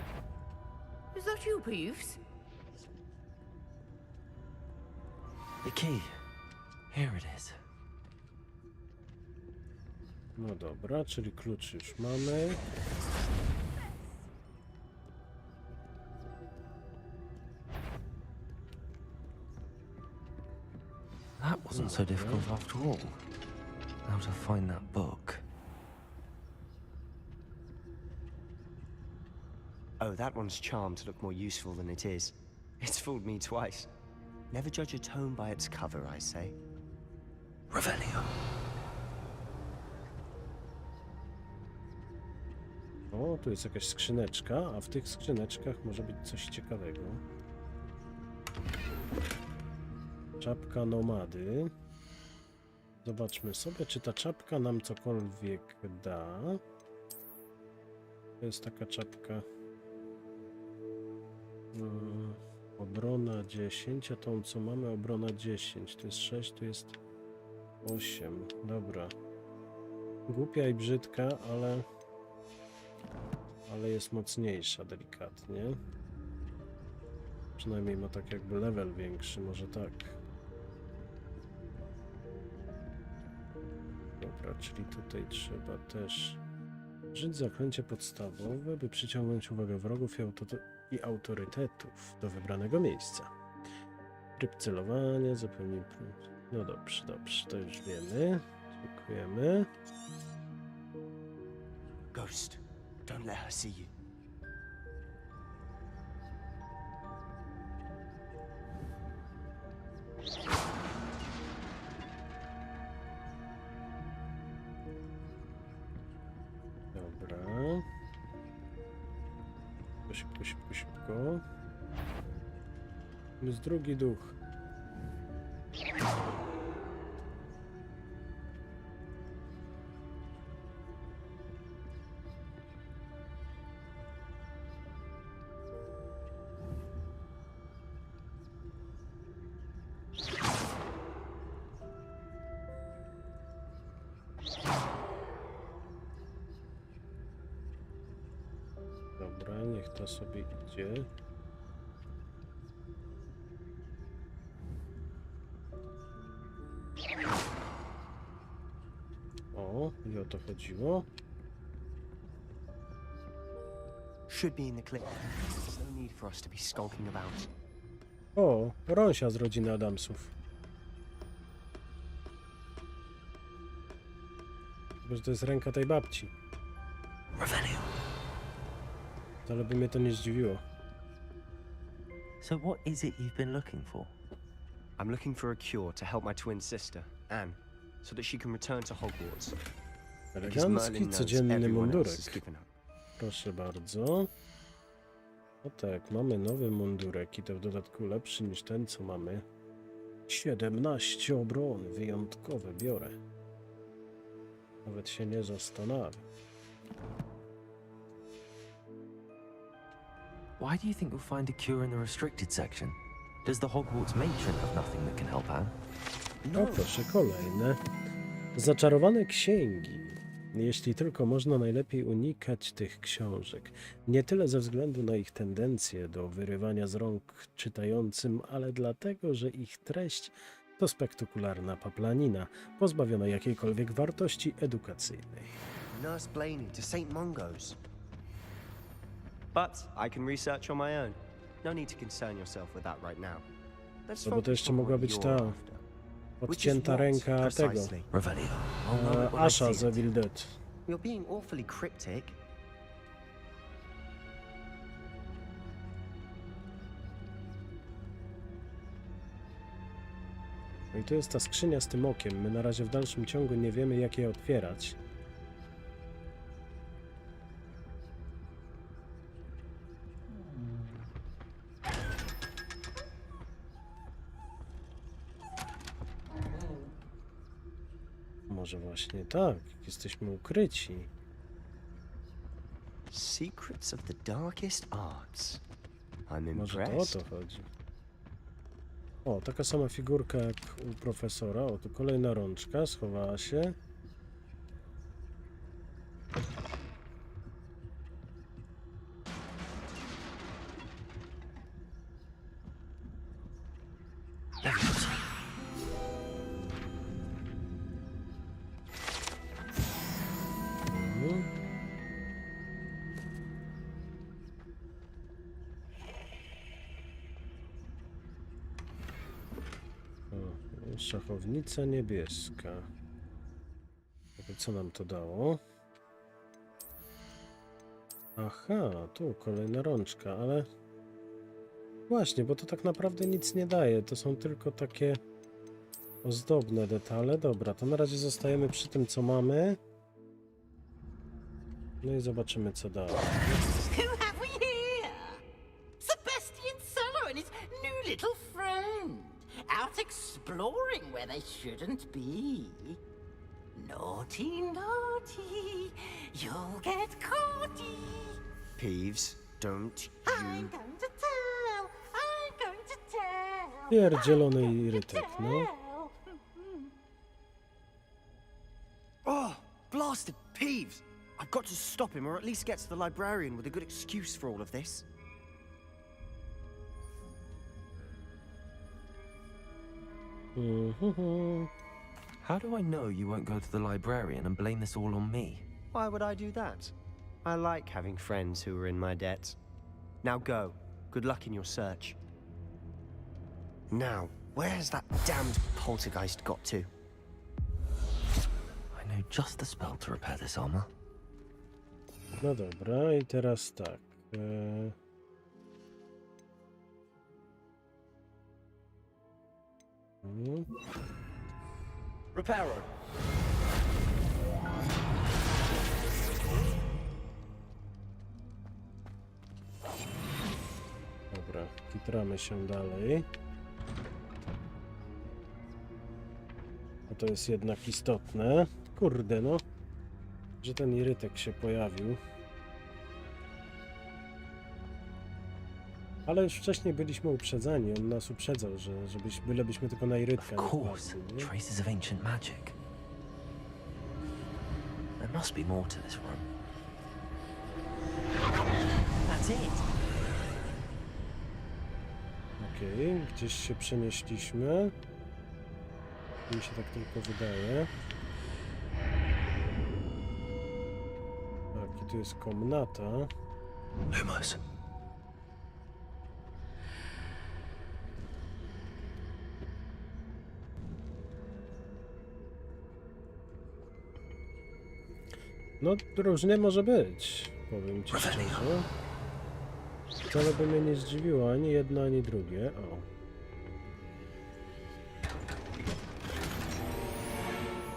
Is that you, Peeves? The key. Here it is. No dobra, czyli klucz już mamy. That wasn't so difficult after all. How to find that book? Oh, that one's charmed to look more useful than it is. It's fooled me twice. Never judge a tome by its cover, I say. Revelio. O, tu jest jakaś skrzyneczka, a w tych skrzyneczkach może być coś ciekawego. Czapka nomady. Zobaczmy sobie, czy ta czapka nam cokolwiek da. To jest taka czapka. Obrona 10, a tą co mamy obrona 10. To jest 6, tu jest 8. Dobra. Głupia i brzydka, ale jest mocniejsza delikatnie. Przynajmniej ma tak jakby level większy, może tak. Dobra, czyli tutaj trzeba też użyć zaklęcie podstawowe, by przyciągnąć uwagę wrogów i autorytetów do wybranego miejsca. Tryb celowania, zapewni... No dobrze, dobrze, to już wiemy. Dziękujemy. Ghost, don't let her see you. Dobra. Szybko, szybko, szybko. Jest drugi duch. Dobra, niech to sobie idzie. O, i o to chodziło. should be in the clip. There's no need for us to be skulking about. O, Rąsia z rodziny Adamsów. Chyba, że to jest ręka tej babci. Ale by mnie to nie zdziwiło. So what is it you've been looking for? I'm looking for a cure to help my twin sister, Anne, so that she can return to Hogwarts. Elegancki, codzienny mundurek. Proszę bardzo. No tak, mamy nowy mundurek i to w dodatku lepszy niż ten, co mamy. 17 obron, wyjątkowe, biorę. Nawet się nie zastanawiam. Why do you think you'll find a cure in the restricted section? Does the Hogwarts matron have nothing that can help Anne? No proszę, kolejne. Zaczarowane księgi. Jeśli tylko można, najlepiej unikać tych książek. Nie tyle ze względu na ich tendencję do wyrywania z rąk czytającym, ale dlatego, że ich treść to spektakularna paplanina, pozbawiona jakiejkolwiek wartości edukacyjnej. Nurse Blaney to St. Mungo's. But I can research on my own. No need to concern yourself with that right now. No bo to jeszcze mogła być ta odcięta ręka tego Asha z Evil Dead. You're being awfully cryptic. No i tu jest ta skrzynia z tym okiem. My na razie w dalszym ciągu nie wiemy, jak je otwierać. Może właśnie tak, jesteśmy ukryci. Secrets of the darkest arts. I'm Może to o impressed. to chodzi. O, taka sama figurka jak u profesora. O, tu kolejna rączka, schowała się. Szachownica niebieska. Co nam to dało? Aha, tu kolejna rączka, ale... Właśnie, bo to tak naprawdę nic nie daje. To są tylko takie ozdobne detale. Dobra, to na razie zostajemy przy tym, co mamy. No i zobaczymy, co dalej. Who have we here? Sebastian Solo and his new little friend. Out exploring where they shouldn't be. Naughty, naughty, you'll get caughty. Peeves, don't you... I'm going to tell, I'm going to tell. Pierdzielony irytek, no. Oh, blasted Peeves! I've got to stop him, or at least get to the librarian with a good excuse for all of this. How do I know you won't go to the librarian and blame this all on me? Why would I do that? I like having friends who are in my debt. Now go. Good luck in your search. Now, where has that damned poltergeist got to? I know just the spell to repair this armor. No dobra, i teraz tak. Repairer. Dobra, kitramy się dalej. A to jest jednak istotne. Kurde, no. Że ten irytek się pojawił. Ale już wcześniej byliśmy uprzedzeni. On nas uprzedzał, że bylebyśmy tylko na irytka nie wpadli, Traces of ancient magic. There must be more to this room. That's it. Okej, gdzieś się przenieśliśmy. Mi się tak tylko wydaje. Tak, i tu jest komnata. Lumos. No, różnie może być, powiem ci szczerze. Wcale by mnie nie zdziwiło ani jedno, ani drugie. O.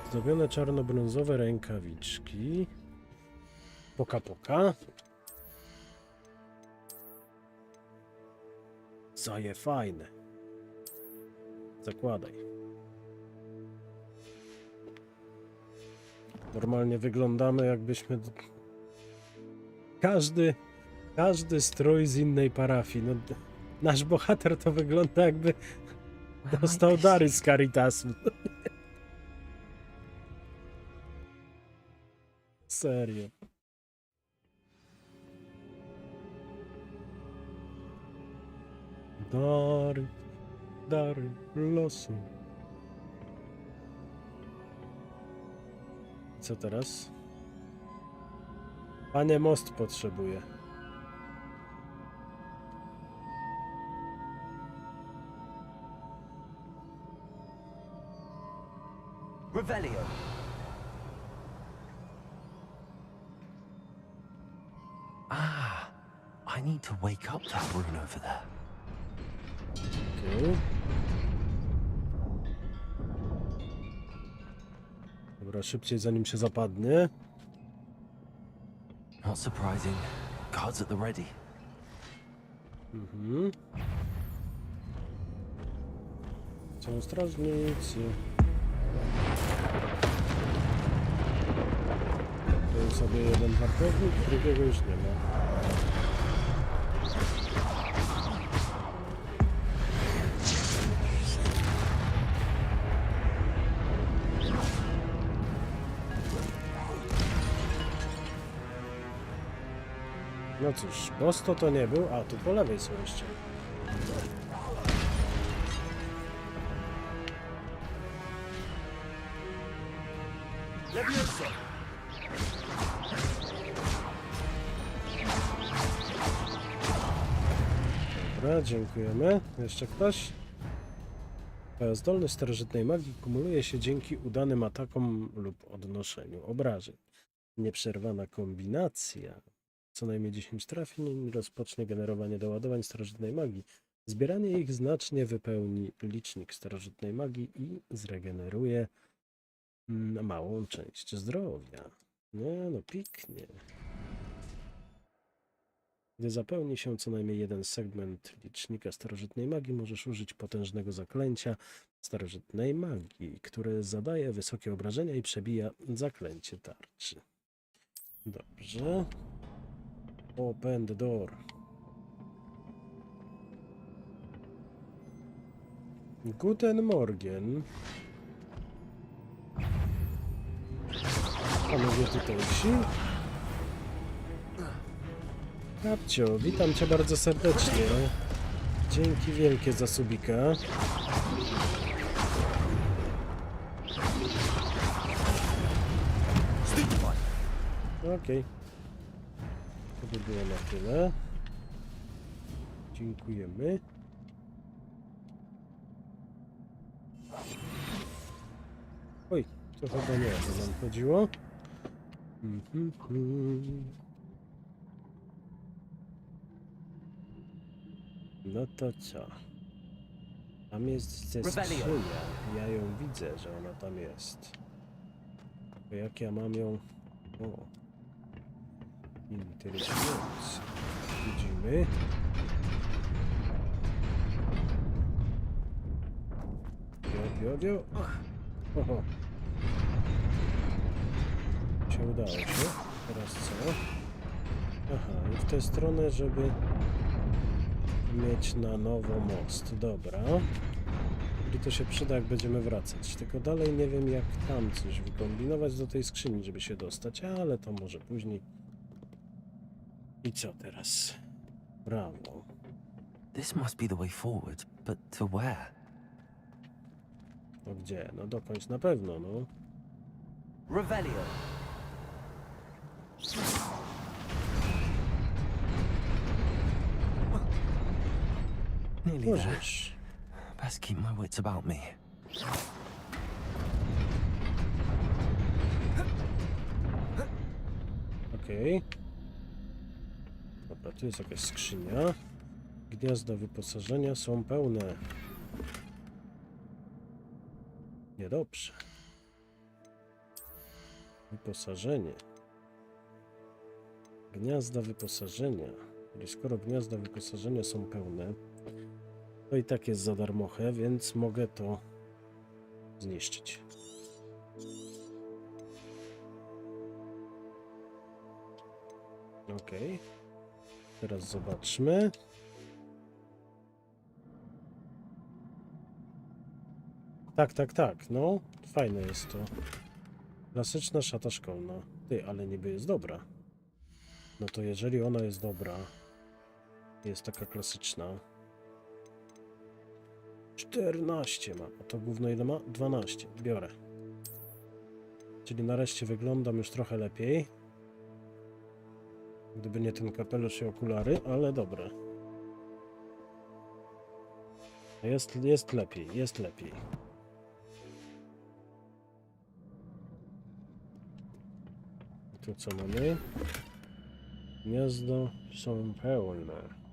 Zdobione czarno-brązowe rękawiczki. Poka poka. Zaje fajne. Zakładaj. Normalnie wyglądamy, jakbyśmy... Każdy strój z innej parafii. No, nasz bohater to wygląda, jakby dostał dary z Caritasu. Serio. Dary losu. Co teraz? Panie, most potrzebuje. Revelio. Ah, I need to wake up that rune over there. Okay. Dobra, szybciej zanim się zapadnie. Not surprising. Guards at the ready. Mhm. Są strażnicy. To jest sobie jeden wartownik, drugiego już nie ma. No cóż, boss to nie był, a tu po lewej są jeszcze. Dobra, dziękujemy. Jeszcze ktoś? Twoja zdolność starożytnej magii kumuluje się dzięki udanym atakom lub odnoszeniu obrażeń. Nieprzerwana kombinacja. Co najmniej 10 trafień rozpocznie generowanie doładowań starożytnej magii. Zbieranie ich znacznie wypełni licznik starożytnej magii i zregeneruje małą część zdrowia. Nie, no pięknie. Gdy zapełni się co najmniej jeden segment licznika starożytnej magii, możesz użyć potężnego zaklęcia starożytnej magii, które zadaje wysokie obrażenia i przebija zaklęcie tarczy. Dobrze. Open the door. Guten Morgen. Panowie tutejsi. Kapcio, witam cię bardzo serdecznie. Dzięki wielkie za subika. Okej. To by było na tyle. Dziękujemy. Oj, to chyba nie o to nam chodziło. No to co? Tam jest ze skrzynia. Ja ją widzę, że ona tam jest. To jak ja mam ją... O. Interesujące. Widzimy. Dio. Oho. Się udało się. Teraz co? Aha, i w tę stronę, żeby mieć na nowo most. Dobra. I to się przyda, jak będziemy wracać. Tylko dalej nie wiem, jak tam coś wykombinować do tej skrzyni, żeby się dostać, ale to może później. I co teraz? Brawo. This must be the way forward, but to where? No gdzie? No dokądś na pewno, no. Revelio. Nearly there. Możesz. Best keep my wits about me. Okej. Dobra, tu jest jakaś skrzynia. Gniazda wyposażenia są pełne. Niedobrze. Wyposażenie. Gniazda wyposażenia. Czyli skoro gniazda wyposażenia są pełne, to i tak jest za darmochę, więc mogę to zniszczyć. Okej. Teraz zobaczmy. Tak. No, fajne jest to. Klasyczna szata szkolna. Ty, ale niby jest dobra. No to jeżeli ona jest dobra, jest taka klasyczna. 14 ma. A to gówno ile ma? 12. Biorę. Czyli nareszcie wyglądam już trochę lepiej. Gdyby nie ten kapelusz i okulary, ale dobre. Jest lepiej, jest lepiej. Tu co mamy? Gniazdo są pełne.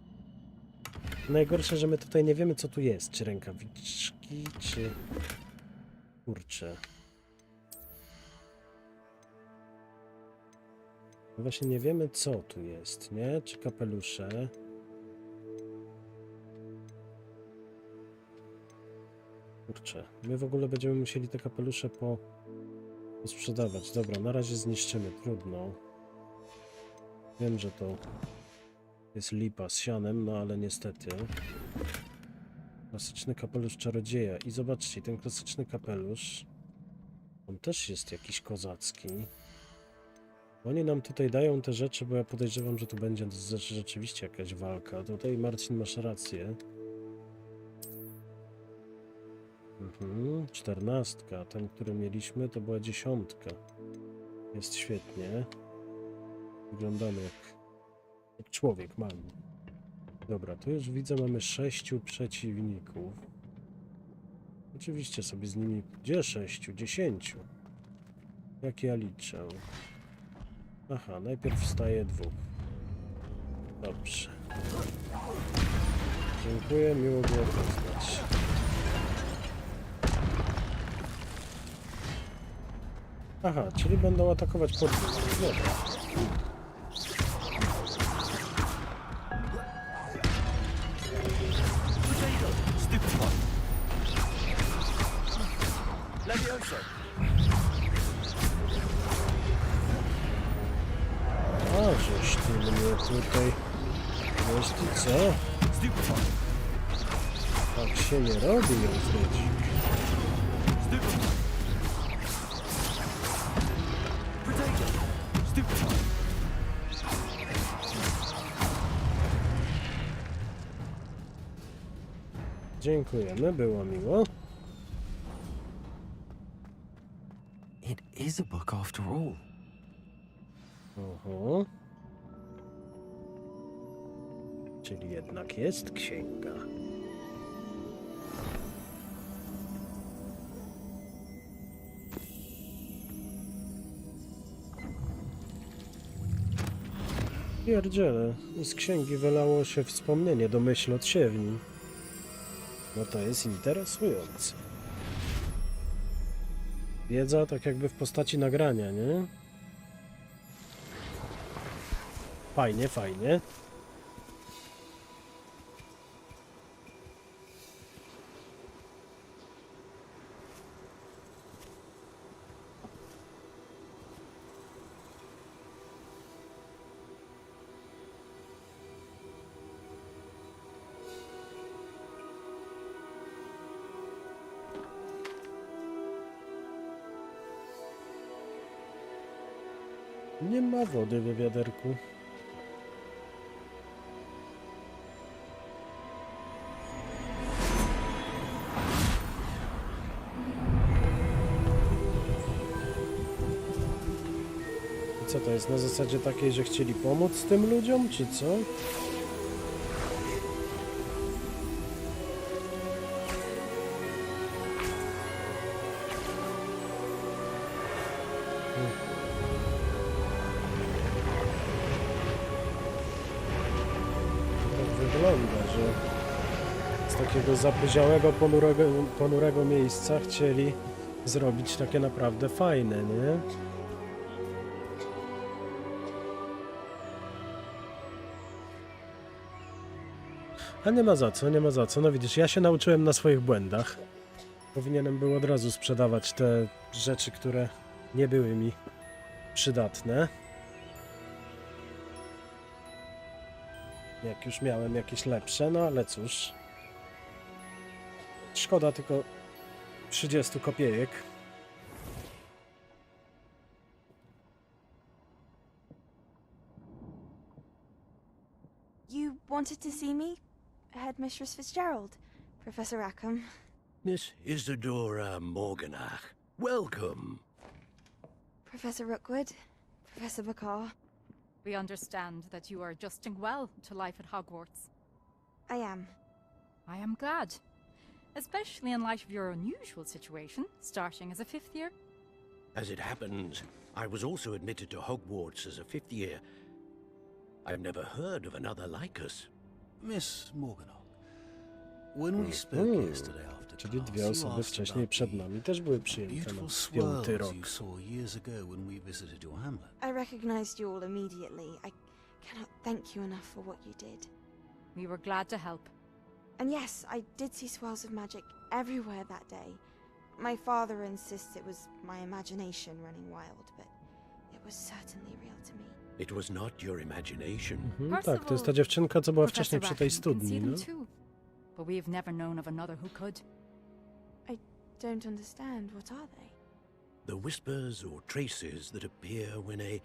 Najgorsze, że my tutaj nie wiemy, co tu jest. Czy rękawiczki, czy... Kurczę. Właśnie nie wiemy, co tu jest, nie? Czy kapelusze? Kurczę. My w ogóle będziemy musieli te kapelusze posprzedawać. Dobra, na razie zniszczymy. Trudno. Wiem, że to jest lipa z sianem, no ale niestety. Klasyczny kapelusz czarodzieja. I zobaczcie, ten klasyczny kapelusz, on też jest jakiś kozacki. Oni nam tutaj dają te rzeczy, bo ja podejrzewam, że tu będzie rzeczywiście jakaś walka. Tutaj Marcin, masz rację. 14. Ten, który mieliśmy, to była 10. Jest świetnie. Wyglądamy jak człowiek magii. Dobra, tu już widzę, mamy 6 przeciwników. Oczywiście sobie z nimi... Gdzie 6? 10. Jak ja liczę? Aha, najpierw wstaje 2. Dobrze. Dziękuję, miło było poznać. Aha, czyli będą atakować podwójnie. Dobra. A, żeś ty mnie tutaj... Wiesz ty co? Tak się nie robi, Jędrydzik. Dziękujemy, było miło. It is a book after all. Oho. Czyli jednak jest księga. Pierdziele, z księgi wylało się wspomnienie do myśl od siewni. No to jest interesujące. Wiedza tak jakby w postaci nagrania, nie? Fajnie, fajnie. Nie ma wody we wiaderku. I co to jest? Na zasadzie takiej, że chcieli pomóc tym ludziom, czy co? takiego zapyziałego, ponurego miejsca chcieli zrobić takie naprawdę fajne, nie? A nie ma za co, nie ma za co. No widzisz, ja się nauczyłem na swoich błędach. Powinienem był od razu sprzedawać te rzeczy, które nie były mi przydatne. Jak już miałem jakieś lepsze, no ale cóż. Szkoda tylko 30 kopiejek. You wanted to see me? Headmistress Fitzgerald, Professor Rackham. Miss Isadora Morganach, welcome. Professor Rookwood, Professor Bakar. We understand that you are adjusting well to life at Hogwarts. I am. I am glad. Especially in light of your unusual situation, starting as a 5th year. As it happens, I was also admitted to Hogwarts as a 5th year. I've never heard of another like us. Miss Morganach, when we spoke yesterday after Czyli class, dwie you osoby asked wcześniej about przed the nami też były przyjęte na beautiful 5. swirls rok. you saw years ago when we visited your hamlet. I recognized you all immediately. I cannot thank you enough for what you did. We were glad to help. And yes, I did see swirls of magic everywhere that day. My father insists it was my imagination running wild, but it was certainly real to me. It was not your imagination. Tak, to jest ta dziewczynka, co była wcześniej przy tej studni, no. But we have never known of another who could. I don't understand. What are they? The whispers or traces that appear when a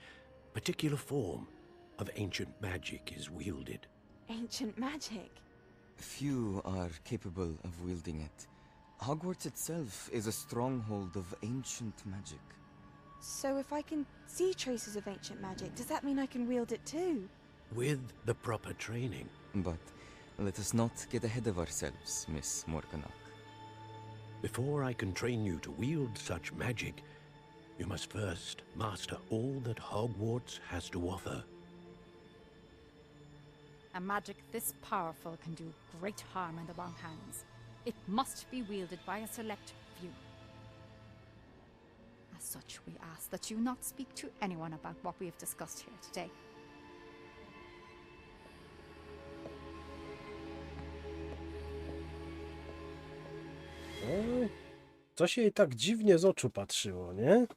particular form of ancient magic is wielded. Ancient magic? Few are capable of wielding it. Hogwarts itself is a stronghold of ancient magic. So if I can see traces of ancient magic, does that mean I can wield it too? With the proper training. But let us not get ahead of ourselves, Miss Morganach. Before I can train you to wield such magic, you must first master all that Hogwarts has to offer. A magic this powerful can do great harm in the wrong hands. It must be wielded by a select few. As such, we ask that you not speak to anyone about what we have discussed here today. Oj, coś jej tak dziwnie z oczu patrzyło, nie?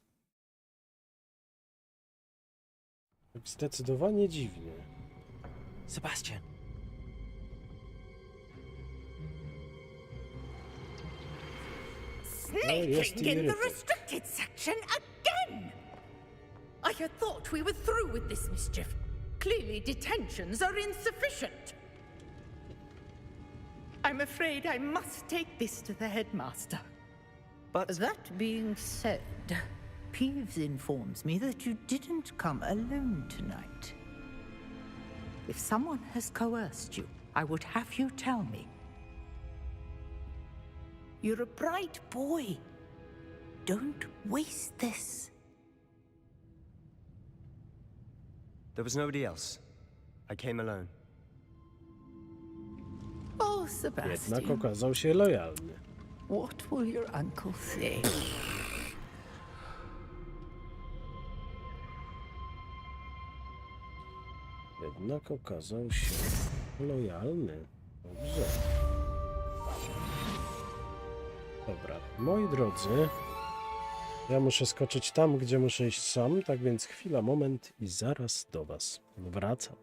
Tak zdecydowanie dziwnie. Sebastian. Sneaking in the restricted section again! I had thought we were through with this mischief. Clearly detentions are insufficient. I'm afraid I must take this to the headmaster. But that being said, Peeves informs me that you didn't come alone tonight. If someone has coerced you, I would have you tell me. You're a bright boy. Don't waste this. There was nobody else. I came alone. Oh, Sebastian. Jednak okazał się lojalny. What will your uncle say? Jednak okazał się lojalny. Dobrze. Dobra, moi drodzy. Ja muszę skoczyć tam, gdzie muszę iść sam, tak więc chwila, moment i zaraz do was wracam.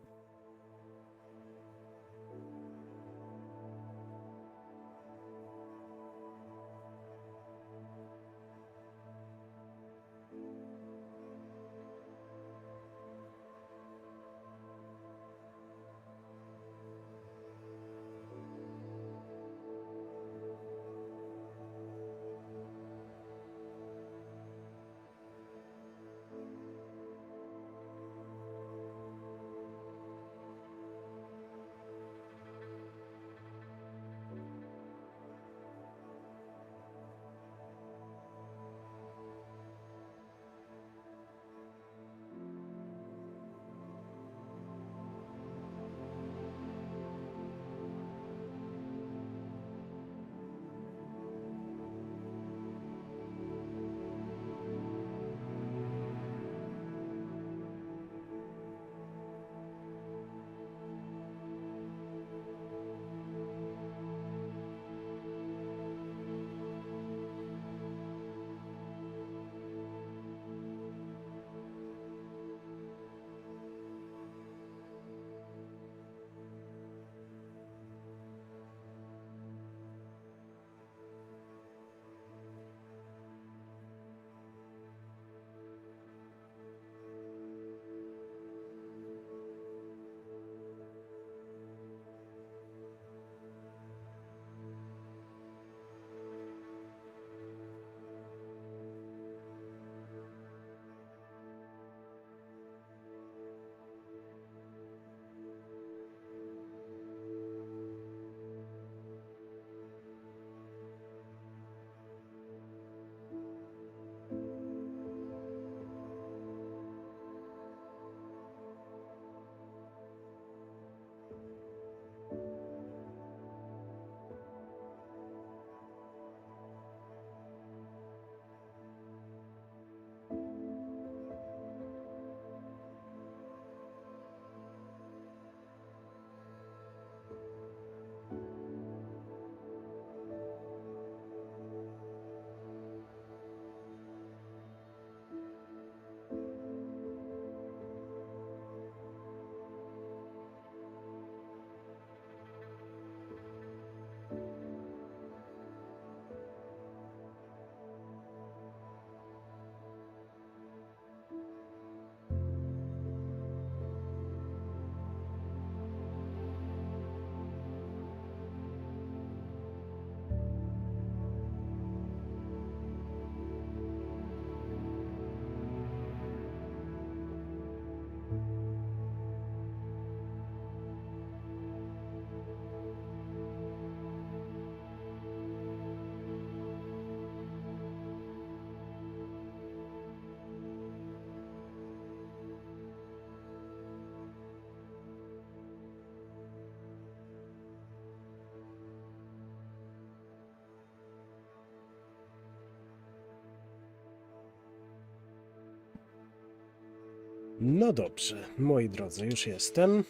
No dobrze, moi drodzy, już jestem.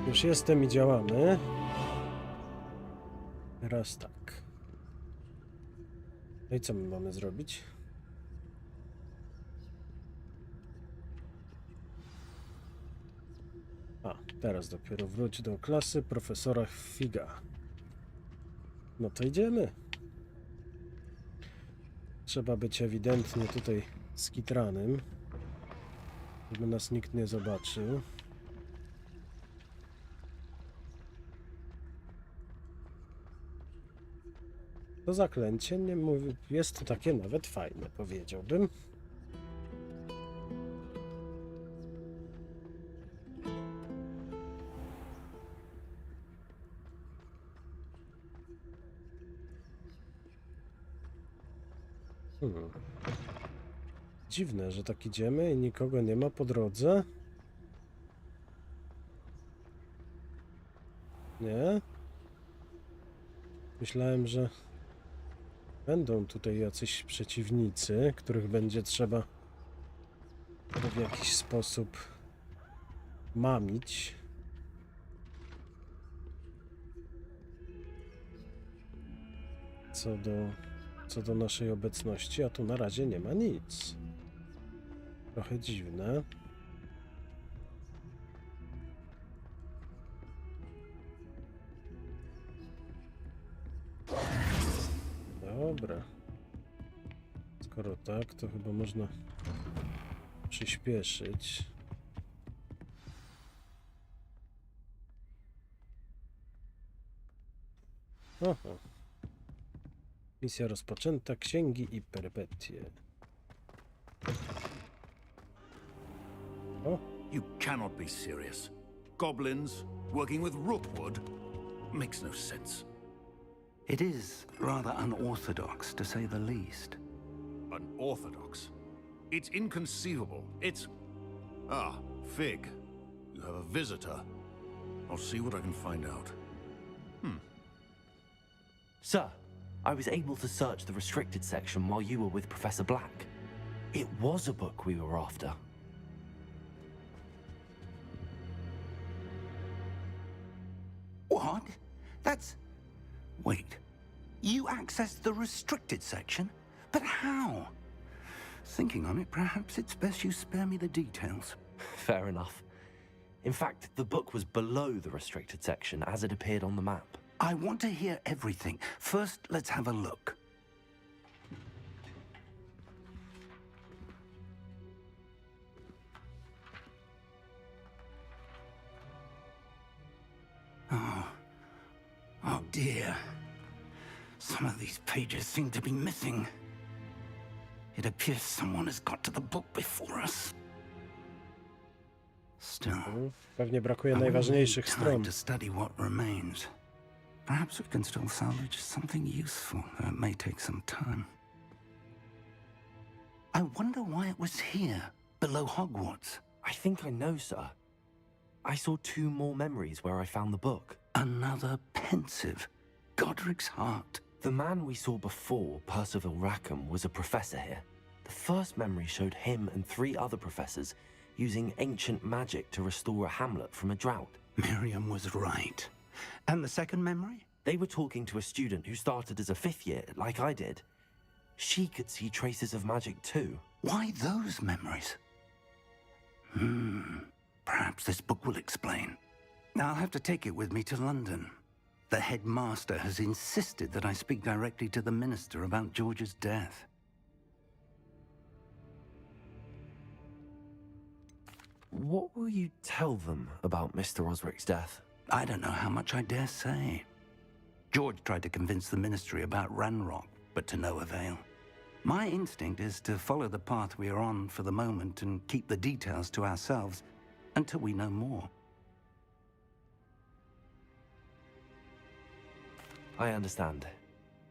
Już jestem i działamy. Teraz tak. No i co my mamy zrobić? A, teraz dopiero wróć do klasy profesora Figa. No to idziemy. Trzeba być ewidentnie tutaj skitranym, żeby nas nikt nie zobaczył. To zaklęcie nie mówi, jest takie nawet fajne, powiedziałbym. Dziwne, że tak idziemy i nikogo nie ma po drodze. Nie? Myślałem, że będą tutaj jacyś przeciwnicy, których będzie trzeba w jakiś sposób mamić. Co do naszej obecności, a tu na razie nie ma nic. Trochę dziwne. Dobra. Skoro tak, to chyba można przyspieszyć. Aha. Misja rozpoczęta, księgi i perypetie. O. You cannot be serious. Goblins working with Rookwood makes no sense. It is rather unorthodox, to say the least. Unorthodox? It's inconceivable. It's... Ah, Fig. You have a visitor. I'll see what I can find out. Sir, I was able to search the restricted section while you were with Professor Black. It was a book we were after. What? That's... Wait. You accessed the restricted section? But how? Thinking on it, perhaps it's best you spare me the details. Fair enough. In fact, the book was below the restricted section as it appeared on the map. I want to hear everything. First, let's have a look. Oh dear. Some of these pages seem to be missing. It appears someone has got to the book before us. Still, pewnie brakuje najważniejszych stron. To study what remains. Perhaps we can still salvage something useful, though it may take some time. I wonder why it was here, below Hogwarts. I think I know, sir. I saw 2 more memories where I found the book. Another pensive. Godric's heart. The man we saw before, Percival Rackham, was a professor here. The first memory showed him and 3 other professors using ancient magic to restore a hamlet from a drought. Miriam was right. And the second memory? They were talking to a student who started as a 5th year, like I did. She could see traces of magic too. Why those memories? Perhaps this book will explain. I'll have to take it with me to London. The headmaster has insisted that I speak directly to the minister about George's death. What will you tell them about Mr. Osric's death? I don't know how much I dare say. George tried to convince the ministry about Ranrock, but to no avail. My instinct is to follow the path we are on for the moment and keep the details to ourselves until we know more. I understand.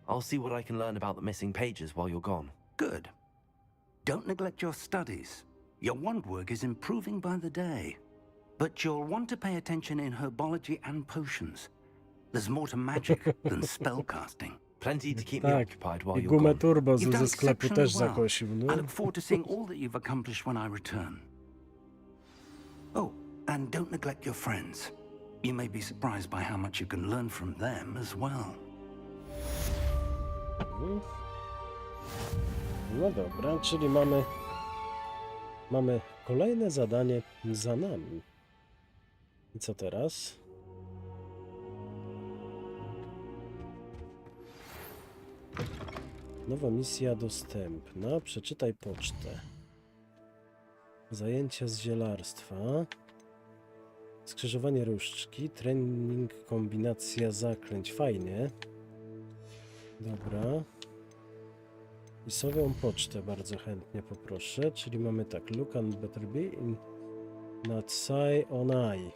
I'll see what I can learn about the missing pages while you're gone. Good. Don't neglect your studies. Your wand work is improving by the day. But you'll want to pay attention in herbology and potions. There's more to magic than spellcasting. Plenty to keep me Tak, occupied while i you're gumę gone. turbo You've done ze sklepu exceptionally też well. zakosił, no. I look forward to seeing all that you've accomplished when I return. Oh, and don't neglect your friends. You may be surprised by how much you can learn from them as well. No dobra, czyli mamy kolejne zadanie za nami. I co teraz? Nowa misja dostępna. Przeczytaj pocztę. Zajęcia z zielarstwa. Skrzyżowanie różdżki. Trening, kombinacja zaklęć. Fajnie. Dobra. I sowią pocztę bardzo chętnie poproszę. Czyli mamy tak. Look and better be in Natsai Onai.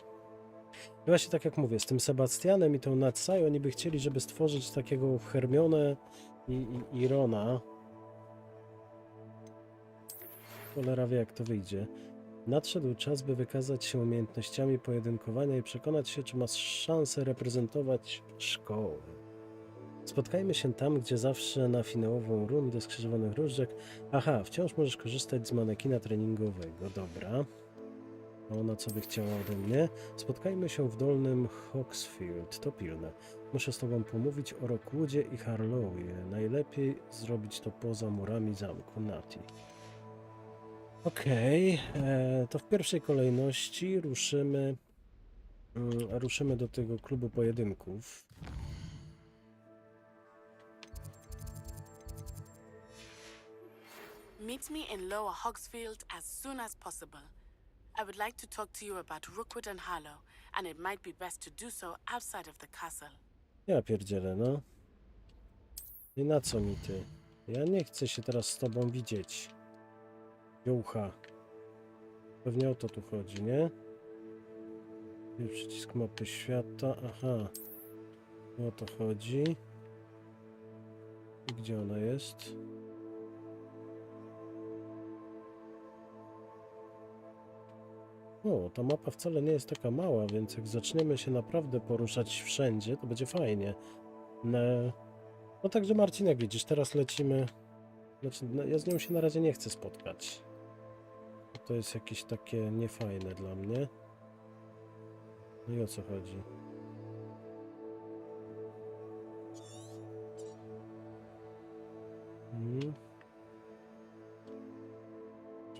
I właśnie tak jak mówię, z tym Sebastianem i tą Natsai oni by chcieli, żeby stworzyć takiego Hermionę i Rona. Cholera wie, jak to wyjdzie. Nadszedł czas, by wykazać się umiejętnościami pojedynkowania i przekonać się, czy masz szansę reprezentować szkołę. Spotkajmy się tam, gdzie zawsze na finałową rundę skrzyżowanych różdżek. Aha, wciąż możesz korzystać z manekina treningowego. Dobra. Ona co by chciała ode mnie? Spotkajmy się w Dolnym Hogsfield. To pilne. Muszę z tobą pomówić o Rockwoodzie i Harlowie. Najlepiej zrobić to poza murami zamku Nati. Okej, to w pierwszej kolejności ruszymy do tego klubu pojedynków. Meet me in Lower Hogsfield as soon as possible. I would like to talk to you about Rookwood and Harlow, and it might be best to do so outside of the castle. Ja pierdzielę, no. I na co mi ty? Ja nie chcę się teraz z tobą widzieć. Jołcha. Pewnie o to tu chodzi, nie? Przycisk mapy świata. Aha. O to chodzi. I gdzie ona jest? O, ta mapa wcale nie jest taka mała, więc jak zaczniemy się naprawdę poruszać wszędzie, to będzie fajnie. No także Marcin, jak widzisz, teraz lecimy. Znaczy, no, ja z nią się na razie nie chcę spotkać. To jest jakieś takie niefajne dla mnie. No i o co chodzi?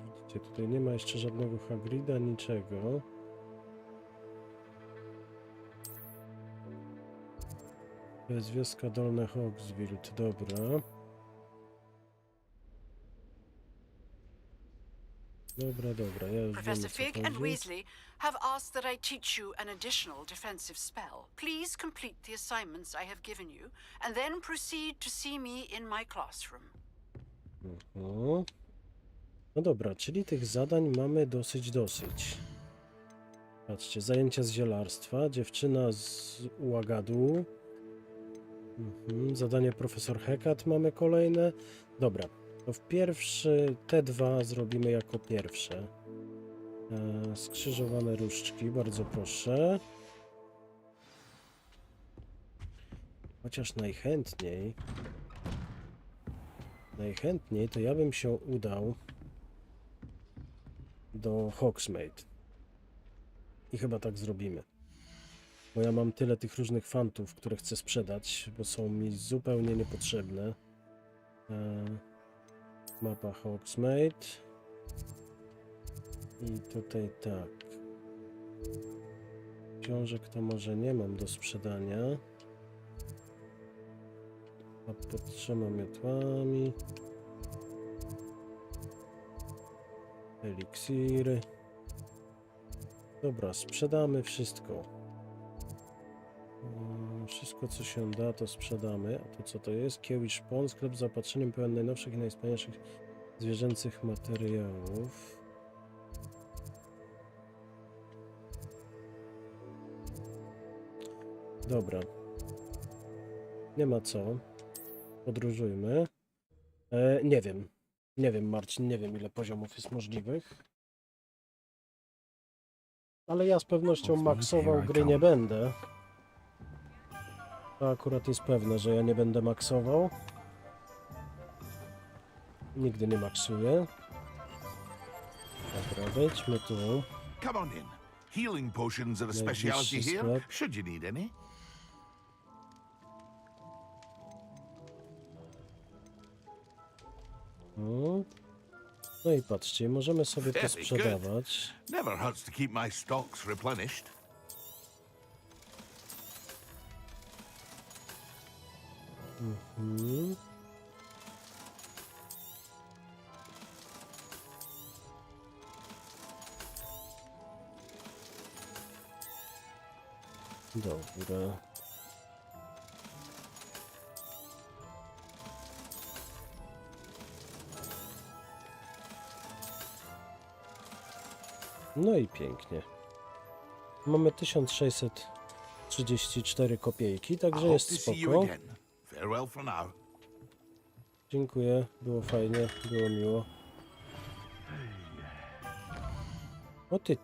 Widzicie, tutaj nie ma jeszcze żadnego Hagrida, niczego. To jest wioska Dolne Hogsfield, dobra. Dobra, ja już wiem, Professor o co Fig and chodzi. Weasley have asked that I teach you an additional defensive spell. Please complete the assignments I have given you, and then proceed to see me in my classroom. No dobra, czyli tych zadań mamy dosyć. Patrzcie, zajęcia z zielarstwa, dziewczyna z Ułagadu. Zadanie profesor Hecat mamy kolejne. Dobra, to w te dwa zrobimy jako pierwsze. Skrzyżowane różdżki, bardzo proszę. Chociaż najchętniej to ja bym się udał do Hogsmeade. I chyba tak zrobimy. Bo ja mam tyle tych różnych fantów, które chcę sprzedać, bo są mi zupełnie niepotrzebne. Mapa Hogsmeade. I tutaj tak. Książek to może nie mam do sprzedania. A pod 3 miotłami. Eliksiry. Dobra, sprzedamy wszystko. Wszystko, co się da, to sprzedamy. A to co to jest? Kieł i szpon. Sklep z zaopatrzeniem pełen najnowszych i najwspanialszych zwierzęcych materiałów. Dobra. Nie ma co. Podróżujmy. Nie wiem. Nie wiem, Marcin, nie wiem, ile poziomów jest możliwych. Ale ja z pewnością maksował gry nie będę. To akurat jest pewne, że ja nie będę maksował. Nigdy nie maksuję. Dobra, wejdźmy tu. Come on in. Healing potions are a specialty here, should you need any. No i patrzcie, możemy sobie to sprzedawać. Never hurts to keep my stocks replenished. Dobra. No i pięknie. Mamy 1634 kopiejki, także jest spoko. Dziękuję, było fajnie, było miło. O ty.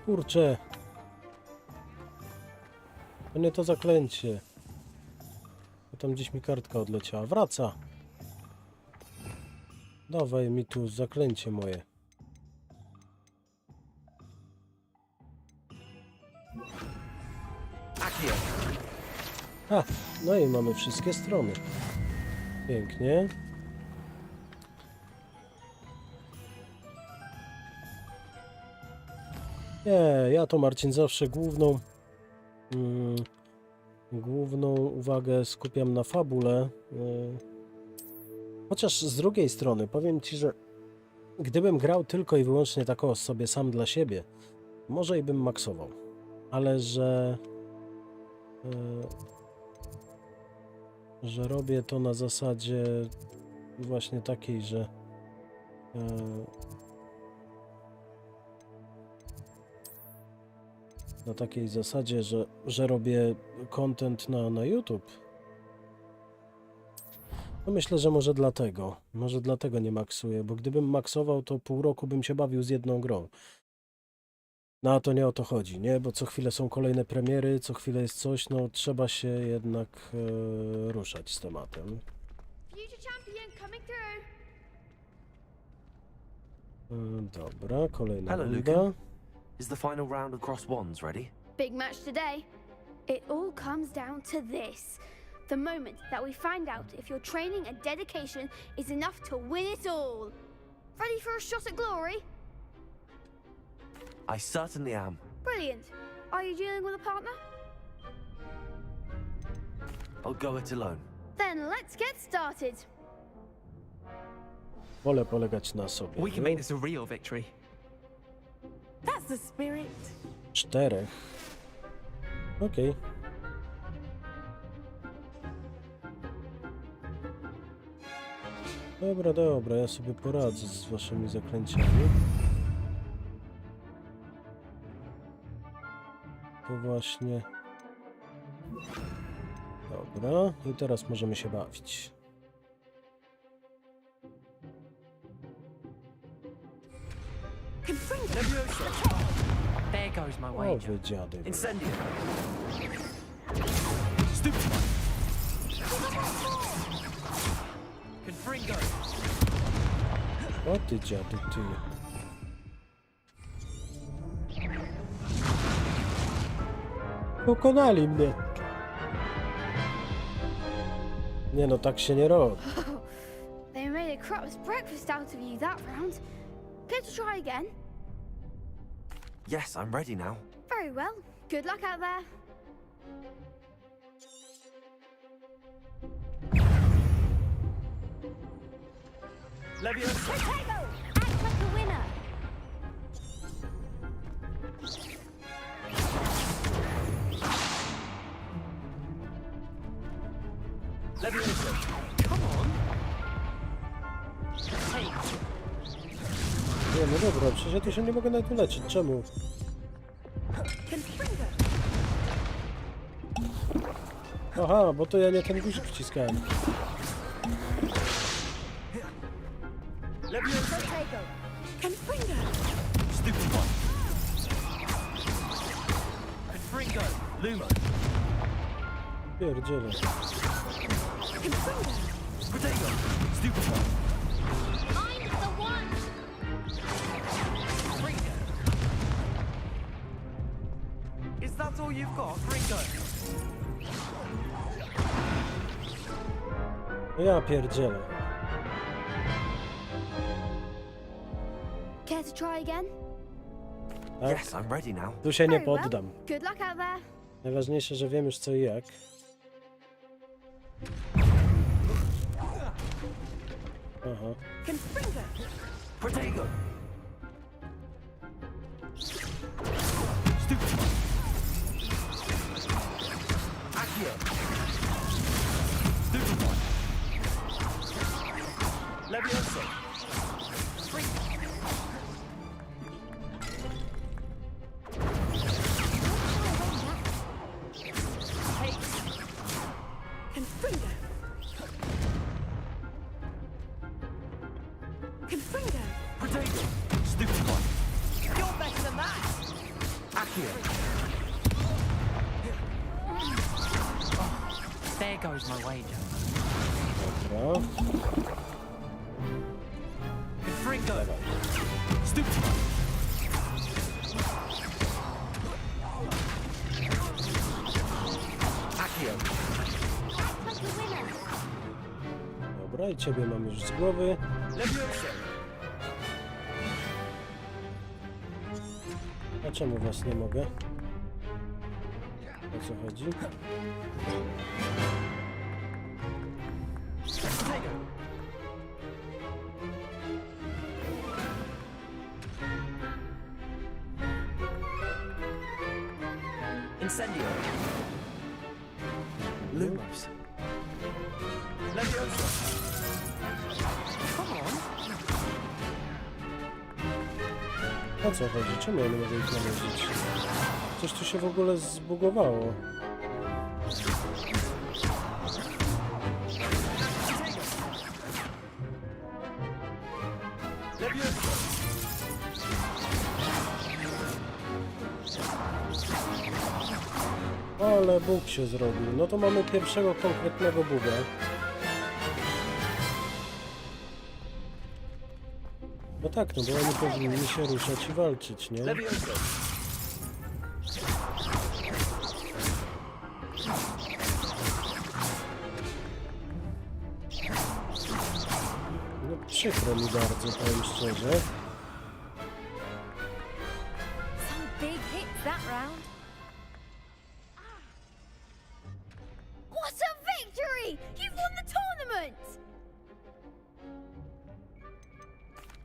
Kurczę. To nie to zaklęcie. Tam gdzieś mi kartka odleciała. Wraca. Dawaj mi tu zaklęcie moje. Ha, no i mamy wszystkie strony. Pięknie. Nie, ja to Marcin zawsze główną uwagę skupiam na fabule. Chociaż z drugiej strony powiem ci, że gdybym grał tylko i wyłącznie tak sobie sam dla siebie, może i bym maksował. Ale że robię to na zasadzie właśnie takiej, że na takiej zasadzie, że robię content na YouTube. No myślę, że może dlatego nie maksuję, bo gdybym maksował, to pół roku bym się bawił z jedną grą. No a to nie o to chodzi, nie? Bo co chwilę są kolejne premiery, co chwilę jest coś, no trzeba się jednak ruszać z tematem. Dobra, kolejna runda. Is the final round of cross wands ready? Big match today. It all comes down to this. The moment that we find out if your training and dedication is enough to win it all. Ready for a shot at glory? I certainly am. Brilliant. Are you dealing with a partner? I'll go it alone. Then let's get started. Wolę polegać na sobie. We can make this a real victory. That's the spirit. 4. Okej. Dobra, ja sobie poradzę z waszymi zaklęciami. To właśnie. Dobra, i teraz możemy się bawić. There goes my O wager. wy dziady. Incendio. Confringo. O ty dziady, ty. Pokonali mnie. Nie no, tak się nie robi. They made a crap's breakfast out of you that round. Care to try again? Yes, I'm ready now. Very well. Good luck out there. Leviosa. Potato! Act like a winner! Leviosa. Come on. Nie, no dobra, przecież ja tu się nie mogę nawet uleczyć. Czemu? Aha, bo to ja nie ten guzik wciskałem. Leviosa. Potato! Confringo! Stupid one. Pierdziele. Is that all you've got, Ringo? Ja pierdzielę. Care to try again? Tak? Yes, I'm ready now. Tu się nie Very well. poddam. Good luck out there. Najważniejsze, że wiem już co i jak. Aha. Protego! Accio! Levioso! Protego! Stupid one! You're better than that! Accio! There goes my wager. Dobra. Fringo! Stupid one! Accio! Dobra, i ciebie mam już z głowy. Levioso! A czemu was nie mogę? O co chodzi? Protego! Incendio! Lumos! Levioso! Come on! O co chodzi? Czemu ja nie mogę ich namierzyć? Coś tu się w ogóle zbugowało. Ale bóg się zrobił. No to mamy pierwszego konkretnego buga. No tak, no bo oni powinni się ruszać i walczyć, nie? No przykro mi bardzo, powiem szczerze. Some big hits that round. What a victory! You've won the tournament!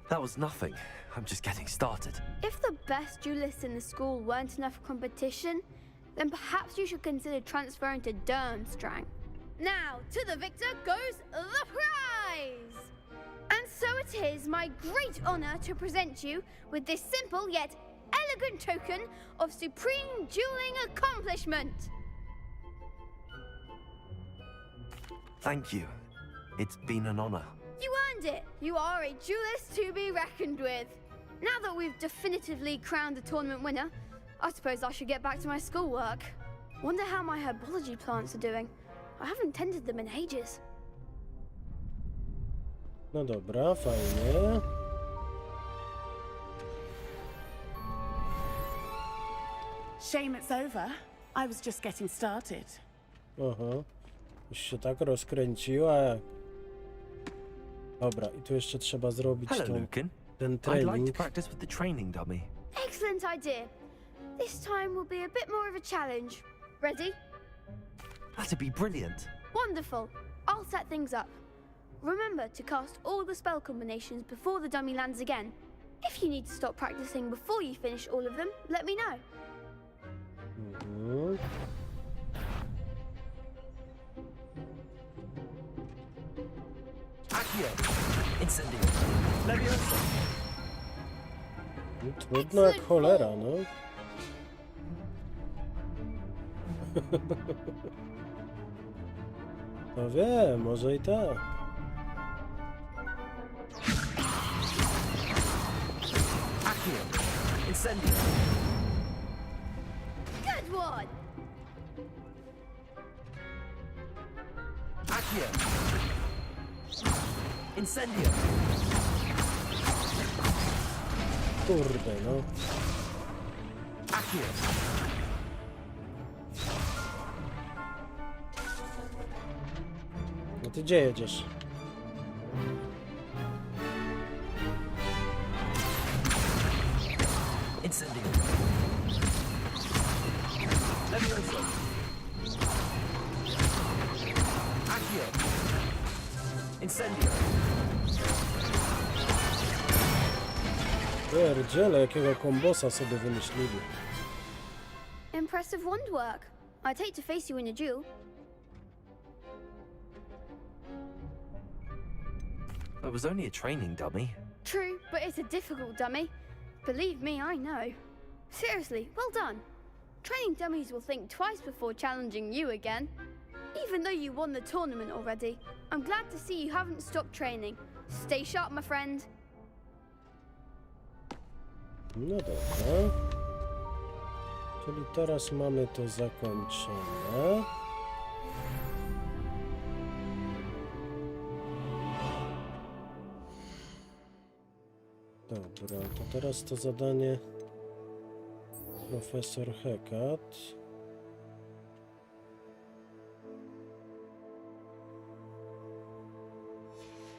That was nothing. I'm just getting started. If the best duelists in the school weren't enough for competition, then perhaps you should consider transferring to Durmstrang. Now, to the victor goes the prize! And so it is my great honor to present you with this simple yet elegant token of supreme dueling accomplishment. Thank you. It's been an honor. You earned it! You are a duelist to be reckoned with. Now that we've definitively crowned the tournament winner, I suppose I should get back to my schoolwork. Wonder how my herbology plants are doing. I haven't tended them in ages. No dobra, fajnie. Shame it's over. I was just getting started. Aha. Już się tak rozkręciła. Dobra, i tu jeszcze trzeba zrobić ten I'd like to trening. practice with the training dummy. Excellent idea. This time will be a bit more of a challenge. Ready? That'd be brilliant. Wonderful. I'll set things up. Remember to cast all the spell combinations before the dummy lands again. If you need to stop practicing before you finish all of them, let me know. Mhm. Accio! Incendio! Levioso! Trudno jak cholera, no. No wiem, może i tak. Accio! Incendio! Good one! Accio. Incendio. Kurde, no. Accio. No ty gdzie jedziesz? Incendio. Levioso. Accio. Incendio. Pierdziele, jakiego kombosa sobie wymyślili. Impressive wand work. I'd hate to face you in a duel. It was only a training dummy. True, but it's a difficult dummy. Believe me, I know. Seriously, well done. Training dummies will think twice before challenging you again. Even though you won the tournament already, I'm glad to see you haven't stopped training. Stay sharp, my friend. No dobra. Czyli teraz mamy to zakończone. Dobra, to teraz to zadanie profesor Hecat.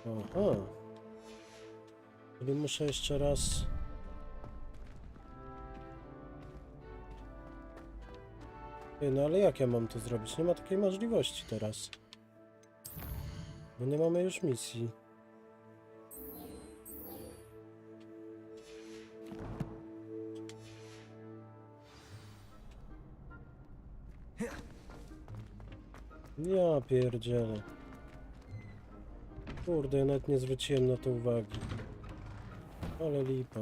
Aha. Czyli muszę jeszcze raz... No ale jak ja mam to zrobić? Nie ma takiej możliwości teraz. Bo nie mamy już misji. Ja pierdzielę. Kurde, ja nawet nie zwróciłem na to uwagi. Ale lipa.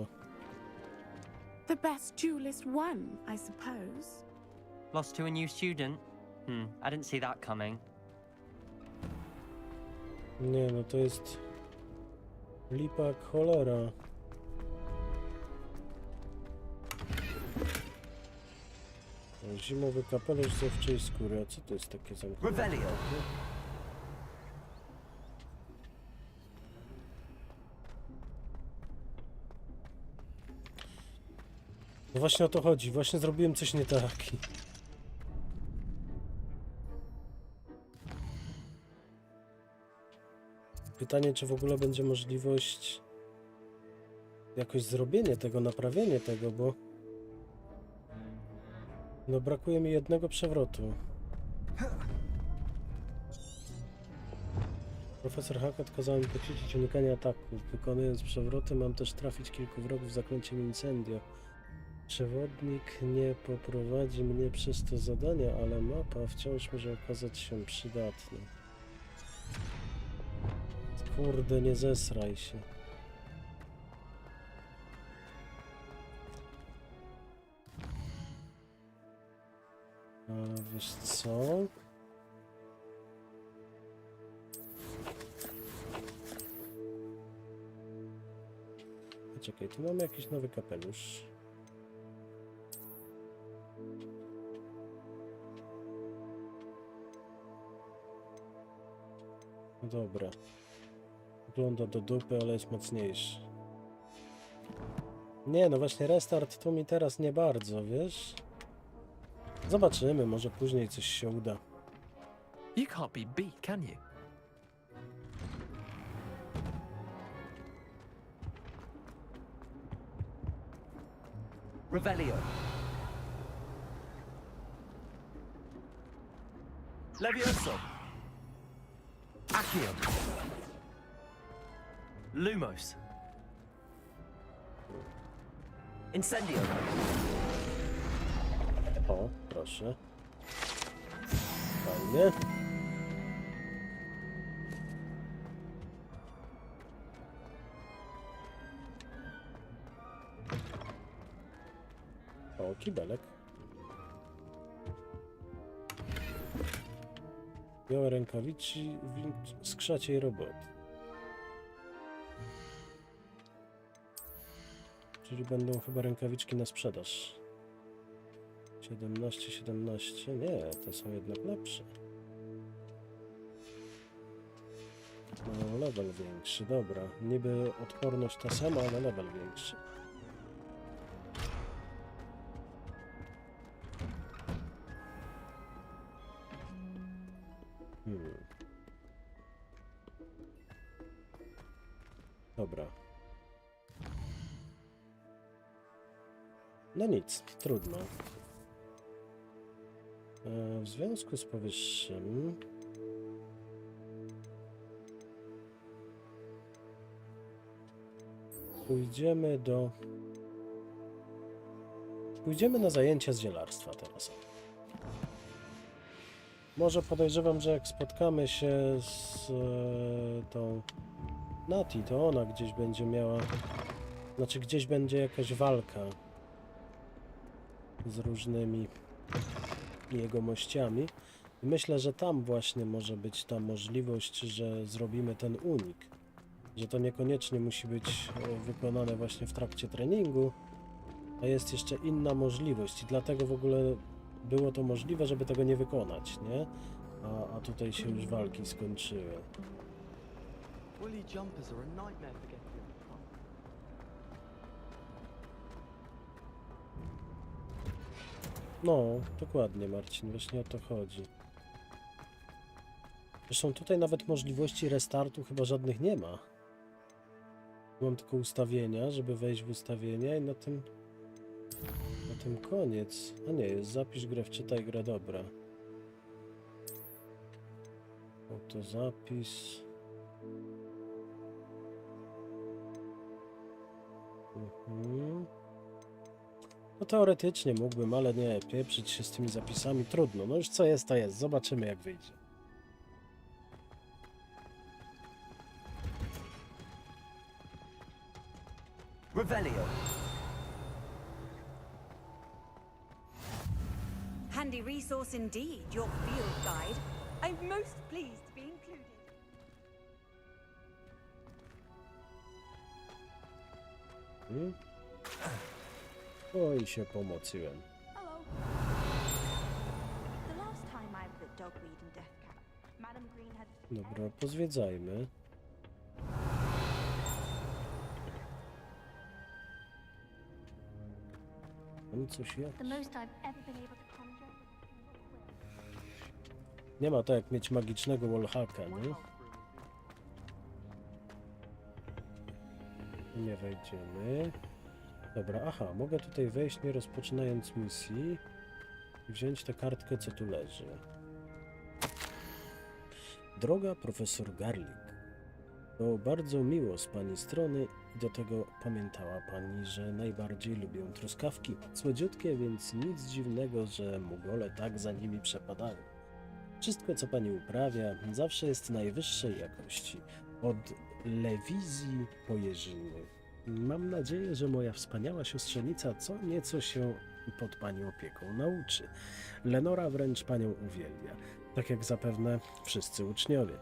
The best duelist won, I suppose. Lost to a new student? I didn't see that coming. Nie, no to jest... lipa jak cholera. Zimowy kapelusz z owczej skóry. A co to jest takie zamknięte? No właśnie o to chodzi. Właśnie zrobiłem coś nie tak. Pytanie, czy w ogóle będzie możliwość jakoś zrobienie tego, naprawienie tego, bo no brakuje mi jednego przewrotu. Profesor Hackett kazał mi poćwiczyć unikanie ataków. Wykonując przewroty mam też trafić kilku wrogów zaklęciem incendio. Przewodnik nie poprowadzi mnie przez to zadanie, ale mapa wciąż może okazać się przydatna. Kurde, nie zesraj się. A wiesz co? Czekaj, tu mamy jakiś nowy kapelusz. Dobra. Wygląda do dupy, ale jest mocniejszy. Nie, no właśnie restart tu mi teraz nie bardzo, wiesz? Zobaczymy, może później coś się uda. You can't be beat, can you? Revelio. Levioso. Accio. Lumos. Incendio. O, proszę. Fajnie. O, kibelek. Białe rękawiczki, skrzaciej roboty. Czyli będą chyba rękawiczki na sprzedaż. 17. Nie, te są jednak lepsze. No, level większy, dobra. Niby odporność ta sama, ale level większy. Dobra. No nic, trudno. W związku z powyższym pójdziemy na zajęcia z zielarstwa teraz. Może podejrzewam, że jak spotkamy się z tą Nati, to ona gdzieś będzie miała, znaczy gdzieś będzie jakaś walka z różnymi jegomościami. I myślę, że tam właśnie może być ta możliwość, że zrobimy ten unik. Że to niekoniecznie musi być wykonane właśnie w trakcie treningu, a jest jeszcze inna możliwość i dlatego w ogóle było to możliwe, żeby tego nie wykonać, nie? A tutaj się już walki skończyły. No, dokładnie, Marcin, właśnie o to chodzi. Zresztą tutaj nawet możliwości restartu chyba żadnych nie ma. Mam tylko ustawienia, żeby wejść w ustawienia i na tym koniec. A nie, jest zapisz grę, wczytaj grę, dobra. Oto zapis. No teoretycznie mógłbym, ale nie, pieprzyć się z tymi zapisami trudno. No już co jest, to jest. Zobaczymy, jak wyjdzie. Revelio. Handy resource indeed, your field guide. I'm most pleased to be included. Oj, się pomocyłem. Hello. The last time I was at Dogweed and Deathcap, Madam Green had... Dobra, pozwiedzajmy. Tam coś jest. Nie ma to jak mieć magicznego wallhacka, nie? Nie wejdziemy. Dobra, aha, mogę tutaj wejść nie rozpoczynając misji i wziąć tę kartkę, co tu leży. Droga profesor Garlick, to bardzo miło z pani strony i do tego pamiętała pani, że najbardziej lubią truskawki. Słodziutkie, więc nic dziwnego, że mugole tak za nimi przepadają. Wszystko, co pani uprawia, zawsze jest najwyższej jakości. Od lewizji po jeżyny. Mam nadzieję, że moja wspaniała siostrzenica co nieco się pod pani opieką nauczy. Lenora wręcz panią uwielbia, tak jak zapewne wszyscy uczniowie.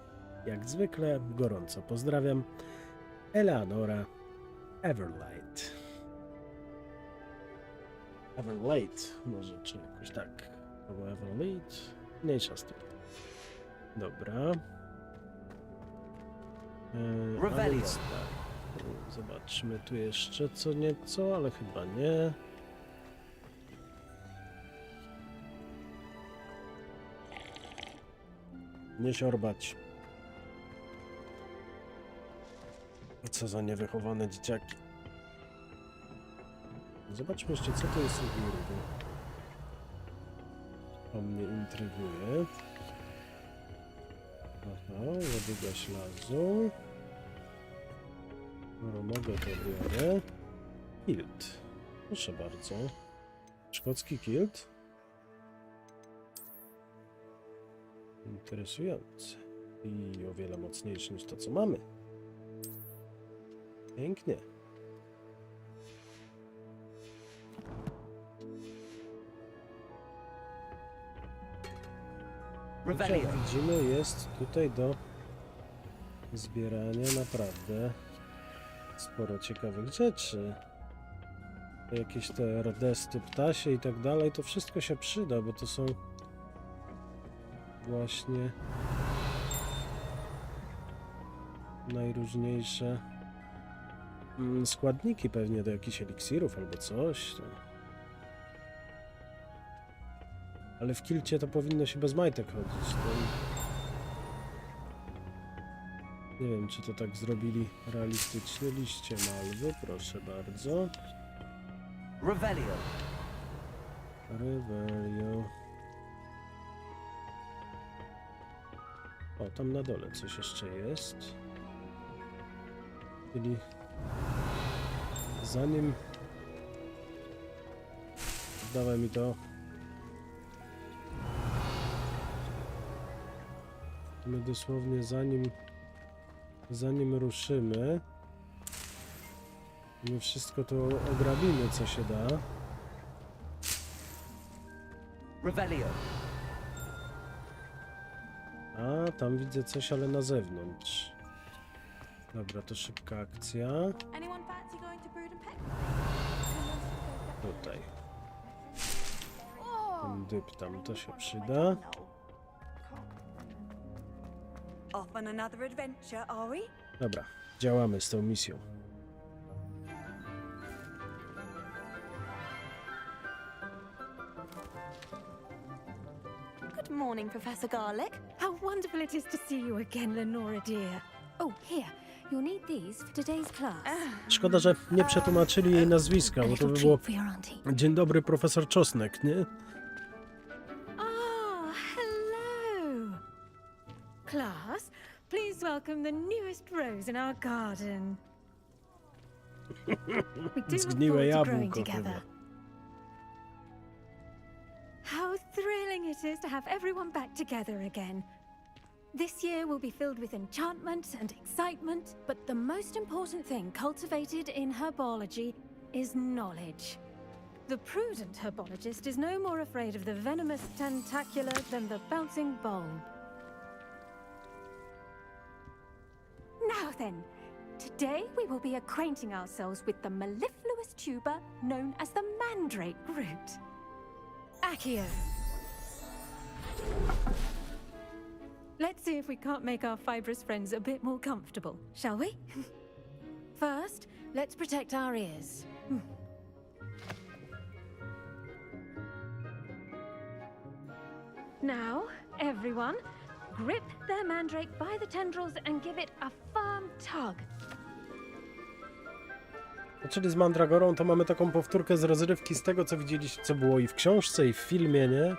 Jak zwykle gorąco pozdrawiam. Eleanora Everlight. Everlight, może, czy jakoś tak. Albo Everlight. Mniejsza z tym. Dobra. A więc tak. Zobaczmy tu jeszcze co nieco, ale chyba nie. Nie siorbać. Co za niewychowane dzieciaki. Zobaczmy jeszcze, co to jest u góry. To mnie intryguje. Aha, zabiega ślazu. No, mogę to biorę. Kilt. Proszę bardzo. Szkocki kilt. Interesujący. I o wiele mocniejszy niż to, co mamy. Pięknie. Jak widzimy, jest tutaj do zbierania naprawdę sporo ciekawych rzeczy. Jakieś te rdesty ptasie i tak dalej, to wszystko się przyda, bo to są właśnie najróżniejsze składniki pewnie do jakichś eliksirów albo coś. To. Ale w kilcie to powinno się bez majtek chodzić. To... Nie wiem, czy to tak zrobili realistycznie. Liście malwy, proszę bardzo. Revelio. Revelio. O, tam na dole coś jeszcze jest. Czyli zanim... Dawaj mi to. My dosłownie zanim ruszymy, my wszystko to ograbimy, co się da. Revelio. A, tam widzę coś, ale na zewnątrz. Dobra, to szybka akcja. Tutaj. Ten dyp tam, to się przyda. Off on another adventure, are we? Dobra, działamy z tą misją. Good morning, Professor Garlick. How wonderful it is to see you again, Lenora dear. Oh, here. You'll need these for today's class. Szkoda, że nie przetłumaczyli jej nazwiska, bo to by było... Dzień dobry, profesor Czosnek, nie? Oh, hello. Class, please welcome the newest rose in our garden. We do look forward to growing together. How thrilling it is to have everyone back together again. This year will be filled with enchantment and excitement, but the most important thing cultivated in herbology is knowledge. The prudent herbologist is no more afraid of the venomous tentacula than the bouncing bulb. Now then, today we will be acquainting ourselves with the mellifluous tuber known as the mandrake root. Accio. Let's see if we can't make our fibrous friends a bit more comfortable, shall we? First, let's protect our ears. Now, everyone, grip their mandrake by the tendrils and give it a firm tug. Czyli z Mandragorą to mamy taką powtórkę z rozrywki z tego, co widzieliście, co było i w książce, i w filmie, nie?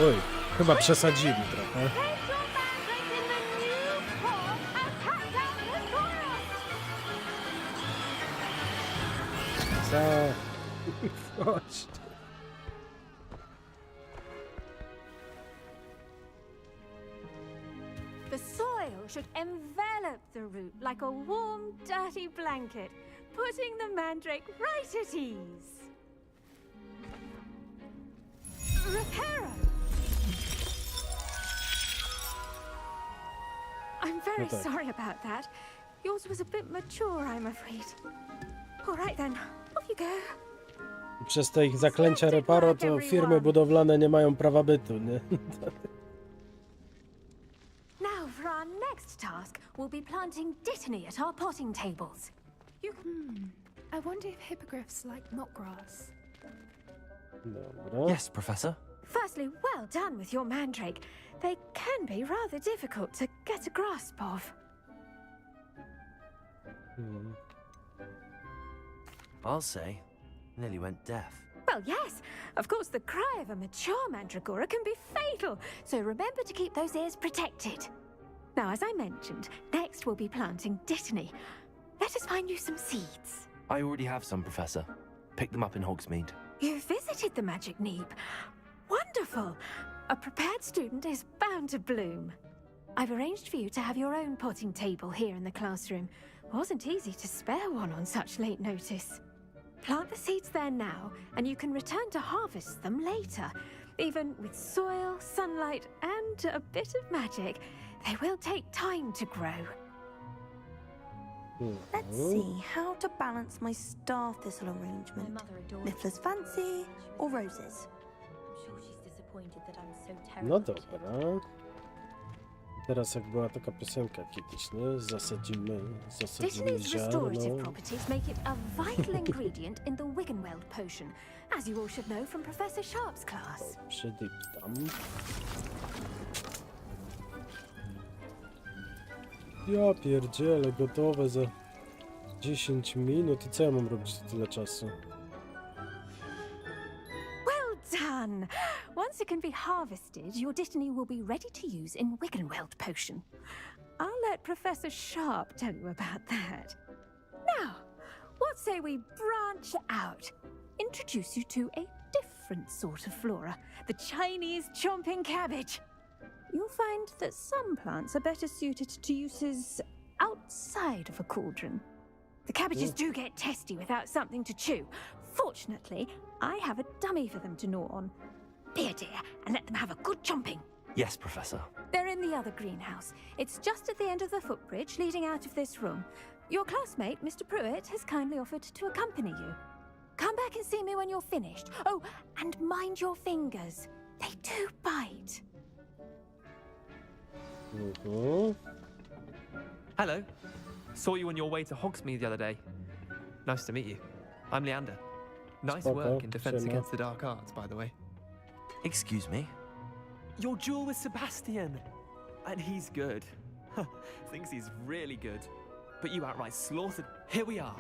Oj, chyba przesadzili trochę. Co? Chodź. The soil should envelop the root like a warm, dirty blanket, putting the mandrake right at ease. Reparo! I'm very sorry about that. Yours was a bit mature, I'm afraid. All right then, off you go. Przez te ich zaklęcia reparo to firmy budowlane nie mają prawa bytu, nie? Now for our next task, we'll be planting dittany at our potting tables. I wonder if hippogriffs like knot grass. Dobra. Yes, Professor. Firstly, well done with your mandrake. They can be rather difficult to get a grasp of. I'll say, nearly went deaf. Well, yes. Of course, the cry of a mature mandragora can be fatal, so remember to keep those ears protected. Now, as I mentioned, next we'll be planting dittany. Let us find you some seeds. I already have some, Professor. Picked them up in Hogsmeade. You visited the Magic Neep. Wonderful! A prepared student is bound to bloom. I've arranged for you to have your own potting table here in the classroom. Wasn't easy to spare one on such late notice. Plant the seeds there now, and you can return to harvest them later. Even with soil, sunlight, and a bit of magic, they will take time to grow. Let's see how to balance my star thistle arrangement. Mifflin's fancy or roses? No dobra. Teraz jak była taka piosenka kiedyś, nie? Zasadzimy Disney's restorative ziarno. properties make it a vital ingredient in the Wiggenweld potion, as you all should know from Professor Sharp's class. Przydyktam. Ja pierdzielę, gotowe za 10 minut i co ja mam robić za tyle czasu? Well done! Once it can be harvested, your destiny will be ready to use in Wiggenweld potion. I'll let Professor Sharp tell you about that. Now, what say we branch out? Introduce you to a different sort of flora, the Chinese chomping cabbage. You'll find that some plants are better suited to uses outside of a cauldron. The cabbages do get testy without something to chew. Fortunately, I have a dummy for them to gnaw on. Be a dear and let them have a good chomping. Yes, Professor. They're in the other greenhouse. It's just at the end of the footbridge leading out of this room. Your classmate, Mr. Pruitt, has kindly offered to accompany you. Come back and see me when you're finished. Oh, and mind your fingers. They do bite. Hello. Saw you on your way to Hogsmeade the other day. Nice to meet you. I'm Leander. Nice work in Defense Against the Dark Arts, by the way. Excuse me? Your duel with Sebastian! And he's good. Thinks he's really good. But you outright slaughtered. Here we are.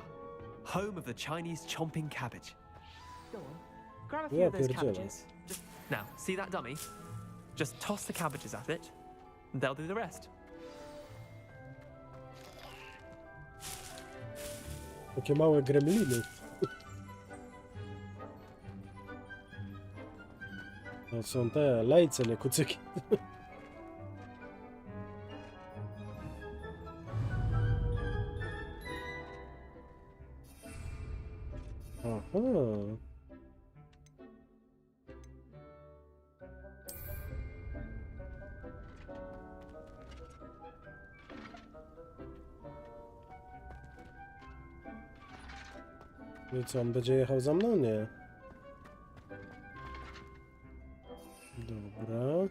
Home of the Chinese chomping cabbage. Go on. Grab a few of those cabbages. Now, see that dummy? Just toss the cabbages at it, and they'll do the rest. Takie małe gremliny. To są te lejce, nie kucyki. Aha. I co, on będzie jechał za mną? Nie. Dobra.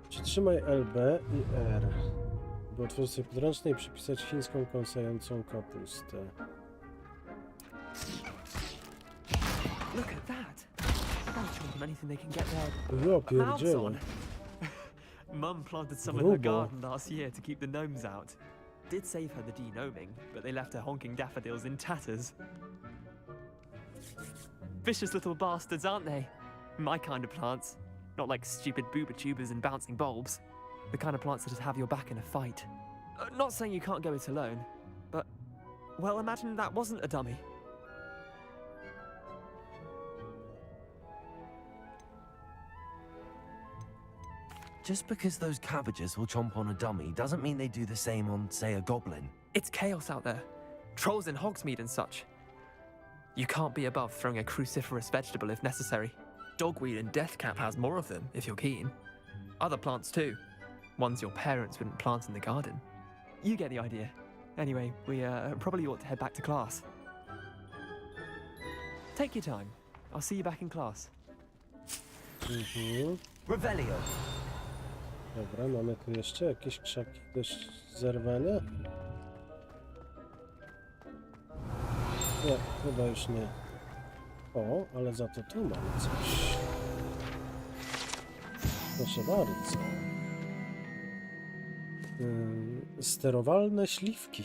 Przytrzymaj LB i R, by otworzyć sobie podręczne i przypisać chińską kąsającą kapustę. Look at that! I'll show them anything they can get their Ja mouths pierdzielę. on. Mum planted some in her garden last year to keep the gnomes out. Did save her the de-gnoming, but they left her honking daffodils in tatters. Vicious little bastards, aren't they? My kind of plants. Not like stupid booba tubers and bouncing bulbs. The kind of plants that'd have your back in a fight. Not saying you can't go it alone, but... well, imagine that wasn't a dummy. Just because those cabbages will chomp on a dummy doesn't mean they do the same on, say, a goblin. It's chaos out there. Trolls in Hogsmeade and such. You can't be above throwing a cruciferous vegetable if necessary. Dogweed and deathcap has more of them, if you're keen. Other plants too. Ones your parents wouldn't plant in the garden. You get the idea. Anyway, we probably ought to head back to class. Take your time. I'll see you back in class. Revelio. Dobra, mamy tu jeszcze jakieś krzaki do zerwania? Nie, chyba już nie. O, ale za to tu mamy coś. Proszę bardzo. Sterowalne śliwki.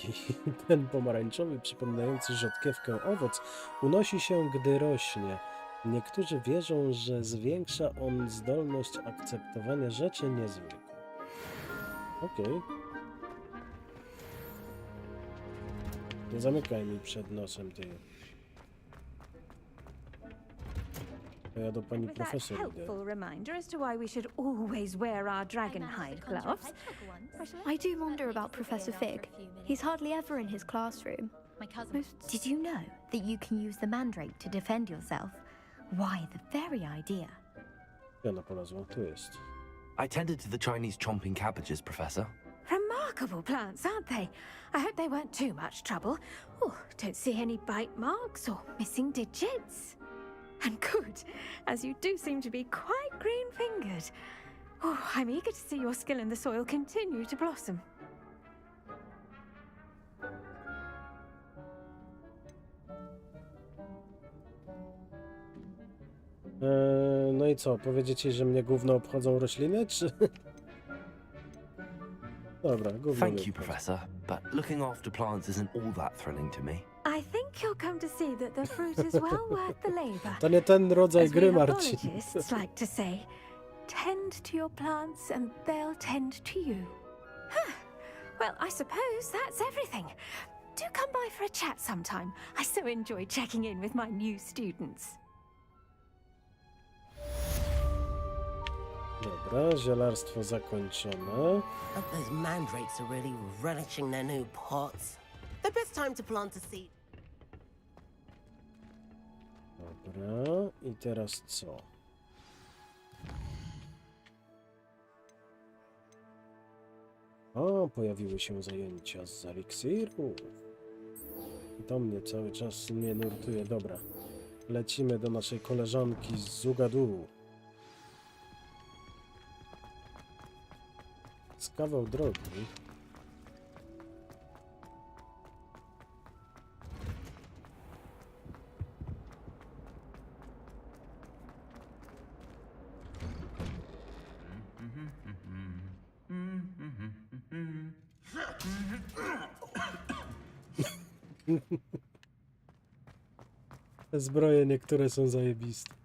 Ten pomarańczowy, przypominający rzodkiewkę owoc, unosi się, gdy rośnie. Niektórzy wierzą, że zwiększa on zdolność akceptowania rzeczy niezwykłych. Okej. Nie zamykaj mi przed nosem ty. To ja do pani With that profesor idę. helpful reminder as to why we should always wear our dragon hide gloves. I do wonder about Professor Fig. He's hardly ever in his classroom. Did you know that you can use the mandrake to defend yourself? Why, the very idea. Gdzie ona polazła? Tu jest. I tended to the Chinese chomping cabbages, Professor. Remarkable plants, aren't they? I hope they weren't too much trouble. Oh, don't see any bite marks or missing digits. And good, as you do seem to be quite green-fingered. Oh, I'm eager to see your skill in the soil continue to blossom. No i co? Powiedziecie, że mnie gówno obchodzą rośliny, czy... Dobra, gówno. Thank you, Professor, but looking after plants isn't all that thrilling to me. I think you'll come to see that the fruit is well worth the labor. To nie ten rodzaj As gry, we Marcin. herbologists like to say, tend to your plants and they'll tend to you. Huh. Well, I suppose that's everything. Do come by for a chat sometime. I so enjoy checking in with my new students. Dobra, zielarstwo zakończone. Those mandrakes are really relishing their new pots. The best time to plant a seed. Dobra, i teraz co? O, pojawiły się zajęcia z eliksirów. To mnie cały czas nie nurtuje. Dobra, lecimy do naszej koleżanki z Zugadu. Z kawał drogi. Te zbroje niektóre są zajebiste.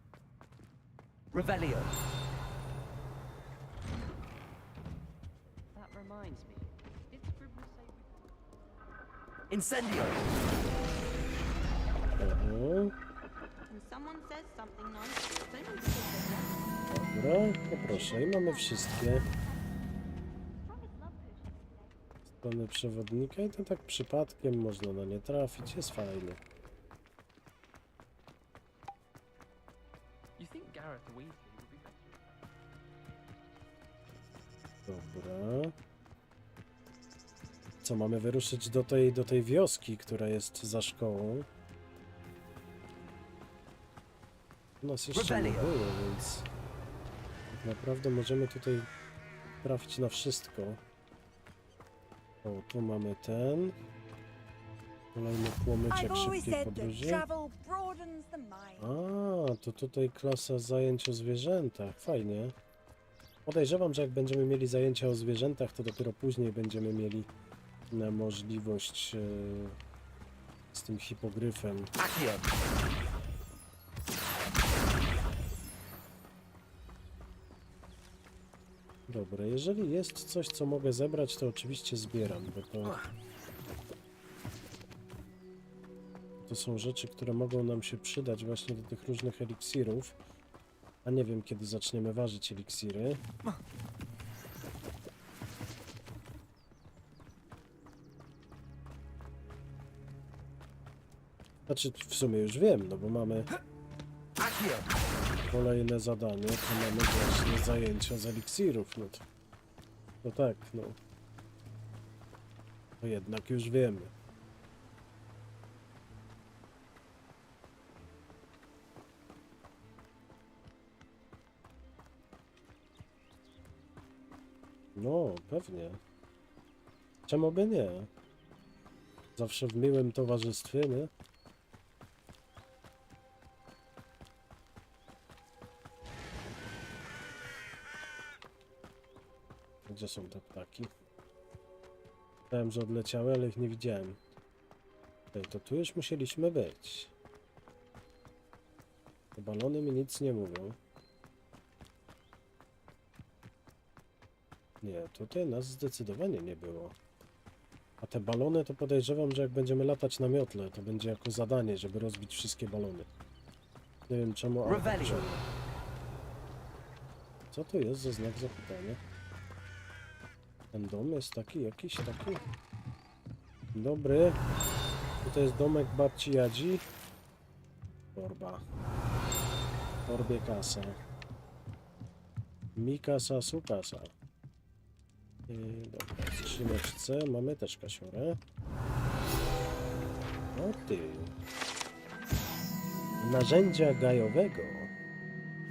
Revelio. That reminds me. Did Scribble say Incendio. When someone says something nice, don't say Dobra, poproszę. I mamy wszystkie strony przewodnika i to tak przypadkiem można na nie trafić. Jest fajnie. You think Gareth Weasley would be better? Dobra. Co, mamy wyruszyć do tej wioski, która jest za szkołą. U nas jeszcze nie było, więc tak naprawdę możemy tutaj trafić na wszystko. O, tu mamy ten. Kolejny płomyczek szybkiej podróży. A, to tutaj klasa zajęć o zwierzętach. Fajnie. Podejrzewam, że jak będziemy mieli zajęcia o zwierzętach, to dopiero później będziemy mieli możliwość z tym hipogryfem. Dobra, jeżeli jest coś, co mogę zebrać, to oczywiście zbieram, bo to są rzeczy, które mogą nam się przydać właśnie do tych różnych eliksirów. A nie wiem, kiedy zaczniemy ważyć eliksiry. Znaczy, w sumie już wiem, no bo mamy kolejne zadanie, to mamy właśnie zajęcia z eliksirów, no to tak, no. To jednak już wiemy. No, pewnie. Czemu by nie? Zawsze w miłym towarzystwie, nie? Gdzie są te ptaki? Myślałem, że odleciały, ale ich nie widziałem. To tu już musieliśmy być. Te balony mi nic nie mówią. Nie, tutaj nas zdecydowanie nie było. A te balony to podejrzewam, że jak będziemy latać na miotle, to będzie jako zadanie, żeby rozbić wszystkie balony. Nie wiem czemu, ale co to jest za znak zapytania? Ten dom jest taki, jakiś taki? Dzień dobry. Tutaj jest domek babci Jadzi. Torba. W torbie kasa. Mikasa, Sukasa. Dobra, w skrzyneczce mamy też kasiorę. O ty. Narzędzia gajowego.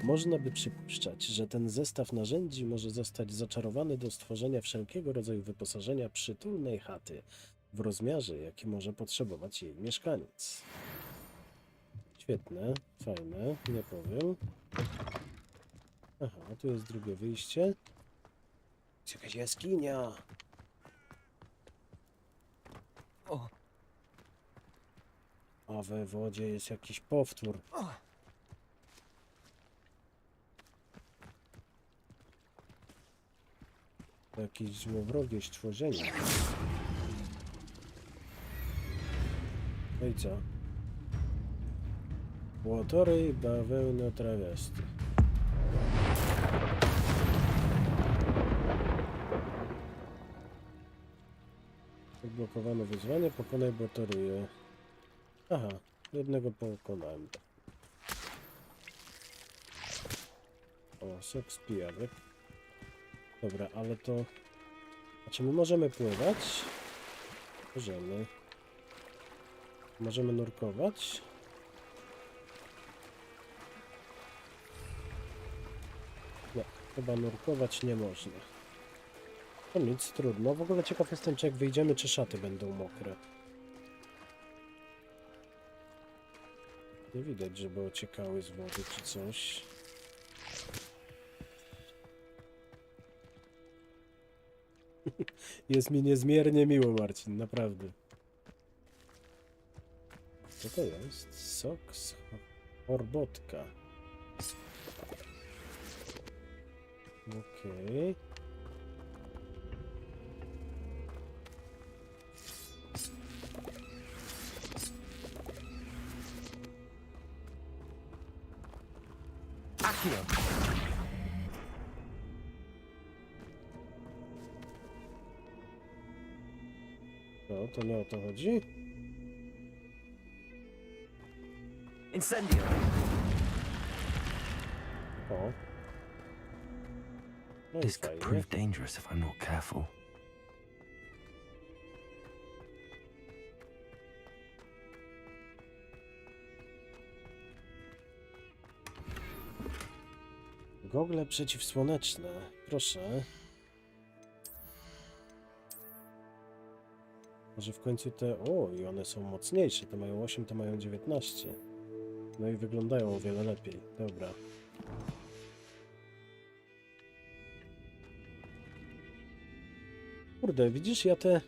Można by przypuszczać, że ten zestaw narzędzi może zostać zaczarowany do stworzenia wszelkiego rodzaju wyposażenia przytulnej chaty w rozmiarze, jaki może potrzebować jej mieszkaniec. Świetne, fajne, nie powiem. Aha, tu jest drugie wyjście. Jest jakaś jaskinia. O. A we wodzie jest jakiś powtór. Jakieś złowrogie stworzenie. No i co? Łotory i bawełno trawesty. Odblokowano wyzwanie, pokonaj baterię. Aha, jednego pokonałem. O, sok z pijawek. Dobra, ale to... A czy my możemy pływać? Możemy. Możemy nurkować? Nie, chyba nurkować nie można. To nic, trudno. W ogóle ciekaw jestem, czy jak wyjdziemy, czy szaty będą mokre. Nie widać, żeby ociekały z wody, czy coś. Jest mi niezmiernie miło, Marcin, naprawdę. Co to jest? Sok z horbotka. Okej. No, to nie o to chodzi? Incendio. O. No This could prove dangerous if I'm not careful. Gogle przeciwsłoneczne. Proszę. Może w końcu te... O, i one są mocniejsze. Te mają 8, te mają 19. No i wyglądają o wiele lepiej. Dobra. Kurde, widzisz, ja te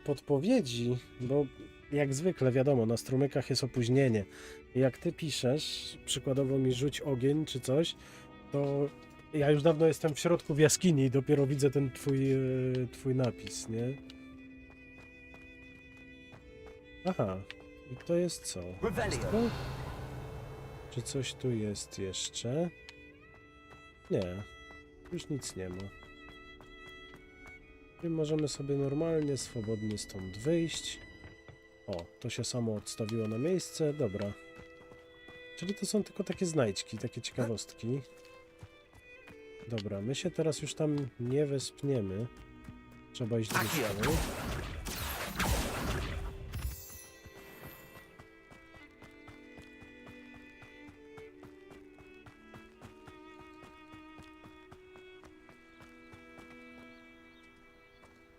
podpowiedzi, bo jak zwykle wiadomo, na strumykach jest opóźnienie. Jak ty piszesz, przykładowo mi rzuć ogień czy coś, to ja już dawno jestem w środku w jaskini i dopiero widzę ten twój napis, nie? Aha, i to jest co? Wszystko? Czy coś tu jest jeszcze? Nie, już nic nie ma. I możemy sobie normalnie, swobodnie stąd wyjść. O, to się samo odstawiło na miejsce, dobra. Czyli to są tylko takie znajdźki, takie ciekawostki. Dobra, my się teraz już tam nie wespniemy. Trzeba iść do szkoły.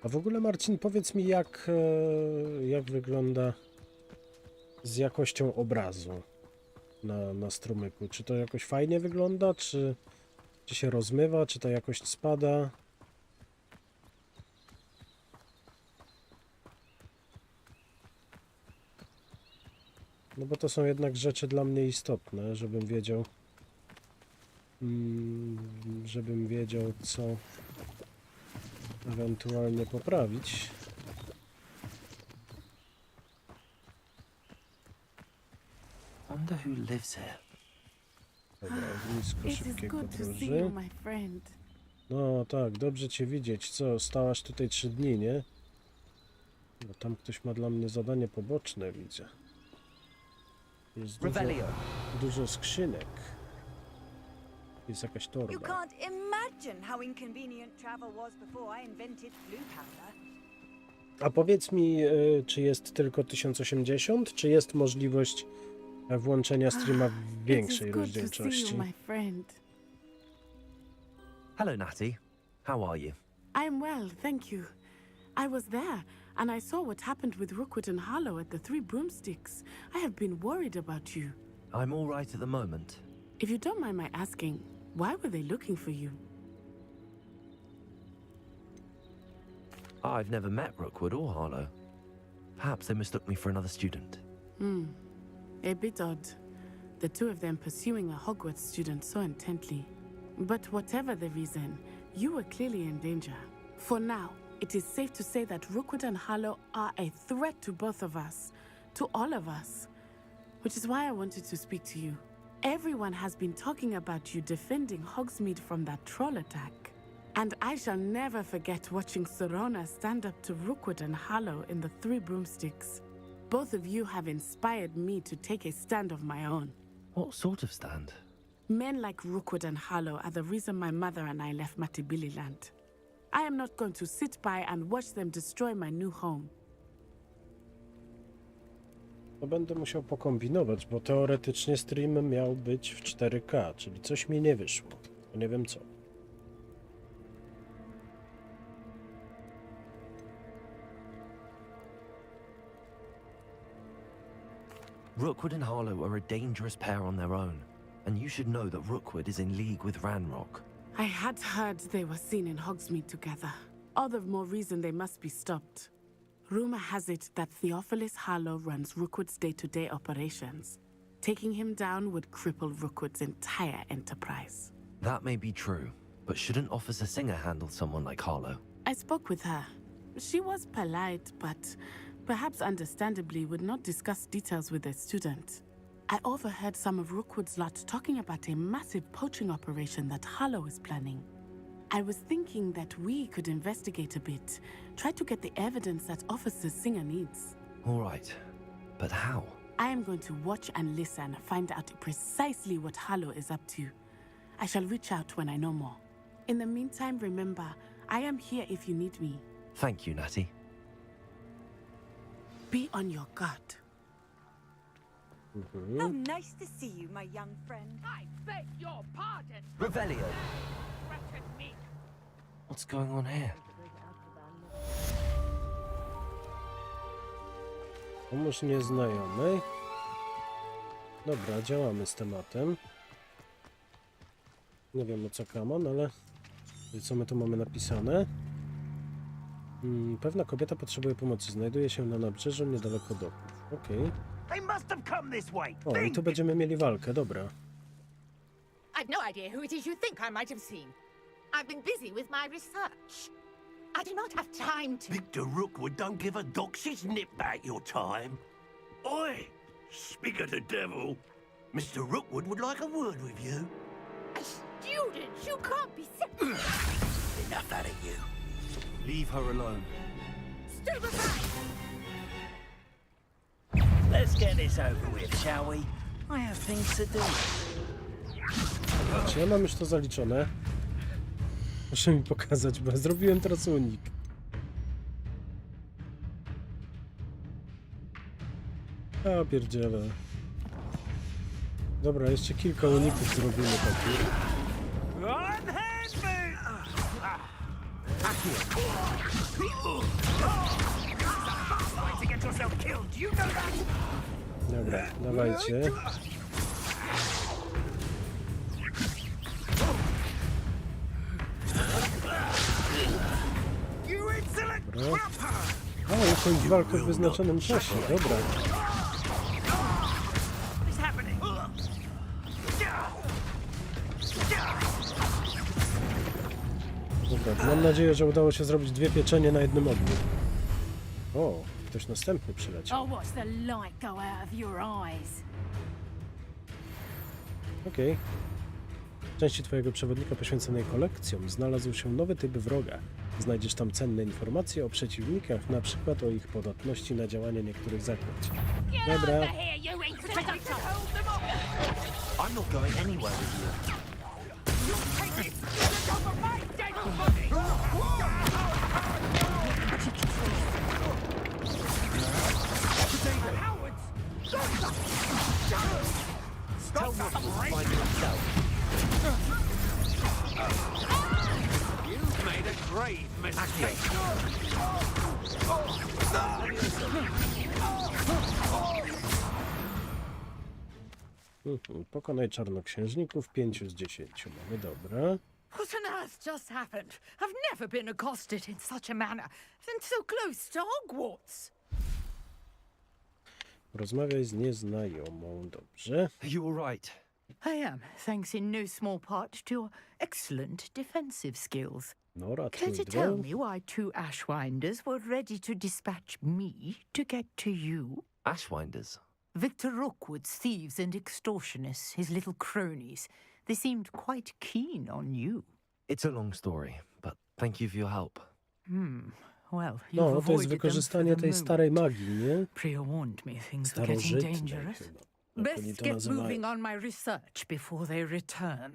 A w ogóle, Marcin, powiedz mi, jak wygląda z jakością obrazu na strumyku. Czy to jakoś fajnie wygląda, czy się rozmywa, czy ta jakość spada? No bo to są jednak rzeczy dla mnie istotne, żebym wiedział, co ewentualnie poprawić. Wonder who lives here. Dobra, ognisko szybkiej podróży. No tak, dobrze cię widzieć. Co, stałaś tutaj 3 dni, nie? Bo tam ktoś ma dla mnie zadanie poboczne, widzę. Jest dużo skrzynek. Jest jakaś You torba. can't imagine how inconvenient travel was before I invented blue powder. A powiedz mi, czy jest tylko 1080, czy jest możliwość włączenia streama w większej rozdzielczości? Hello, Natty. How are you? I'm well, thank you. I was there, and I saw what happened with Rookwood and Harlow at the Three Broomsticks. I have been worried about you. I'm all right at the moment. If you don't mind my asking, why were they looking for you? I've never met Rookwood or Harlow. Perhaps they mistook me for another student. A bit odd. The two of them pursuing a Hogwarts student so intently. But whatever the reason, you were clearly in danger. For now, it is safe to say that Rookwood and Harlow are a threat to both of us, to all of us. Which is why I wanted to speak to you. Everyone has been talking about you defending Hogsmeade from that troll attack. And I shall never forget watching Sorona stand up to Rookwood and Harlow in the Three Broomsticks. Both of you have inspired me to take a stand of my own. What sort of stand? Men like Rookwood and Harlow are the reason my mother and I left Matabeleland. I am not going to sit by and watch them destroy my new home. No będę musiał pokombinować, bo teoretycznie stream miał być w 4K, czyli coś mi nie wyszło. Nie wiem co. Rookwood and Harlow are a dangerous pair on their own, and you should know that Rookwood is in league with Ranrock. I had heard they were seen in Hogsmeade together. All the more reason they must be stopped. Rumor has it that Theophilus Harlow runs Rookwood's day-to-day operations. Taking him down would cripple Rookwood's entire enterprise. That may be true, but shouldn't Officer Singer handle someone like Harlow? I spoke with her. She was polite, but perhaps understandably would not discuss details with a student. I overheard some of Rookwood's lot talking about a massive poaching operation that Harlow is planning. I was thinking that we could investigate a bit, try to get the evidence that Officer Singer needs. All right, but how? I am going to watch and listen, find out precisely what Harlow is up to. I shall reach out when I know more. In the meantime, remember, I am here if you need me. Thank you, Natty. Be on your guard. How nice to see you, my young friend. I beg your pardon. Revelio. Threatened me. What's going on here? Pomóż nieznajomej. Dobra, działamy z tematem. Nie wiem o co kamon, ale co my tu mamy napisane? Pewna kobieta potrzebuje pomocy. Znajduje się na nabrzeżu niedaleko doków. Okej. O, i tu będziemy mieli walkę, dobra. I've no idea who it is you think I might have seen. I've been busy with my research. I do not have time to... Victor Rookwood don't give a doxy's nip back your time. Oi! Speak of the devil. Mr. Rookwood would like a word with you. A student? You can't be serious. Enough out of you. Leave her alone. Stand aside! Let's get this over with, shall we? I have things to do. Czy ja mam już to zaliczone? Proszę mi pokazać, bo zrobiłem teraz unik. A pierdziele. Dobra, jeszcze kilka uników zrobimy takich. Dobra, dawajcie. Dobra. A, jakąś walkę w wyznaczonym czasie, dobra. Dobra, mam nadzieję, że udało się zrobić 2 pieczenie na jednym ogniu. O, ktoś następny przyleciał. Okej. W części twojego przewodnika poświęconej kolekcjom znalazł się nowy typ wroga. Znajdziesz tam cenne informacje o przeciwnikach, na przykład o ich podatności na działanie niektórych zaklęć. Dobra. I'm not going anywhere with you. Tell me to find yourself. You've made a grave mistake. Pokonaj czarnoksiężników, 5 z 10 mamy, dobra. What on earth just happened? I've never been accosted in such a manner, and so close to Hogwarts. Rozmawiaj z nieznajomą, dobrze. You all right? I am, thanks in no small part to your excellent defensive skills. Nora, Care to tell me why 2 Ashwinders were ready to dispatch me to get to you? Ashwinders? Victor Rookwood's thieves and extortionists, his little cronies. They seemed quite keen on you. It's a long story, but thank you for your help. Well, no, to jest wykorzystanie tej starej magii, nie? Pre-warned me things were getting dangerous. Best get moving on my research before they return.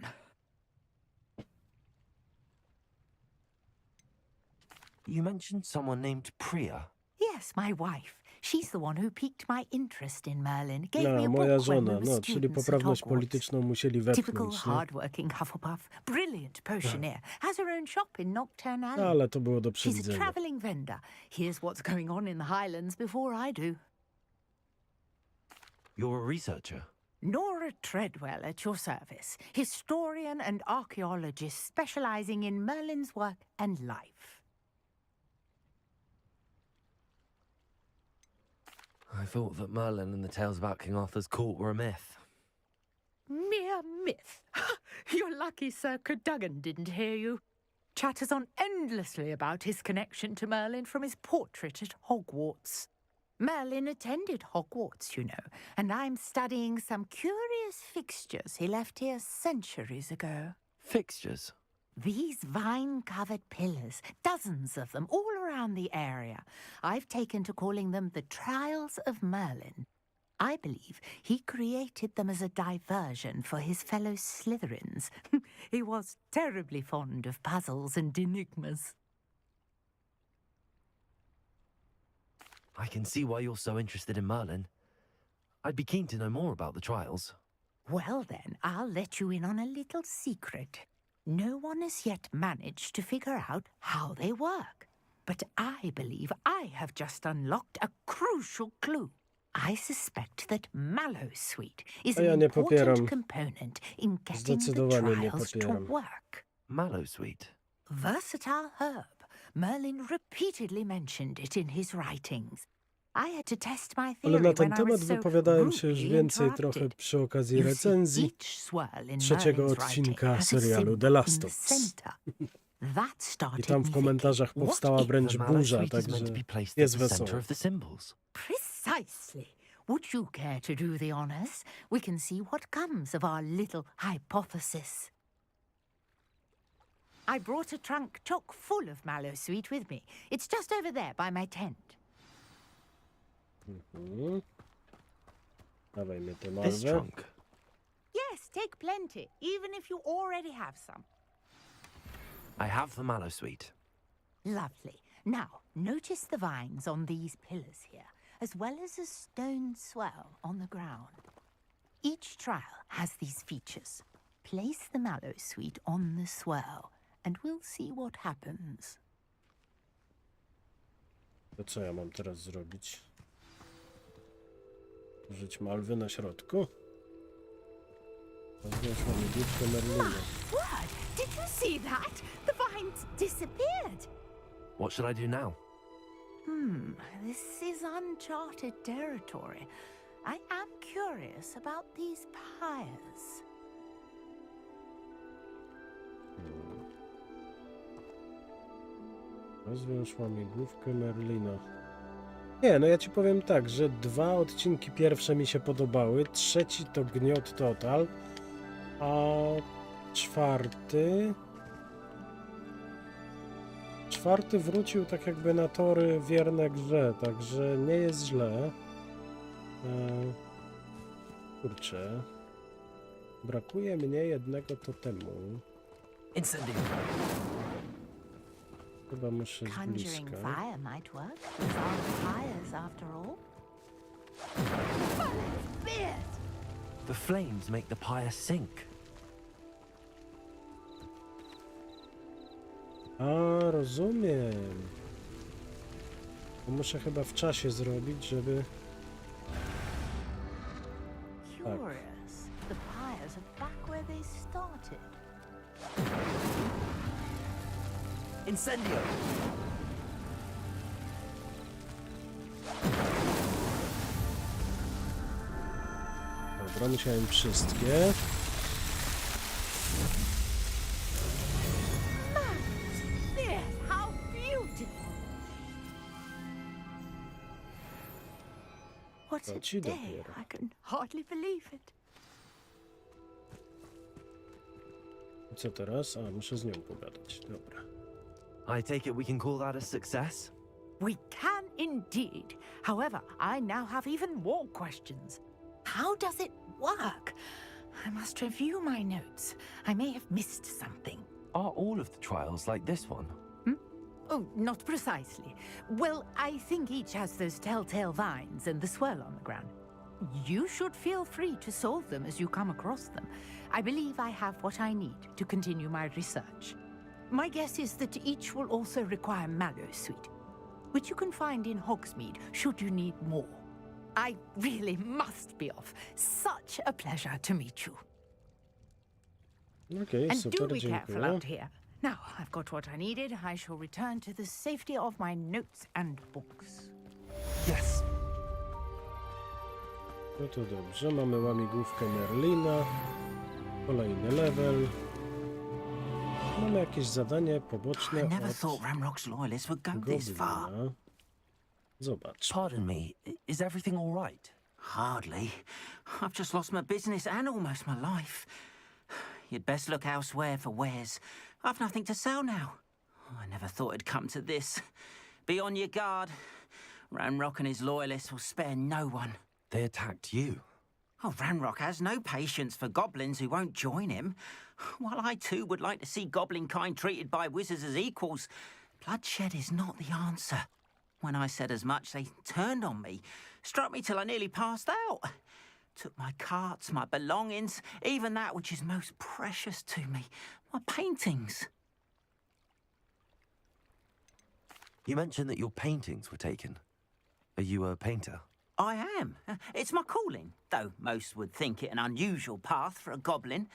You mentioned someone named Priya. Yes, my wife. She's the one who piqued my interest in Merlin. Gave me a moja book when żona, we were czyli poprawność polityczną musieli Typical wepchnąć, nie? hard-working Hufflepuff, brilliant potioneer, has her own shop in Nocturne Alley. Ale to było do She's a przewidzenia. traveling vendor. Here's what's going on in the Highlands before I do. You're a researcher? Nora Treadwell at your service, historian and archaeologist specializing in Merlin's work and life. I thought that Merlin and the tales about King Arthur's court were a myth. Mere myth. You're lucky Sir Cadogan didn't hear you. Chatters on endlessly about his connection to Merlin from his portrait at Hogwarts. Merlin attended Hogwarts, you know, and I'm studying some curious fixtures he left here centuries ago. Fixtures? These vine-covered pillars, dozens of them, all around the area. I've taken to calling them the Trials of Merlin. I believe he created them as a diversion for his fellow Slytherins. He was terribly fond of puzzles and enigmas. I can see why you're so interested in Merlin. I'd be keen to know more about the trials. Well then, I'll let you in on a little secret. No one has yet managed to figure out how they work. But I believe I have just unlocked a crucial clue. I suspect that Mallowsweet is an important component in getting the trials to work. Mallowsweet? Versatile herb. Merlin repeatedly mentioned it in his writings. I had to test my Ale theory na ten when I temat was so wypowiadałem się już rudely więcej trochę interrupted. przy okazji You see, recenzji each swirl in 3. Merlin's odcinka writing has a serialu symbol The Last in of the Us. center. That I started tam me w komentarzach thinking, powstała what wręcz The burza, Mallowsweet is meant także to be placed at jest the center wesoło. of the symbols. Precisely. Would you care to do the honors? We can see what comes of our little hypothesis. I brought a trunk chock full of Mallowsweet with me. It's just over there by my tent. Dawaj mnie tę This malwę. trunk? Yes, take plenty, even if you already have some. I have the Mallowsweet. Lovely. Now, notice the vines on these pillars here, as well as a stone swell on the ground. Each trial has these features. Place the Mallowsweet on the swell, and we'll see what happens. To co ja mam teraz zrobić? Użyć malwy na środku? Weźmiesz mamy główkę Merlina. What? Did you see that? The vines disappeared. What should I do now? This is uncharted territory. I am curious about these pyres. Rozwiąż łamigłówkę Merlina. Nie, no ja ci powiem tak, że 2 odcinki pierwsze mi się podobały, 3 to gniot total, a 4 wrócił tak jakby na tory wierne grze, także nie jest źle. Kurczę. Brakuje mnie jednego totemu. Chyba muszę z Conjuring bliska. fire might work. These aren't fires after all. The flames make the pyre sink. A, rozumiem. To muszę chyba w czasie zrobić, żeby... Curious. The pyres are back where they started. Incendio! Dobra, musiałem wszystkie. Yes, how beautiful! What's To a ci day? dopiero. I can hardly believe it. I co teraz? A, muszę z nią pogadać. Dobra. I take it we can call that a success? We can indeed. However, I now have even more questions. How does it work? I must review my notes. I may have missed something. Are all of the trials like this one? Oh, not precisely. Well, I think each has those telltale vines and the swirl on the ground. You should feel free to solve them as you come across them. I believe I have what I need to continue my research. My guess is that each will also require mallow sweet, which you can find in Hogsmeade should you need more. I really must be off. Such a pleasure to meet you. Okej, And do super, be careful dziękuję. out here. Now, I've got what I needed. I shall return to the safety of my notes and books. Yes. No to dobrze, mamy łamigłówkę Merlina. Kolejny level. Mamy jakieś zadanie poboczne I never od thought Ramrock's loyalists would go this far. Goblina. Zobacz. Pardon me, is everything all right? Hardly. I've just lost my business and almost my life. You'd best look elsewhere for wares. I've nothing to sell now. I never thought it'd come to this. Be on your guard. Ranrock and his loyalists will spare no one. They attacked you. Oh, Ranrock has no patience for goblins who won't join him. While I too would like to see goblin kind treated by wizards as equals, bloodshed is not the answer. When I said as much, they turned on me, struck me till I nearly passed out. Took my carts, my belongings, even that which is most precious to me, my paintings. You mentioned that your paintings were taken. Are you a painter? I am. It's my calling, though most would think it an unusual path for a goblin.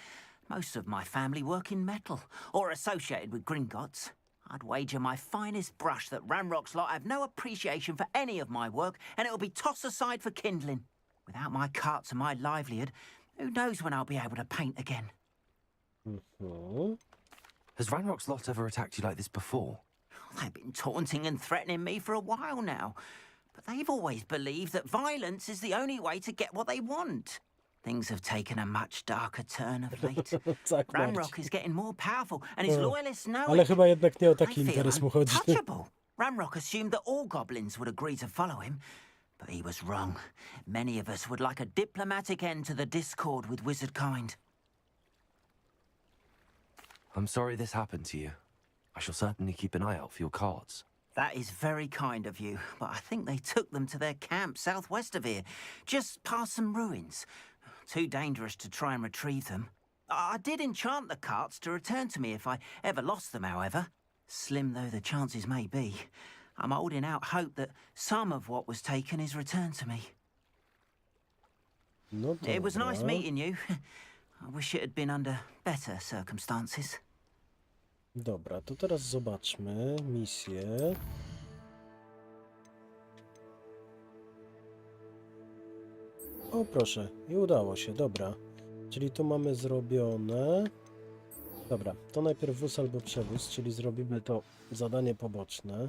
Most of my family work in metal, or associated with Gringotts. I'd wager my finest brush that Ranrock's lot have no appreciation for any of my work, and it'll be tossed aside for kindling. Without my carts and my livelihood, who knows when I'll be able to paint again? Has Ranrock's lot ever attacked you like this before? They've been taunting and threatening me for a while now, but they've always believed that violence is the only way to get what they want. Things have taken a much darker turn of late. Tak, Ranrock is getting more powerful, and his loyalists know Ale it. chyba jednak nie o They taki feel interes mu chodzi. untouchable. Ranrock assumed that all goblins would agree to follow him, but he was wrong. Many of us would like a diplomatic end to the discord with wizard kind. I'm sorry this happened to you. I shall certainly keep an eye out for your cards. That is very kind of you, but I think they took them to their camp southwest of here, just past some ruins. Too dangerous to try and retrieve them. I did enchant the carts to return to me if I ever lost them, however. Slim though the chances may be, I'm holding out hope that some of what was taken is returned to me. No It was nice dobra. meeting you. I wish it had been under better circumstances. Dobra, to teraz zobaczmy misję. O proszę, i udało się, dobra. Czyli tu mamy zrobione. Dobra, to najpierw wóz albo przewóz, czyli zrobimy to zadanie poboczne.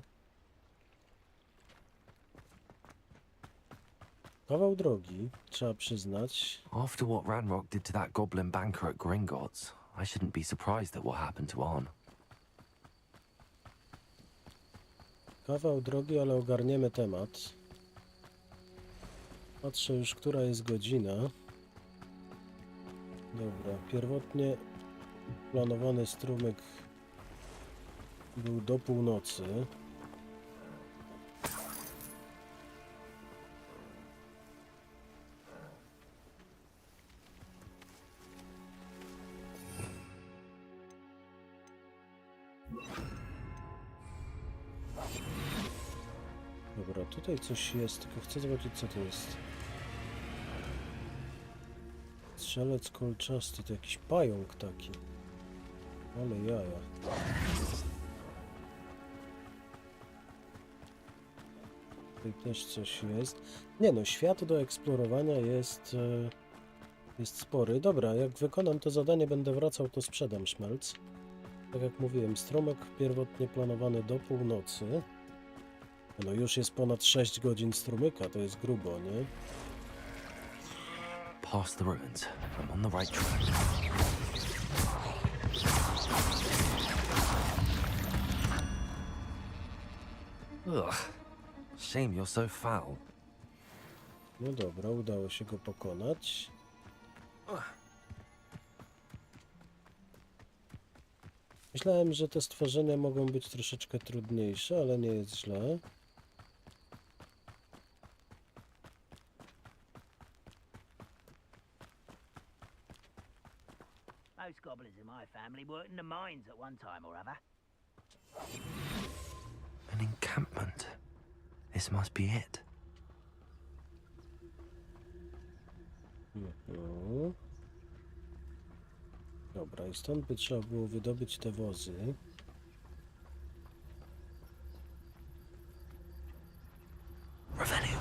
Kawał drogi, trzeba przyznać. After what Ranrock did to that goblin banker at Gringotts, I shouldn't be surprised at what happened to Arn. Kawał drogi, ale ogarniemy temat. Patrzę już, która jest godzina. Dobra, pierwotnie planowany strumyk był do północy. Dobra, tutaj coś jest, tylko chcę zobaczyć, co to jest. Strzelec kolczasty, to jakiś pająk taki. Ale jaja. Tutaj też coś jest. Nie no, świat do eksplorowania jest spory. Dobra, jak wykonam to zadanie, będę wracał, to sprzedam szmelc. Tak jak mówiłem, strumyk pierwotnie planowany do północy. No już jest ponad 6 godzin strumyka, to jest grubo, nie? Past the ruins. I'm on the right track. Ugh. Shame you're so foul. No dobra, udało się go pokonać. Myślałem, że te stworzenia mogą być troszeczkę trudniejsze, ale nie jest źle. Most goblins in my family worked in the mines at one time or other. An encampment. This must be it. Dobra, i stąd by trzeba było wydobyć te wozy. Revenue.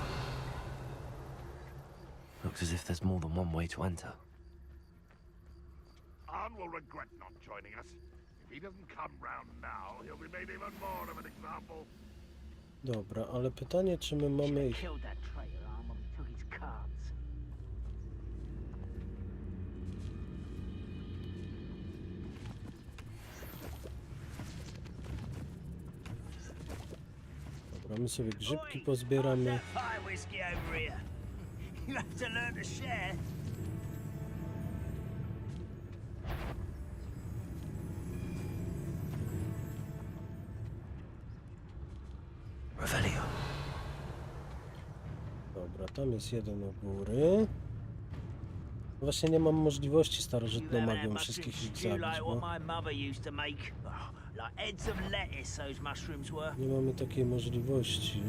Looks as if there's more than one way to enter. Arn will regret not joining us. If he doesn't come round now, he'll be made even more of an example. Dobra, ale pytanie, czy my mamy ich... Killed that traitor Arn when we took his cards. Dobra, my sobie grzybki pozbieramy. Fire whiskey over here. You have to learn to share. Revelio. Dobra, tam jest jeden u góry. Właśnie nie mam możliwości starożytną magią wszystkich ich zabić, bo nie mamy takiej możliwości.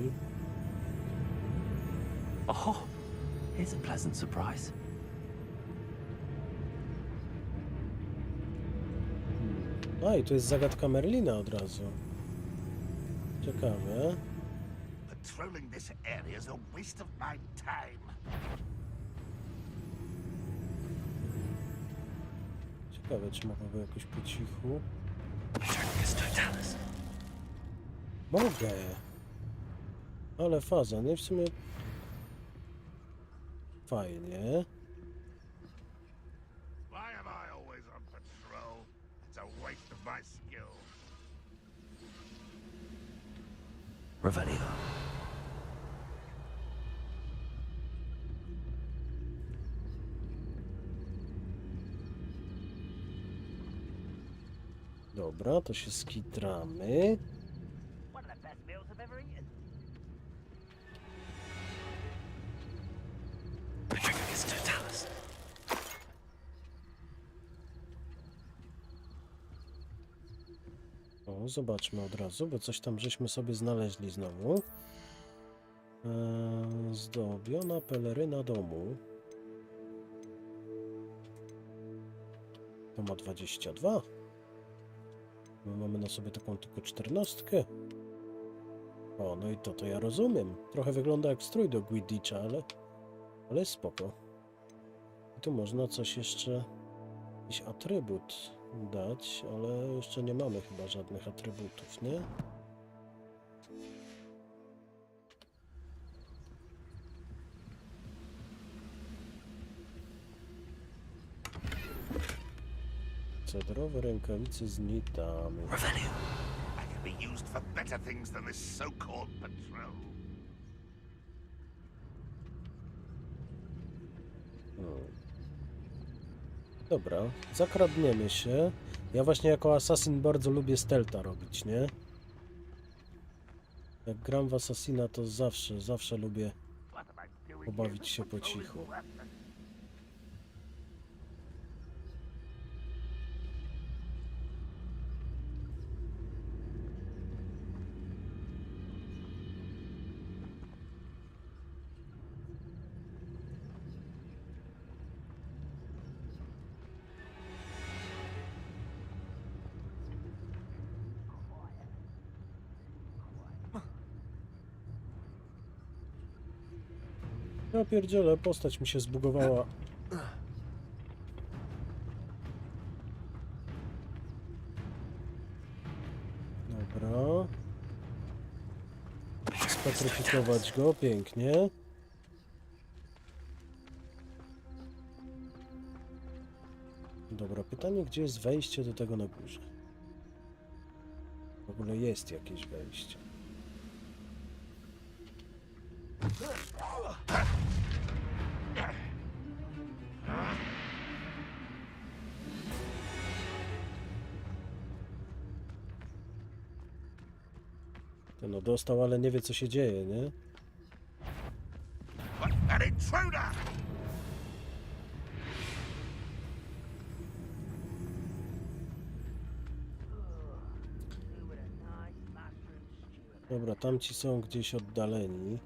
Oh, here's a pleasant surprise. A, i to jest zagadka Merlina od razu. Ciekawe. Patrolling this area is a waste of my time. Ciekawe, czy mogę go jakoś po cichu. Mogę. Ale faza, nie? W sumie fajnie. Why am I always on patrol? It's a waste of my skill. Revelio. Dobra, to się skitramy. O, zobaczmy od razu, bo coś tam żeśmy sobie znaleźli znowu. Zdobiona peleryna domu. To ma 22. My mamy na sobie taką tylko 14. O, no i to ja rozumiem. Trochę wygląda jak strój do Quidditcha, ale jest spoko. I tu można coś jeszcze, jakiś atrybut dać, ale jeszcze nie mamy chyba żadnych atrybutów, nie? Cedrowe rękawice z nitami. I can be used for better things than this so-called patrol. Dobra, zakradniemy się. Ja właśnie jako asasyn bardzo lubię stealtha robić, nie? Jak gram w asasina, to zawsze lubię pobawić się po cichu. Ja pierdzielę, postać mi się zbugowała. Dobra. Spatryfikować go, pięknie. Dobra, pytanie, gdzie jest wejście do tego na górze? W ogóle jest jakieś wejście. Ten no dostał, ale nie wie, co się dzieje, nie? An intruder! Dobra, tamci są gdzieś oddaleni.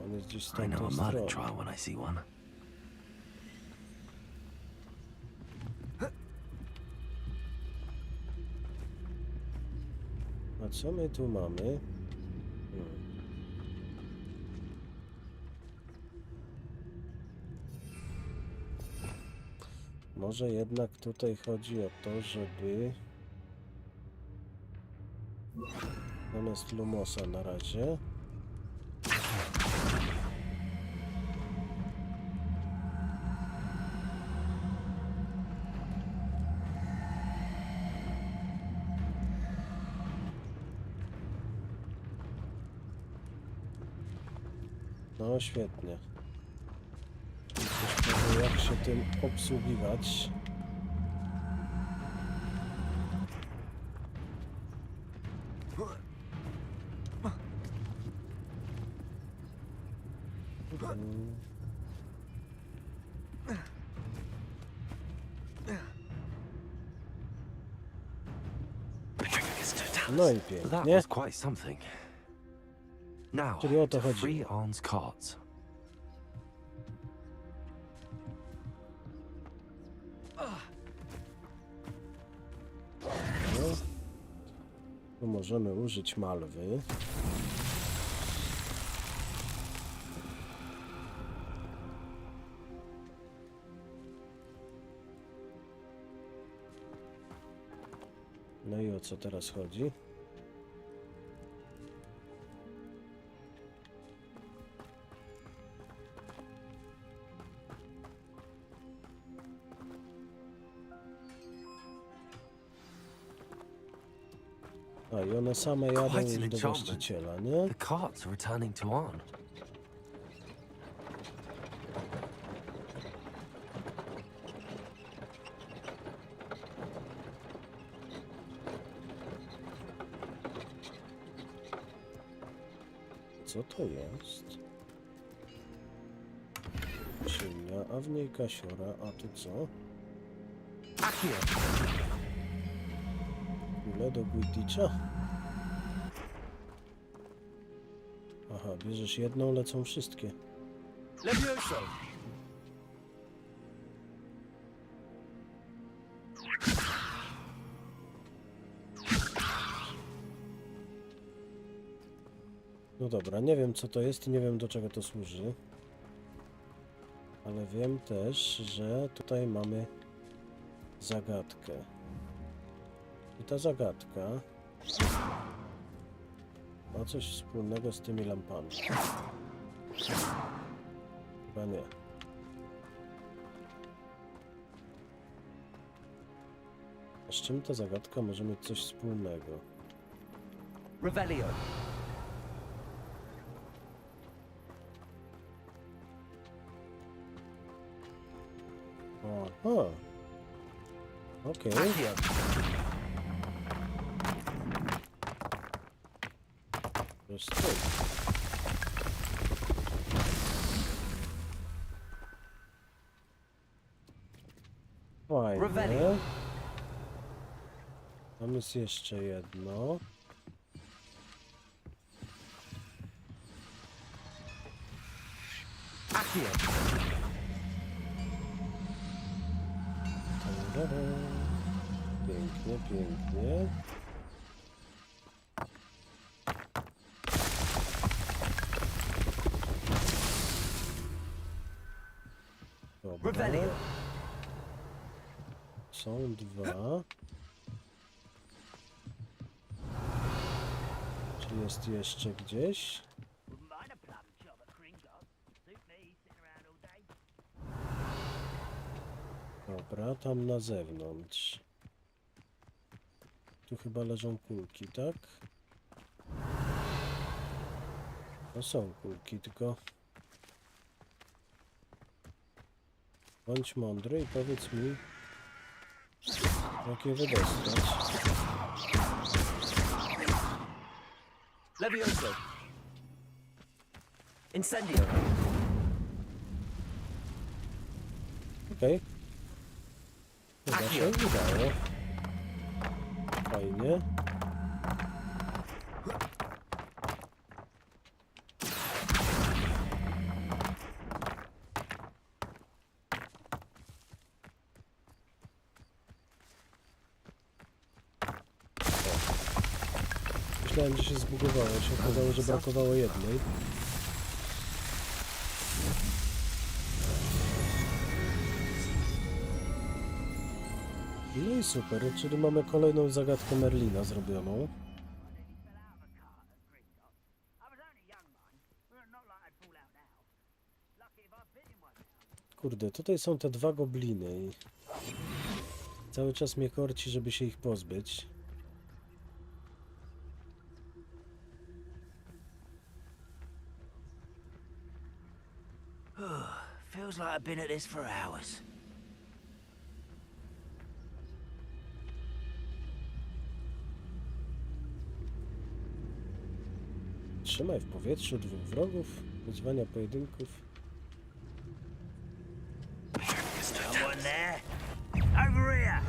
On jest gdzieś z tamtą stroną. A co my tu mamy? Może jednak tutaj chodzi o to, żeby zamiast Lumosa na razie no świetnie. Coś powiem, jak się tym obsługiwać. No i pięknie. Czyli o to chodzi. No. Tu możemy użyć malwy. No i o co teraz chodzi? A i one same jadą już do właściciela, nie? Co to jest? Księga, a w niej kasiora, a tu co? Ile do Quidditcha? Aha, bierzesz jedną, lecą wszystkie. No dobra, nie wiem co to jest i nie wiem do czego to służy. Ale wiem też, że tutaj mamy zagadkę. I ta zagadka ma coś wspólnego z tymi lampami. Chyba nie. A z czym ta zagadka może mieć coś wspólnego? Revelio. O. Okej. Wiesz co? Fajnie. Tam jest jeszcze jedno. Pięknie, pięknie. Dobra. Są dwa. Czy jest jeszcze gdzieś? Dobra, tam na zewnątrz. Tu chyba leżą kulki, tak? No są kulki, tylko... Bądź mądry i powiedz mi, jak je wydostać. Levioso. Incendio. Okej. Chyba się udało. Fajnie. Myślałem, że się zbugowało, się okazało, że brakowało jednej. No i super, czyli mamy kolejną zagadkę Merlina zrobioną. Kurde, tutaj są te dwa gobliny i cały czas mnie korci, żeby się ich pozbyć. Feels like I've been at this for hours. Trzymaj w powietrzu dwóch wrogów, wyzwania pojedynków. Someone there? Over here!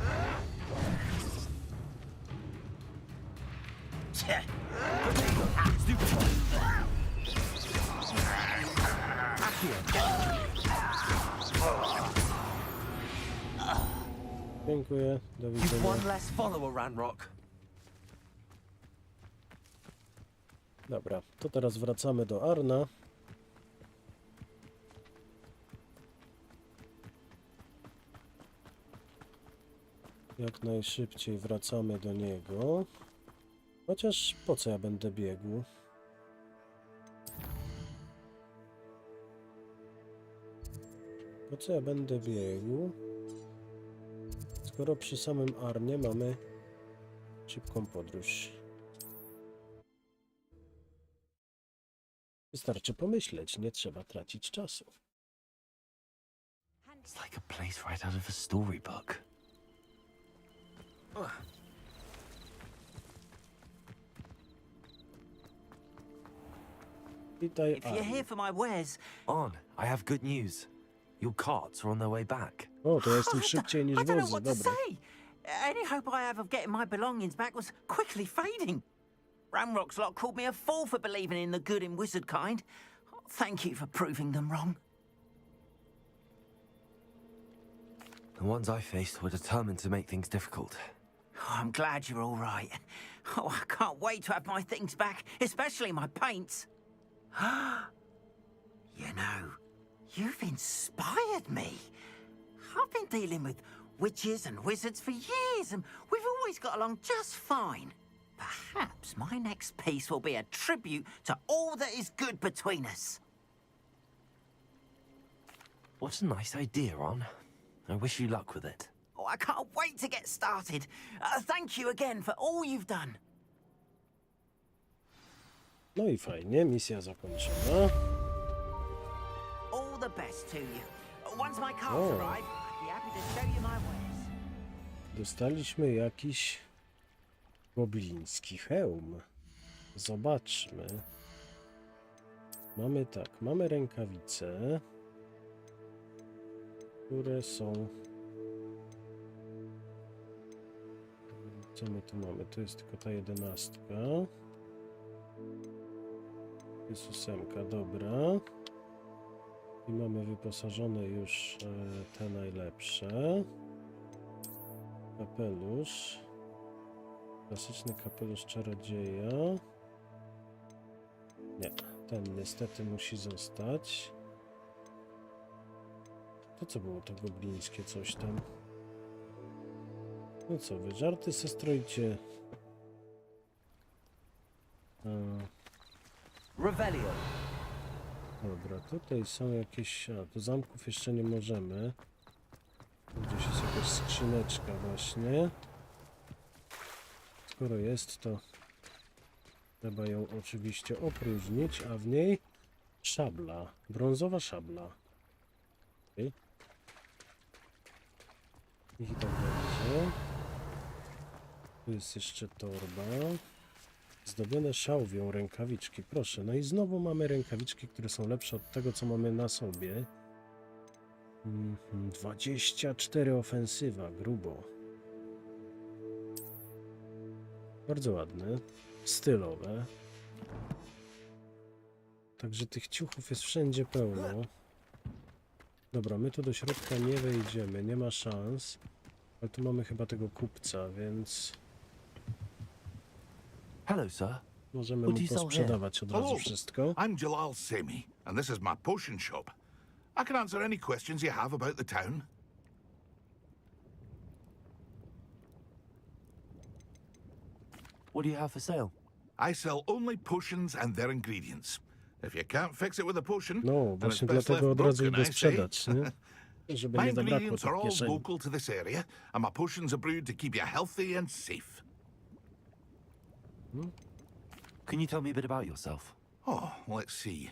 Dziękuję, do widzenia. One less follower, Ranrock. Dobra, to teraz wracamy do Arna. Jak najszybciej wracamy do niego. Chociaż po co ja będę biegł? Po co ja będę biegł? Skoro przy samym Arnie mamy szybką podróż. Wystarczy pomyśleć, nie trzeba tracić czasu. It's like a place right out of a storybook. Witaj, If you're here for my wares... On, I have good news. Your carts are on their way back. O, to ja jestem szybciej niż I don't know wozy, what to dobra. say. Any hope I have of getting my belongings back was quickly fading. Ramrock's lot called me a fool for believing in the good in wizard kind. Thank you for proving them wrong. The ones I faced were determined to make things difficult. Oh, I'm glad you're all right. Oh, I can't wait to have my things back, especially my paints. You know, you've inspired me. I've been dealing with witches and wizards for years, and we've always got along just fine. Perhaps my next piece will be a tribute to all that is good between us. What a nice idea, Ron. I wish you luck with it. Oh, I can't wait to get started. Thank you again for all you've done. No i fajnie, misja zakończona. All the best to you. Once my cards arrive, I'd be happy Dostaliśmy jakiś gobliński hełm. Zobaczmy. Mamy tak, mamy rękawice, które są... Co my tu mamy? To jest tylko ta 11. Jest 8, dobra. I mamy wyposażone już te najlepsze. Kapelusz. Klasyczny kapelusz czarodzieja. Nie, ten niestety musi zostać. To co było to goblińskie coś tam? No co wy, żarty se stroicie. Revelio. Dobra, tutaj są jakieś... A, do zamków jeszcze nie możemy. Gdzieś jest jakaś skrzyneczka właśnie. Skoro jest, to trzeba ją oczywiście opróżnić, a w niej szabla. Brązowa szabla. Okay. I tak będzie. Tu jest jeszcze torba. Zdobione szałwią rękawiczki. Proszę, no i znowu mamy rękawiczki, które są lepsze od tego, co mamy na sobie. 24 ofensywa, grubo. Bardzo ładne, stylowe. Także tych ciuchów jest wszędzie pełno. Dobra, my tu do środka nie wejdziemy, nie ma szans. Ale tu mamy chyba tego kupca, więc... Hello, sir. Możemy mu posprzedawać od razu wszystko. I'm Jalal Semi, and this is my potion shop. I can answer any questions you have about the town. What do you have for sale? I sell only potions and their ingredients. If you can't fix it with a potion, No, then it's właśnie best dlatego left od razu broken, idę I say. sprzedać, nie? Żeby My nie zabrakło ingredients are tych all kieszeni. local to this area, and my potions are brewed to keep you healthy and safe. Can you tell me a bit about yourself? Oh, let's see.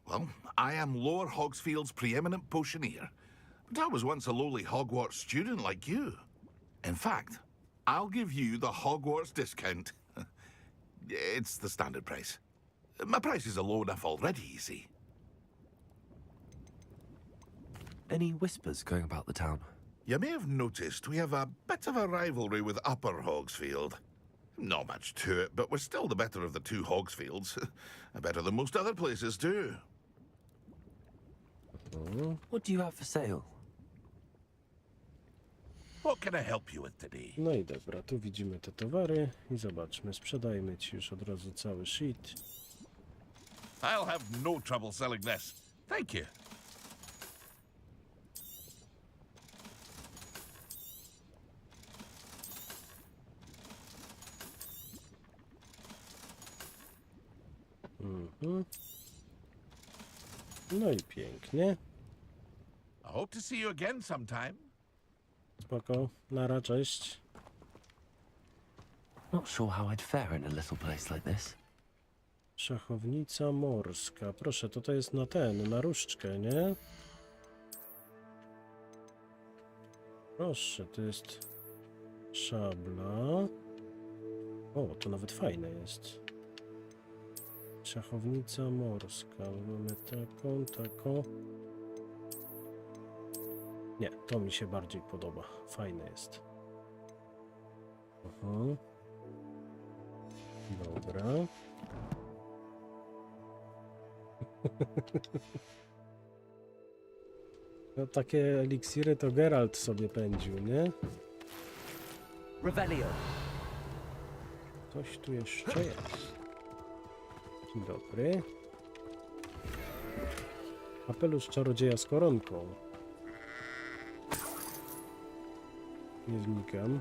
Well, I am Lower Hogsfield's preeminent potioneer, but I was once a lowly Hogwarts student like you. In fact, I'll give you the Hogwarts discount. It's the standard price. My prices are low enough already, you see. Any whispers going about the town? You may have noticed we have a bit of a rivalry with Upper Hogsfield. Not much to it, but we're still the better of the two Hogsfields. Better than most other places, too. What do you have for sale? What can I help you with today? No i dobra, tu widzimy te towary i zobaczmy, sprzedajmy ci już od razu cały shit. I'll have no trouble selling this. Thank you. No i pięknie. I hope to see you again sometime. Spoko, nara, cześć. Not sure how I'd fare in a little place like this. Szachownica morska. Proszę, to jest na różdżkę, nie? Proszę, to jest szabla. O, to nawet fajne jest. Szachownica morska. Mamy taką. Nie, to mi się bardziej podoba. Fajne jest. Aha. Dobra. No takie eliksiry to Geralt sobie pędził, nie? Revelio. Coś tu jeszcze jest. Dzień dobry. Kapelusz czarodzieja z koronką. Nie wnikam.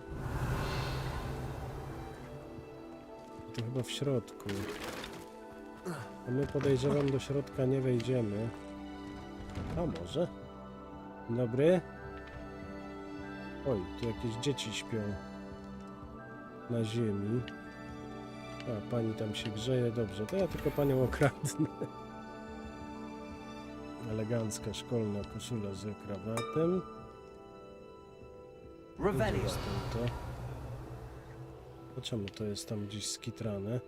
To chyba w środku. A my podejrzewam do środka nie wejdziemy. A może? Dzień dobry. Oj, tu jakieś dzieci śpią na ziemi. A, pani tam się grzeje. Dobrze, to ja tylko panią okradnę. Elegancka szkolna koszula z krawatem. Revelio. To czemu to jest tam gdzieś skitrane?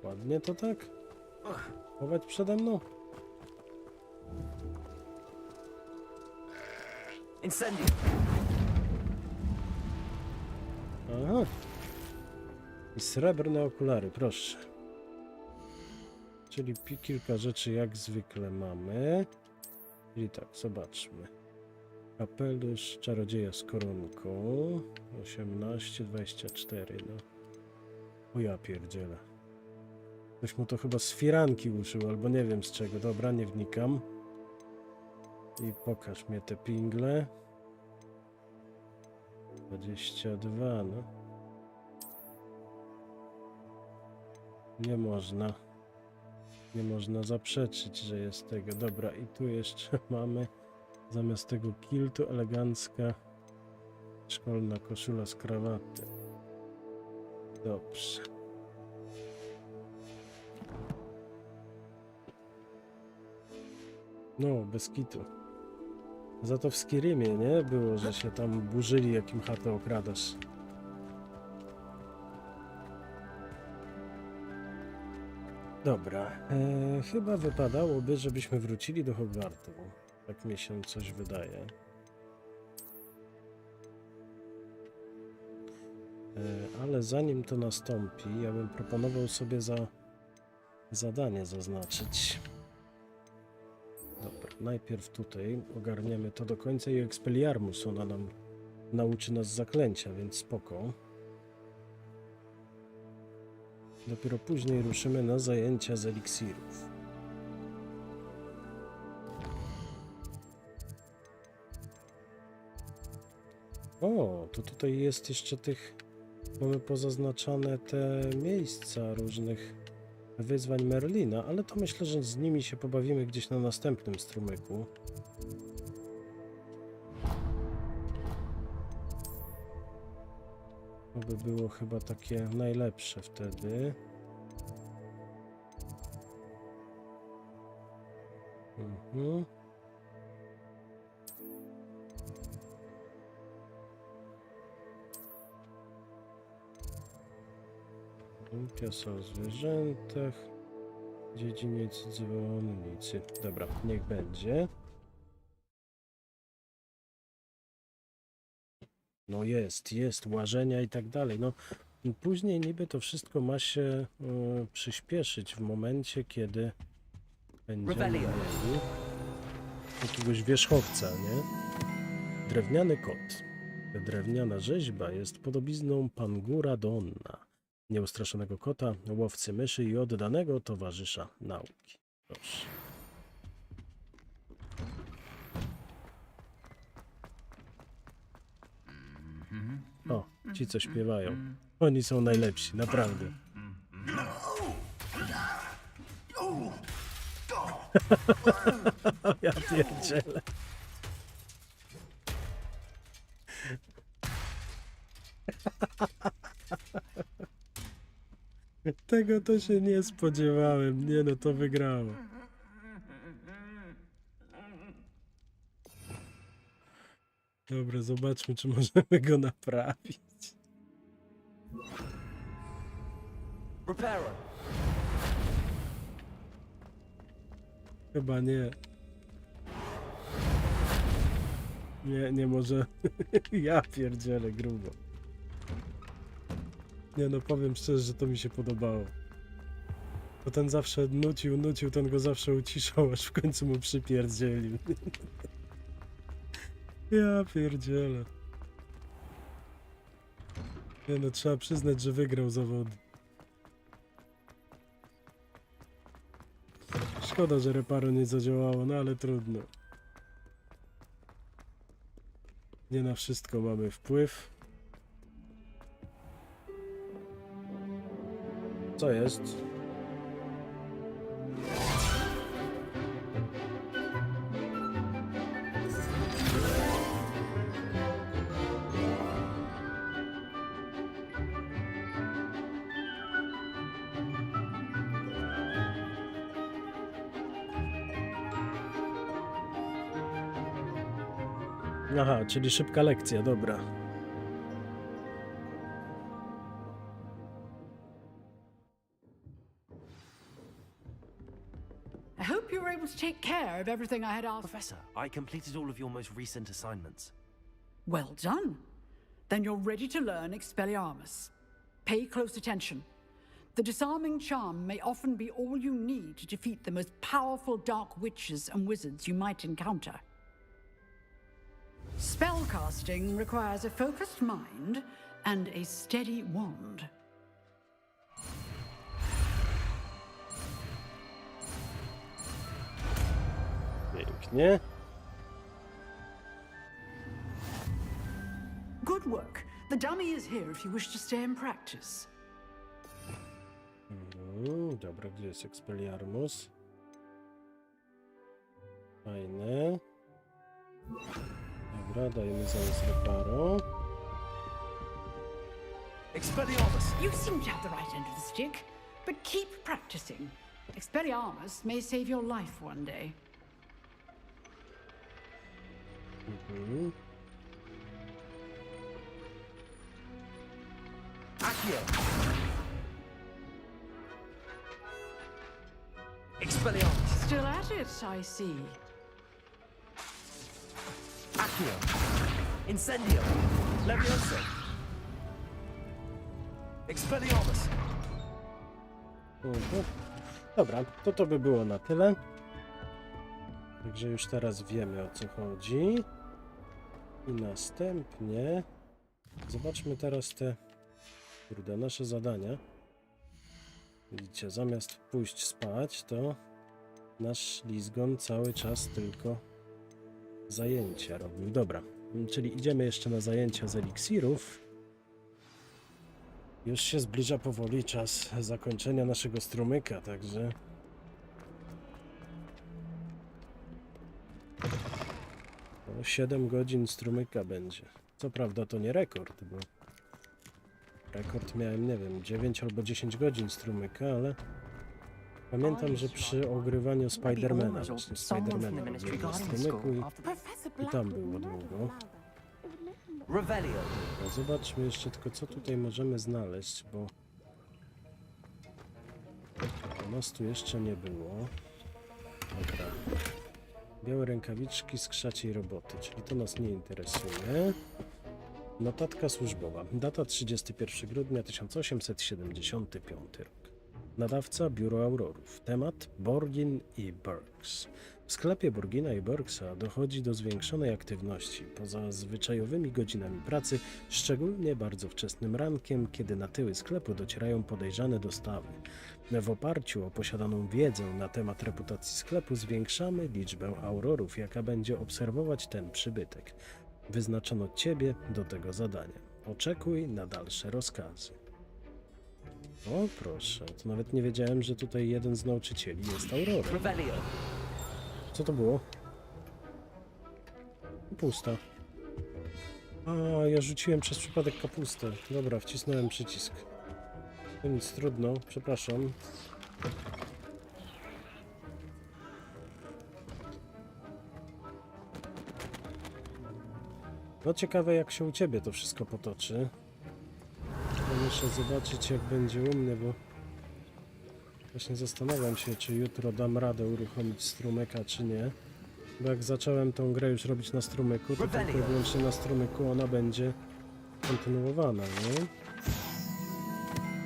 Ładnie to tak? Chować przede mną? Incendio. Aha. I srebrne okulary, proszę. Czyli kilka rzeczy jak zwykle mamy. Czyli tak, zobaczmy. Kapelusz czarodzieja z koronką. 18, 24, no. O ja pierdzielę. Ktoś mu to chyba z firanki uszył, albo nie wiem z czego. Dobra, nie wnikam. I pokaż mnie te pingle. 22, no. Nie można. Nie można zaprzeczyć, że jest tego. Dobra, i tu jeszcze mamy zamiast tego kiltu elegancka szkolna koszula z krawaty. Dobrze. No, bez kitu. Za to w Skirimie, nie? Było, że się tam burzyli, jakim chatę okradasz. Dobra, chyba wypadałoby, żebyśmy wrócili do Hogwartu. Tak mi się coś wydaje. Ale zanim to nastąpi, ja bym proponował sobie zadanie zaznaczyć. Dobra, najpierw tutaj ogarniemy to do końca i Expelliarmus, ona nam nauczy nas zaklęcia, więc spoko. Dopiero później ruszymy na zajęcia z eliksirów. O, to tutaj jest jeszcze tych... Mamy pozaznaczane te miejsca różnych wyzwań Merlina, ale to myślę, że z nimi się pobawimy gdzieś na następnym strumyku. To by było chyba takie najlepsze wtedy. Piasa o zwierzętach. Dziedziniec dzwonnicy. Dobra, niech będzie. No jest, łażenia i tak dalej. No, później niby to wszystko ma się przyspieszyć w momencie, kiedy będziemy mieli jakiegoś wierzchowca, nie? Drewniany kot. Drewniana rzeźba jest podobizną Pangura Donna, nieustraszonego kota, łowcy myszy i oddanego towarzysza nauki. Proszę. O, ci co śpiewają. Oni są najlepsi, naprawdę. Ja pierdzielę. Tego to się nie spodziewałem. Nie no, to wygrało. Dobra, zobaczmy, czy możemy go naprawić. Chyba nie. Nie może. Ja pierdzielę grubo. Nie no, powiem szczerze, że to mi się podobało. Bo ten zawsze nucił, ten go zawsze uciszał, aż w końcu mu przypierdzielił. Ja pierdzielę. Nie no, trzeba przyznać, że wygrał zawody. Szkoda, że reparo nie zadziałało, no ale trudno. Nie na wszystko mamy wpływ. Co jest? Aha, czyli szybka lekcja, dobra. I hope you were able to take care of everything I had asked. Professor, I completed all of your most recent assignments. Well done. Then you're ready to learn Expelliarmus. Pay close attention. The disarming charm may often be all you need to defeat the most powerful dark witches and wizards you might encounter. Spellcasting requires a focused mind and a steady wand. Pięknie. Good work. The dummy is here if you wish to stay and practice. Dobra, gdzie jest Expelliarmus? Fajne. Dobra, dajemy zaraz reparo. Expelliarmus! You seem to have the right end of the stick, but keep practicing. Expelliarmus may save your life one day. Accio! Expelliarmus! Still at it, I see. Accio! Incendio! Levioso! Expelliarmus! Dobra, to by było na tyle. Także już teraz wiemy, o co chodzi. I następnie zobaczmy teraz te nasze zadania. Widzicie, zamiast pójść spać, to nasz Lizgon cały czas tylko zajęcia robił. Dobra, czyli idziemy jeszcze na zajęcia z eliksirów. Już się zbliża powoli czas zakończenia naszego strumyka, także... O 7 godzin strumyka będzie. Co prawda to nie rekord, bo... Rekord miałem, nie wiem, 9 albo 10 godzin strumyka, ale... Pamiętam, że przy ogrywaniu Spidermana, właśnie Spidermana robiłem na strumyku i tam było długo. No, zobaczmy jeszcze tylko, co tutaj możemy znaleźć, bo... Mostu jeszcze nie było. Dobra. Białe rękawiczki z krzaciej roboty, czyli to nas nie interesuje. Notatka służbowa. Data 31 grudnia 1875 rok. Nadawca Biuro Aurorów. Temat Borgin i Burks. W sklepie Borgina i Burksa dochodzi do zwiększonej aktywności poza zwyczajowymi godzinami pracy, szczególnie bardzo wczesnym rankiem, kiedy na tyły sklepu docierają podejrzane dostawy. W oparciu o posiadaną wiedzę na temat reputacji sklepu zwiększamy liczbę aurorów, jaka będzie obserwować ten przybytek. Wyznaczono Ciebie do tego zadania. Oczekuj na dalsze rozkazy. O proszę, to nawet nie wiedziałem, że tutaj jeden z nauczycieli jest aurorem. Co to było? Kapusta. A, ja rzuciłem przez przypadek kapustę. Dobra, wcisnąłem przycisk. To nic, trudno, przepraszam. No ciekawe, jak się u Ciebie to wszystko potoczy. To muszę zobaczyć, jak będzie u mnie, bo właśnie zastanawiam się, czy jutro dam radę uruchomić strumyka, czy nie. Bo jak zacząłem tą grę już robić na strumyku, to tylko i wyłącznie na strumyku ona będzie kontynuowana, nie?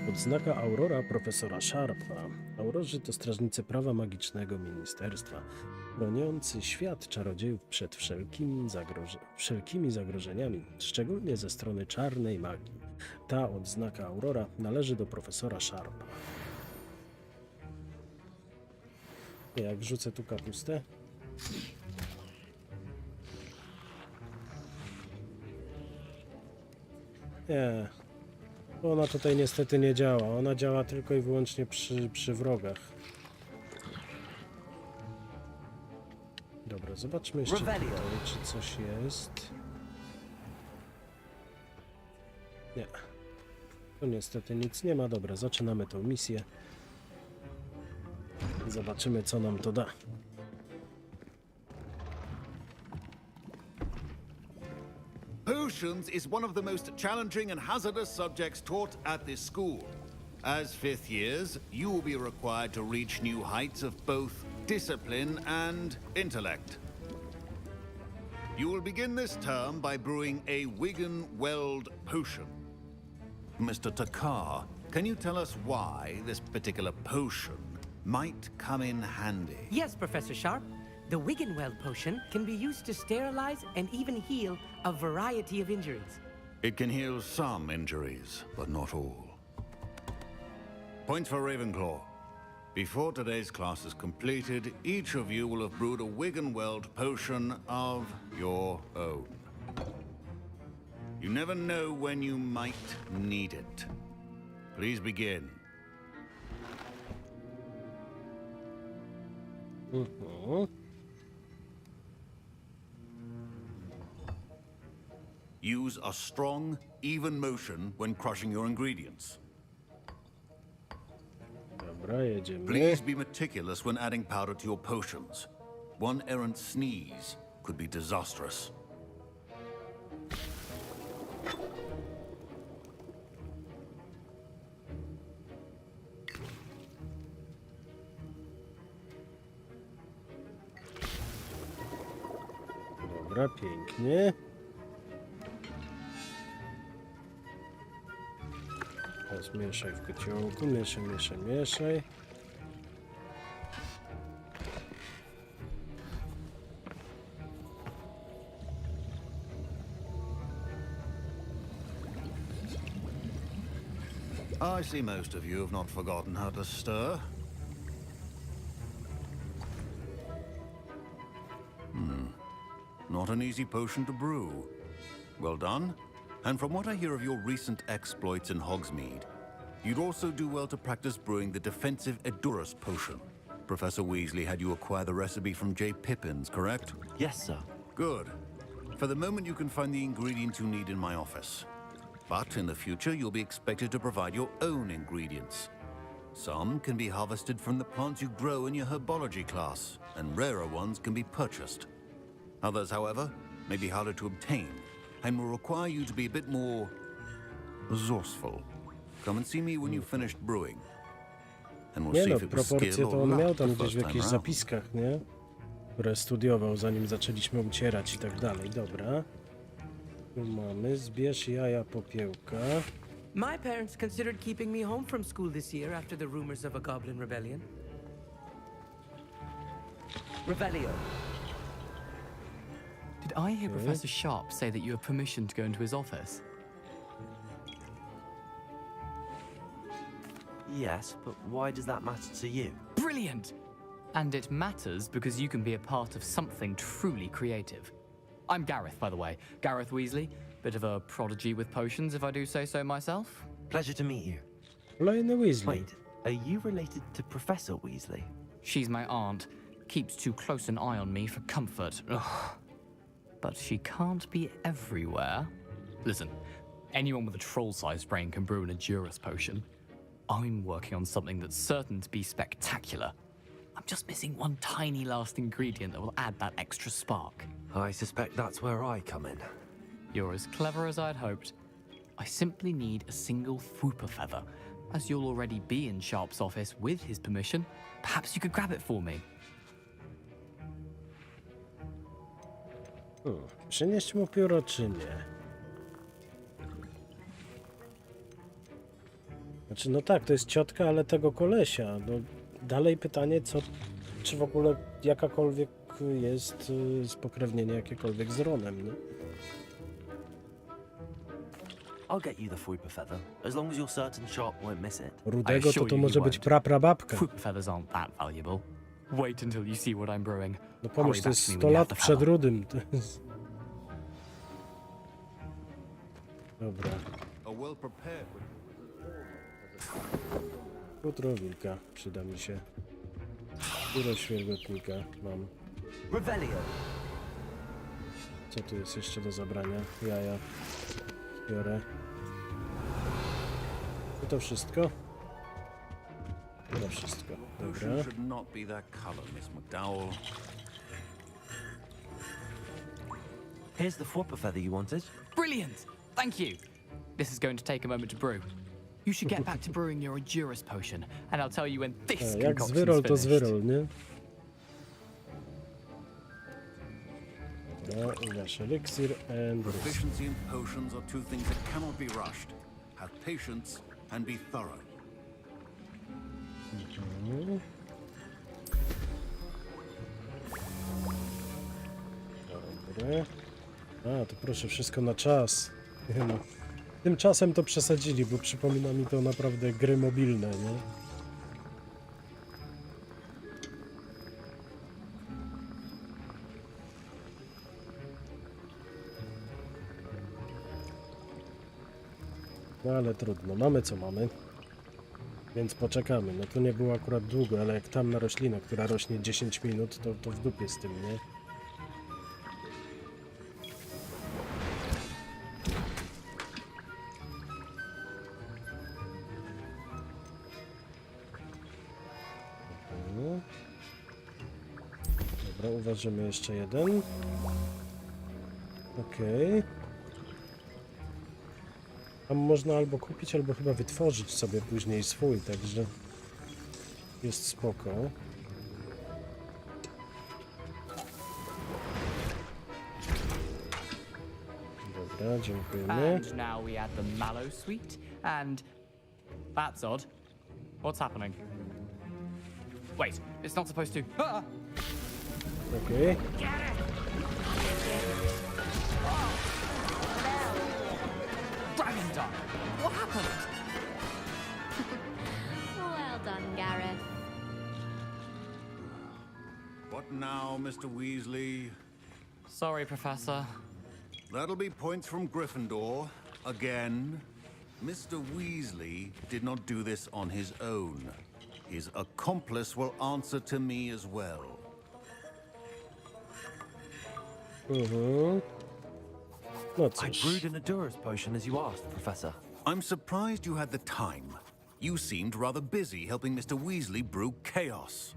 Odznaka Aurora profesora Sharpa. Aurorzy to strażnicy prawa magicznego ministerstwa, chroniący świat czarodziejów przed wszelkimi zagrożeniami, szczególnie ze strony czarnej magii. Ta odznaka Aurora należy do profesora Sharpa. Jak wrzucę tu kapustę? Nie. Ona tutaj niestety nie działa. Ona działa tylko i wyłącznie przy wrogach. Dobra, zobaczmy jeszcze tutaj, czy coś jest. Nie. Tu niestety nic nie ma. Dobra, zaczynamy tą misję. Zobaczymy, co nam to da. potions is one of the most challenging and hazardous subjects taught at this school. As fifth years, you will be required to reach new heights of both discipline and intellect. You will begin this term by brewing a Wiggenweld potion. Mr. Takar, can you tell us why this particular potion might come in handy? Yes, Professor Sharp. The Wiggenweld potion can be used to sterilize and even heal a variety of injuries. It can heal some injuries, but not all. Point for Ravenclaw. Before today's class is completed, each of you will have brewed a Wiggenweld potion of your own. You never know when you might need it. Please begin. Use a strong, even motion when crushing your ingredients. Dobra, jedziemy. Please be meticulous when adding powder to your potions. One errant sneeze could be disastrous. Dobra, pięknie. Teraz mieszaj w kociołku, mieszaj, mieszaj, mieszaj. I see most of you have not forgotten how to stir. Not an easy potion to brew. Well done. And from what I hear of your recent exploits in Hogsmeade, you'd also do well to practice brewing the defensive Edurus potion. Professor Weasley had you acquire the recipe from J. Pippins, correct? Yes, sir. Good. For the moment, you can find the ingredients you need in my office. But in the future, you'll be expected to provide your own ingredients. Some can be harvested from the plants you grow in your herbology class, and rarer ones can be purchased. Others, however, may be harder to obtain, and will require you to be a bit more resourceful. Come and see me when you've finished brewing. And we'll Nie see no, if it was proporcje skill to or on miał luck tam the gdzieś w first time jakichś round. zapiskach, nie? Które studiował, zanim zaczęliśmy ucierać i tak dalej. Dobra. Tu mamy, zbierz jaja popiełka. My parents considered keeping me home from school this year after the rumors of a goblin rebellion. Revelio. Did I hear Professor Sharp say that you have permission to go into his office? Yes, but why does that matter to you? Brilliant! And it matters because you can be a part of something truly creative. I'm Gareth, by the way. Gareth Weasley. Bit of a prodigy with potions, if I do say so myself. Pleasure to meet you. Kolejny Weasley. Wait, are you related to Professor Weasley? She's my aunt. Keeps too close an eye on me for comfort. Ugh. But she can't be everywhere. Listen, anyone with a troll-sized brain can brew an Edurus potion. I'm working on something that's certain to be spectacular. I'm just missing one tiny last ingredient that will add that extra spark. I suspect that's where I come in. You're as clever as I'd hoped. I simply need a single Fwooper feather. As you'll already be in Sharp's office with his permission, perhaps you could grab it for me. Przynieść mu pióro czy nie? Znaczy, no tak, to jest ciotka, ale tego kolesia. No, dalej pytanie, czy w ogóle jakakolwiek jest spokrewnienie jakiekolwiek z Ronem, nie? I'll get you the Fwooper feather, as long as you're certain Sharp won't miss it. Rudego to może być praprababka. Fwooper feathers aren't that valuable. Wait until you see what I'm brewing. No pomyśl, to jest 100 lat przed Rudym. Dobra. Futro wilka przyda mi się. Pióro świergotnika mam. Revelio. Co tu jest jeszcze do zabrania? Jaja. Biorę. I to wszystko? To wszystko. Dobra. Here's the flopper feather you wanted. Brilliant! Thank you. This is going to take a moment to brew. You should get back to brewing your Endurus potion, and I'll tell you when this Jak concoction's zwyrol, to finished. zwyrol, nie? No i nasz eliksir and Proficiency in potions are two things that cannot be rushed. Have patience and be thorough. Dobre. A, to proszę, wszystko na czas. Nie no. Tymczasem to przesadzili, bo przypomina mi to naprawdę gry mobilne, nie? No ale trudno, mamy co mamy. Więc poczekamy. No to nie było akurat długo, ale jak tam na roślinę, która rośnie 10 minut, to w dupie z tym, nie? Dobra, uważymy jeszcze jeden. Okej. Tam można albo kupić, albo chyba wytworzyć sobie później swój, także jest spoko. Dobra, dziękujemy. And now we add the mallow sweet, and that's odd. What's happening? Wait, it's not supposed to. Ah! Okej. Dragon Dog! What happened? Well done, Gareth. What now, Mr. Weasley? Sorry, Professor. That'll be points from Gryffindor. Again. Mr. Weasley did not do this on his own. His accomplice will answer to me as well. No I cóż. brewed an Endurus potion as you asked, Professor. I'm surprised you had the time. You seemed rather busy helping Mr. Weasley brew chaos.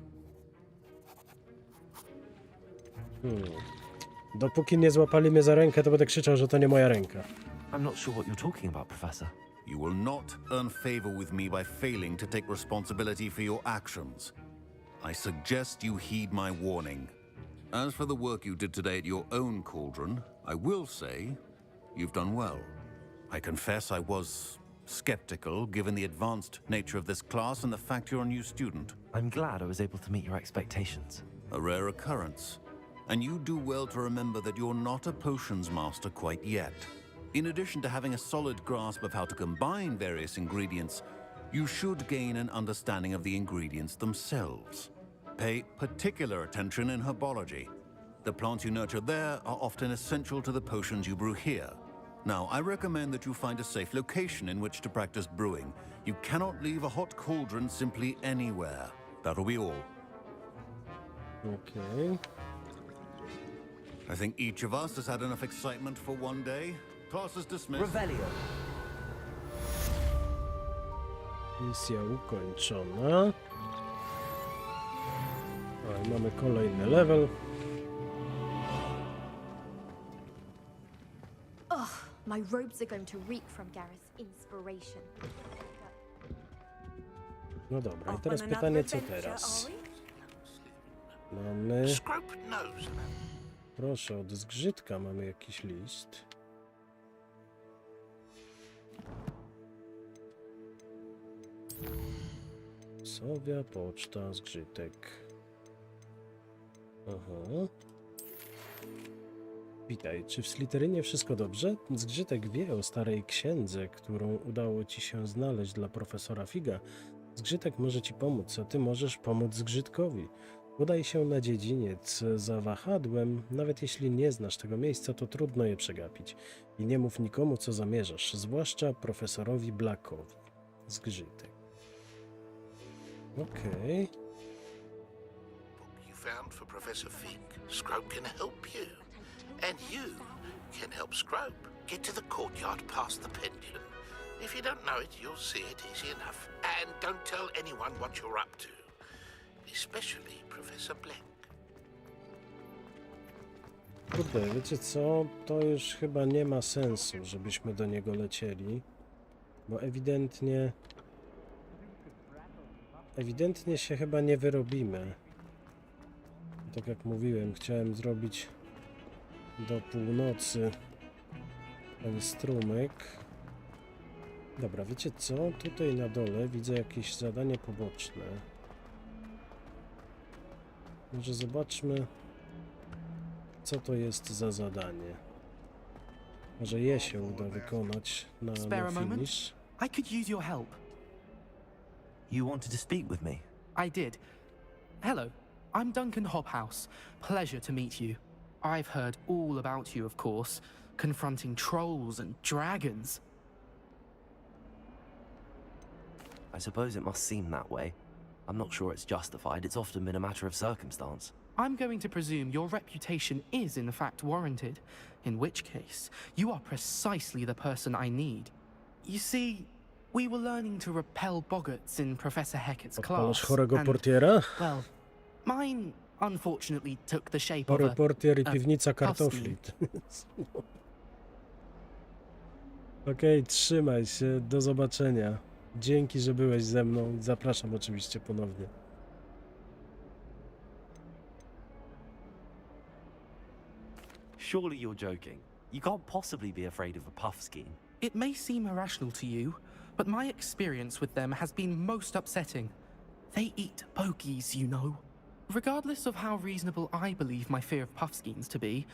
Dopóki nie złapali mnie za rękę, to będę krzyczał, że to nie moja ręka. I'm not sure what you're talking about, Professor. You will not earn favor with me by failing to take responsibility for your actions. I suggest you heed my warning. As for the work you did today at your own cauldron, I will say you've done well. I confess I was skeptical given the advanced nature of this class and the fact you're a new student. I'm glad I was able to meet your expectations. A rare occurrence. And you do well to remember that you're not a potions master quite yet. In addition to having a solid grasp of how to combine various ingredients, you should gain an understanding of the ingredients themselves. Pay particular attention in herbology. The plants you nurture there are often essential to the potions you brew here. Now, I recommend that you find a safe location in which to practice brewing. You cannot leave a hot cauldron simply anywhere. That'll be all. Okej. I think each of us has had enough excitement for one day. Class is dismissed. Revelio. Misja ukończona. O, i mamy kolejny level. Ugh, my robes are going to reek from Gareth's inspiration. No dobra, i teraz pytanie, co teraz? Mamy... Proszę, od zgrzytka mamy jakiś list. Sowia, poczta, zgrzytek. Aha. Witaj, czy w Slytherynie wszystko dobrze? Zgrzytek wie o starej księdze, którą udało ci się znaleźć dla profesora Figa. Zgrzytek może ci pomóc, a ty możesz pomóc Zgrzytkowi. Udaj się na dziedziniec za wahadłem. Nawet jeśli nie znasz tego miejsca, to trudno je przegapić. I nie mów nikomu, co zamierzasz, zwłaszcza profesorowi Blackowi. Zgrzytek. Okej. Book you found for Professor Fig. Scrope can help you. And you can help Scrope. Get to the courtyard past the pendulum. If you don't know it, you'll see it easy enough. And don't tell anyone what you're up to. Especially Professor Black. Kurde, wiecie co? To już chyba nie ma sensu, żebyśmy do niego lecieli. Bo ewidentnie się chyba nie wyrobimy. Tak jak mówiłem, chciałem zrobić do północy ten strumyk. Dobra, wiecie co? Tutaj na dole widzę jakieś zadanie poboczne. Może zobaczmy, co to jest za zadanie. Może je się uda wykonać na finish. I could use your help. You wanted to speak with me? I did. Hello, I'm Duncan Hobhouse. Pleasure to meet you. I've heard all about you, of course, confronting trolls and dragons. I suppose it must seem that way. I'm not sure it's justified. It's often been a matter of circumstance. I'm going to presume your reputation is in fact warranted, in which case, you are precisely the person I need. You see, we were learning to repel boggarts in Professor Hecat's class, Harry'ego Pottera? Well, mine unfortunately took the shape Harry of Potter i piwnica kartofli. Okej, trzymaj się, do zobaczenia. Dzięki, że byłeś ze mną. Zapraszam oczywiście ponownie. Surely you're joking. You can't possibly be afraid of a puff scheme. It may seem irrational to you, but my experience with them has been most upsetting. They eat bogies, you know. Regardless of how reasonable I believe my fear of puffskeins to be,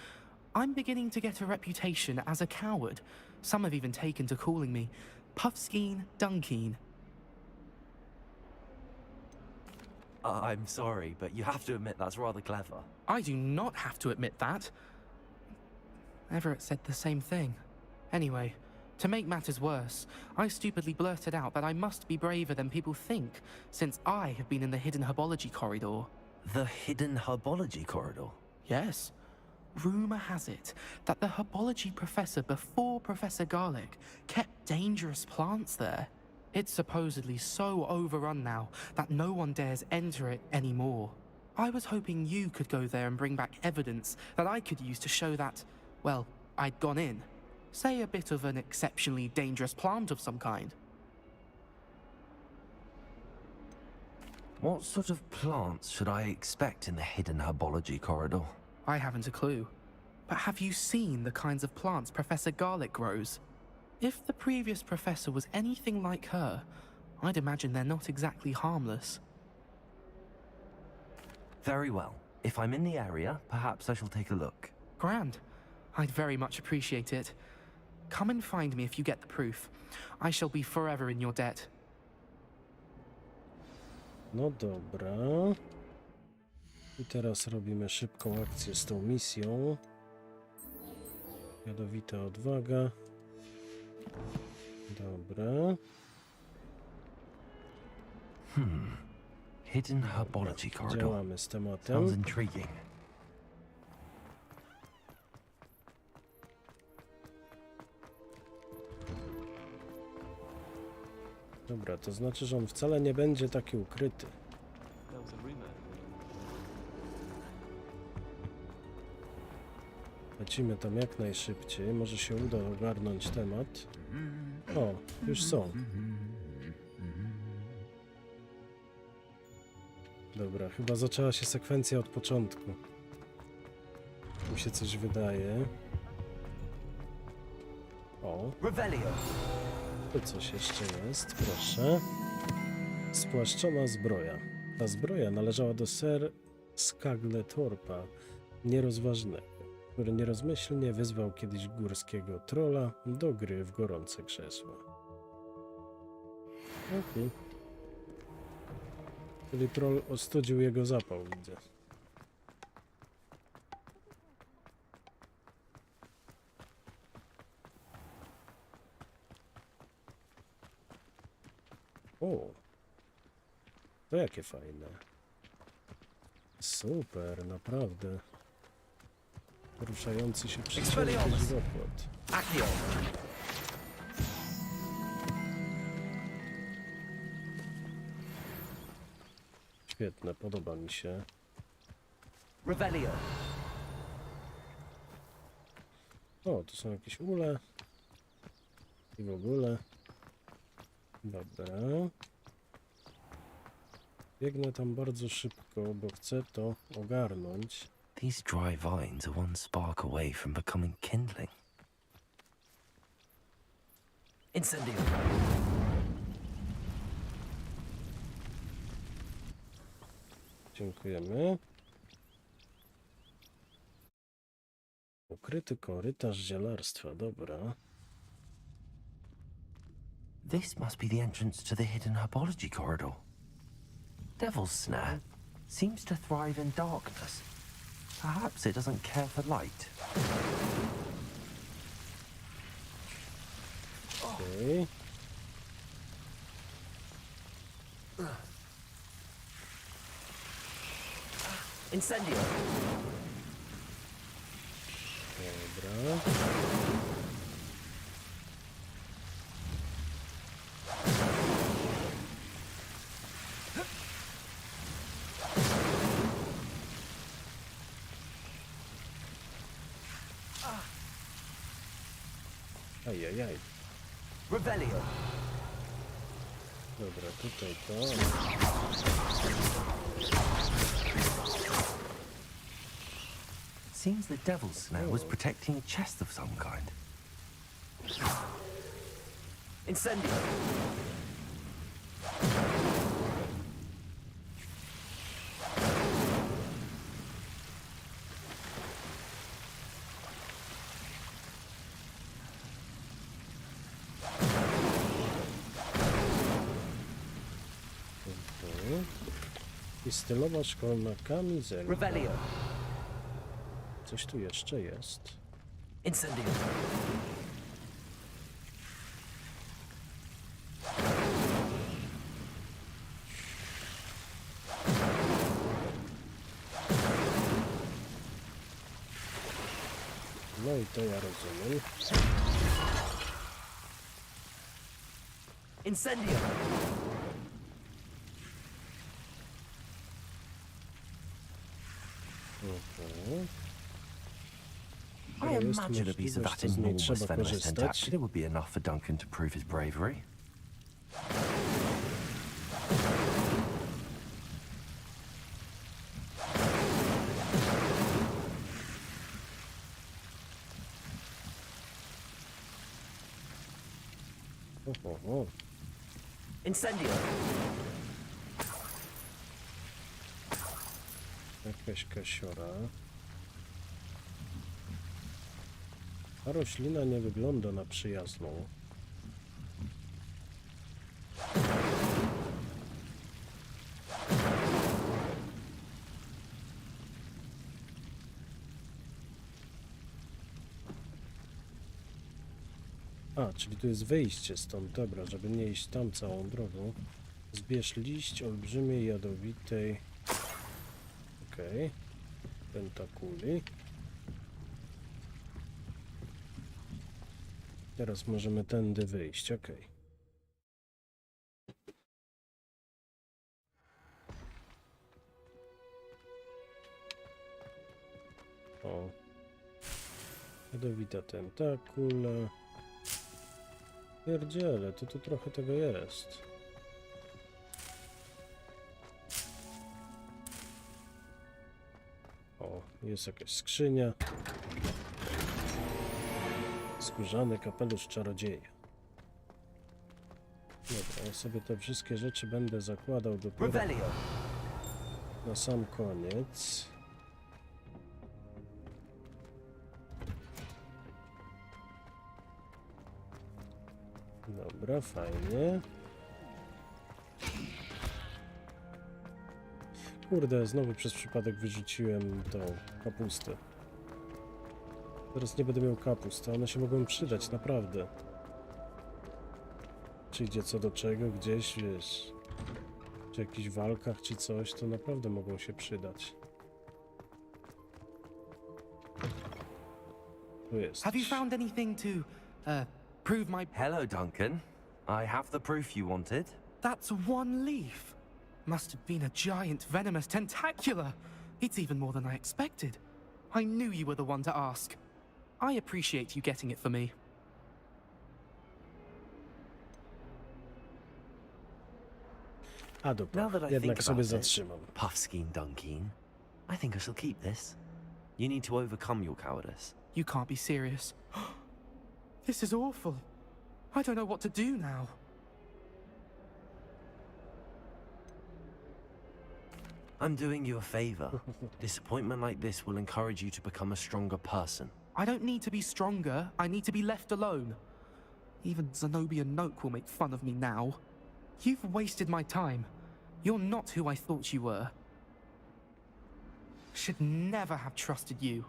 I'm beginning to get a reputation as a coward. Some have even taken to calling me Puffskeen Dunkeen. I'm sorry, but you have to admit that's rather clever. I do not have to admit that. Everett said the same thing. Anyway, to make matters worse, I stupidly blurted out that I must be braver than people think, since I have been in the hidden herbology corridor. The hidden herbology corridor? Yes. Rumour has it that the herbology professor before Professor Garlic kept dangerous plants there. It's supposedly so overrun now that no one dares enter it anymore. I was hoping you could go there and bring back evidence that I could use to show that, well, I'd gone in. Say a bit of an exceptionally dangerous plant of some kind. What sort of plants should I expect in the hidden herbology corridor? I haven't a clue. But have you seen the kinds of plants Professor Garlic grows? If the previous professor was anything like her, I'd imagine they're not exactly harmless. Very well. If I'm in the area, perhaps I shall take a look. Grand. I'd very much appreciate it. Come and find me if you get the proof. I shall be forever in your debt. No dobra. I teraz robimy szybką akcję z tą misją. Jadowita odwaga. Dobra. Hidden herbology corridor. Działamy z tematem. Sounds intriguing. Dobra, to znaczy, że on wcale nie będzie taki ukryty. Lecimy tam jak najszybciej. Może się uda ogarnąć temat. O, już są. Dobra, chyba zaczęła się sekwencja od początku. Mi się coś wydaje. O. Tu coś jeszcze jest, proszę. Spłaszczona zbroja. Ta zbroja należała do Sir Skagletorpa, nierozważnego, który nierozmyślnie wyzwał kiedyś górskiego trolla do gry w gorące krzesła. Okej. Czyli troll ostudził jego zapał, widzę. O, to jakie fajne. Super, naprawdę. Poruszający się przez żywopłot. Świetne, podoba mi się. O, tu są jakieś ule. I w ogóle. Dobra. Biegnę tam bardzo szybko, bo chcę to ogarnąć. These dry vines are one spark away from becoming kindling. Incendio! Dziękujemy. Ukryty korytarz zielarstwa, dobra. This must be the entrance to the hidden herbology corridor. Devil's Snare seems to thrive in darkness. Perhaps it doesn't care for light. Okay. Incendio! Dobra. Ajajaj. Revelio! Dobra, tutaj to. Seems the Devil's Snare was protecting a chest of some kind. Incendio! I stylowa szkolna kamizelka. Revelio! Coś tu jeszcze jest. Incendio! No i to ja rozumiem. Incendio! I imagine a piece of that enormous venomous tentacular would be enough for Duncan to prove his bravery. Incendio! Jakaś kasiora. Ta roślina nie wygląda na przyjazną. A, czyli tu jest wyjście stąd. Dobra, żeby nie iść tam całą drogą. Zbierz liść olbrzymiej, jadowitej. Okej. Pentakuli. Teraz możemy tędy wyjść, okej. O. Jadowita tentakula. Pierdziele, to tu trochę tego jest. O, jest jakaś skrzynia. Skórzany kapelusz czarodzieja. Dobra, ja sobie te wszystkie rzeczy będę zakładał dopiero na sam koniec. Dobra, fajnie. Kurde, znowu przez przypadek wyrzuciłem tą kapustę. Teraz nie będę miał kapust, a one się mogą przydać, naprawdę. Przyjdzie co do czego, gdzieś, wiesz, przy jakichś walkach czy coś, to naprawdę mogą się przydać. Tu jest. Have you found anything to, prove my... Hello, Duncan. I have the proof you wanted. That's one leaf. Must have been a giant venomous tentacular. It's even more than I expected. I knew you were the one to ask. I appreciate you getting it for me. A dobra, Now that I jednak think sobie about it, zatrzymam. Puffskein Dunkeen, I think I shall keep this. You need to overcome your cowardice. You can't be serious. This is awful. I don't know what to do now. I'm doing you a favor. Disappointment like this will encourage you to become a stronger person. I don't need to be stronger. I need to be left alone. Even Zenobia Noak will make fun of me now. You've wasted my time. You're not who I thought you were. Should never have trusted you.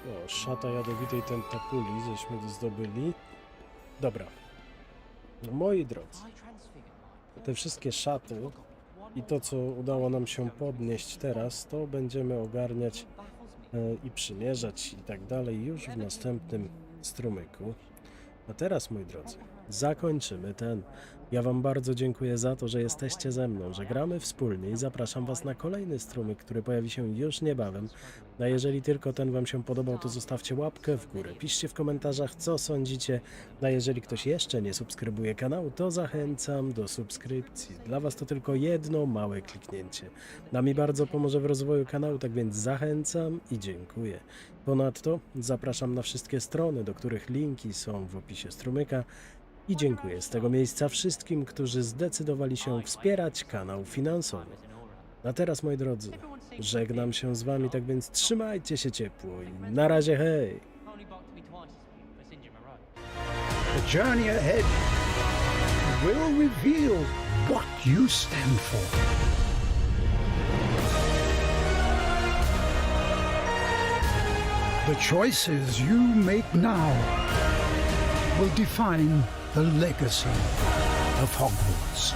O, szata jadowitej tentakuli, żeśmy zdobyli. Dobra. Moi drodzy, te wszystkie szaty i to, co udało nam się podnieść teraz, to będziemy ogarniać i przymierzać i tak dalej już w następnym strumyku. A teraz, moi drodzy, zakończymy ten. Ja wam bardzo dziękuję za to, że jesteście ze mną, że gramy wspólnie i zapraszam was na kolejny strumyk, który pojawi się już niebawem. A jeżeli tylko ten wam się podobał, to zostawcie łapkę w górę. Piszcie w komentarzach, co sądzicie. A jeżeli ktoś jeszcze nie subskrybuje kanału, to zachęcam do subskrypcji. Dla was to tylko jedno małe kliknięcie. A mi bardzo pomoże w rozwoju kanału, tak więc zachęcam i dziękuję. Ponadto zapraszam na wszystkie strony, do których linki są w opisie strumyka. I dziękuję z tego miejsca wszystkim, którzy zdecydowali się wspierać kanał finansowo. A teraz, moi drodzy, żegnam się z wami, tak więc trzymajcie się ciepło i na razie, hej! The journey ahead will reveal what you stand for. The choices you make now will define the legacy of Hogwarts.